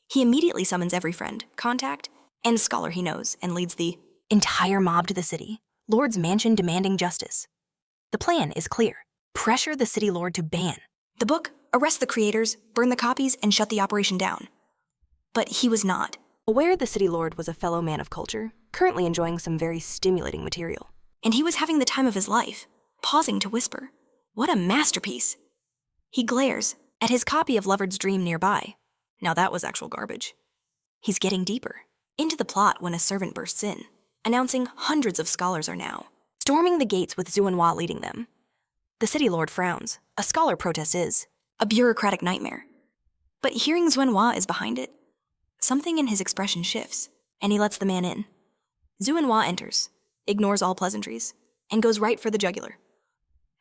He immediately summons every friend, contact, and scholar he knows and leads the entire mob to the city, Lord's mansion demanding justice. The plan is clear. Pressure the city lord to ban the book, arrest the creators, burn the copies, and shut the operation down. But he was not. Aware the city lord was a fellow man of culture, currently enjoying some very stimulating material. And he was having the time of his life, pausing to whisper, "What a masterpiece!" He glares at his copy of Lovard's Dream nearby. Now that was actual garbage. He's getting deeper into the plot when a servant bursts in, announcing hundreds of scholars are now storming the gates with Zhu and Hua leading them. The city lord frowns. A scholar protest is a bureaucratic nightmare. But hearing Zhu and Hua is behind it, something in his expression shifts, and he lets the man in. Zhu and Hua enters, ignores all pleasantries, and goes right for the jugular.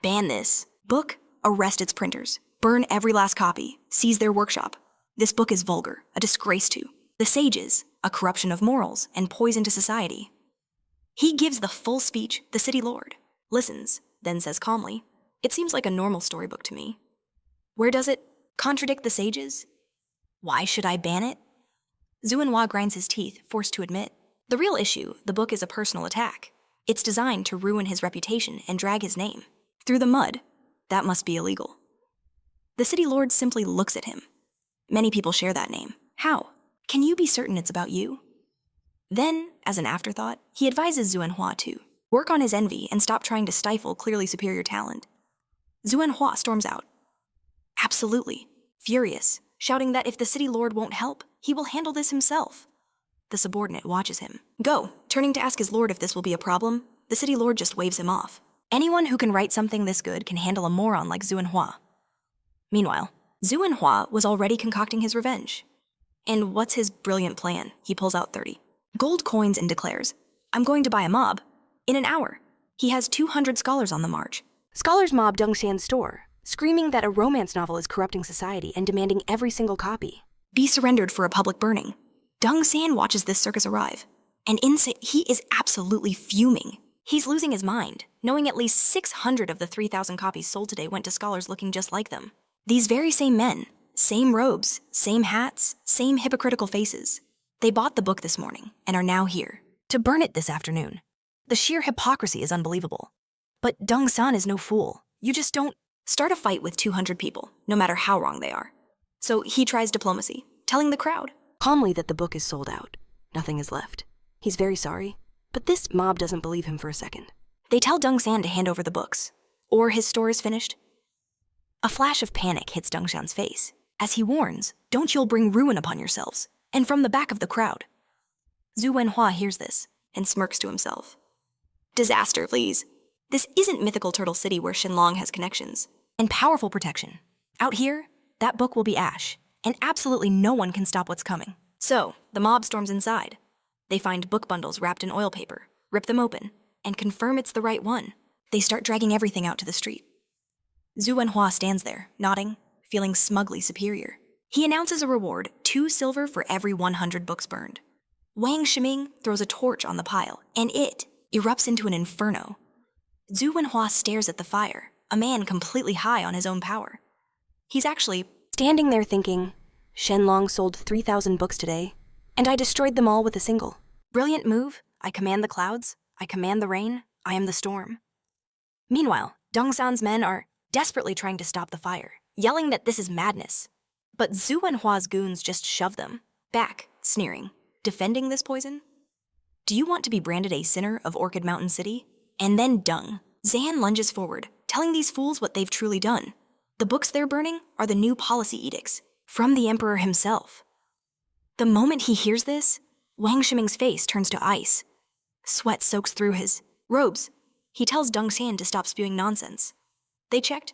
Ban this book, arrest its printers, burn every last copy, seize their workshop. This book is vulgar, a disgrace to the sages, a corruption of morals, and poison to society. He gives the full speech, the city lord, listens, then says calmly, "It seems like a normal storybook to me. Where does it contradict the sages? Why should I ban it?" Zhu and Hua grinds his teeth, forced to admit. The real issue, the book is a personal attack. It's designed to ruin his reputation and drag his name through the mud. That must be illegal. The city lord simply looks at him. Many people share that name. How? Can you be certain it's about you? Then, as an afterthought, he advises Zhu and Hua to work on his envy and stop trying to stifle clearly superior talent. Zhu and Hua storms out. Absolutely, furious, shouting that if the city lord won't help, he will handle this himself. The subordinate watches him. Go, turning to ask his lord if this will be a problem. The city lord just waves him off. Anyone who can write something this good can handle a moron like Zhu and Hua. Meanwhile, Zhu and Hua was already concocting his revenge. And what's his brilliant plan? He pulls out 30 gold coins and declares, "I'm going to buy a mob. In an hour." He has 200 scholars on the march. Scholars mob Dongshan's store, screaming that a romance novel is corrupting society and demanding every single copy be surrendered for a public burning. Dongshan watches this circus arrive, and he is absolutely fuming. He's losing his mind, knowing at least 600 of the 3,000 copies sold today went to scholars looking just like them. These very same men, same robes, same hats, same hypocritical faces. They bought the book this morning and are now here to burn it this afternoon. The sheer hypocrisy is unbelievable. But Dongshan is no fool. You just don't start a fight with 200 people, no matter how wrong they are. So he tries diplomacy, telling the crowd calmly that the book is sold out. Nothing is left. He's very sorry, but this mob doesn't believe him for a second. They tell Dongshan to hand over the books, or his store is finished. A flash of panic hits Dongshan's face, as he warns, "Don't you'll bring ruin upon yourselves." And from the back of the crowd, Zhu Wenhua hears this and smirks to himself. Disaster, please. This isn't mythical Turtle City where Shenlang has connections and powerful protection. Out here, that book will be ash, and absolutely no one can stop what's coming. So, the mob storms inside. They find book bundles wrapped in oil paper, rip them open, and confirm it's the right one. They start dragging everything out to the street. Zhu Wenhua stands there, nodding, feeling smugly superior. He announces a reward, 2 silver for every 100 books burned. Wang Shiming throws a torch on the pile, and it erupts into an inferno. Zhu Wenhua stares at the fire, a man completely high on his own power. He's actually standing there thinking, Shenlang sold 3,000 books today, and I destroyed them all with a single. Brilliant move. I command the clouds. I command the rain. I am the storm. Meanwhile, Dongshan's men are desperately trying to stop the fire, yelling that this is madness. But Zhu Wenhua's goons just shove them back, sneering, defending this poison. Do you want to be branded a sinner of Orchid Mountain City? And then dung. Zan lunges forward, telling these fools what they've truly done. The books they're burning are the new policy edicts from the emperor himself. The moment he hears this, Wang Shiming's face turns to ice. Sweat soaks through his robes. He tells Dongshan to stop spewing nonsense. They checked.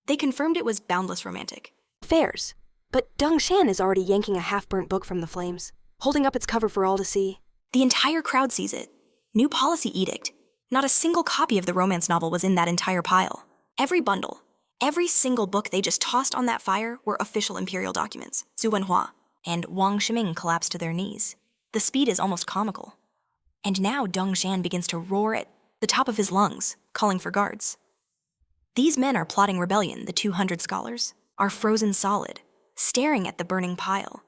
They confirmed it was boundless romantic affairs. But Dongshan is already yanking a half-burnt book from the flames, holding up its cover for all to see. The entire crowd sees it. New policy edict. Not a single copy of the romance novel was in that entire pile. Every bundle, every single book they just tossed on that fire were official imperial documents. Zhu Wenhua and Wang Shiming collapsed to their knees. The speed is almost comical. And now Deng Shan begins to roar at the top of his lungs, calling for guards. These men are plotting rebellion, the 200 scholars, are frozen solid, staring at the burning pile.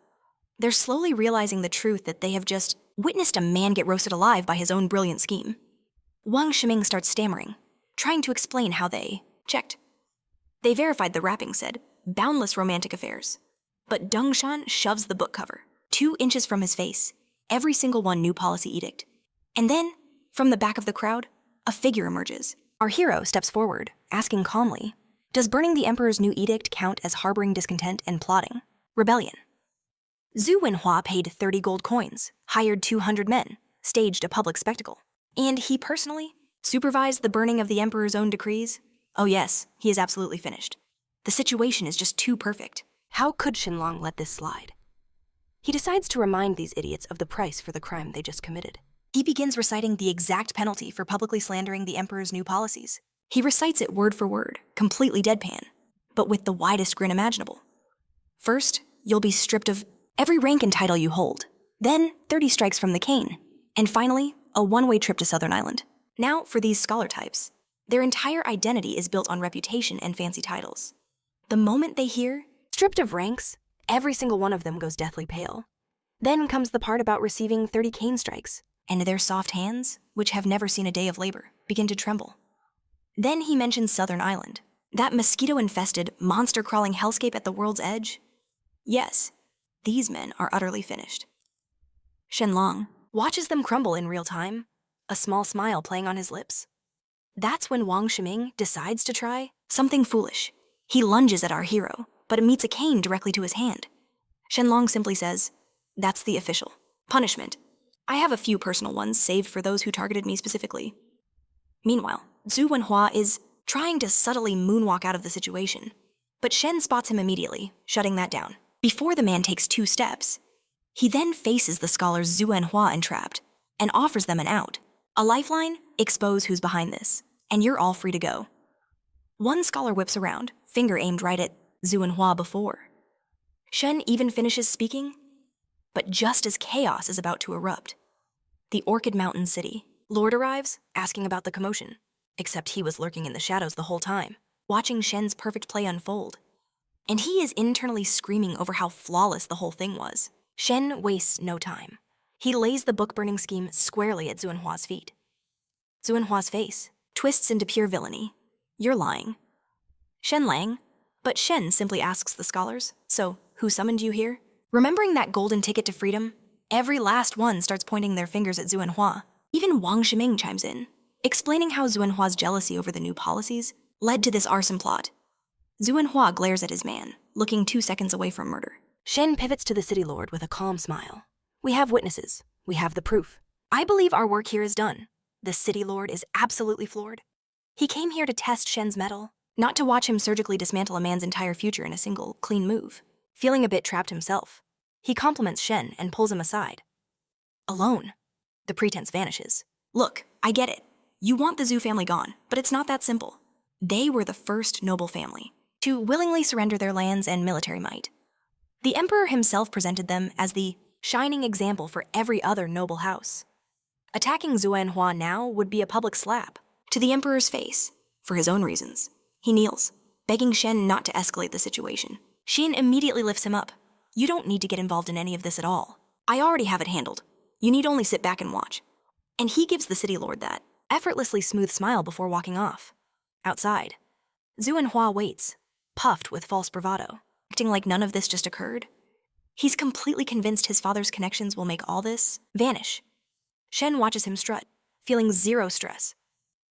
They're slowly realizing the truth that they have just witnessed a man get roasted alive by his own brilliant scheme. Wang Shiming starts stammering, trying to explain how they checked. They verified the wrapping said, boundless romantic affairs. But Deng Shan shoves the book cover, 2 inches from his face, every single one new policy edict. And then, from the back of the crowd, a figure emerges. Our hero steps forward, asking calmly, does burning the emperor's new edict count as harboring discontent and plotting rebellion? Zhu Wenhua paid 30 gold coins, hired 200 men, staged a public spectacle. And he personally supervised the burning of the emperor's own decrees? Oh yes, he is absolutely finished. The situation is just too perfect. How could Shenlang let this slide? He decides to remind these idiots of the price for the crime they just committed. He begins reciting the exact penalty for publicly slandering the emperor's new policies. He recites it word for word, completely deadpan, but with the widest grin imaginable. First, you'll be stripped of every rank and title you hold. Then, 30 strikes from the cane. And finally, a one-way trip to Southern Island. Now, for these scholar types. Their entire identity is built on reputation and fancy titles. The moment they hear, stripped of ranks, every single one of them goes deathly pale. Then comes the part about receiving 30 cane strikes, and their soft hands, which have never seen a day of labor, begin to tremble. Then he mentions Southern Island, that mosquito-infested, monster-crawling hellscape at the world's edge. Yes, these men are utterly finished. Shenlang watches them crumble in real time, a small smile playing on his lips. That's when Wang Shiming decides to try something foolish. He lunges at our hero, but it meets a cane directly to his hand. Shenlang simply says, that's the official punishment. I have a few personal ones saved for those who targeted me specifically. Meanwhile, Zhu Wenhua is trying to subtly moonwalk out of the situation, but Shen spots him immediately, shutting that down. Before the man takes 2 steps, he then faces the scholars Zhu Wenhua entrapped and offers them an out. A lifeline, expose who's behind this, and you're all free to go. One scholar whips around, finger aimed right at Zhu Wenhua before. Shen even finishes speaking, but just as chaos is about to erupt, the Orchid Mountain City, Lord arrives, asking about the commotion, except he was lurking in the shadows the whole time, watching Shen's perfect play unfold. And he is internally screaming over how flawless the whole thing was. Shen wastes no time. He lays the book-burning scheme squarely at Zhu Wenhua's feet. Zhu Wenhua's face twists into pure villainy. You're lying. Shenlang, but Shen simply asks the scholars, so who summoned you here? Remembering that golden ticket to freedom, every last one starts pointing their fingers at Zhu Wenhua. Even Wang Shiming chimes in, explaining how Zhu Wenhua's jealousy over the new policies led to this arson plot. Zhu Wenhua glares at his man, looking 2 seconds away from murder. Shen pivots to the city lord with a calm smile. We have witnesses. We have the proof. I believe our work here is done. The city lord is absolutely floored. He came here to test Shen's mettle, not to watch him surgically dismantle a man's entire future in a single, clean move. Feeling a bit trapped himself, he compliments Shen and pulls him aside. Alone. The pretense vanishes. Look, I get it. You want the Zhu family gone, but it's not that simple. They were the first noble family to willingly surrender their lands and military might. The emperor himself presented them as the shining example for every other noble house. Attacking Zhu Wenhua now would be a public slap to the emperor's face, for his own reasons. He kneels, begging Shen not to escalate the situation. Shen immediately lifts him up. You don't need to get involved in any of this at all. I already have it handled. You need only sit back and watch. And he gives the city lord that effortlessly smooth smile before walking off. Outside, Zhu Wenhua waits, puffed with false bravado, acting like none of this just occurred. He's completely convinced his father's connections will make all this vanish. Shen watches him strut, feeling zero stress.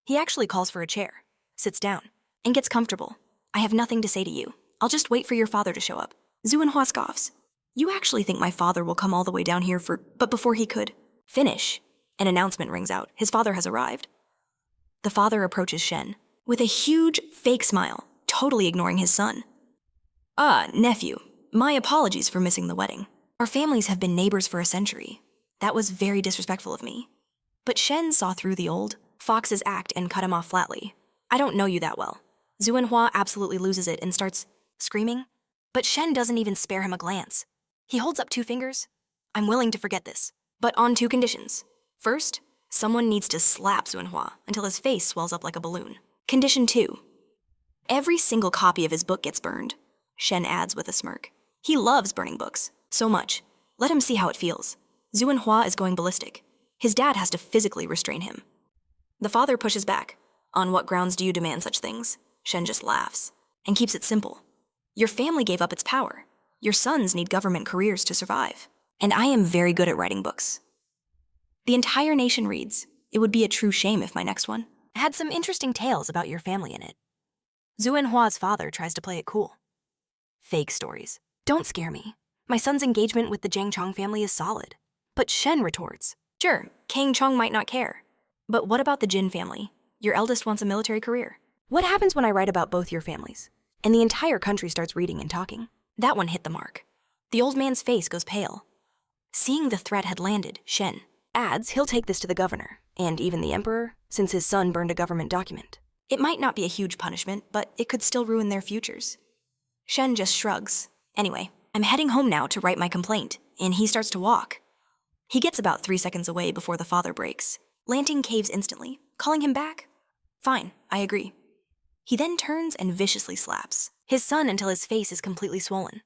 He actually calls for a chair, sits down, and gets comfortable. I have nothing to say to you. I'll just wait for your father to show up. Zhu Wenhua scoffs. You actually think my father will come all the way down here but before he could finish, an announcement rings out. His father has arrived. The father approaches Shen with a huge, fake smile, totally ignoring his son. Nephew, my apologies for missing the wedding. Our families have been neighbors for a century. That was very disrespectful of me. But Shen saw through the old fox's act and cut him off flatly. I don't know you that well. Zhu Enhua absolutely loses it and starts screaming. But Shen doesn't even spare him a glance. He holds up 2 fingers. I'm willing to forget this, but on 2 conditions. First, someone needs to slap Zhu Enhua until his face swells up like a balloon. Condition 2. Every single copy of his book gets burned, Shen adds with a smirk. He loves burning books, so much. Let him see how it feels. Zhu Enhua is going ballistic. His dad has to physically restrain him. The father pushes back. On what grounds do you demand such things? Shen just laughs and keeps it simple. Your family gave up its power. Your sons need government careers to survive. And I am very good at writing books. The entire nation reads. It would be a true shame if my next one had some interesting tales about your family in it. Zhu Enhua's father tries to play it cool. Fake stories. Don't scare me. My son's engagement with the Jiang Chong family is solid. But Shen retorts. Sure, Kang Chong might not care. But what about the Jin family? Your eldest wants a military career. What happens when I write about both your families? And the entire country starts reading and talking. That one hit the mark. The old man's face goes pale. Seeing the threat had landed, Shen adds he'll take this to the governor, and even the emperor, since his son burned a government document. It might not be a huge punishment, but it could still ruin their futures. Shen just shrugs. Anyway, I'm heading home now to write my complaint, and he starts to walk. He gets about 3 seconds away before the father breaks. Lanting caves instantly, calling him back. Fine, I agree. He then turns and viciously slaps his son until his face is completely swollen.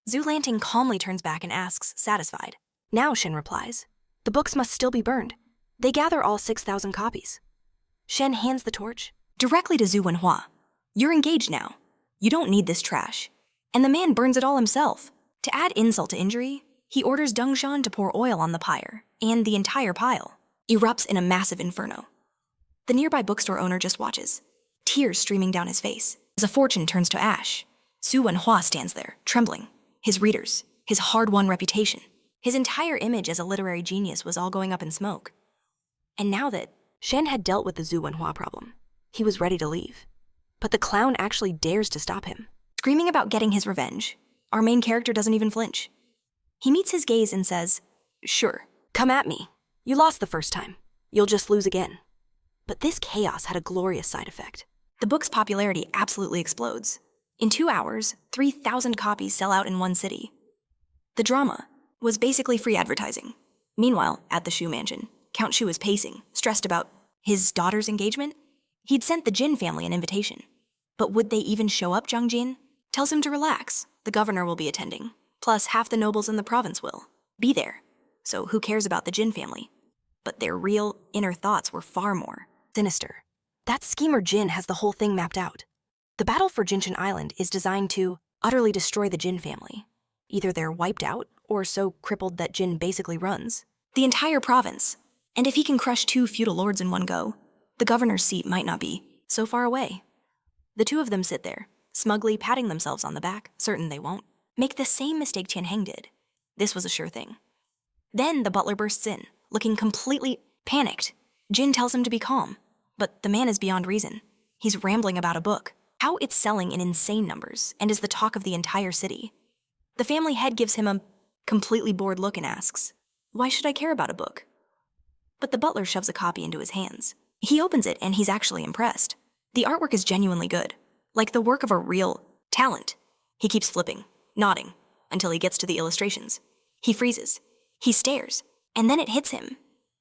Zhu Lanting calmly turns back and asks, satisfied. Now, Shen replies, the books must still be burned. They gather all 6,000 copies. Shen hands the torch directly to Zhu Enhua. You're engaged now. You don't need this trash. And the man burns it all himself. To add insult to injury, he orders Dongshan to pour oil on the pyre, and the entire pile erupts in a massive inferno. The nearby bookstore owner just watches, tears streaming down his face, as a fortune turns to ash. Zhu Enhua stands there, trembling. His readers, his hard-won reputation, his entire image as a literary genius was all going up in smoke. And now that Shen had dealt with the Zhu Enhua problem, he was ready to leave. But the clown actually dares to stop him. Screaming about getting his revenge, our main character doesn't even flinch. He meets his gaze and says, sure, come at me. You lost the first time. You'll just lose again. But this chaos had a glorious side effect. The book's popularity absolutely explodes. In 2 hours, 3,000 copies sell out in one city. The drama was basically free advertising. Meanwhile, at the Shu mansion, Count Shu is pacing, stressed about his daughter's engagement. He'd sent the Jin family an invitation. But would they even show up, Zhang Jin? Tells him to relax. The governor will be attending. Plus, half the nobles in the province will be there. So who cares about the Jin family? But their real, inner thoughts were far more sinister. That schemer Jin has the whole thing mapped out. The battle for Jinshan Island is designed to utterly destroy the Jin family. Either they're wiped out, or so crippled that Jin basically runs the entire province. And if he can crush 2 feudal lords in one go, the governor's seat might not be so far away. The 2 of them sit there, smugly patting themselves on the back, certain they won't make the same mistake Tianheng did. This was a sure thing. Then the butler bursts in, looking completely panicked. Jin tells him to be calm, but the man is beyond reason. He's rambling about a book, how it's selling in insane numbers, and is the talk of the entire city. The family head gives him a completely bored look and asks, why should I care about a book? But the butler shoves a copy into his hands. He opens it and he's actually impressed. The artwork is genuinely good, like the work of a real talent. He keeps flipping, nodding, until he gets to the illustrations. He freezes. He stares, and then it hits him.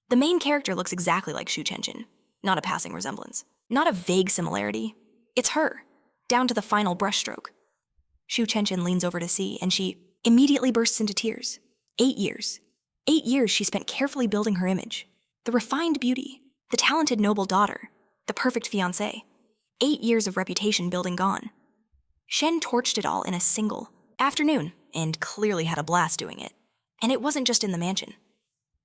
The main character looks exactly like Shu Chenjin, not a passing resemblance, not a vague similarity. It's her, down to the final brushstroke. Shu Chenjin leans over to see, and she immediately bursts into tears. 8 years. 8 years she spent carefully building her image. The refined beauty, the talented noble daughter, the perfect fiancé. 8 years of reputation building gone. Shen torched it all in a single afternoon, and clearly had a blast doing it. And it wasn't just in the mansion.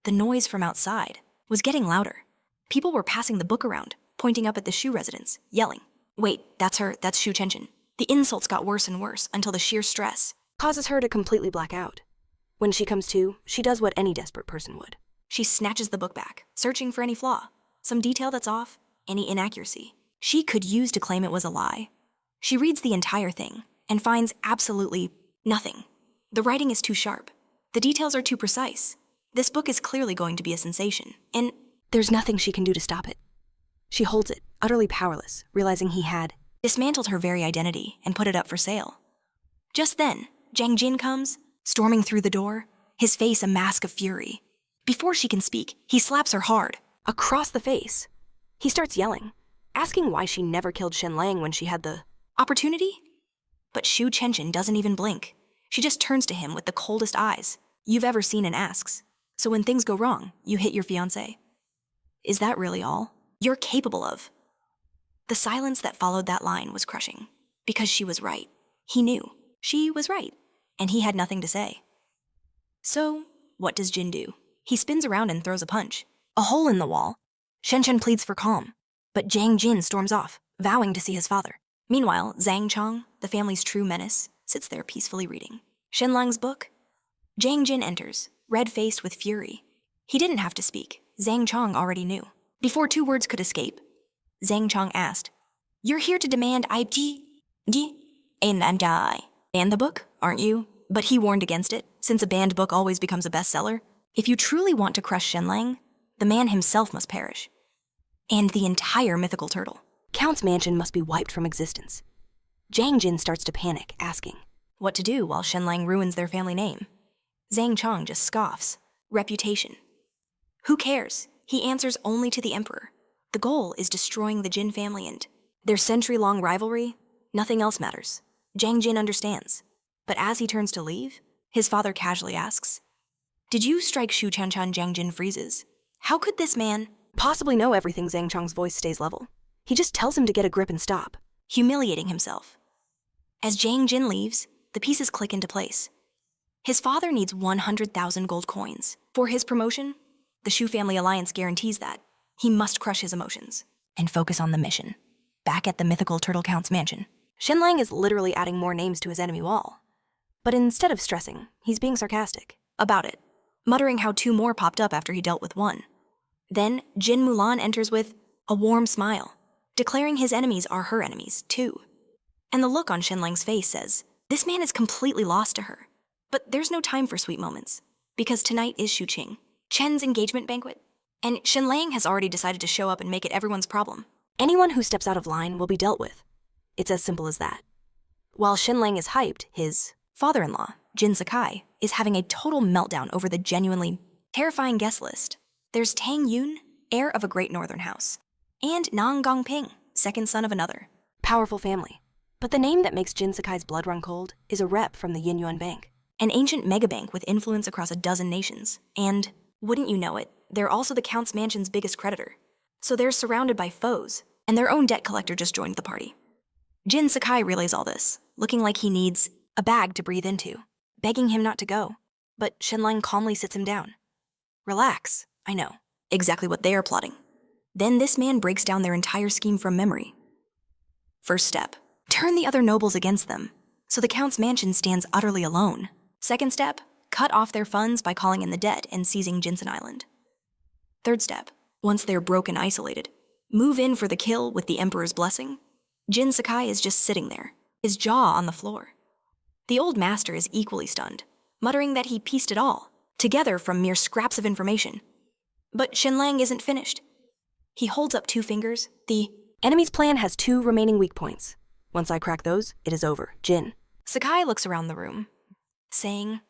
The noise from outside was getting louder. People were passing the book around, pointing up at the Shu residence, yelling, wait, that's her, that's Shu Chenjin. The insults got worse and worse until the sheer stress causes her to completely black out. When she comes to, she does what any desperate person would. She snatches the book back, searching for any flaw, some detail that's off, any inaccuracy she could use to claim it was a lie. She reads the entire thing and finds absolutely nothing. The writing is too sharp. The details are too precise. This book is clearly going to be a sensation, and there's nothing she can do to stop it. She holds it, utterly powerless, realizing he had dismantled her very identity and put it up for sale. Just then, Jang Jin comes, storming through the door, his face a mask of fury. Before she can speak, he slaps her hard, across the face. He starts yelling, asking why she never killed Shenlang when she had the opportunity. But Shu Chenchen doesn't even blink. She just turns to him with the coldest eyes you've ever seen and asks, "So when things go wrong, you hit your fiancé? Is that really all you're capable of?" The silence that followed that line was crushing, because she was right. He knew. She was right, and he had nothing to say. So, what does Jin do? He spins around and throws a punch. A hole in the wall. Shen pleads for calm, but Jang Jin storms off, vowing to see his father. Meanwhile, Zhang Chong, the family's true menace, sits there peacefully reading Shenlang's book. Jang Jin enters, red-faced with fury. He didn't have to speak. Zhang Chong already knew. Before 2 words could escape, Zhang Chong asked, "You're here to demand and I ban the book, aren't you?" But he warned against it, since a banned book always becomes a bestseller. If you truly want to crush Shenlang, the man himself must perish. And the entire mythical turtle. Count's mansion must be wiped from existence. Jang Jin starts to panic, asking what to do while Shenlang ruins their family name. Zhang Chong just scoffs. Reputation. Who cares? He answers only to the emperor. The goal is destroying the Jin family and their century-long rivalry. Nothing else matters. Jang Jin understands. But as he turns to leave, his father casually asks, "Did you strike Shu Chanchan?" Jang Jin freezes. How could this man possibly know everything? Zhang Chong's voice stays level. He just tells him to get a grip and stop, humiliating himself. As Jang Jin leaves, the pieces click into place. His father needs 100,000 gold coins. For his promotion, the Shu family alliance guarantees that. He must crush his emotions and focus on the mission. Back at the mythical Turtle Count's mansion, Shenlang is literally adding more names to his enemy wall. But instead of stressing, he's being sarcastic about it, muttering how 2 more popped up after he dealt with 1. Then Jin Mulan enters with a warm smile, declaring his enemies are her enemies, too. And the look on Shenlang's face says, this man is completely lost to her. But there's no time for sweet moments, because tonight is Shuqing, Chen's engagement banquet, and Shenlang has already decided to show up and make it everyone's problem. Anyone who steps out of line will be dealt with. It's as simple as that. While Shenlang is hyped, his father-in-law, Jin Sakai, is having a total meltdown over the genuinely terrifying guest list. There's Tang Yun, heir of a great northern house, and Nang Gongping, second son of another. Powerful family. But the name that makes Jin Sakai's blood run cold is a rep from the Yinyuan Bank, an ancient megabank with influence across a dozen nations. And, wouldn't you know it, they're also the Count's mansion's biggest creditor. So they're surrounded by foes, and their own debt collector just joined the party. Jin Sakai relays all this, looking like he needs a bag to breathe into, begging him not to go. But Shenlang calmly sits him down. Relax, I know, exactly what they are plotting. Then this man breaks down their entire scheme from memory. First step, turn the other nobles against them, so the Count's mansion stands utterly alone. Second step, cut off their funds by calling in the dead and seizing Jinsen Island. Third step, once they're broken isolated, move in for the kill with the Emperor's blessing. Jin Sakai is just sitting there, his jaw on the floor. The old master is equally stunned, muttering that he pieced it all together from mere scraps of information. But Shenlang isn't finished. He holds up 2 fingers. The enemy's plan has 2 remaining weak points. Once I crack those, it is over. Jin. Sakai looks around the room, saying,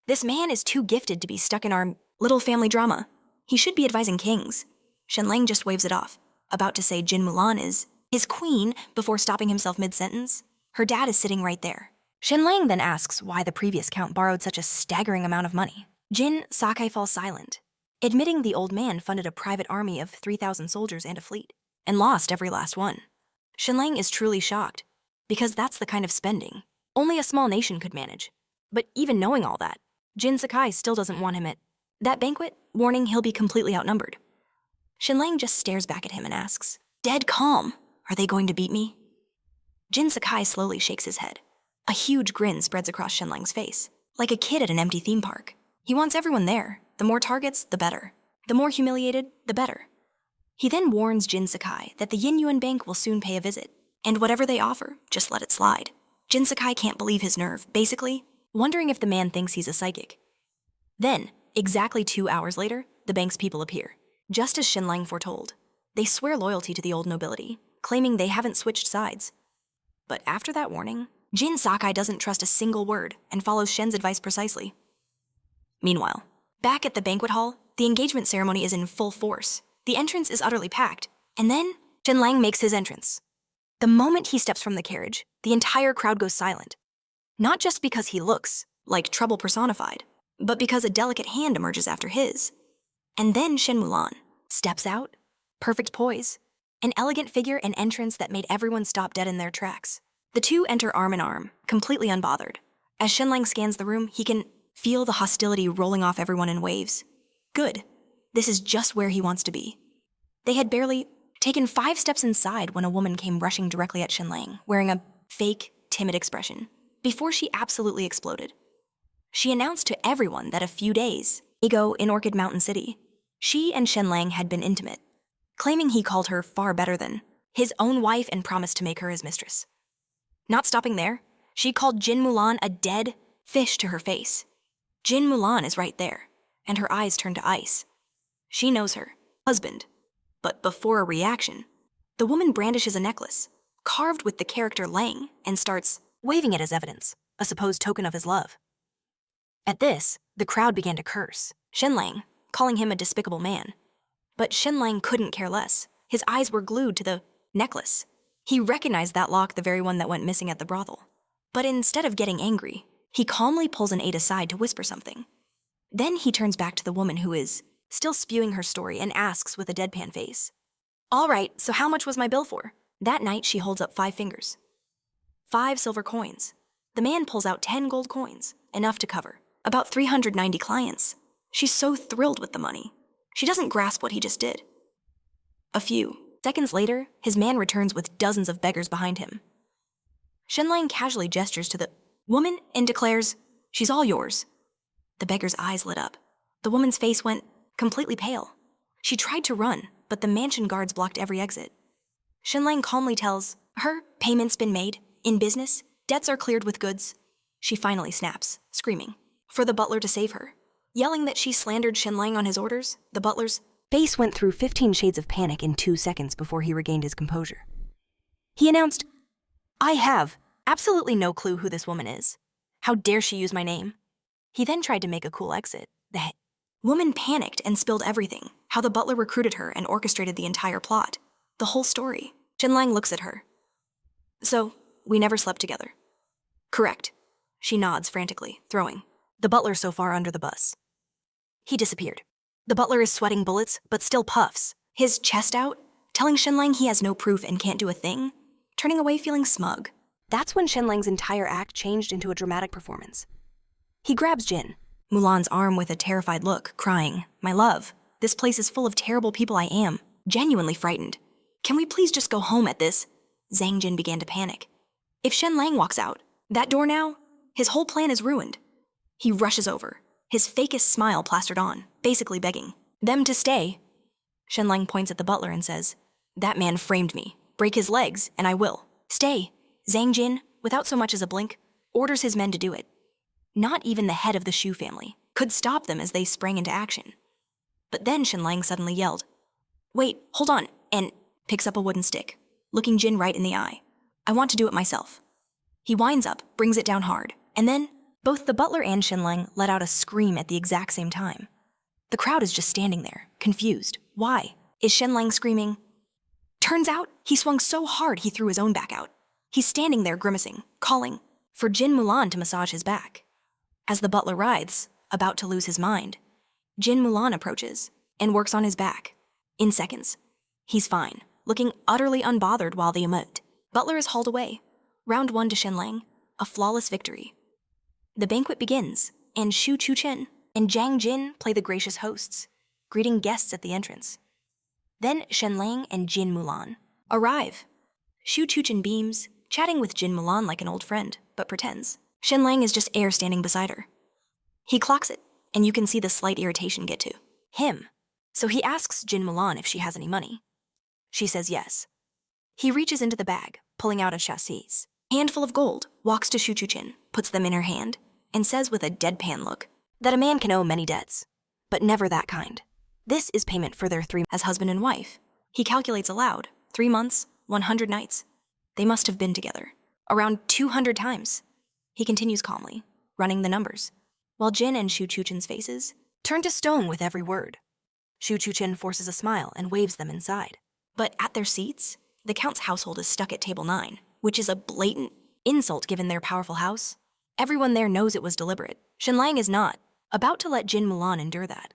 this man is too gifted to be stuck in our little family drama. He should be advising kings. Shenlang just waves it off, about to say Jin Mulan is his queen before stopping himself mid-sentence. Her dad is sitting right there. Shenlang then asks why the previous count borrowed such a staggering amount of money. Jin Sakai falls silent, admitting the old man funded a private army of 3,000 soldiers and a fleet, and lost every last one. Shenlang is truly shocked, because that's the kind of spending only a small nation could manage. But even knowing all that, Jin Sakai still doesn't want him at that banquet, warning he'll be completely outnumbered. Shenlang just stares back at him and asks, dead calm, are they going to beat me? Jin Sakai slowly shakes his head. A huge grin spreads across Shenlang's face, like a kid at an empty theme park. He wants everyone there. The more targets, the better. The more humiliated, the better. He then warns Jin Sakai that the Yinyuan Bank will soon pay a visit, and whatever they offer, just let it slide. Jin Sakai can't believe his nerve, basically, wondering if the man thinks he's a psychic. Then, exactly 2 hours later, the bank's people appear, just as Shenlang foretold. They swear loyalty to the old nobility, claiming they haven't switched sides. But after that warning, Jin Sakai doesn't trust a single word and follows Shen's advice precisely. Meanwhile, back at the banquet hall, the engagement ceremony is in full force. The entrance is utterly packed, and then Shenlang makes his entrance. The moment he steps from the carriage, the entire crowd goes silent. Not just because he looks like trouble personified, but because a delicate hand emerges after his. And then Shen Mulan steps out, perfect poise, an elegant figure and entrance that made everyone stop dead in their tracks. The two enter arm in arm, completely unbothered. As Shenlang scans the room, he can feel the hostility rolling off everyone in waves. Good. This is just where he wants to be. They had barely taken 5 steps inside when a woman came rushing directly at Shenlang, wearing a fake, timid expression, before she absolutely exploded. She announced to everyone that a few days ago in Orchid Mountain City, she and Shenlang had been intimate, claiming he called her far better than his own wife and promised to make her his mistress. Not stopping there, she called Jin Mulan a dead fish to her face. Jin Mulan is right there, and her eyes turn to ice. She knows her husband. But before a reaction, the woman brandishes a necklace, carved with the character Lang, and starts waving it as evidence, a supposed token of his love. At this, the crowd began to curse Shenlang, calling him a despicable man. But Shenlang couldn't care less. His eyes were glued to the necklace. He recognized that lock, the very one that went missing at the brothel. But instead of getting angry, he calmly pulls an aide aside to whisper something. Then he turns back to the woman who is still spewing her story and asks with a deadpan face, "All right, so how much was my bill for?" That night, she holds up 5 fingers. 5 silver coins. The man pulls out 10 gold coins, enough to cover about 390 clients. She's so thrilled with the money. She doesn't grasp what he just did. A few seconds later, his man returns with dozens of beggars behind him. Shenlang casually gestures to the woman and declares, "She's all yours." The beggar's eyes lit up. The woman's face went completely pale. She tried to run, but the mansion guards blocked every exit. Shenlang calmly tells her payment's been made, in business, debts are cleared with goods. She finally snaps, screaming for the butler to save her. Yelling that she slandered Shenlang on his orders, the butler's face went through 15 shades of panic in 2 seconds before he regained his composure. He announced, "I have absolutely no clue who this woman is. How dare she use my name?" He then tried to make a cool exit. The woman panicked and spilled everything, how the butler recruited her and orchestrated the entire plot. The whole story. Shenlang looks at her. "So, we never slept together." "Correct." She nods frantically, throwing the butler so far under the bus. He disappeared. The butler is sweating bullets, but still puffs, his chest out, telling Shenlang he has no proof and can't do a thing, turning away feeling smug. That's when Shenlang's entire act changed into a dramatic performance. He grabs Jin Mulan's arm with a terrified look, crying, "My love, this place is full of terrible people. I am genuinely frightened. Can we please just go home at this?" Zhang Jin began to panic. If Shenlang walks out that door now, his whole plan is ruined. He rushes over, his fakest smile plastered on, basically begging them to stay. Shenlang points at the butler and says, "That man framed me. Break his legs, and I will. Stay." Zhang Jin, without so much as a blink, orders his men to do it. Not even the head of the Shu family could stop them as they sprang into action. But then Shenlang suddenly yelled, "Wait, hold on," and picks up a wooden stick, looking Jin right in the eye. "I want to do it myself." He winds up, brings it down hard, and then both the butler and Shenlang let out a scream at the exact same time. The crowd is just standing there, confused. Why is Shenlang screaming? Turns out he swung so hard he threw his own back out. He's standing there grimacing, calling for Jin Mulan to massage his back. As the butler writhes, about to lose his mind, Jin Mulan approaches and works on his back. In seconds, he's fine, looking utterly unbothered while the butler is hauled away. Round 1 to Shenlang, a flawless victory. The banquet begins, and Shu Chuchen and Zhang Jin play the gracious hosts, greeting guests at the entrance. Then Shenlang and Jin Mulan arrive. Shu Chuchen beams, chatting with Jin Mulan like an old friend, but pretends Shenlang is just air standing beside her. He clocks it, and you can see the slight irritation get to him. So he asks Jin Mulan if she has any money. She says yes. He reaches into the bag, pulling out a chassis. Handful of gold, walks to Shu Chuchen, puts them in her hand, and says with a deadpan look that a man can owe many debts, but never that kind. This is payment for their 3 as husband and wife. He calculates aloud. 3 months, 100 nights. They must have been together. Around 200 times. He continues calmly, running the numbers, while Jin and Shu Chuchen's faces turn to stone with every word. Shu Chuchen forces a smile and waves them inside. But at their seats, the Count's household is stuck at table 9, which is a blatant insult given their powerful house. Everyone there knows it was deliberate. Shenlang is not, about to let Jin Mulan endure that.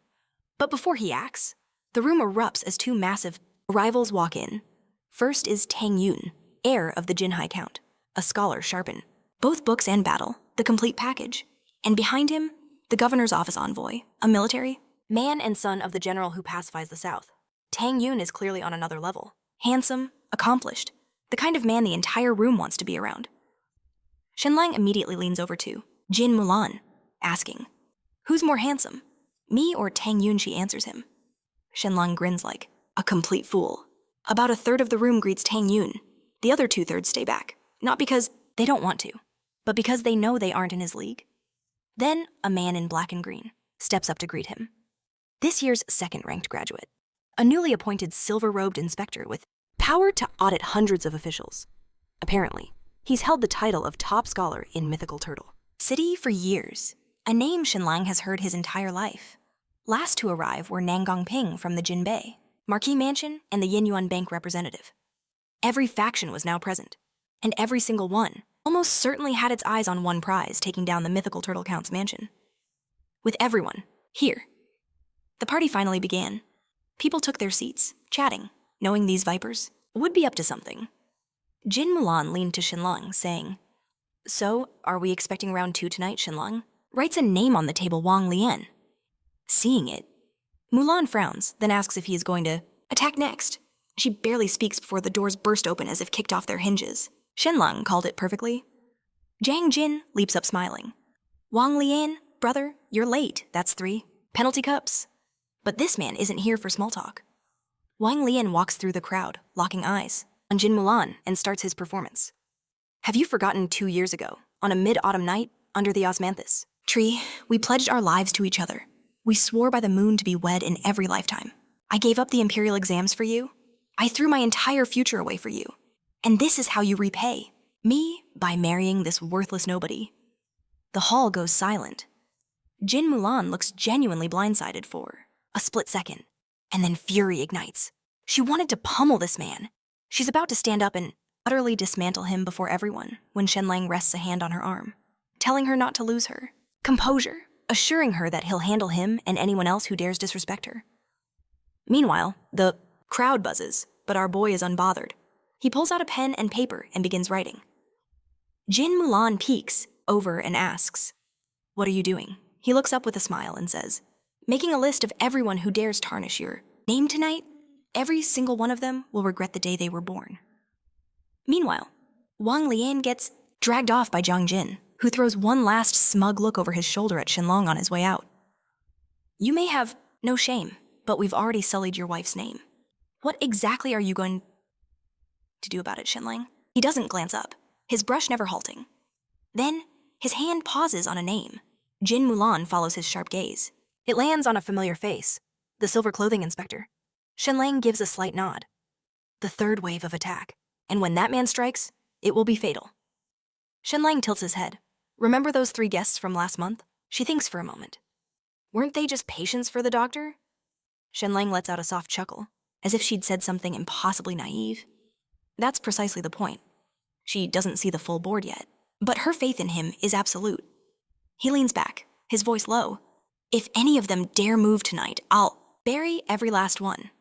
But before he acts, the room erupts as 2 massive rivals walk in. First is Tang Yun, heir of the Jin High Count, a scholar sharpened. Both books and battle, the complete package. And behind him, the governor's office envoy, a military man and son of the general who pacifies the South. Tang Yun is clearly on another level. Handsome, accomplished, the kind of man the entire room wants to be around. Shenlang immediately leans over to Jin Mulan, asking, "Who's more handsome, me or Tang Yun?" She answers him. Shenlang grins like a complete fool. About a third of the room greets Tang Yun. The other 2/3 stay back, not because they don't want to, but because they know they aren't in his league. Then a man in black and green steps up to greet him. This year's second-ranked graduate, a newly appointed silver-robed inspector with power to audit hundreds of officials. Apparently, he's held the title of top scholar in Mythical Turtle City for years, a name Shenlang has heard his entire life. Last to arrive were Nangong Ping from the Jinbei, Marquis Mansion, and the Yinyuan Bank representative. Every faction was now present, and every single one almost certainly had its eyes on one prize, taking down the Mythical Turtle Count's mansion. With everyone here, the party finally began. People took their seats, chatting, knowing these vipers would be up to something. Jin Mulan leaned to Shenlang, saying, "So, are we expecting round 2 tonight?" Shenlang writes a name on the table, Wang Lian. Seeing it, Mulan frowns, then asks if he is going to attack next. She barely speaks before the doors burst open as if kicked off their hinges. Shenlang called it perfectly. Zhang Jin leaps up smiling. "Wang Lian, brother, you're late. That's 3 penalty cups." But this man isn't here for small talk. Wang Lian walks through the crowd, locking eyes on Jin Mulan, and starts his performance. "Have you forgotten 2 years ago, on a mid-autumn night under the osmanthus tree, we pledged our lives to each other. We swore by the moon to be wed in every lifetime. I gave up the imperial exams for you. I threw my entire future away for you. And this is how you repay me, by marrying this worthless nobody." The hall goes silent. Jin Mulan looks genuinely blindsided for a split second, and then fury ignites. She wanted to pummel this man. She's about to stand up and utterly dismantle him before everyone when Shenlang rests a hand on her arm, telling her not to lose her composure, assuring her that he'll handle him and anyone else who dares disrespect her. Meanwhile, the crowd buzzes, but our boy is unbothered. He pulls out a pen and paper and begins writing. Jin Mulan peeks over and asks, "What are you doing?" He looks up with a smile and says, "Making a list of everyone who dares tarnish your name tonight. Every single one of them will regret the day they were born." Meanwhile, Wang Lian gets dragged off by Zhang Jin, who throws one last smug look over his shoulder at Shenlang on his way out. "You may have no shame, but we've already sullied your wife's name. What exactly are you going to do about it, Shenlang?" He doesn't glance up, his brush never halting. Then, his hand pauses on a name. Jin Mulan follows his sharp gaze. It lands on a familiar face, the silver clothing inspector. Shenlang gives a slight nod. The 3rd wave of attack, and when that man strikes, it will be fatal. Shenlang tilts his head. Remember those 3 guests from last month? She thinks for a moment. Weren't they just patients for the doctor? Shenlang lets out a soft chuckle, as if she'd said something impossibly naive. That's precisely the point. She doesn't see the full board yet, but her faith in him is absolute. He leans back, his voice low. "If any of them dare move tonight, I'll bury every last one."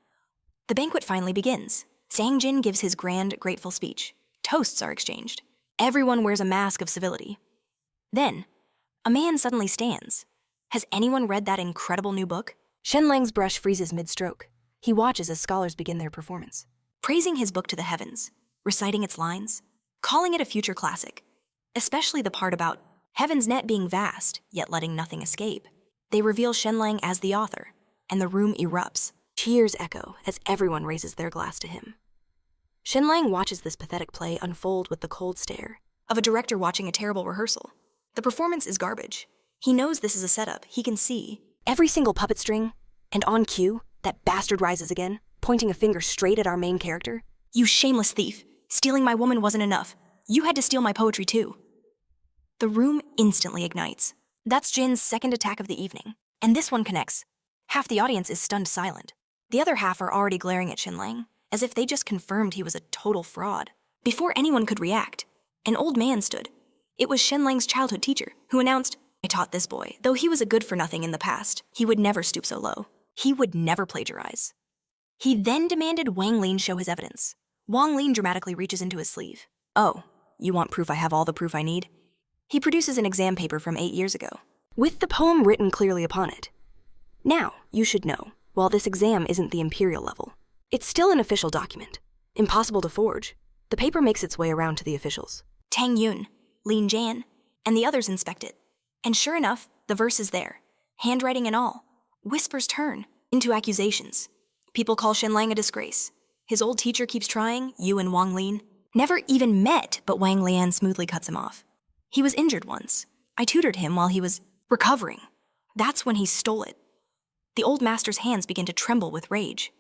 The banquet finally begins. Zhang Jin gives his grand, grateful speech. Toasts are exchanged. Everyone wears a mask of civility. Then, a man suddenly stands. Has anyone read that incredible new book? Shenlang's brush freezes mid-stroke. He watches as scholars begin their performance, praising his book to the heavens, reciting its lines, calling it a future classic, especially the part about heaven's net being vast, yet letting nothing escape. They reveal Shenlang as the author, and the room erupts. Cheers echo as everyone raises their glass to him. Shenlang watches this pathetic play unfold with the cold stare of a director watching a terrible rehearsal. The performance is garbage. He knows this is a setup, he can see, Every single puppet string, and on cue, that bastard rises again, pointing a finger straight at our main character. You shameless thief. Stealing my woman wasn't enough. You had to steal my poetry too. The room instantly ignites. That's Jin's second attack of the evening, and this one connects. Half the audience is stunned silent. The other half are already glaring at Shenlang, as if they just confirmed he was a total fraud. Before anyone could react, an old man stood. It was Shenlang's childhood teacher, who announced, I taught this boy. Though he was a good-for-nothing in the past, he would never stoop so low. He would never plagiarize. He then demanded Wang Lin show his evidence. Wang Lin dramatically reaches into his sleeve. Oh, you want proof I have all the proof I need? He produces an exam paper from 8 years ago, with the poem written clearly upon it. Now, you should know, while this exam isn't the imperial level, it's still an official document. Impossible to forge. The paper makes its way around to the officials. Tang Yun, Lin Jan, and the others inspect it. And sure enough, the verse is there, handwriting and all. Whispers turn into accusations. People call Shenlang a disgrace. His old teacher keeps trying, Yu and Wang Lin. Never even met, but Wang Lian smoothly cuts him off. He was injured once. I tutored him while he was recovering. That's when he stole it. The old master's hands begin to tremble with rage.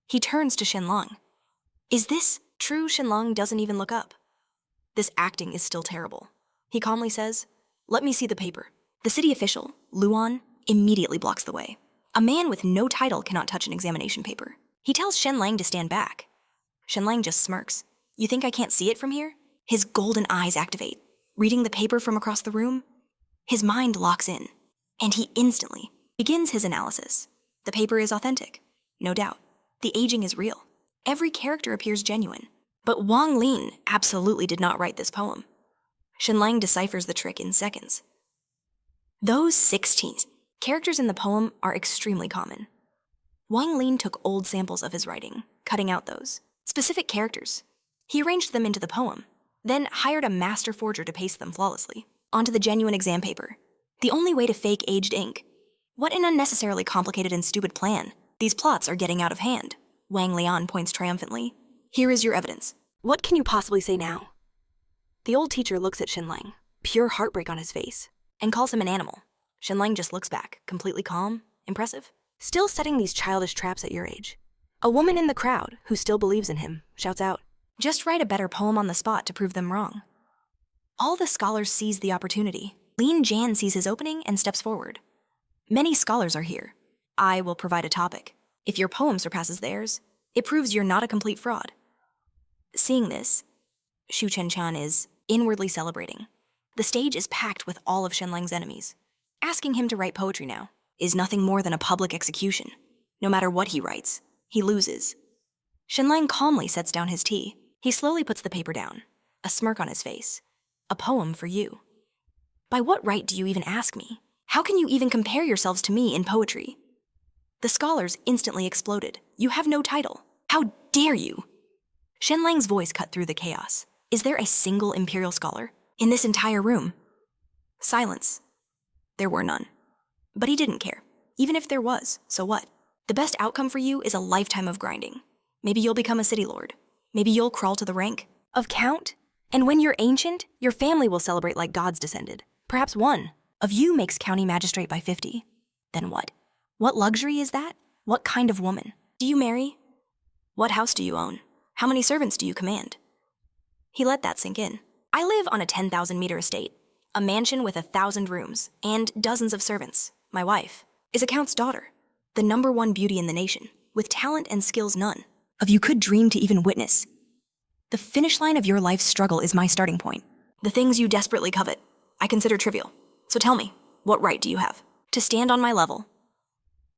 He turns to Shenlang. Is this true? Shenlang doesn't even look up. This acting is still terrible. He calmly says, let me see the paper. The city official, Luan, immediately blocks the way. A man with no title cannot touch an examination paper. He tells Shenlang to stand back. Shenlang just smirks. You think I can't see it from here? His golden eyes activate. Reading the paper from across the room, his mind locks in, and he instantly begins his analysis. The paper is authentic, no doubt. The aging is real. Every character appears genuine. But Wang Lin absolutely did not write this poem. Shenlang deciphers the trick in seconds. Those 16 characters in the poem are extremely common. Wang Lin took old samples of his writing, cutting out those specific characters. He arranged them into the poem, then hired a master forger to paste them flawlessly onto the genuine exam paper. The only way to fake aged ink. What an unnecessarily complicated and stupid plan. These plots are getting out of hand. Wang Lian points triumphantly. Here is your evidence. What can you possibly say now? The old teacher looks at Shenlang, pure heartbreak on his face, and calls him an animal. Shenlang just looks back, completely calm, impressive. Still setting these childish traps at your age. A woman in the crowd, who still believes in him, shouts out, just write a better poem on the spot to prove them wrong. All the scholars seize the opportunity. Lin Jan sees his opening and steps forward. Many scholars are here. I will provide a topic. If your poem surpasses theirs, it proves you're not a complete fraud. Seeing this, Shu Chen-chan is inwardly celebrating. The stage is packed with all of Shenlang's enemies. Asking him to write poetry now is nothing more than a public execution. No matter what he writes, he loses. Shenlang calmly sets down his tea. He slowly puts the paper down, a smirk on his face. A poem for you. By what right do you even ask me? How can you even compare yourselves to me in poetry? The scholars instantly exploded. You have no title. How dare you? Shenlang's voice cut through the chaos. Is there a single imperial scholar in this entire room? Silence. There were none. But he didn't care. Even if there was, so what? The best outcome for you is a lifetime of grinding. Maybe you'll become a city lord. Maybe you'll crawl to the rank of count. And when you're ancient, your family will celebrate like gods descended. Perhaps one of you makes county magistrate by 50. Then what? What luxury is that? What kind of woman? Do you marry? What house do you own? How many servants do you command? He let that sink in. I live on a 10,000-meter estate, a mansion with 1,000 rooms, and dozens of servants. My wife is a count's daughter, the #1 beauty in the nation, with talent and skills none of you could dream to even witness. The finish line of your life's struggle is my starting point. The things you desperately covet, I consider trivial. So tell me, what right do you have to stand on my level?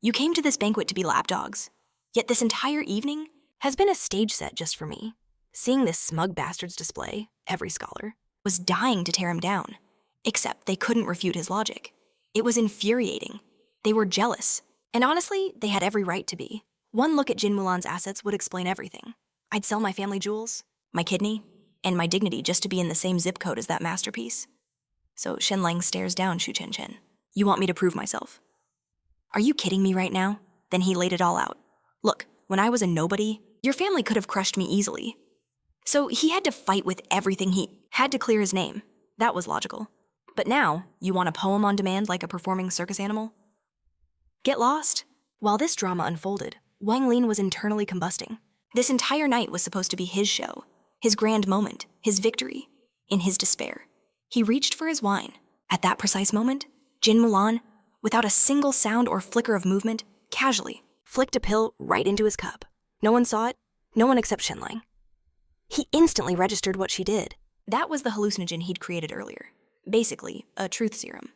You came to this banquet to be lapdogs, yet this entire evening has been a stage set just for me. Seeing this smug bastard's display, every scholar was dying to tear him down, except they couldn't refute his logic. It was infuriating. They were jealous, and honestly, they had every right to be. One look at Jin Mulan's assets would explain everything. I'd sell my family jewels, my kidney, and my dignity just to be in the same zip code as that masterpiece. So Shenlang stares down Shu Chen-chen. You want me to prove myself? Are you kidding me right now? Then he laid it all out. Look, when I was a nobody, your family could have crushed me easily. So he had to fight with everything. He had to clear his name. That was logical. But now, you want a poem on demand like a performing circus animal? Get lost? While this drama unfolded, Wang Lin was internally combusting. This entire night was supposed to be his show, his grand moment, his victory. In his despair, he reached for his wine. At that precise moment, Jin Mulan, without a single sound or flicker of movement, casually flicked a pill right into his cup. No one saw it, no one except Shenlang. He instantly registered what she did. That was the hallucinogen he'd created earlier. Basically, a truth serum.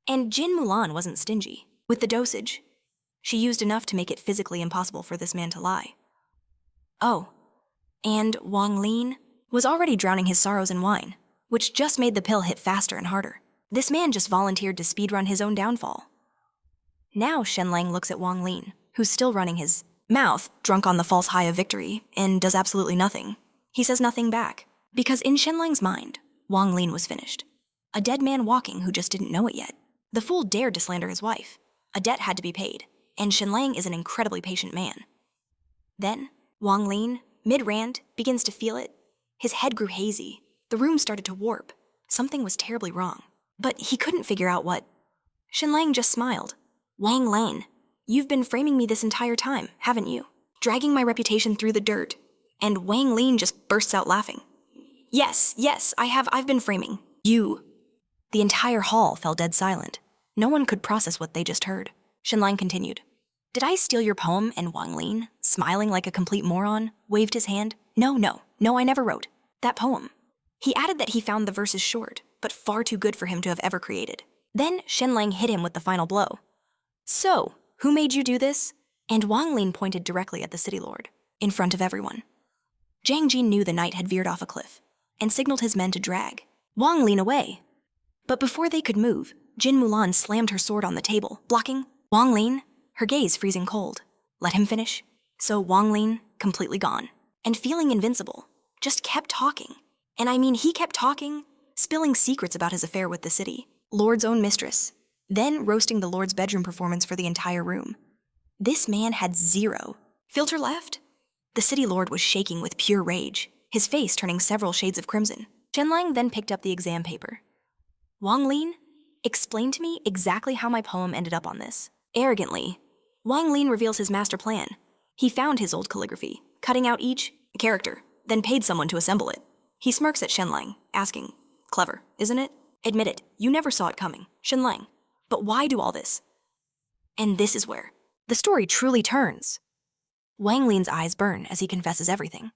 And Jin Mulan wasn't stingy. With the dosage, she used enough to make it physically impossible for this man to lie. Oh, and Wang Lin was already drowning his sorrows in wine, which just made the pill hit faster and harder. This man just volunteered to speedrun his own downfall. Now Shenlang looks at Wang Lin, who's still running his mouth, drunk on the false high of victory, and does absolutely nothing. He says nothing back, because in Shenlang's mind, Wang Lin was finished. A dead man walking who just didn't know it yet. The fool dared to slander his wife. A debt had to be paid, and Shenlang is an incredibly patient man. Then, Wang Lin, mid-rant, begins to feel it. His head grew hazy. The room started to warp. Something was terribly wrong. But he couldn't figure out what. Shenlang just smiled. Wang Lin, you've been framing me this entire time, haven't you? Dragging my reputation through the dirt. And Wang Lin just bursts out laughing. Yes, I've been framing. You. The entire hall fell dead silent. No one could process what they just heard. Shenlang continued. Did I steal your poem? And Wang Lin, smiling like a complete moron, waved his hand. No, I never wrote that poem. He added that he found the verses short, but far too good for him to have ever created. Then Shenlang hit him with the final blow. So, who made you do this? And Wang Lin pointed directly at the city lord, in front of everyone. Zhang Jin knew the knight had veered off a cliff, and signaled his men to drag Wang Lin away. But before they could move, Jin Mulan slammed her sword on the table, blocking Wang Lin, her gaze freezing cold. Let him finish. So Wang Lin, completely gone, and feeling invincible, just kept talking. And I mean, he kept talking, spilling secrets about his affair with the city, Lord's own mistress, then roasting the Lord's bedroom performance for the entire room. This man had zero filter left. The city lord was shaking with pure rage, his face turning several shades of crimson. Shenlang then picked up the exam paper. Wang Lin, explain to me exactly how my poem ended up on this. Arrogantly, Wang Lin reveals his master plan. He found his old calligraphy, cutting out each character, then paid someone to assemble it. He smirks at Shenlang, asking, clever, isn't it? Admit it, you never saw it coming. Shenlang, but why do all this? And this is where the story truly turns. Wang Lin's eyes burn as he confesses everything.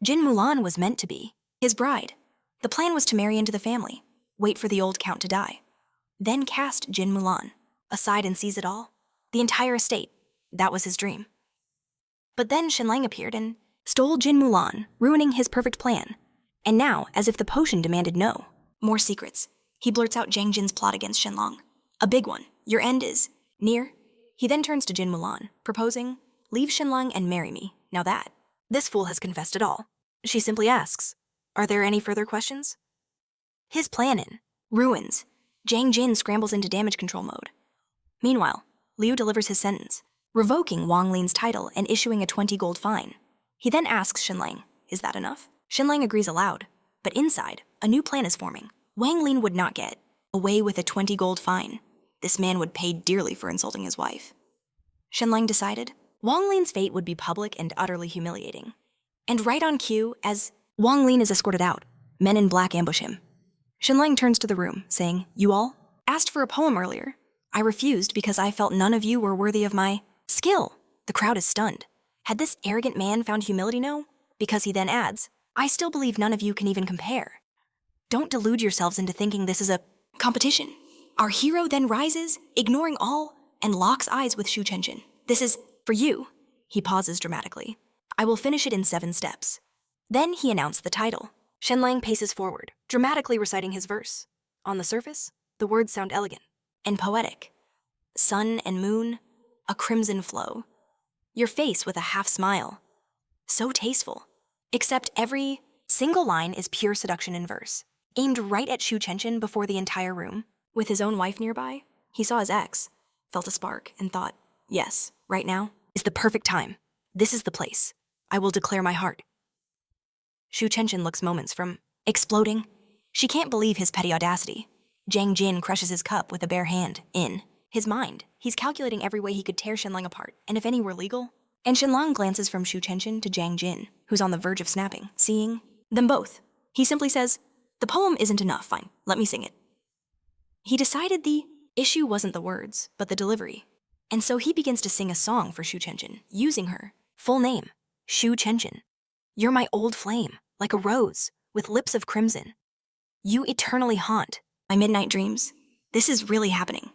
Jin Mulan was meant to be his bride. The plan was to marry into the family, wait for the old count to die, then cast Jin Mulan aside and seize it all. The entire estate, that was his dream. But then Shenlang appeared and stole Jin Mulan, ruining his perfect plan. And now, as if the potion demanded no, more secrets, he blurts out Zhang Jin's plot against Shenlang. A big one. Your end is near. He then turns to Jin Mulan, proposing, leave Shenlang and marry me. Now that. This fool has confessed it all. She simply asks, are there any further questions? His plan in ruins. Zhang Jin scrambles into damage control mode. Meanwhile, Liu delivers his sentence, revoking Wang Lin's title and issuing a 20 gold fine. He then asks Shenlang, is that enough? Shenlang agrees aloud, but inside, a new plan is forming. Wang Lin would not get away with a 20 gold fine. This man would pay dearly for insulting his wife. Shenlang decided Wang Lin's fate would be public and utterly humiliating. And right on cue, as Wang Lin is escorted out, men in black ambush him. Shenlang turns to the room, saying, you all asked for a poem earlier. I refused because I felt none of you were worthy of my skill. The crowd is stunned. Had this arrogant man found humility? No? Because he then adds, I still believe none of you can even compare. Don't delude yourselves into thinking this is a competition. Our hero then rises, ignoring all, and locks eyes with Shu Chenchen. This is for you. He pauses dramatically. I will finish it in 7 steps. Then he announced the title. Shenlang paces forward, dramatically reciting his verse. On the surface, the words sound elegant and poetic. Sun and moon, a crimson flow. Your face with a half smile. So tasteful. Except every single line is pure seduction in verse, aimed right at Shu Chenchen before the entire room. With his own wife nearby, he saw his ex, felt a spark, and thought, yes, right now is the perfect time. This is the place. I will declare my heart. Shu Chenchen looks moments from exploding. She can't believe his petty audacity. Zhang Jin crushes his cup with a bare hand, in His mind, he's calculating every way he could tear Shenlang apart, and if any were legal. And Shenlang glances from Shu Chenchen to Jiang Jin, who's on the verge of snapping, seeing them both. He simply says, "The poem isn't enough, fine, let me sing it." He decided the issue wasn't the words, but the delivery. And so he begins to sing a song for Shu Chenchen, using her full name, Shu Chenchen. "You're my old flame, like a rose, with lips of crimson. You eternally haunt my midnight dreams." This is really happening.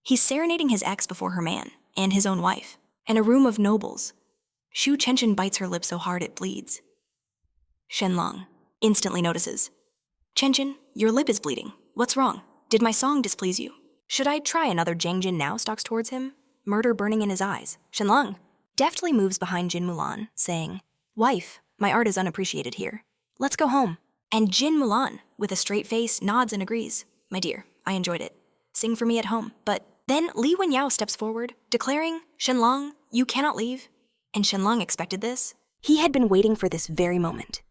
He's serenading his ex before her man, and his own wife, and a room of nobles. Shu Chenchen bites her lip so hard it bleeds. Shenlang instantly notices. "Chenchen, your lip is bleeding. What's wrong? Did my song displease you? Should I try another?" Jiang Jin now stalks towards him, murder burning in his eyes. Shenlang deftly moves behind Jin Mulan, saying, "Wife, my art is unappreciated here. Let's go home." And Jin Mulan, with a straight face, nods and agrees. "My dear, I enjoyed it. Sing for me at home." But then Li Wenyao steps forward, declaring, "Shenlang, you cannot leave." And Shenlang expected this. He had been waiting for this very moment.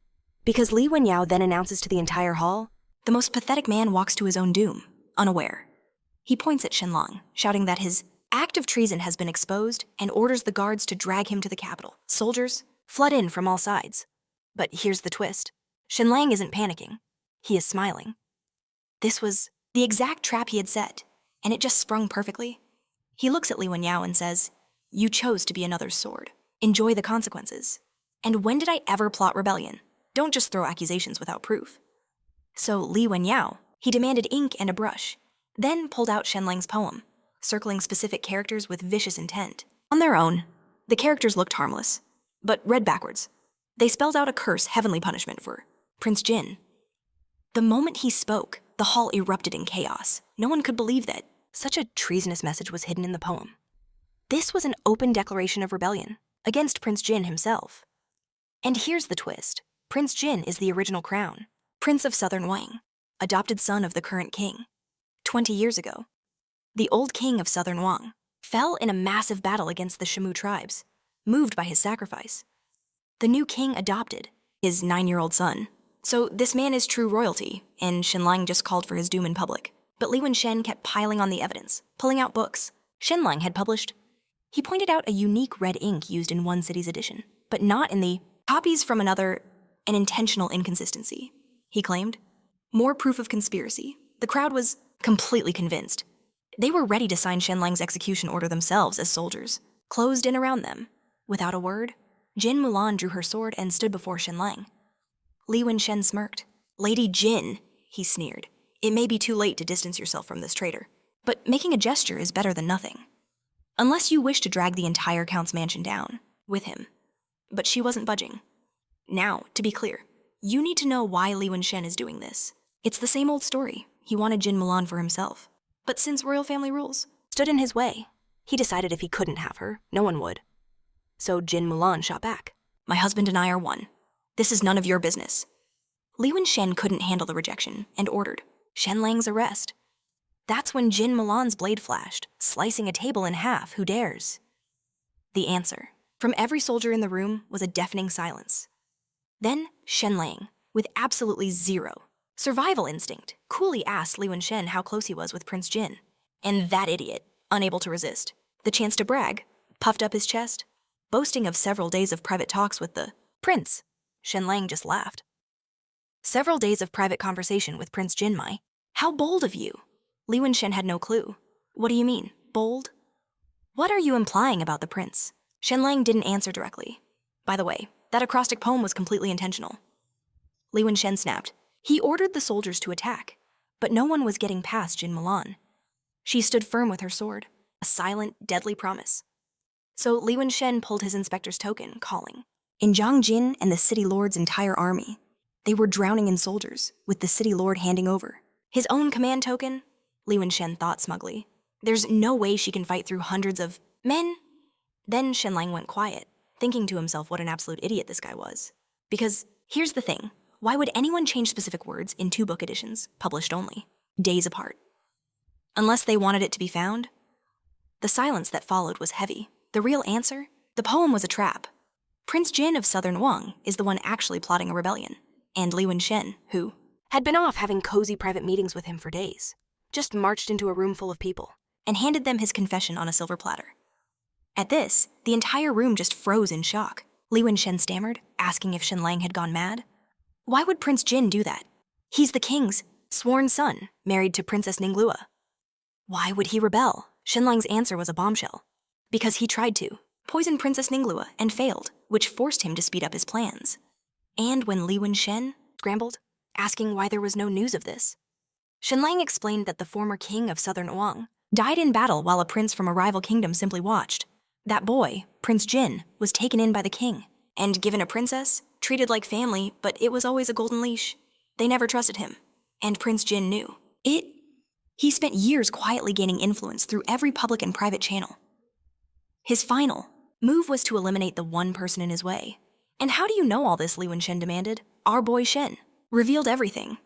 Because Li Wenyao then announces to the entire hall, the most pathetic man walks to his own doom, unaware. He points at Shenlang, shouting that his act of treason has been exposed and orders the guards to drag him to the capital. Soldiers flood in from all sides. But here's the twist. Shenlang isn't panicking. He is smiling. This was the exact trap he had set, and it just sprung perfectly. He looks at Li Wenyao and says, "You chose to be another's sword. Enjoy the consequences. And when did I ever plot rebellion? Don't just throw accusations without proof." So Li Wenyao, he demanded ink and a brush, then pulled out Shenlang's poem, circling specific characters with vicious intent. On their own, the characters looked harmless, but read backwards. They spelled out a curse heavenly punishment for Prince Jin. The moment he spoke, the hall erupted in chaos. No one could believe that such a treasonous message was hidden in the poem. This was an open declaration of rebellion against Prince Jin himself. And here's the twist. Prince Jin is the original crown, Prince of Southern Wang, adopted son of the current king. 20 years ago, the old king of Southern Wang fell in a massive battle against the Shamu tribes, moved by his sacrifice. The new king adopted his 9-year-old son. So this man is true royalty, and Shenlang just called for his doom in public. But Li Wenshen kept piling on the evidence, pulling out books. Shenlang had published. He pointed out a unique red ink used in one city's edition, but not in the copies from another, an intentional inconsistency, he claimed. More proof of conspiracy. The crowd was completely convinced. They were ready to sign Shenlang's execution order themselves as soldiers, closed in around them. Without a word, Jin Mulan drew her sword and stood before Shenlang. Li Wenshen smirked. "Lady Jin," he sneered. "It may be too late to distance yourself from this traitor, but making a gesture is better than nothing. Unless you wish to drag the entire Count's mansion down with him." But she wasn't budging. "Now, to be clear, you need to know why Li Wenshen is doing this. It's the same old story. He wanted Jin Mulan for himself. But since royal family rules stood in his way, he decided if he couldn't have her, no one would. So Jin Mulan shot back. "My husband and I are one. This is none of your business." Li Wenshen couldn't handle the rejection and ordered Shenlang's arrest. That's when Jin Mulan's blade flashed, slicing a table in half. Who dares? The answer from every soldier in the room was a deafening silence. Then Shenlang, with absolutely zero survival instinct, coolly asked Li Wenshen how close he was with Prince Jin. And that idiot, unable to resist the chance to brag, puffed up his chest, boasting of several days of private talks with the prince. Shenlang just laughed. "Several days of private conversation with Prince Jinmai. How bold of you." Li Wenshen had no clue. "What do you mean, bold? What are you implying about the prince?" Shenlang didn't answer directly. "By the way, that acrostic poem was completely intentional." Li Wenshen snapped. He ordered the soldiers to attack, but no one was getting past Jin Mulan. She stood firm with her sword, a silent, deadly promise. So Li Wenshen pulled his inspector's token, calling. In Zhang Jin and the city lord's entire army, they were drowning in soldiers, with the city lord handing over his own command token. Li Wenshen thought smugly. There's no way she can fight through hundreds of men. Then Shenlang went quiet, thinking to himself what an absolute idiot this guy was. Because here's the thing. Why would anyone change specific words in 2 book editions, published only, days apart? Unless they wanted it to be found? The silence that followed was heavy. The real answer? The poem was a trap. Prince Jin of Southern Wang is the one actually plotting a rebellion, and Li Wenshen, who had been off having cozy private meetings with him for days, just marched into a room full of people and handed them his confession on a silver platter. At this, the entire room just froze in shock. Li Wenshen stammered, asking if Shenlang had gone mad. Why would Prince Jin do that? He's the king's sworn son, married to Princess Ninglua. Why would he rebel? Shenlang's answer was a bombshell. Because he tried to poison Princess Ninglua and failed, which forced him to speed up his plans. And when Li Wenshen scrambled, asking why there was no news of this, Shenlang explained that the former king of southern Oang died in battle while a prince from a rival kingdom simply watched. That boy, Prince Jin, was taken in by the king and given a princess, treated like family, but it was always a golden leash. They never trusted him, and Prince Jin knew. He spent years quietly gaining influence through every public and private channel. His final move was to eliminate the one person in his way. And how do you know all this, Li Wenshen demanded. Our boy Shen revealed everything.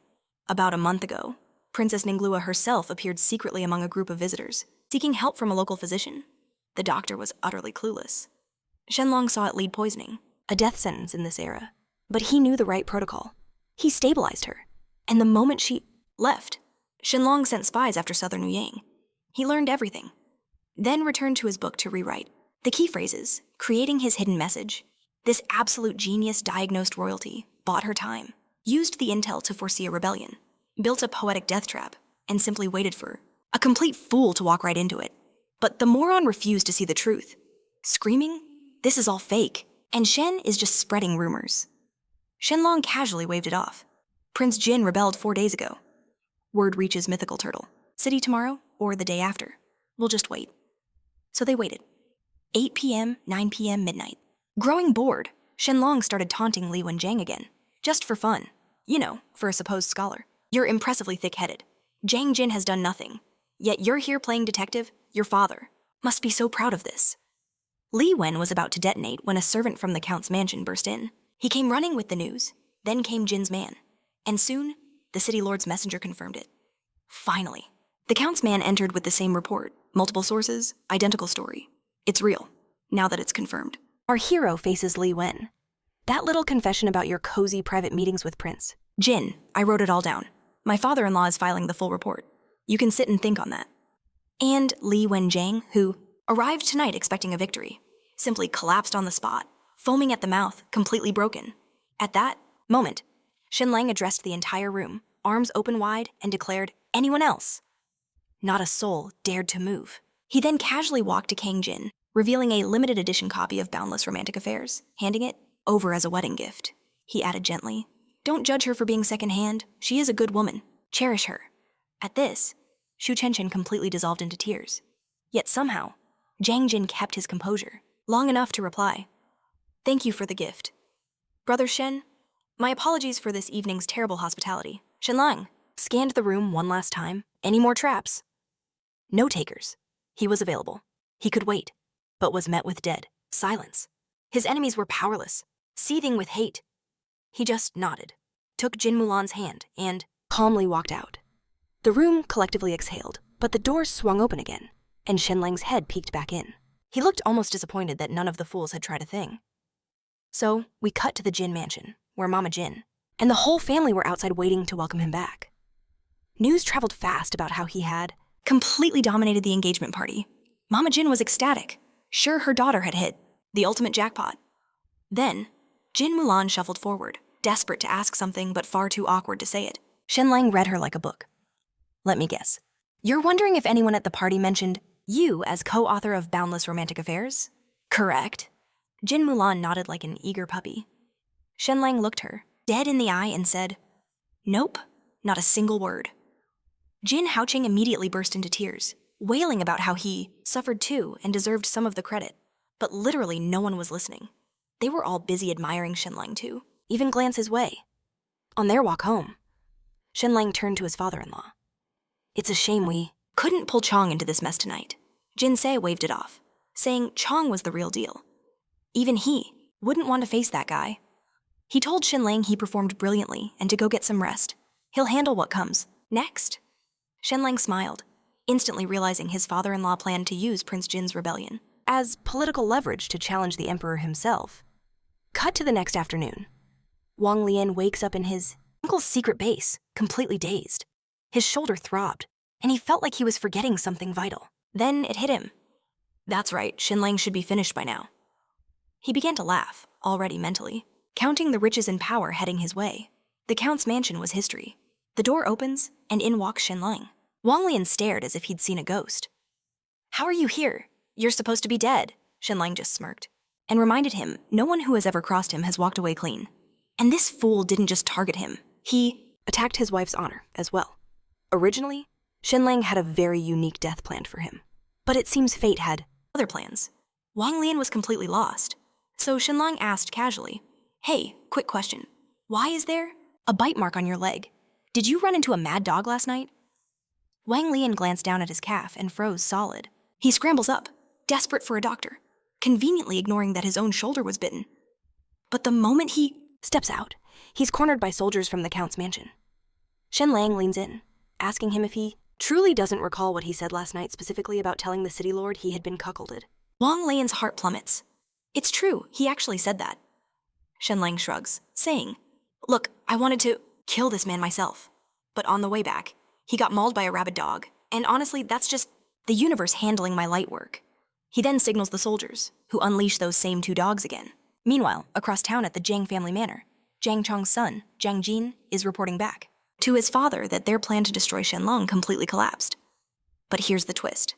About a month ago, Princess Ninglua herself appeared secretly among a group of visitors, seeking help from a local physician. The doctor was utterly clueless. Shenlong saw it lead poisoning, a death sentence in this era. But he knew the right protocol. He stabilized her. And the moment she left, Shenlong sent spies after southern Uyang. He learned everything. Then returned to his book to rewrite the key phrases, creating his hidden message. This absolute genius diagnosed royalty, bought her time, used the intel to foresee a rebellion, built a poetic death trap, and simply waited for a complete fool to walk right into it. But the moron refused to see the truth, screaming, "This is all fake, and Shen is just spreading rumors." Shenlong casually waved it off. Prince Jin rebelled 4 days ago. Word reaches Mythical Turtle. City tomorrow or the day after. We'll just wait. So they waited. 8 p.m., 9 p.m., midnight. Growing bored, Shenlong started taunting Li Wenjiang again. Just for fun. You know, for a supposed scholar. You're impressively thick-headed. Jiang Jin has done nothing. Yet you're here playing detective? Your father must be so proud of this. Li Wen was about to detonate when a servant from the Count's mansion burst in. He came running with the news. Then came Jin's man. And soon, the city lord's messenger confirmed it. Finally, the Count's man entered with the same report. Multiple sources, identical story. It's real, now that it's confirmed. Our hero faces Li Wen. That little confession about your cozy private meetings with Prince. Jin, I wrote it all down. My father-in-law is filing the full report. You can sit and think on that. And Li Wenjiang, who arrived tonight expecting a victory, simply collapsed on the spot, foaming at the mouth, completely broken. At that moment, Shenlang addressed the entire room, arms open wide, and declared, "Anyone else?" Not a soul dared to move. He then casually walked to Kang Jin, revealing a limited edition copy of Boundless Romantic Affairs, handing it over as a wedding gift. He added gently, "Don't judge her for being secondhand. She is a good woman. Cherish her." At this, Shu Chenchen completely dissolved into tears. Yet somehow, Jiang Jin kept his composure, long enough to reply, "Thank you for the gift. Brother Shen, my apologies for this evening's terrible hospitality." Shenlang scanned the room one last time. Any more traps? No takers. He was available. He could wait, but was met with dead silence. His enemies were powerless, seething with hate. He just nodded, took Jin Mulan's hand, and calmly walked out. The room collectively exhaled, but the doors swung open again, and Shenlang's head peeked back in. He looked almost disappointed that none of the fools had tried a thing. So we cut to the Jin mansion, where Mama Jin and the whole family were outside waiting to welcome him back. News traveled fast about how he had completely dominated the engagement party. Mama Jin was ecstatic, sure her daughter had hit the ultimate jackpot. Then, Jin Mulan shuffled forward, desperate to ask something but far too awkward to say it. Shenlang read her like a book. "Let me guess. You're wondering if anyone at the party mentioned you as co-author of Boundless Romantic Affairs?" "Correct." Jin Mulan nodded like an eager puppy. Shenlang looked her dead in the eye and said, "Nope, not a single word." Jin Haoqing immediately burst into tears, wailing about how he suffered too and deserved some of the credit. But literally no one was listening. They were all busy admiring Shenlang too, even glance his way. On their walk home, Shenlang turned to his father-in-law. "It's a shame we couldn't pull Chong into this mess tonight." Jin Se waved it off, saying Chong was the real deal. Even he wouldn't want to face that guy. He told Shenlang he performed brilliantly and to go get some rest. He'll handle what comes next. Shenlang smiled, instantly realizing his father-in-law planned to use Prince Jin's rebellion as political leverage to challenge the emperor himself. Cut to the next afternoon. Wang Lian wakes up in his uncle's secret base, completely dazed. His shoulder throbbed, and he felt like he was forgetting something vital. Then it hit him. That's right, Shenlang should be finished by now. He began to laugh, already mentally, counting the riches and power heading his way. The Count's mansion was history. The door opens, and in walks Shenlang. Wang Lian stared as if he'd seen a ghost. How are you here? You're supposed to be dead, Shenlang just smirked, and reminded him no one who has ever crossed him has walked away clean. And this fool didn't just target him, he attacked his wife's honor as well. Originally, Shenlang had a very unique death planned for him, but it seems fate had other plans. Wang Lian was completely lost, so Shenlang asked casually, Hey, quick question. Why is there a bite mark on your leg? Did you run into a mad dog last night? Wang Lian glanced down at his calf and froze solid. He scrambles up, desperate for a doctor, conveniently ignoring that his own shoulder was bitten. But the moment he steps out, he's cornered by soldiers from the Count's mansion. Shenlang leans in, asking him if he truly doesn't recall what he said last night specifically about telling the city lord he had been cuckolded. Wang Lian's heart plummets. It's true, he actually said that. Shenlang shrugs, saying, Look, I wanted to kill this man myself. But on the way back, he got mauled by a rabid dog, and honestly, that's just the universe handling my light work. He then signals the soldiers, who unleash those same 2 dogs again. Meanwhile, across town at the Jiang family manor, Jiang Chong's son, Jiang Jin, is reporting back to his father that their plan to destroy Shenlang completely collapsed. But here's the twist.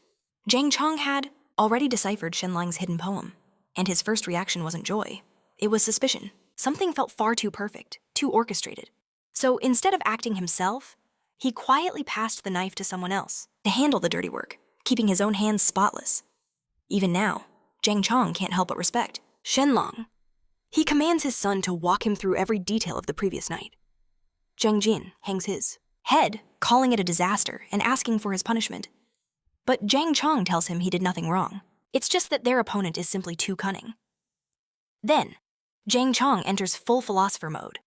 Jiang Chong had already deciphered Shenlang's hidden poem, and his first reaction wasn't joy. It was suspicion. Something felt far too perfect, too orchestrated. So instead of acting himself, he quietly passed the knife to someone else to handle the dirty work, keeping his own hands spotless. Even now, Jiang Chong can't help but respect Shenlang. He commands his son to walk him through every detail of the previous night. Jiang Jin hangs his head, calling it a disaster and asking for his punishment. But Jiang Chong tells him he did nothing wrong. It's just that their opponent is simply too cunning. Then, Jiang Chong enters full philosopher mode.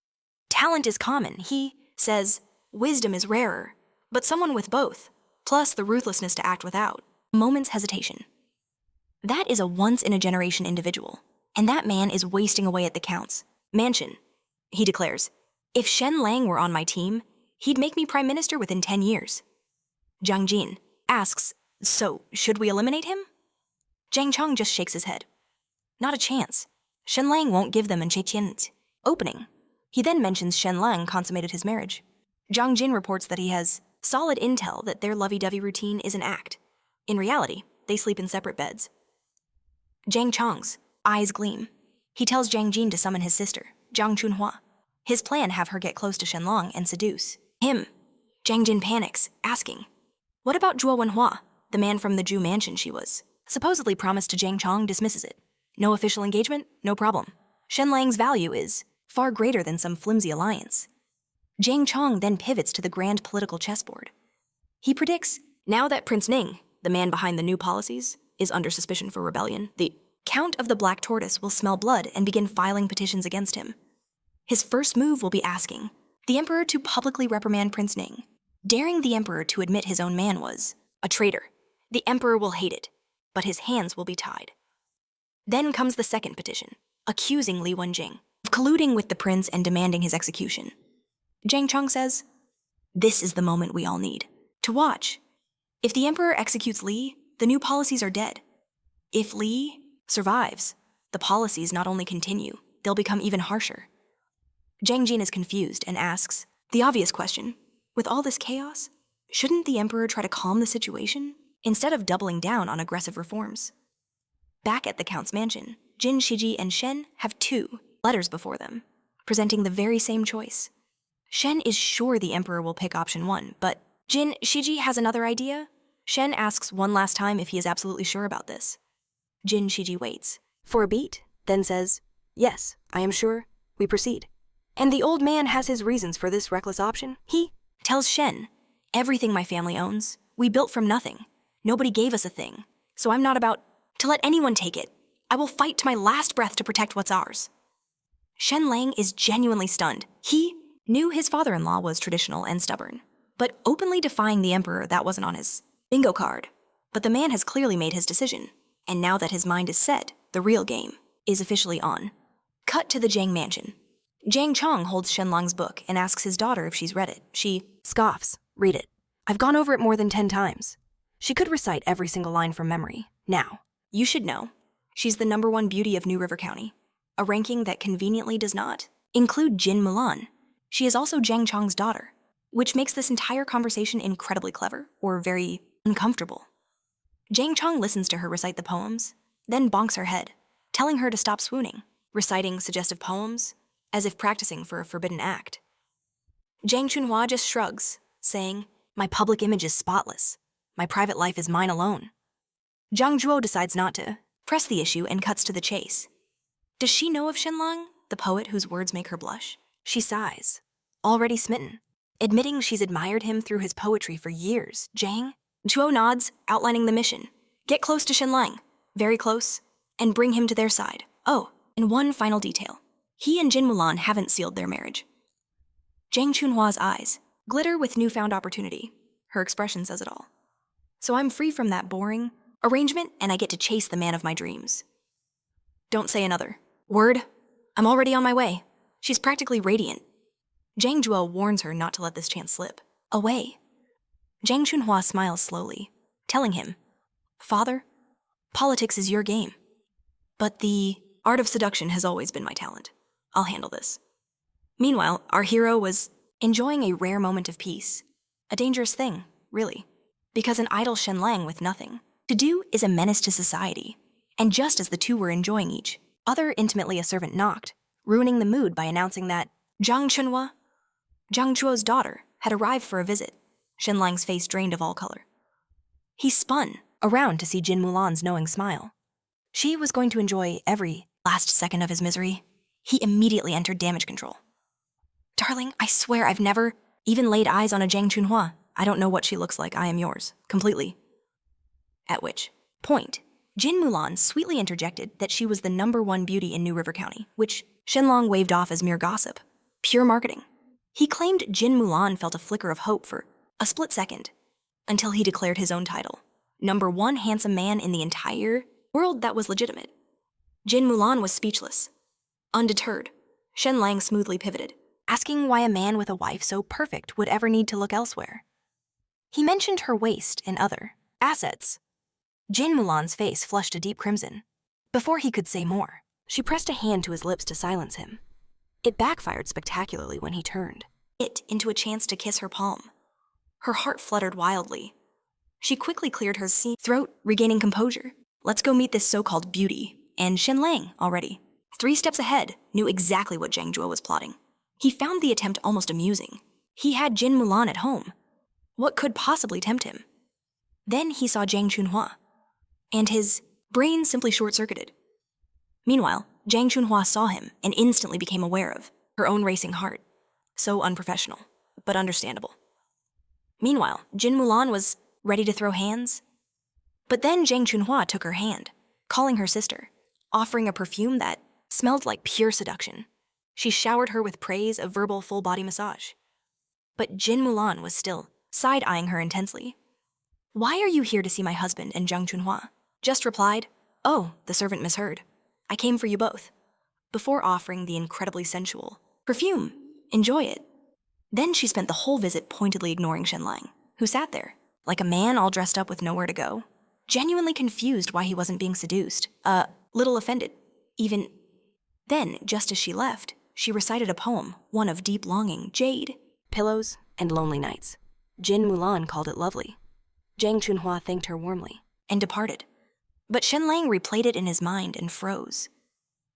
Talent is common, he says. Wisdom is rarer, but someone with both, plus the ruthlessness to act without a moment's hesitation. That is a once-in-a-generation individual, and that man is wasting away at the Count's mansion. He declares, If Shenlang were on my team, he'd make me prime minister within 10 years. Jiang Jin asks, So, should we eliminate him? Jiang Chong just shakes his head. Not a chance. Shenlang won't give them an opening. He then mentions Shenlang consummated his marriage. Jiang Jin reports that he has solid intel that their lovey-dovey routine is an act. In reality, they sleep in separate beds. Jiang Chong's eyes gleam. He tells Jiang Jin to summon his sister, Jiang Chunhua. His plan have her get close to Shenlang and seduce him. Jiang Jin panics, asking, What about Zhuo Wenhua, the man from the Zhu mansion she was supposedly promised to Jiang Chong dismisses it. No official engagement? No problem. Shenlang's value is far greater than some flimsy alliance. Jiang Chong then pivots to the grand political chessboard. He predicts, now that Prince Ning, the man behind the new policies, is under suspicion for rebellion, the Count of the Black Tortoise will smell blood and begin filing petitions against him. His first move will be asking the Emperor to publicly reprimand Prince Ning, daring the Emperor to admit his own man was a traitor. The Emperor will hate it, but his hands will be tied. Then comes the second petition, accusing Li Wenjing of colluding with the prince and demanding his execution. Jiang Chong says, This is the moment we all need to watch. If the Emperor executes Li, the new policies are dead. If Li survives, the policies not only continue, they'll become even harsher. Jiang Jin is confused and asks the obvious question, with all this chaos, shouldn't the Emperor try to calm the situation instead of doubling down on aggressive reforms? Back at the Count's mansion, Jin, Shiji, and Shen have 2 letters before them, presenting the very same choice. Shen is sure the Emperor will pick option 1, but Jin Shiji has another idea. Shen asks one last time if he is absolutely sure about this. Jin Shiji waits for a beat, then says, Yes, I am sure. We proceed. And the old man has his reasons for this reckless option. He tells Shen, Everything my family owns, we built from nothing. Nobody gave us a thing, so I'm not about to let anyone take it. I will fight to my last breath to protect what's ours. Shenlang is genuinely stunned. He knew his father-in-law was traditional and stubborn, but openly defying the Emperor, that wasn't on his bingo card. But the man has clearly made his decision, and now that his mind is set, the real game is officially on. Cut to the Jiang mansion. Jiang Chong holds Shenlang's book and asks his daughter if she's read it. She scoffs. Read it. I've gone over it more than 10 times. She could recite every single line from memory. Now, you should know, she's the #1 beauty of New River County, a ranking that conveniently does not include Jin Mulan. She is also Jang Chong's daughter, which makes this entire conversation incredibly clever, or very uncomfortable. Jang Chong listens to her recite the poems, then bonks her head, telling her to stop swooning, reciting suggestive poems, as if practicing for a forbidden act. Jang Chunhua just shrugs, saying, "My public image is spotless. My private life is mine alone." Zhang Zhuo decides not to press the issue and cuts to the chase. Does she know of Shenlang, the poet whose words make her blush? She sighs, already smitten, admitting she's admired him through his poetry for years. Zhang Zhuo nods, outlining the mission. Get close to Shenlang, very close, and bring him to their side. Oh, and one final detail. He and Jin Mulan haven't sealed their marriage. Jang Chunhua's eyes glitter with newfound opportunity. Her expression says it all. So I'm free from that boring arrangement, and I get to chase the man of my dreams. Don't say another word. I'm already on my way. She's practically radiant. Jang Zhuo warns her not to let this chance slip. Away. Jang Chunhua smiles slowly, telling him, "Father, politics is your game. But the art of seduction has always been my talent. I'll handle this." Meanwhile, our hero was enjoying a rare moment of peace. A dangerous thing, really, because an idle Shenlang with nothing to do is a menace to society. And just as the two were enjoying each other intimately, a servant knocked, ruining the mood by announcing that Zhang Chunhua, Zhang Chuo's daughter, had arrived for a visit. Shenlang's face drained of all color. He spun around to see Jin Mulan's knowing smile. She was going to enjoy every last second of his misery. He immediately entered damage control. "Darling, I swear I've never even laid eyes on a Jang Chunhua. I don't know what she looks like. I am yours, completely." At which point, Jin Mulan sweetly interjected that she was the #1 beauty in New River County, which Shenlang waved off as mere gossip, pure marketing. He claimed Jin Mulan felt a flicker of hope for a split second, until he declared his own title, #1 handsome man in the entire world that was legitimate. Jin Mulan was speechless. Undeterred, Shenlang smoothly pivoted, asking why a man with a wife so perfect would ever need to look elsewhere. He mentioned her waist and other assets. Jin Mulan's face flushed a deep crimson. Before he could say more, she pressed a hand to his lips to silence him. It backfired spectacularly when he turned it into a chance to kiss her palm. Her heart fluttered wildly. She quickly cleared her throat, regaining composure. Let's go meet this so-called beauty. And Shenlang, already 3 steps ahead, knew exactly what Zhang Zhuo was plotting. He found the attempt almost amusing. He had Jin Mulan at home. What could possibly tempt him? Then he saw Jang Chunhua, and his brain simply short-circuited. Meanwhile, Jang Chunhua saw him and instantly became aware of her own racing heart. So unprofessional, but understandable. Meanwhile, Jin Mulan was ready to throw hands. But then Jang Chunhua took her hand, calling her sister, offering a perfume that smelled like pure seduction. She showered her with praise of verbal full-body massage. But Jin Mulan was still side-eyeing her intensely. "Why are you here to see my husband and Zhang Chunhua?" Just replied, "Oh, the servant misheard. I came for you both," before offering the incredibly sensual perfume. "Enjoy it." Then she spent the whole visit pointedly ignoring Shenlang, who sat there, like a man all dressed up with nowhere to go, genuinely confused why he wasn't being seduced, little offended. Even then, just as she left, she recited a poem, one of deep longing, jade, pillows, and lonely nights. Jin Mulan called it lovely. Jang Chunhua thanked her warmly and departed. But Shenlang replayed it in his mind and froze.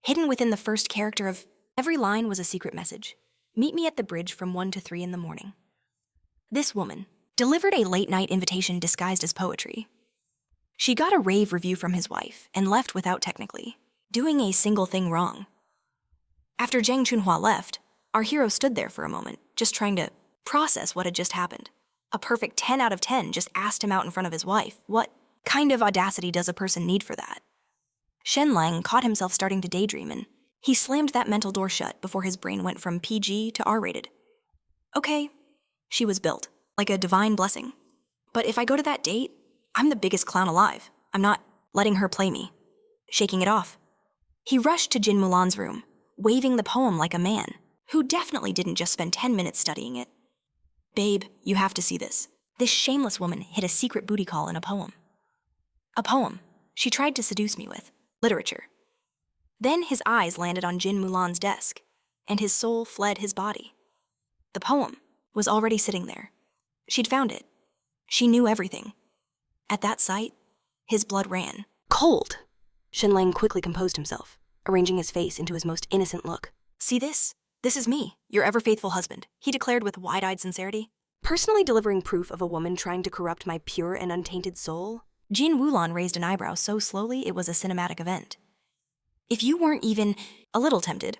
Hidden within the first character of every line was a secret message. Meet me at the bridge from 1 to 3 in the morning. This woman delivered a late-night invitation disguised as poetry. She got a rave review from his wife and left without technically doing a single thing wrong. After Jang Chunhua left, our hero stood there for a moment, just trying to process what had just happened. A perfect 10 out of 10 just asked him out in front of his wife. What kind of audacity does a person need for that? Shenlang caught himself starting to daydream, and he slammed that mental door shut before his brain went from PG to R-rated. Okay, she was built, like a divine blessing. But if I go to that date, I'm the biggest clown alive. I'm not letting her play me. Shaking it off, he rushed to Jin Mulan's room, waving the poem like a man, who definitely didn't just spend 10 minutes studying it. "Babe, you have to see this. This shameless woman hid a secret booty call in a poem. A poem she tried to seduce me with. Literature. Then his eyes landed on Jin Mulan's desk, and his soul fled his body. The poem was already sitting there. She'd found it. She knew everything. At that sight, his blood ran. Cold! Shenlang quickly composed himself, arranging his face into his most innocent look. See this? This is me, your ever-faithful husband, he declared with wide-eyed sincerity. Personally delivering proof of a woman trying to corrupt my pure and untainted soul? Jin Mulan raised an eyebrow so slowly it was a cinematic event. If you weren't even a little tempted,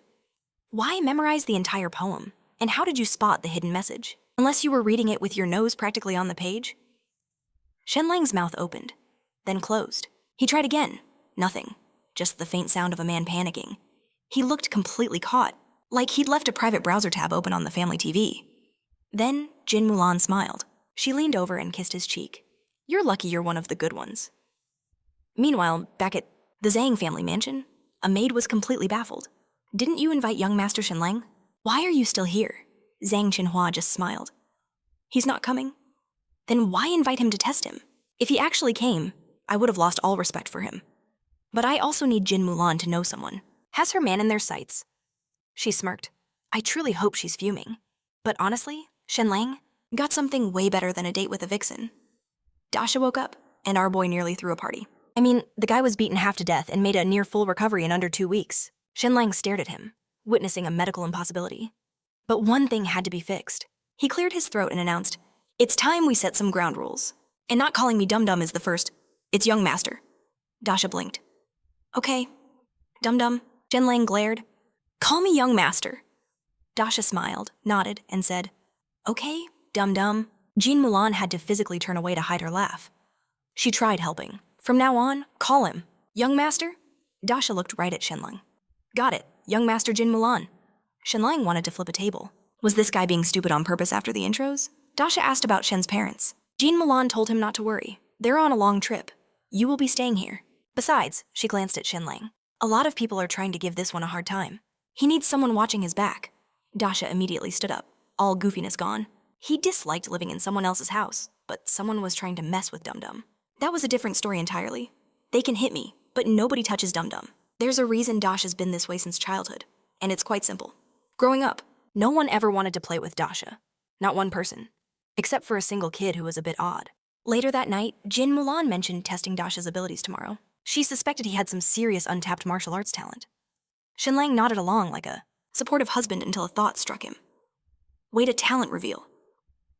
why memorize the entire poem? And how did you spot the hidden message? Unless you were reading it with your nose practically on the page? Shenlang's mouth opened, then closed. He tried again. Nothing. Just the faint sound of a man panicking. He looked completely caught, like he'd left a private browser tab open on the family TV. Then Jin Mulan smiled. She leaned over and kissed his cheek. You're lucky you're one of the good ones. Meanwhile, back at the Zhang family mansion, a maid was completely baffled. Didn't you invite young Master Shenlang? Why are you still here? Zhang Xinhua just smiled. He's not coming? Then why invite him to test him? If he actually came, I would have lost all respect for him. But I also need Jin Mulan to know someone. Has her man in their sights? She smirked. I truly hope she's fuming. But honestly, Shenlang got something way better than a date with a vixen. Dasha woke up, and our boy nearly threw a party. I mean, the guy was beaten half to death and made a near full recovery in under 2 weeks. Shenlang stared at him, witnessing a medical impossibility. But one thing had to be fixed. He cleared his throat and announced, It's time we set some ground rules. And not calling me Dum-Dum is the first. It's young master. Dasha blinked. Okay. Dum-Dum. Shenlang glared. Call me young master. Dasha smiled, nodded, and said, Okay, Dum-Dum. Jin Mulan had to physically turn away to hide her laugh. She tried helping. From now on, call him. Young master? Dasha looked right at Shenlang. Got it, young master Jin Mulan. Shenlang wanted to flip a table. Was this guy being stupid on purpose after the intros? Dasha asked about Shen's parents. Jin Mulan told him not to worry. They're on a long trip. You will be staying here. Besides, she glanced at Shenlang. A lot of people are trying to give this one a hard time. He needs someone watching his back. Dasha immediately stood up, all goofiness gone. He disliked living in someone else's house, but someone was trying to mess with Dum-Dum. That was a different story entirely. They can hit me, but nobody touches Dum-Dum. There's a reason Dasha's been this way since childhood, and it's quite simple. Growing up, no one ever wanted to play with Dasha. Not one person. Except for a single kid who was a bit odd. Later that night, Jin Mulan mentioned testing Dasha's abilities tomorrow. She suspected he had some serious untapped martial arts talent. Shenlang nodded along like a supportive husband until a thought struck him. Wait a talent reveal.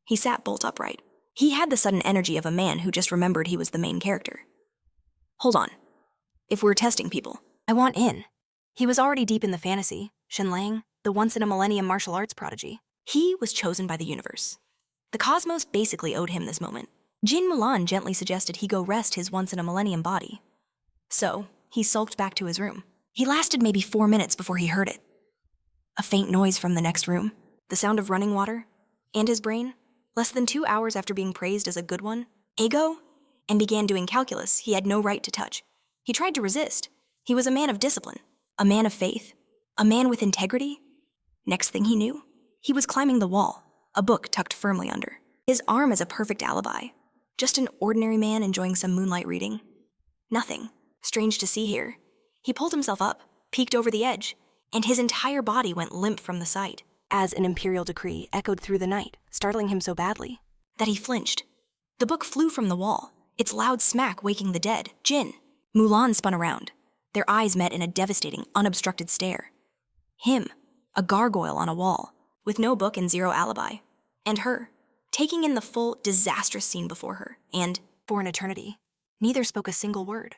He sat bolt upright. He had the sudden energy of a man who just remembered he was the main character. Hold on. If we're testing people, I want in. He was already deep in the fantasy. Shenlang, the once-in-a-millennium martial arts prodigy. He was chosen by the universe. The cosmos basically owed him this moment. Jin Mulan gently suggested he go rest his once-in-a-millennium body. So, he sulked back to his room. He lasted maybe 4 minutes before he heard it. A faint noise from the next room, the sound of running water, and his brain, less than 2 hours after being praised as a good one, ego, and began doing calculus he had no right to touch. He tried to resist. He was a man of discipline, a man of faith, a man with integrity. Next thing he knew, he was climbing the wall, a book tucked firmly under. His arm as a perfect alibi. Just an ordinary man enjoying some moonlight reading. Nothing strange to see here. He pulled himself up, peeked over the edge, and his entire body went limp from the sight, as an imperial decree echoed through the night, startling him so badly that he flinched. The book flew from the wall, its loud smack waking the dead. Jin. Mulan spun around. Their eyes met in a devastating, unobstructed stare. Him, a gargoyle on a wall, with no book and zero alibi. And her, taking in the full, disastrous scene before her, and, for an eternity, neither spoke a single word.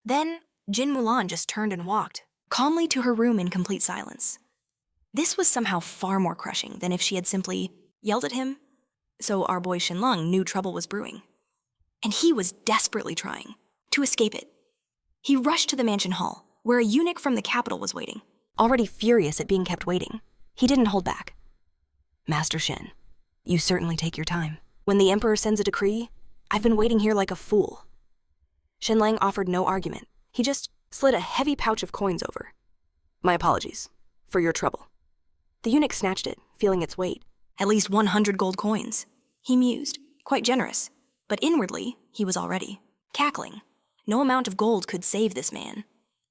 Then, Jin Mulan just turned and walked, calmly to her room in complete silence. This was somehow far more crushing than if she had simply yelled at him, so our boy Shenlang knew trouble was brewing. And he was desperately trying to escape it. He rushed to the mansion hall, where a eunuch from the capital was waiting. Already furious at being kept waiting, he didn't hold back. Master Shen, you certainly take your time. When the emperor sends a decree, I've been waiting here like a fool. Shenlang offered no argument. He just slid a heavy pouch of coins over. My apologies for your trouble. The eunuch snatched it, feeling its weight. At least 100 gold coins. He mused, quite generous, but inwardly, he was already cackling. No amount of gold could save this man.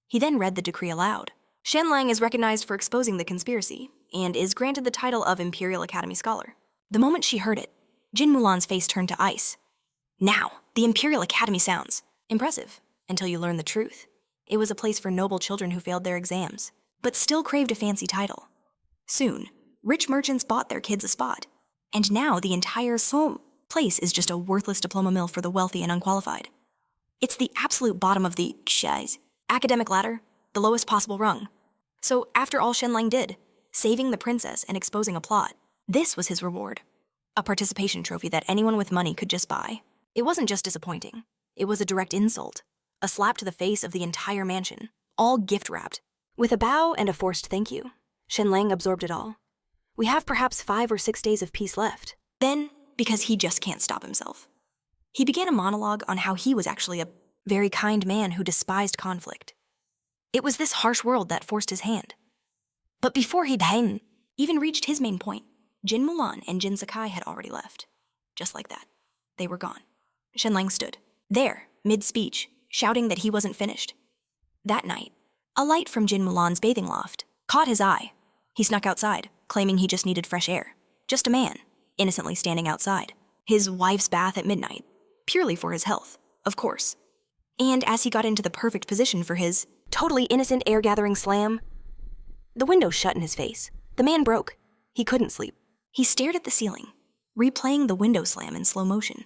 He then read the decree aloud. Shenlang is recognized for exposing the conspiracy and is granted the title of Imperial Academy Scholar. The moment she heard it, Jin Mulan's face turned to ice. Now, the Imperial Academy sounds impressive until you learn the truth. It was a place for noble children who failed their exams, but still craved a fancy title. Soon, rich merchants bought their kids a spot, and now the entire place is just a worthless diploma mill for the wealthy and unqualified. It's the absolute bottom of the academic ladder, the lowest possible rung. So after all Shenlang did, saving the princess and exposing a plot, this was his reward. A participation trophy that anyone with money could just buy. It wasn't just disappointing. It was a direct insult. A slap to the face of the entire mansion, all gift-wrapped. With a bow and a forced thank you, Shenlang absorbed it all. We have perhaps 5 or 6 days of peace left. Then, because he just can't stop himself, he began a monologue on how he was actually a very kind man who despised conflict. It was this harsh world that forced his hand. But before he'd even reached his main point, Jin Mulan and Jin Sakai had already left. Just like that. They were gone. Shenlang stood, there, mid-speech, shouting that he wasn't finished. That night, a light from Jin Mulan's bathing loft caught his eye. He snuck outside, claiming he just needed fresh air. Just a man, innocently standing outside. His wife's bath at midnight, purely for his health, of course. And as he got into the perfect position for his totally innocent air-gathering slam, the window shut in his face. The man broke. He couldn't sleep. He stared at the ceiling, replaying the window slam in slow motion.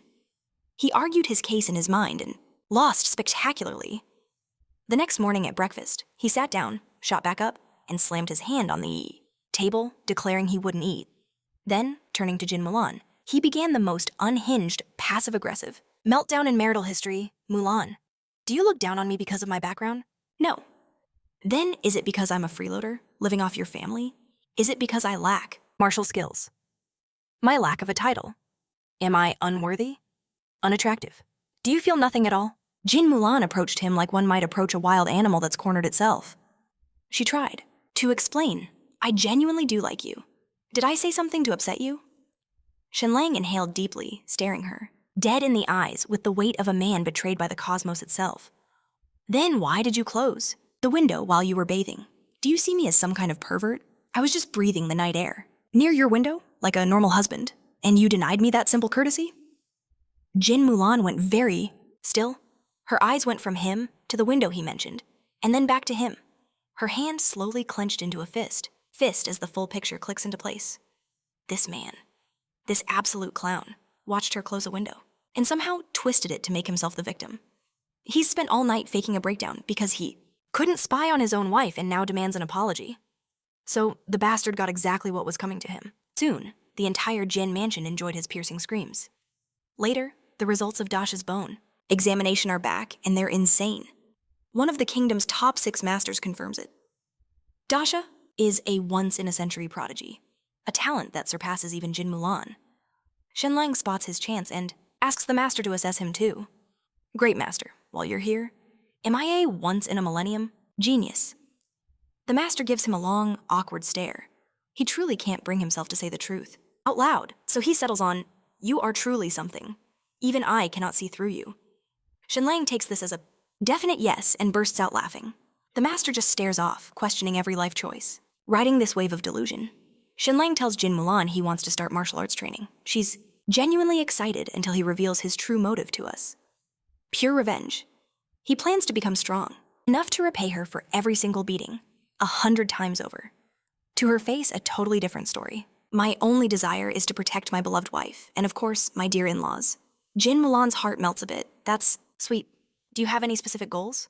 He argued his case in his mind and lost spectacularly. The next morning at breakfast, he sat down, shot back up, and slammed his hand on the table, declaring he wouldn't eat. Then, turning to Jin Mulan, he began the most unhinged, passive-aggressive meltdown in marital history. Mulan, do you look down on me because of my background? No. Then is it because I'm a freeloader, living off your family? Is it because I lack martial skills? My lack of a title? Am I unworthy? Unattractive? Do you feel nothing at all? Jin Mulan approached him like one might approach a wild animal that's cornered itself. She tried to explain, I genuinely do like you. Did I say something to upset you? Shenlang inhaled deeply, staring her, dead in the eyes with the weight of a man betrayed by the cosmos itself. Then why did you close the window while you were bathing? Do you see me as some kind of pervert? I was just breathing the night air, near your window, like a normal husband, and you denied me that simple courtesy? Jin Mulan went very still. Her eyes went from him to the window he mentioned, and then back to him. Her hand slowly clenched into a fist as the full picture clicks into place. This man, this absolute clown, watched her close a window, and somehow twisted it to make himself the victim. He's spent all night faking a breakdown because he couldn't spy on his own wife and now demands an apology. So the bastard got exactly what was coming to him. Soon, the entire Jin mansion enjoyed his piercing screams. Later, the results of Dasha's bone examination are back, and they're insane. One of the kingdom's top 6 masters confirms it. Dasha is a once-in-a-century prodigy, a talent that surpasses even Jin Mulan. Shenlang spots his chance and asks the master to assess him too. Great master, while you're here, am I a once-in-a-millennium genius? The master gives him a long, awkward stare. He truly can't bring himself to say the truth out loud, so he settles on, you are truly something. Even I cannot see through you. Shenlang takes this as a definite yes and bursts out laughing. The master just stares off, questioning every life choice. Riding this wave of delusion, Shenlang tells Jin Mulan he wants to start martial arts training. She's genuinely excited until he reveals his true motive to us. Pure revenge. He plans to become strong, enough to repay her for every single beating, 100 times over. To her face, a totally different story. My only desire is to protect my beloved wife, and of course, my dear in-laws. Jin Mulan's heart melts a bit. That's sweet. Do you have any specific goals?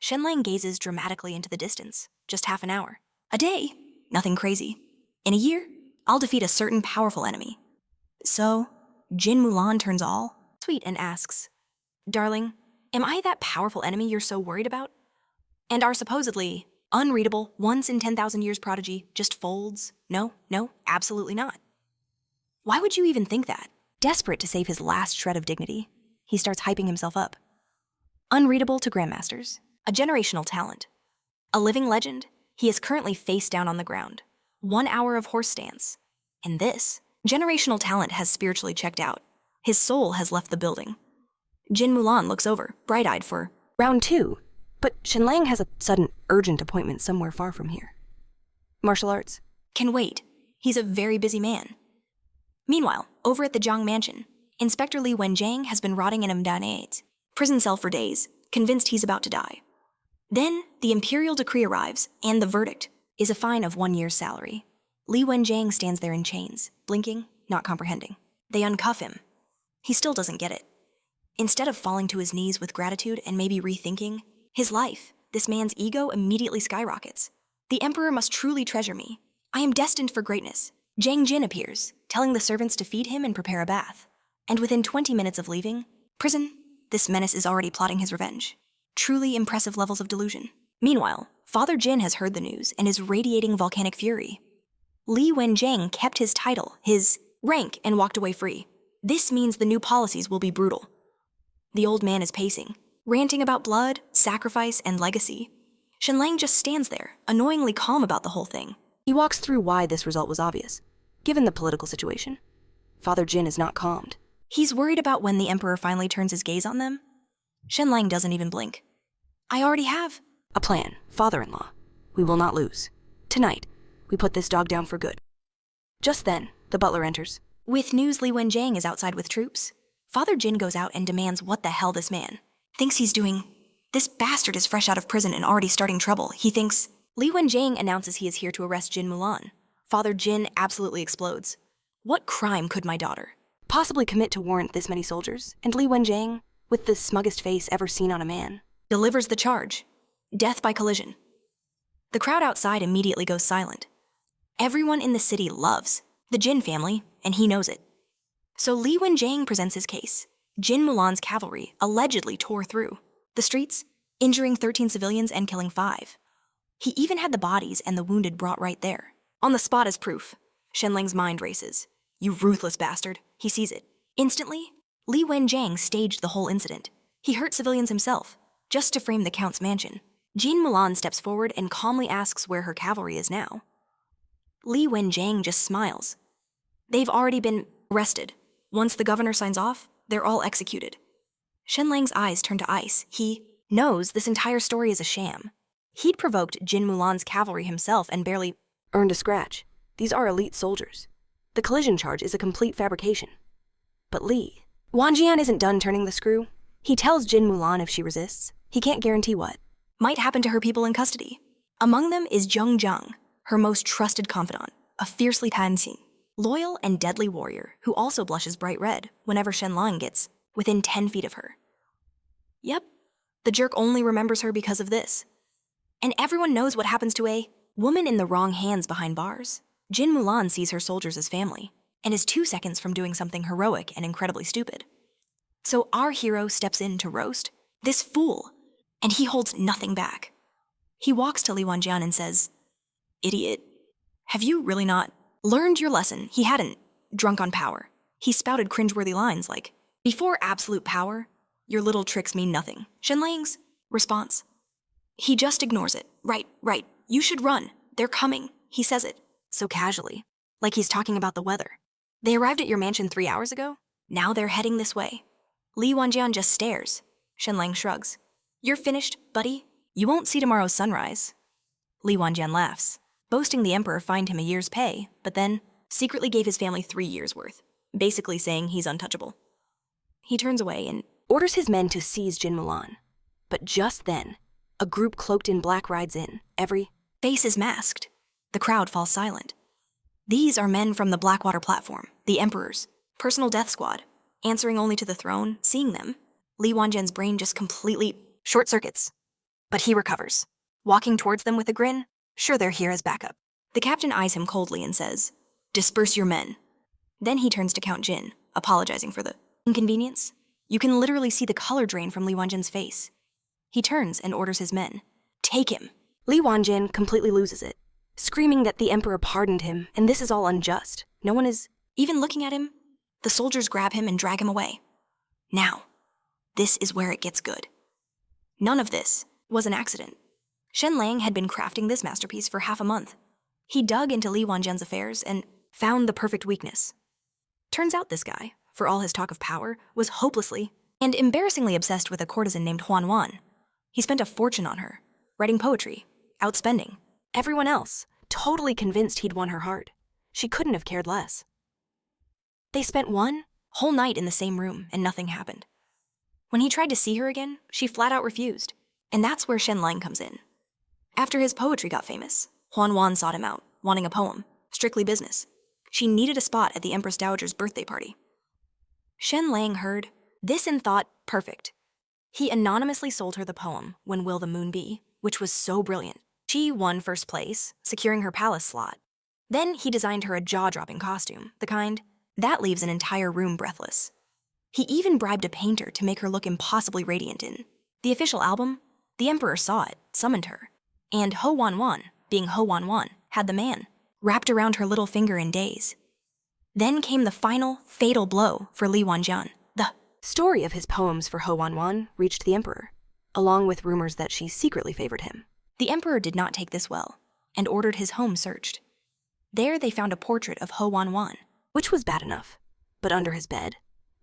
Shenlang gazes dramatically into the distance. Just half an hour. A day? Nothing crazy. In a year, I'll defeat a certain powerful enemy. So, Jin Mulan turns all sweet and asks, Darling, am I that powerful enemy you're so worried about? And our supposedly unreadable, once in 10,000 years prodigy just folds? No, absolutely not. Why would you even think that? Desperate to save his last shred of dignity, he starts hyping himself up. Unreadable to grandmasters, a generational talent. A living legend, he is currently face down on the ground. 1 hour of horse stance. And this generational talent has spiritually checked out. His soul has left the building. Jin Mulan looks over, bright-eyed for round 2, but Shenlang has a sudden urgent appointment somewhere far from here. Martial arts? Can wait. He's a very busy man. Meanwhile, over at the Zhang mansion, Inspector Li Wenjiang has been rotting in a Mdanate prison cell for days, convinced he's about to die. Then, the imperial decree arrives, and the verdict is a fine of 1 year's salary. Li Wenjiang stands there in chains, blinking, not comprehending. They uncuff him. He still doesn't get it. Instead of falling to his knees with gratitude and maybe rethinking his life, this man's ego immediately skyrockets. The emperor must truly treasure me. I am destined for greatness. Zhang Jin appears, telling the servants to feed him and prepare a bath. And within 20 minutes of leaving prison, this menace is already plotting his revenge. Truly impressive levels of delusion. Meanwhile, Father Jin has heard the news and is radiating volcanic fury. Li Wenjiang kept his title, his rank, and walked away free. This means the new policies will be brutal. The old man is pacing, ranting about blood, sacrifice, and legacy. Shenlang just stands there, annoyingly calm about the whole thing. He walks through why this result was obvious, given the political situation. Father Jin is not calmed. He's worried about when the emperor finally turns his gaze on them. Shenlang doesn't even blink. I already have a plan, father-in-law. We will not lose. Tonight, we put this dog down for good. Just then, the butler enters. With news Li Wenjiang is outside with troops, Father Jin goes out and demands what the hell this man thinks he's doing. This bastard is fresh out of prison and already starting trouble. He thinks... Li Wenjiang announces he is here to arrest Jin Mulan. Father Jin absolutely explodes. What crime could my daughter possibly commit to warrant this many soldiers? And Li Wenjiang, with the smuggest face ever seen on a man, delivers the charge. Death by collision. The crowd outside immediately goes silent. Everyone in the city loves the Jin family, and he knows it. So Li Wenjiang presents his case. Jin Mulan's cavalry allegedly tore through the streets, injuring 13 civilians and killing 5. He even had the bodies and the wounded brought right there. On the spot as proof. Shenlang's mind races. You ruthless bastard. He sees it. Instantly, Li Wenjiang staged the whole incident. He hurt civilians himself, just to frame the Count's mansion. Jin Mulan steps forward and calmly asks where her cavalry is now. Li Wenjiang just smiles. They've already been arrested. Once the governor signs off, they're all executed. Shenlang's eyes turn to ice. He knows this entire story is a sham. He'd provoked Jin Mulan's cavalry himself and barely earned a scratch. These are elite soldiers. The collision charge is a complete fabrication. But Li Wenjiang isn't done turning the screw. He tells Jin Mulan if she resists, he can't guarantee what might happen to her people in custody. Among them is Zheng Zhang, her most trusted confidant, a fiercely pansing, loyal and deadly warrior who also blushes bright red whenever Shenlang gets within 10 feet of her. Yep, the jerk only remembers her because of this. And everyone knows what happens to a woman in the wrong hands behind bars. Jin Mulan sees her soldiers as family, and is 2 seconds from doing something heroic and incredibly stupid. So our hero steps in to roast this fool, and he holds nothing back. He walks to Li Wenjiang and says, "Idiot, have you really not learned your lesson?" He hadn't, drunk on power. He spouted cringeworthy lines like, "Before absolute power, your little tricks mean nothing." Shenlang's response: he just ignores it. Right, you should run. They're coming. He says it, so casually, like he's talking about the weather. They arrived at your mansion 3 hours ago? Now they're heading this way. Li Wenjiang just stares. Shenlang shrugs. You're finished, buddy. You won't see tomorrow's sunrise. Li Wenjiang laughs, boasting the emperor fined him a year's pay, but then secretly gave his family 3 years' worth, basically saying he's untouchable. He turns away and orders his men to seize Jin Mulan. But just then, a group cloaked in black rides in. Every face is masked. The crowd falls silent. These are men from the Blackwater platform, the Emperor's personal death squad. Answering only to the throne, seeing them, Li Wenjiang's brain just completely short-circuits. But he recovers, walking towards them with a grin. Sure, they're here as backup. The captain eyes him coldly and says, "Disperse your men." Then he turns to Count Jin, apologizing for the inconvenience. You can literally see the color drain from Li Wenjiang's face. He turns and orders his men, "Take him." Li Wenjiang completely loses it, screaming that the emperor pardoned him and this is all unjust. No one is even looking at him. The soldiers grab him and drag him away. Now, this is where it gets good. None of this was an accident. Shenlang had been crafting this masterpiece for half a month. He dug into Li Wenjiang's affairs and found the perfect weakness. Turns out this guy, for all his talk of power, was hopelessly and embarrassingly obsessed with a courtesan named Huan. He spent a fortune on her, writing poetry, outspending everyone else, totally convinced he'd won her heart. She couldn't have cared less. They spent one whole night in the same room, and nothing happened. When he tried to see her again, she flat out refused, and that's where Shenlang comes in. After his poetry got famous, Huan sought him out, wanting a poem, strictly business. She needed a spot at the Empress Dowager's birthday party. Shenlang heard this and thought, perfect. He anonymously sold her the poem, When Will the Moon Be, which was so brilliant. She won first place, securing her palace slot. Then he designed her a jaw-dropping costume, the kind that leaves an entire room breathless. He even bribed a painter to make her look impossibly radiant in the official album. The emperor saw it, summoned her, and Ho Wan, being Ho Wan, had the man wrapped around her little finger in days. Then came the final, fatal blow for Li Wanjian. The story of his poems for Ho Wan reached the emperor, along with rumors that she secretly favored him. The emperor did not take this well, and ordered his home searched. There they found a portrait of Ho Wan, which was bad enough, but under his bed,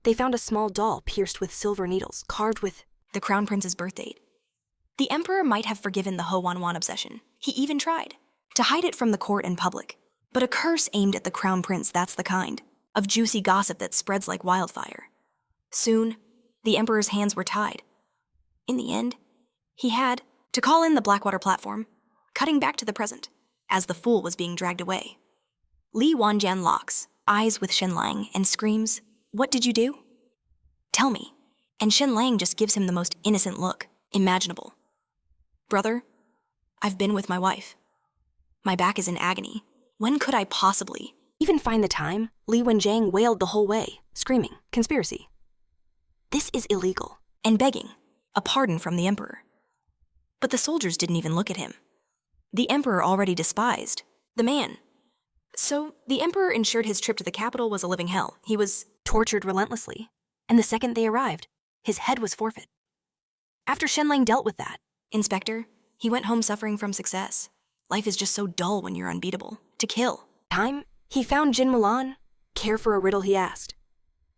they found a small doll pierced with silver needles, carved with the crown prince's birth date. The emperor might have forgiven the Ho Wan obsession. He even tried to hide it from the court and public. But a curse aimed at the crown prince, that's the kind of juicy gossip that spreads like wildfire. Soon, the emperor's hands were tied. In the end, he had to call in the Blackwater platform, cutting back to the present, as the fool was being dragged away. Li Wanjian locks eyes with Shenlang and screams, "What did you do? Tell me." And Shenlang just gives him the most innocent look imaginable. "Brother, I've been with my wife. My back is in agony. When could I possibly even find the time?" Li Wenjiang wailed the whole way, screaming, "Conspiracy. This is illegal," and begging a pardon from the emperor. But the soldiers didn't even look at him. The emperor already despised the man. So the emperor ensured his trip to the capital was a living hell. He was tortured relentlessly, and the second they arrived, his head was forfeit. After Shenlang dealt with that, Inspector, he went home suffering from success. Life is just so dull when you're unbeatable. To kill. Time, he found Jin Mulan. Care for a riddle, he asked.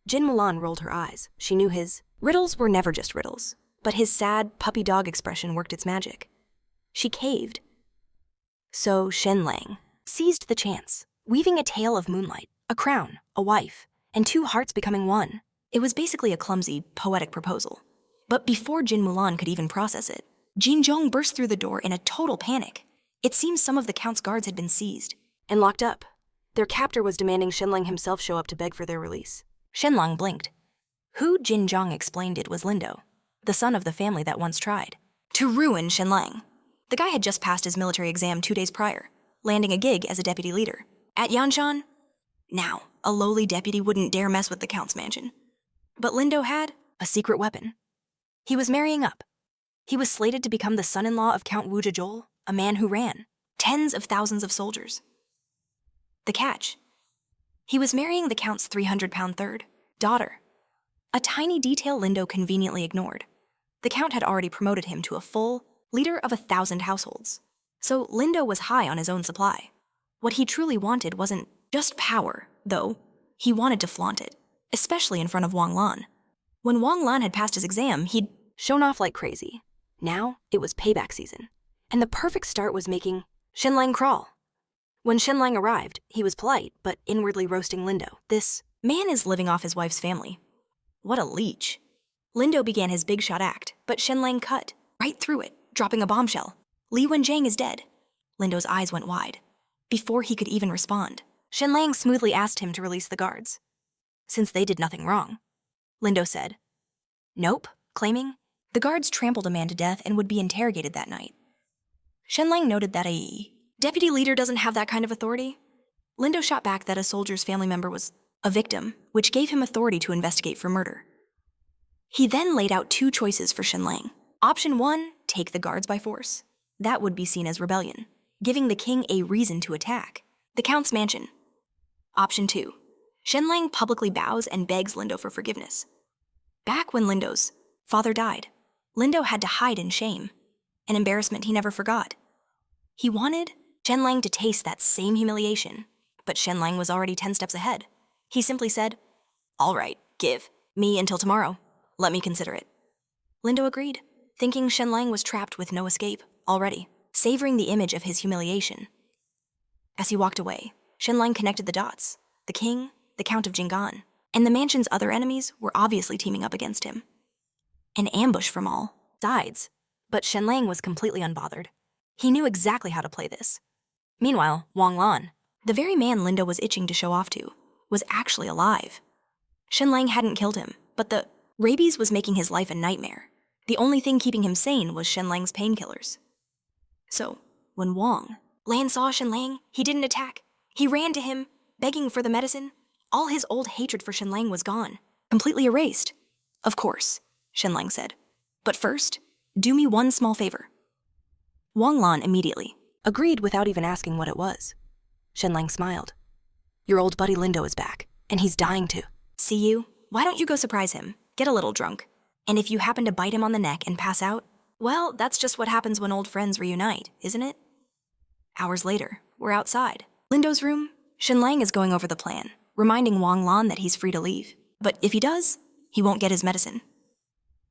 Jin Mulan rolled her eyes. She knew his riddles were never just riddles, but his sad, puppy dog expression worked its magic. She caved. So Shenlang seized the chance, weaving a tale of moonlight, a crown, a wife, and two hearts becoming one. It was basically a clumsy, poetic proposal. But before Jin Mulan could even process it, Jin Zhong burst through the door in a total panic. It seems some of the count's guards had been seized and locked up. Their captor was demanding Shenlang himself show up to beg for their release. Shenlang blinked. Who Jin Zhong explained it was Lindo, the son of the family that once tried to ruin Shenlang. The guy had just passed his military exam 2 days prior, landing a gig as a deputy leader at Yanshan. Now, a lowly deputy wouldn't dare mess with the count's mansion. But Lindo had a secret weapon. He was marrying up. He was slated to become the son-in-law of Count Wu Zhezhou, a man who ran tens of thousands of soldiers. The catch: he was marrying the Count's 300-pound third daughter, a tiny detail Lindo conveniently ignored. The Count had already promoted him to a full leader of 1,000 households, so Lindo was high on his own supply. What he truly wanted wasn't just power, though. He wanted to flaunt it, especially in front of Wang Lan. When Wang Lan had passed his exam, he'd shown off like crazy. Now it was payback season, and the perfect start was making Shenlang crawl. When Shenlang arrived, he was polite, but inwardly roasting Lindo. This man is living off his wife's family. What a leech. Lindo began his big shot act, but Shenlang cut right through it, dropping a bombshell. Li Wenjiang is dead. Lindo's eyes went wide. Before he could even respond, Shenlang smoothly asked him to release the guards, since they did nothing wrong. Lindo said, "Nope," claiming the guards trampled a man to death and would be interrogated that night. Shenlang noted that a deputy leader doesn't have that kind of authority. Lindo shot back that a soldier's family member was a victim, which gave him authority to investigate for murder. He then laid out 2 choices for Shenlang. Option 1, take the guards by force. That would be seen as rebellion, giving the king a reason to attack the Count's mansion. Option 2, Shenlang publicly bows and begs Lindo for forgiveness. Back when Lindo's father died, Lindo had to hide in shame, an embarrassment he never forgot. He wanted Shenlang to taste that same humiliation, but Shenlang was already 10 steps ahead. He simply said, "All right, Give me until tomorrow. Let me consider it. Lindo agreed, thinking Shenlang was trapped with no escape already, savoring the image of his humiliation. As he walked away, Shenlang connected the dots. The king, the Count of Jingan, and the mansion's other enemies were obviously teaming up against him. An ambush from all sides, but Shenlang was completely unbothered. He knew exactly how to play this. Meanwhile, Wang Lan, the very man Lindo was itching to show off to, was actually alive. Shenlang hadn't killed him, but the rabies was making his life a nightmare. The only thing keeping him sane was Shenlang's painkillers. So, when Wang Lan saw Shenlang, he didn't attack. He ran to him, begging for the medicine. All his old hatred for Shenlang was gone, completely erased. Of course, Shenlang said. But first, do me one small favor. Wang Lan immediately agreed without even asking what it was. Shenlang smiled. Your old buddy Lindo is back, and he's dying to see you. Why don't you go surprise him, get a little drunk, and if you happen to bite him on the neck and pass out, well, that's just what happens when old friends reunite, isn't it? Hours later, we're outside. Lindo's room. Shenlang is going over the plan, reminding Wang Lan that he's free to leave. But if he does, he won't get his medicine.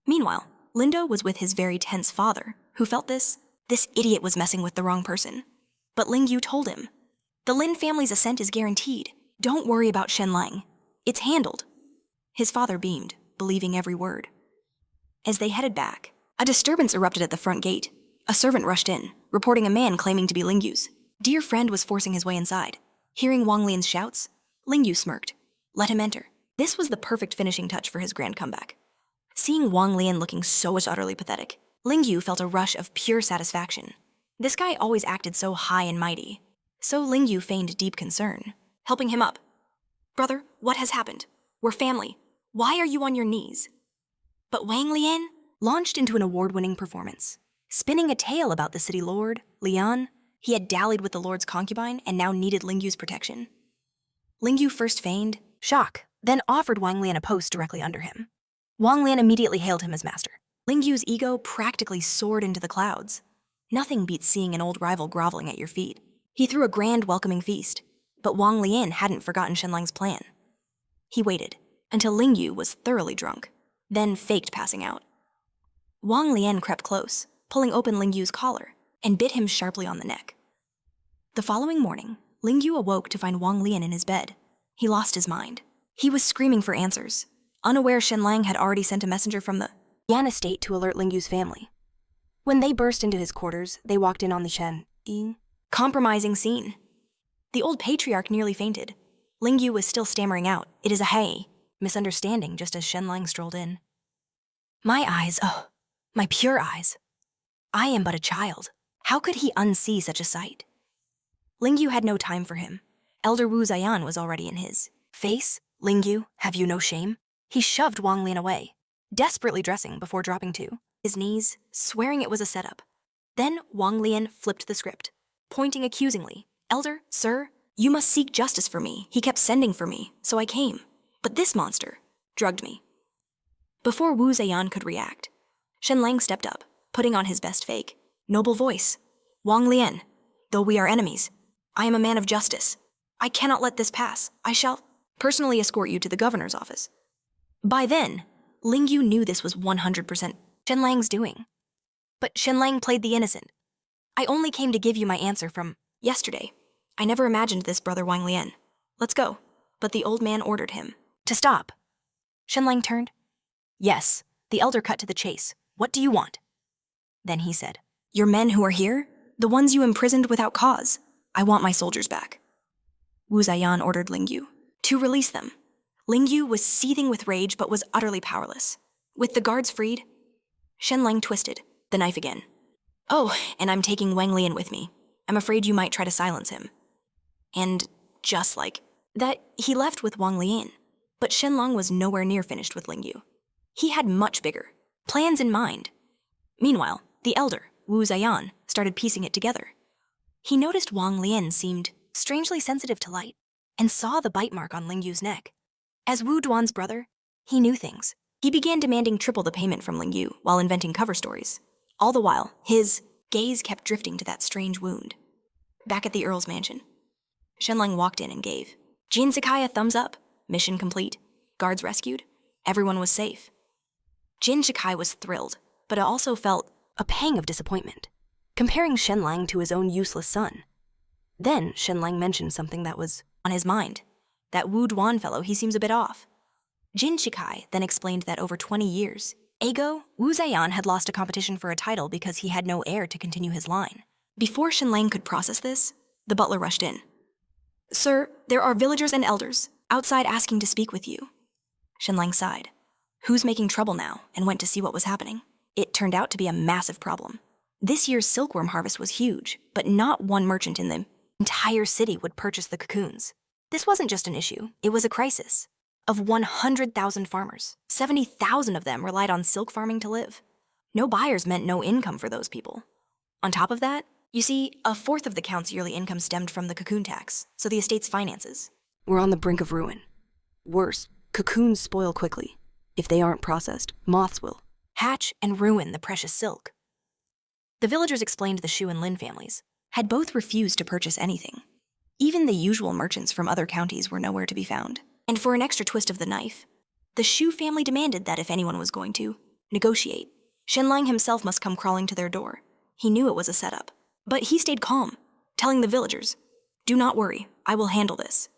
Meanwhile, Lindo was with his very tense father, who felt this idiot was messing with the wrong person. But Lingyu told him, the Lin family's ascent is guaranteed. Don't worry about Shenlang. It's handled. His father beamed, believing every word. As they headed back, a disturbance erupted at the front gate. A servant rushed in, reporting a man claiming to be Lingyu's dear friend was forcing his way inside. Hearing Wang Lian's shouts, Lingyu smirked. Let him enter. This was the perfect finishing touch for his grand comeback. Seeing Wang Lian looking so utterly pathetic, Lingyu felt a rush of pure satisfaction. This guy always acted so high and mighty. So Lingyu feigned deep concern, helping him up. Brother, what has happened? We're family. Why are you on your knees? But Wang Lian launched into an award-winning performance, spinning a tale about the city lord, Lian. He had dallied with the lord's concubine and now needed Lingyu's protection. Lingyu first feigned shock, then offered Wang Lian a post directly under him. Wang Lian immediately hailed him as master. Lingyu's ego practically soared into the clouds. Nothing beats seeing an old rival groveling at your feet. He threw a grand welcoming feast, but Wang Lian hadn't forgotten Shenlang's plan. He waited until Lingyu was thoroughly drunk, then faked passing out. Wang Lian crept close, pulling open Lingyu's collar, and bit him sharply on the neck. The following morning, Lingyu awoke to find Wang Lian in his bed. He lost his mind. He was screaming for answers, unaware Shenlang had already sent a messenger from the Yan estate to alert Lingyu's family. When they burst into his quarters, they walked in on the Shenlang compromising scene. The old patriarch nearly fainted. Lingyu was still stammering out, "It is a hey," misunderstanding just as Shenlang strolled in. My eyes, oh, my pure eyes. I am but a child. How could he unsee such a sight? Lingyu had no time for him. Elder Wu Ziyan was already in his face. Lingyu, have you no shame? He shoved Wang Lian away, desperately dressing before dropping to his knees, swearing it was a setup. Then Wang Lian flipped the script, pointing accusingly. Elder, sir, you must seek justice for me. He kept sending for me, so I came. But this monster drugged me. Before Wu Ziyan could react, Shenlang stepped up, putting on his best fake, noble voice. Wang Lian, though we are enemies, I am a man of justice. I cannot let this pass. I shall personally escort you to the governor's office. By then, Lingyu knew this was 100% Shenlang's doing. But Shenlang played the innocent. I only came to give you my answer from yesterday. I never imagined this, brother Wang Lian. Let's go. But the old man ordered him to stop. Shenlang turned. Yes, the elder cut to the chase. What do you want? Then he said, your men who are here? The ones you imprisoned without cause. I want my soldiers back. Wu Ziyan ordered Lingyu to release them. Lingyu was seething with rage but was utterly powerless. With the guards freed, Shenlang twisted, the knife again. Oh, and I'm taking Wang Lian with me. I'm afraid you might try to silence him. And just like that, he left with Wang Lian. But Shenlang was nowhere near finished with Lingyu. He had much bigger plans in mind. Meanwhile, the elder, Wu Ziyan, started piecing it together. He noticed Wang Lian seemed strangely sensitive to light and saw the bite mark on Lingyu's neck. As Wu Duan's brother, he knew things. He began demanding triple the payment from Lingyu while inventing cover stories. All the while, his gaze kept drifting to that strange wound. Back at the Earl's mansion, Shenlang walked in and gave Jin Sakai a thumbs up. Mission complete. Guards rescued. Everyone was safe. Jin Shikai was thrilled, but also felt a pang of disappointment, comparing Shenlang to his own useless son. Then Shenlang mentioned something that was on his mind. That Wu Duan fellow, he seems a bit off. Jin Shikai then explained that over 20 years, ago, Wu Zaiyan had lost a competition for a title because he had no heir to continue his line. Before Shenlang could process this, the butler rushed in. "Sir, there are villagers and elders outside asking to speak with you." Shenlang sighed. Who's making trouble now, and went to see what was happening. It turned out to be a massive problem. This year's silkworm harvest was huge, but not one merchant in the entire city would purchase the cocoons. This wasn't just an issue, it was a crisis. Of 100,000 farmers, 70,000 of them relied on silk farming to live. No buyers meant no income for those people. On top of that, you see, a fourth of the count's yearly income stemmed from the cocoon tax, so the estate's finances were on the brink of ruin. Worse, cocoons spoil quickly. If they aren't processed, moths will hatch and ruin the precious silk. The villagers explained the Shu and Lin families had both refused to purchase anything. Even the usual merchants from other counties were nowhere to be found. And for an extra twist of the knife, the Shu family demanded that if anyone was going to negotiate, Shenlang himself must come crawling to their door. He knew it was a setup, but he stayed calm, telling the villagers, "Do not worry, I will handle this."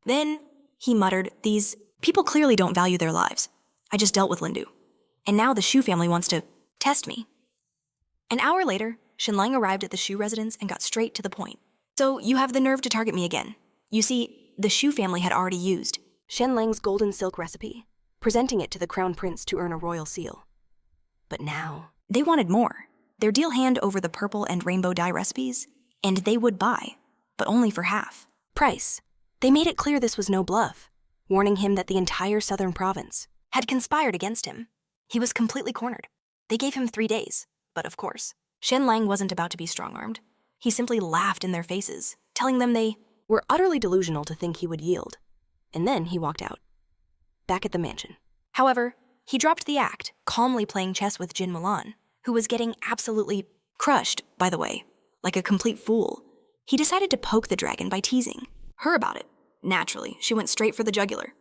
Then he muttered, "These people clearly don't value their lives. I just dealt with Lindu, and now the Shu family wants to test me." An hour later, Shenlang arrived at the Shu residence and got straight to the point. "So you have the nerve to target me again. You see, the Shu family had already used Shenlang's golden silk recipe, presenting it to the crown prince to earn a royal seal. But now, they wanted more. Their deal hand over the purple and rainbow dye recipes, and they would buy, but only for half price. They made it clear this was no bluff, warning him that the entire southern province had conspired against him. He was completely cornered. They gave him 3 days, but of course, Shenlang wasn't about to be strong-armed. He simply laughed in their faces, telling them they were utterly delusional to think he would yield. And then he walked out, back at the mansion. However, he dropped the act, calmly playing chess with Jin Mulan, who was getting absolutely crushed, by the way, like a complete fool. He decided to poke the dragon by teasing her about it. Naturally, she went straight for the jugular.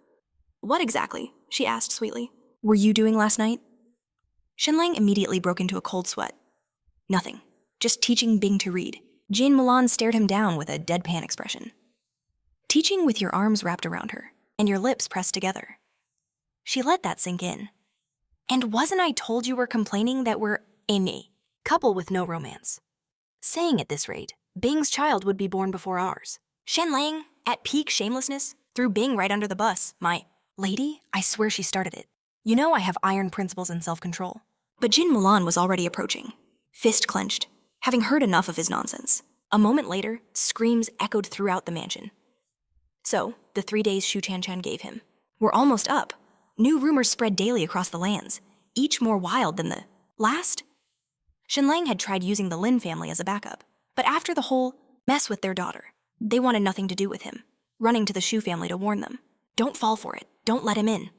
"What exactly?" she asked sweetly. "Were you doing last night?" Shenlang immediately broke into a cold sweat. "Nothing. Just teaching Bing to read." Jin Mulan stared him down with a deadpan expression. "Teaching with your arms wrapped around her and your lips pressed together." She let that sink in. "And wasn't I told you were complaining that we're a couple with no romance? Saying at this rate, Bing's child would be born before ours." Shenlang, at peak shamelessness, threw Bing right under the bus. "My lady, I swear she started it. You know I have iron principles and self-control." But Jin Mulan was already approaching, fist clenched, having heard enough of his nonsense. A moment later, screams echoed throughout the mansion. So, the 3 days Shu Chan gave him were almost up. New rumors spread daily across the lands, each more wild than the last. Shenlang had tried using the Lin family as a backup, but after the whole mess with their daughter, they wanted nothing to do with him, running to the Shu family to warn them. Don't fall for it. Don't let him in.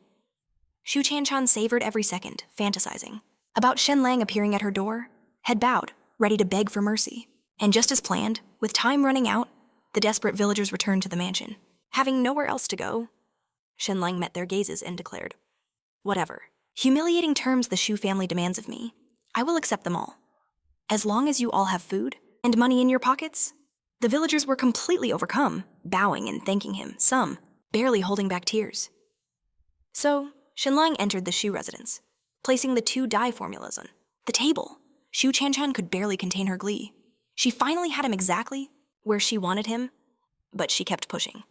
Shu Chan savored every second, fantasizing about Shenlang appearing at her door, head bowed, ready to beg for mercy. And just as planned, with time running out, the desperate villagers returned to the mansion. Having nowhere else to go, Shenlang met their gazes and declared, "Whatever humiliating terms the Shu family demands of me, I will accept them all. As long as you all have food and money in your pockets." The villagers were completely overcome, bowing and thanking him, some barely holding back tears. So, Shenlang entered the Shu residence, placing the 2 dye formulas on the table. Shu Chan could barely contain her glee. She finally had him exactly where she wanted him, but she kept pushing.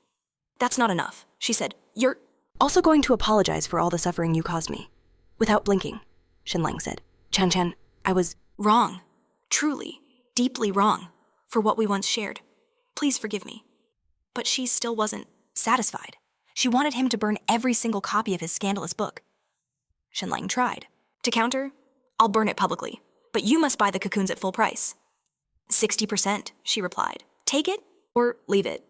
"That's not enough," she said. "You're also going to apologize for all the suffering you caused me." Without blinking, Shenlang said, Chan, I was wrong. Truly, deeply wrong for what we once shared. Please forgive me." But she still wasn't satisfied. She wanted him to burn every single copy of his scandalous book. Shenlang tried. To counter, "I'll burn it publicly, but you must buy the cocoons at full price." 60%, she replied. "Take it or leave it."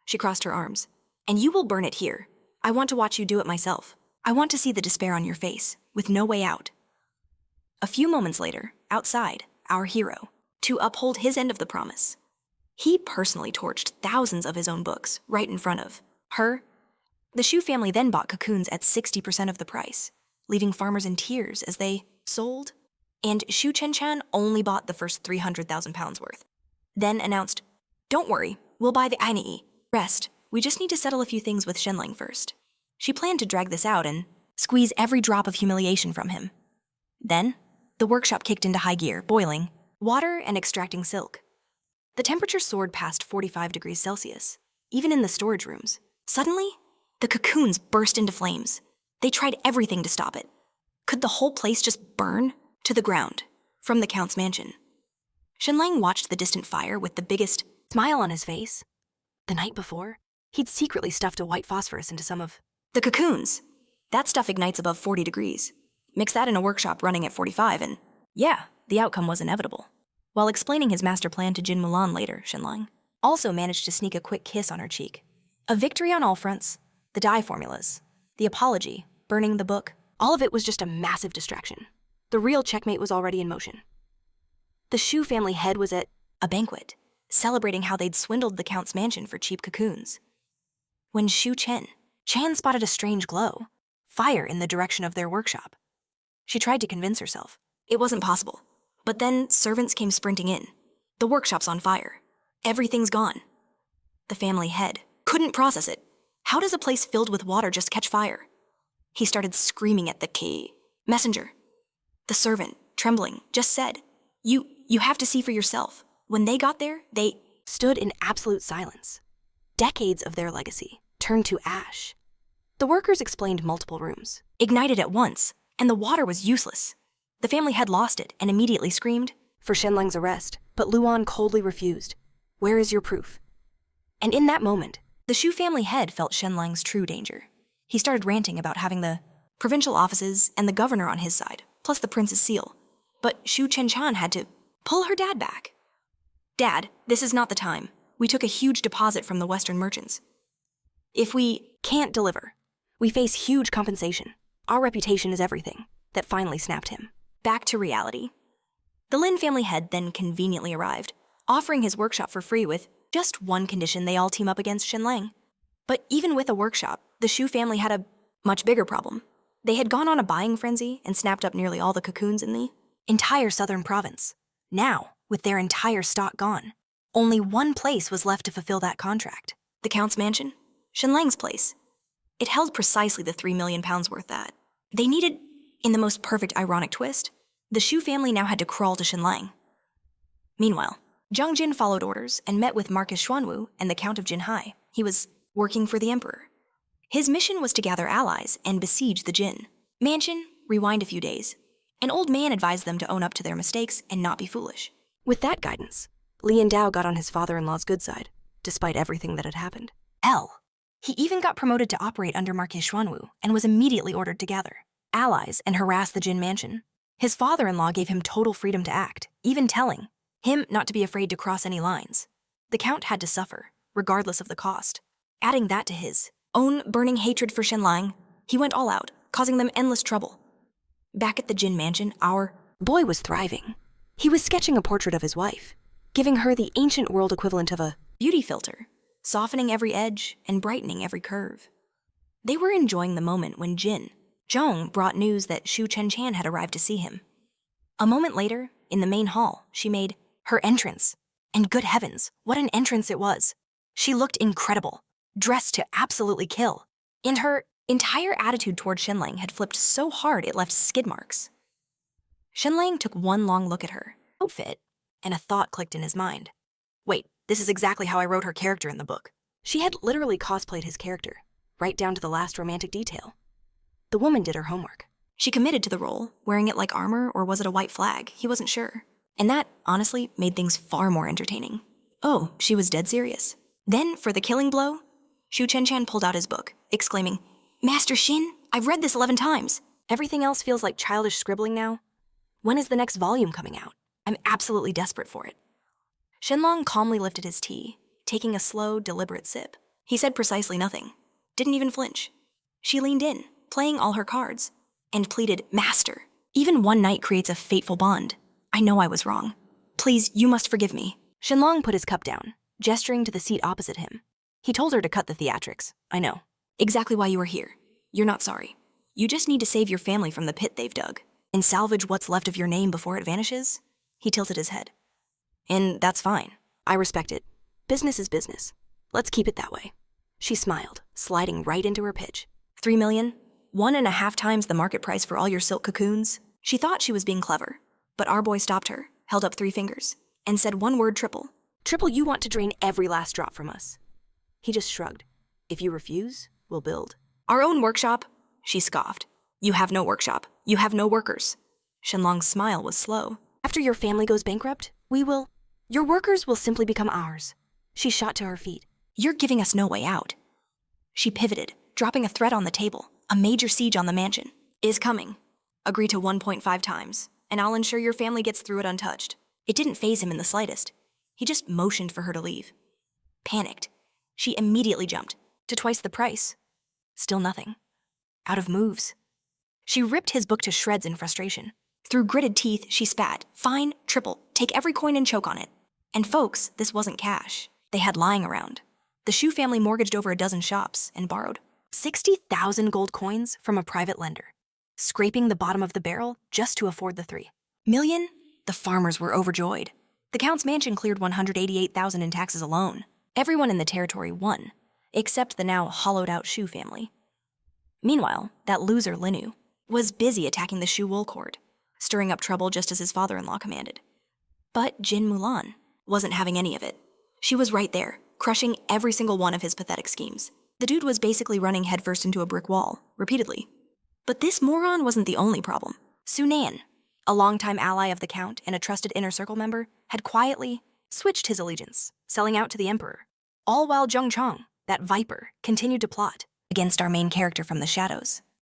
She crossed her arms. "And you will burn it here. I want to watch you do it myself. I want to see the despair on your face, with no way out." A few moments later, outside, our hero, to uphold his end of the promise, he personally torched thousands of his own books right in front of her. The Shu family then bought cocoons at 60% of the price, leaving farmers in tears as they sold. And Shu Chenchan only bought the first 300,000 pounds worth. Then announced, "Don't worry, we'll buy the Aini. Rest, we just need to settle a few things with Shenlang first." She planned to drag this out and squeeze every drop of humiliation from him. Then, the workshop kicked into high gear, boiling water and extracting silk. The temperature soared past 45 degrees Celsius, even in the storage rooms. Suddenly, the cocoons burst into flames. They tried everything to stop it. Could the whole place just burn to the ground from the Count's mansion? Shenlang watched the distant fire with the biggest smile on his face. The night before, he'd secretly stuffed a white phosphorus into some of the cocoons. That stuff ignites above 40 degrees. Mix that in a workshop running at 45 and, yeah, the outcome was inevitable. While explaining his master plan to Jin Mulan later, Shenlang also managed to sneak a quick kiss on her cheek. A victory on all fronts. The dye formulas, the apology, burning the book, all of it was just a massive distraction. The real checkmate was already in motion. The Shu family head was at a banquet, celebrating how they'd swindled the Count's mansion for cheap cocoons. When Chan spotted a strange glow, fire in the direction of their workshop. She tried to convince herself it wasn't possible, but then servants came sprinting in. The workshop's on fire. Everything's gone. The family head couldn't process it. How does a place filled with water just catch fire? He started screaming at the messenger. The servant, trembling, just said, You have to see for yourself. When they got there, they stood in absolute silence. Decades of their legacy turned to ash. The workers explained multiple rooms, ignited at once, and the water was useless. The family had lost it and immediately screamed for Shenlang's arrest, but Luan coldly refused. "Where is your proof?" And in that moment, the Shu family head felt Shenlang's true danger. He started ranting about having the provincial offices and the governor on his side, plus the prince's seal. But Shu Chenchan had to pull her dad back. "Dad, this is not the time. We took a huge deposit from the Western merchants. If we can't deliver, we face huge compensation. Our reputation is everything." That finally snapped him back to reality. The Lin family head then conveniently arrived, offering his workshop for free with just one condition: they all team up against Shenlang. But even with a workshop, the Shu family had a much bigger problem. They had gone on a buying frenzy and snapped up nearly all the cocoons in the entire southern province. Now, with their entire stock gone, only one place was left to fulfill that contract: the Count's mansion, Shenlang's place. It held precisely the 3 million pounds worth that they needed. In the most perfect ironic twist, the Shu family now had to crawl to Shenlang. Meanwhile, Zhang Jin followed orders and met with Marquis Xuanwu and the Count of Jinhai. He was working for the emperor. His mission was to gather allies and besiege the Jin mansion. Rewind a few days. An old man advised them to own up to their mistakes and not be foolish. With that guidance, Li Yandao got on his father-in-law's good side, despite everything that had happened. Hell, he even got promoted to operate under Marquis Xuanwu and was immediately ordered to gather allies and harass the Jin mansion. His father-in-law gave him total freedom to act, even telling him not to be afraid to cross any lines. The Count had to suffer, regardless of the cost. Adding that to his own burning hatred for Shenlang, he went all out, causing them endless trouble. Back at the Jin mansion, our boy was thriving. He was sketching a portrait of his wife, giving her the ancient world equivalent of a beauty filter, softening every edge and brightening every curve. They were enjoying the moment when Zhong brought news that Shu Chenchan had arrived to see him. A moment later, in the main hall, she made her entrance. And good heavens, what an entrance it was. She looked incredible, dressed to absolutely kill. And her entire attitude toward Shenlang had flipped so hard it left skid marks. Shenlang took one long look at her outfit, and a thought clicked in his mind. Wait, this is exactly how I wrote her character in the book. She had literally cosplayed his character, right down to the last romantic detail. The woman did her homework. She committed to the role, wearing it like armor, or was it a white flag? He wasn't sure. And that, honestly, made things far more entertaining. Oh, she was dead serious. Then, for the killing blow, Shu Chenchan pulled out his book, exclaiming, "Master Shin, I've read this 11 times. Everything else feels like childish scribbling now. When is the next volume coming out? I'm absolutely desperate for it." Shenlong calmly lifted his tea, taking a slow, deliberate sip. He said precisely nothing, didn't even flinch. She leaned in, playing all her cards, and pleaded, "Master, even one night creates a fateful bond. I know I was wrong. Please, you must forgive me." Shenlong put his cup down, gesturing to the seat opposite him. He told her to cut the theatrics. I know. Exactly why you are here. You're not sorry. You just need to save your family from the pit they've dug and salvage what's left of your name before it vanishes. He tilted his head. And that's fine. I respect it. Business is business. Let's keep it that way. She smiled, sliding right into her pitch. 3 million? 1.5 times the market price for all your silk cocoons? She thought she was being clever, but our boy stopped her, held up 3 fingers, and said one word: triple. Triple, you want to drain every last drop from us. He just shrugged. If you refuse, we'll build. Our own workshop? She scoffed. You have no workshop. You have no workers. Shenlang's smile was slow. After your family goes bankrupt, your workers will simply become ours. She shot to her feet. You're giving us no way out. She pivoted, dropping a threat on the table. A major siege on the mansion is coming. Agree to 1.5 times, and I'll ensure your family gets through it untouched. It didn't faze him in the slightest. He just motioned for her to leave. Panicked, she immediately jumped to twice the price. Still nothing. Out of moves. She ripped his book to shreds in frustration. Through gritted teeth, she spat. Fine, triple, take every coin and choke on it. And folks, this wasn't cash. They had lying around. The Shu family mortgaged over a dozen shops and borrowed 60,000 gold coins from a private lender, scraping the bottom of the barrel just to afford the 3 million. The farmers were overjoyed. The Count's mansion cleared 188,000 in taxes alone. Everyone in the territory won, except the now hollowed-out Shu family. Meanwhile, that loser Linu was busy attacking the Shu wool court, stirring up trouble just as his father-in-law commanded. But Jin Mulan wasn't having any of it. She was right there, crushing every single one of his pathetic schemes. The dude was basically running headfirst into a brick wall, repeatedly. But this moron wasn't the only problem. Sunan, a longtime ally of the Count and a trusted inner circle member, had quietly switched his allegiance, selling out to the emperor. All while Zheng Chong, that viper, continued to plot against our main character from the shadows.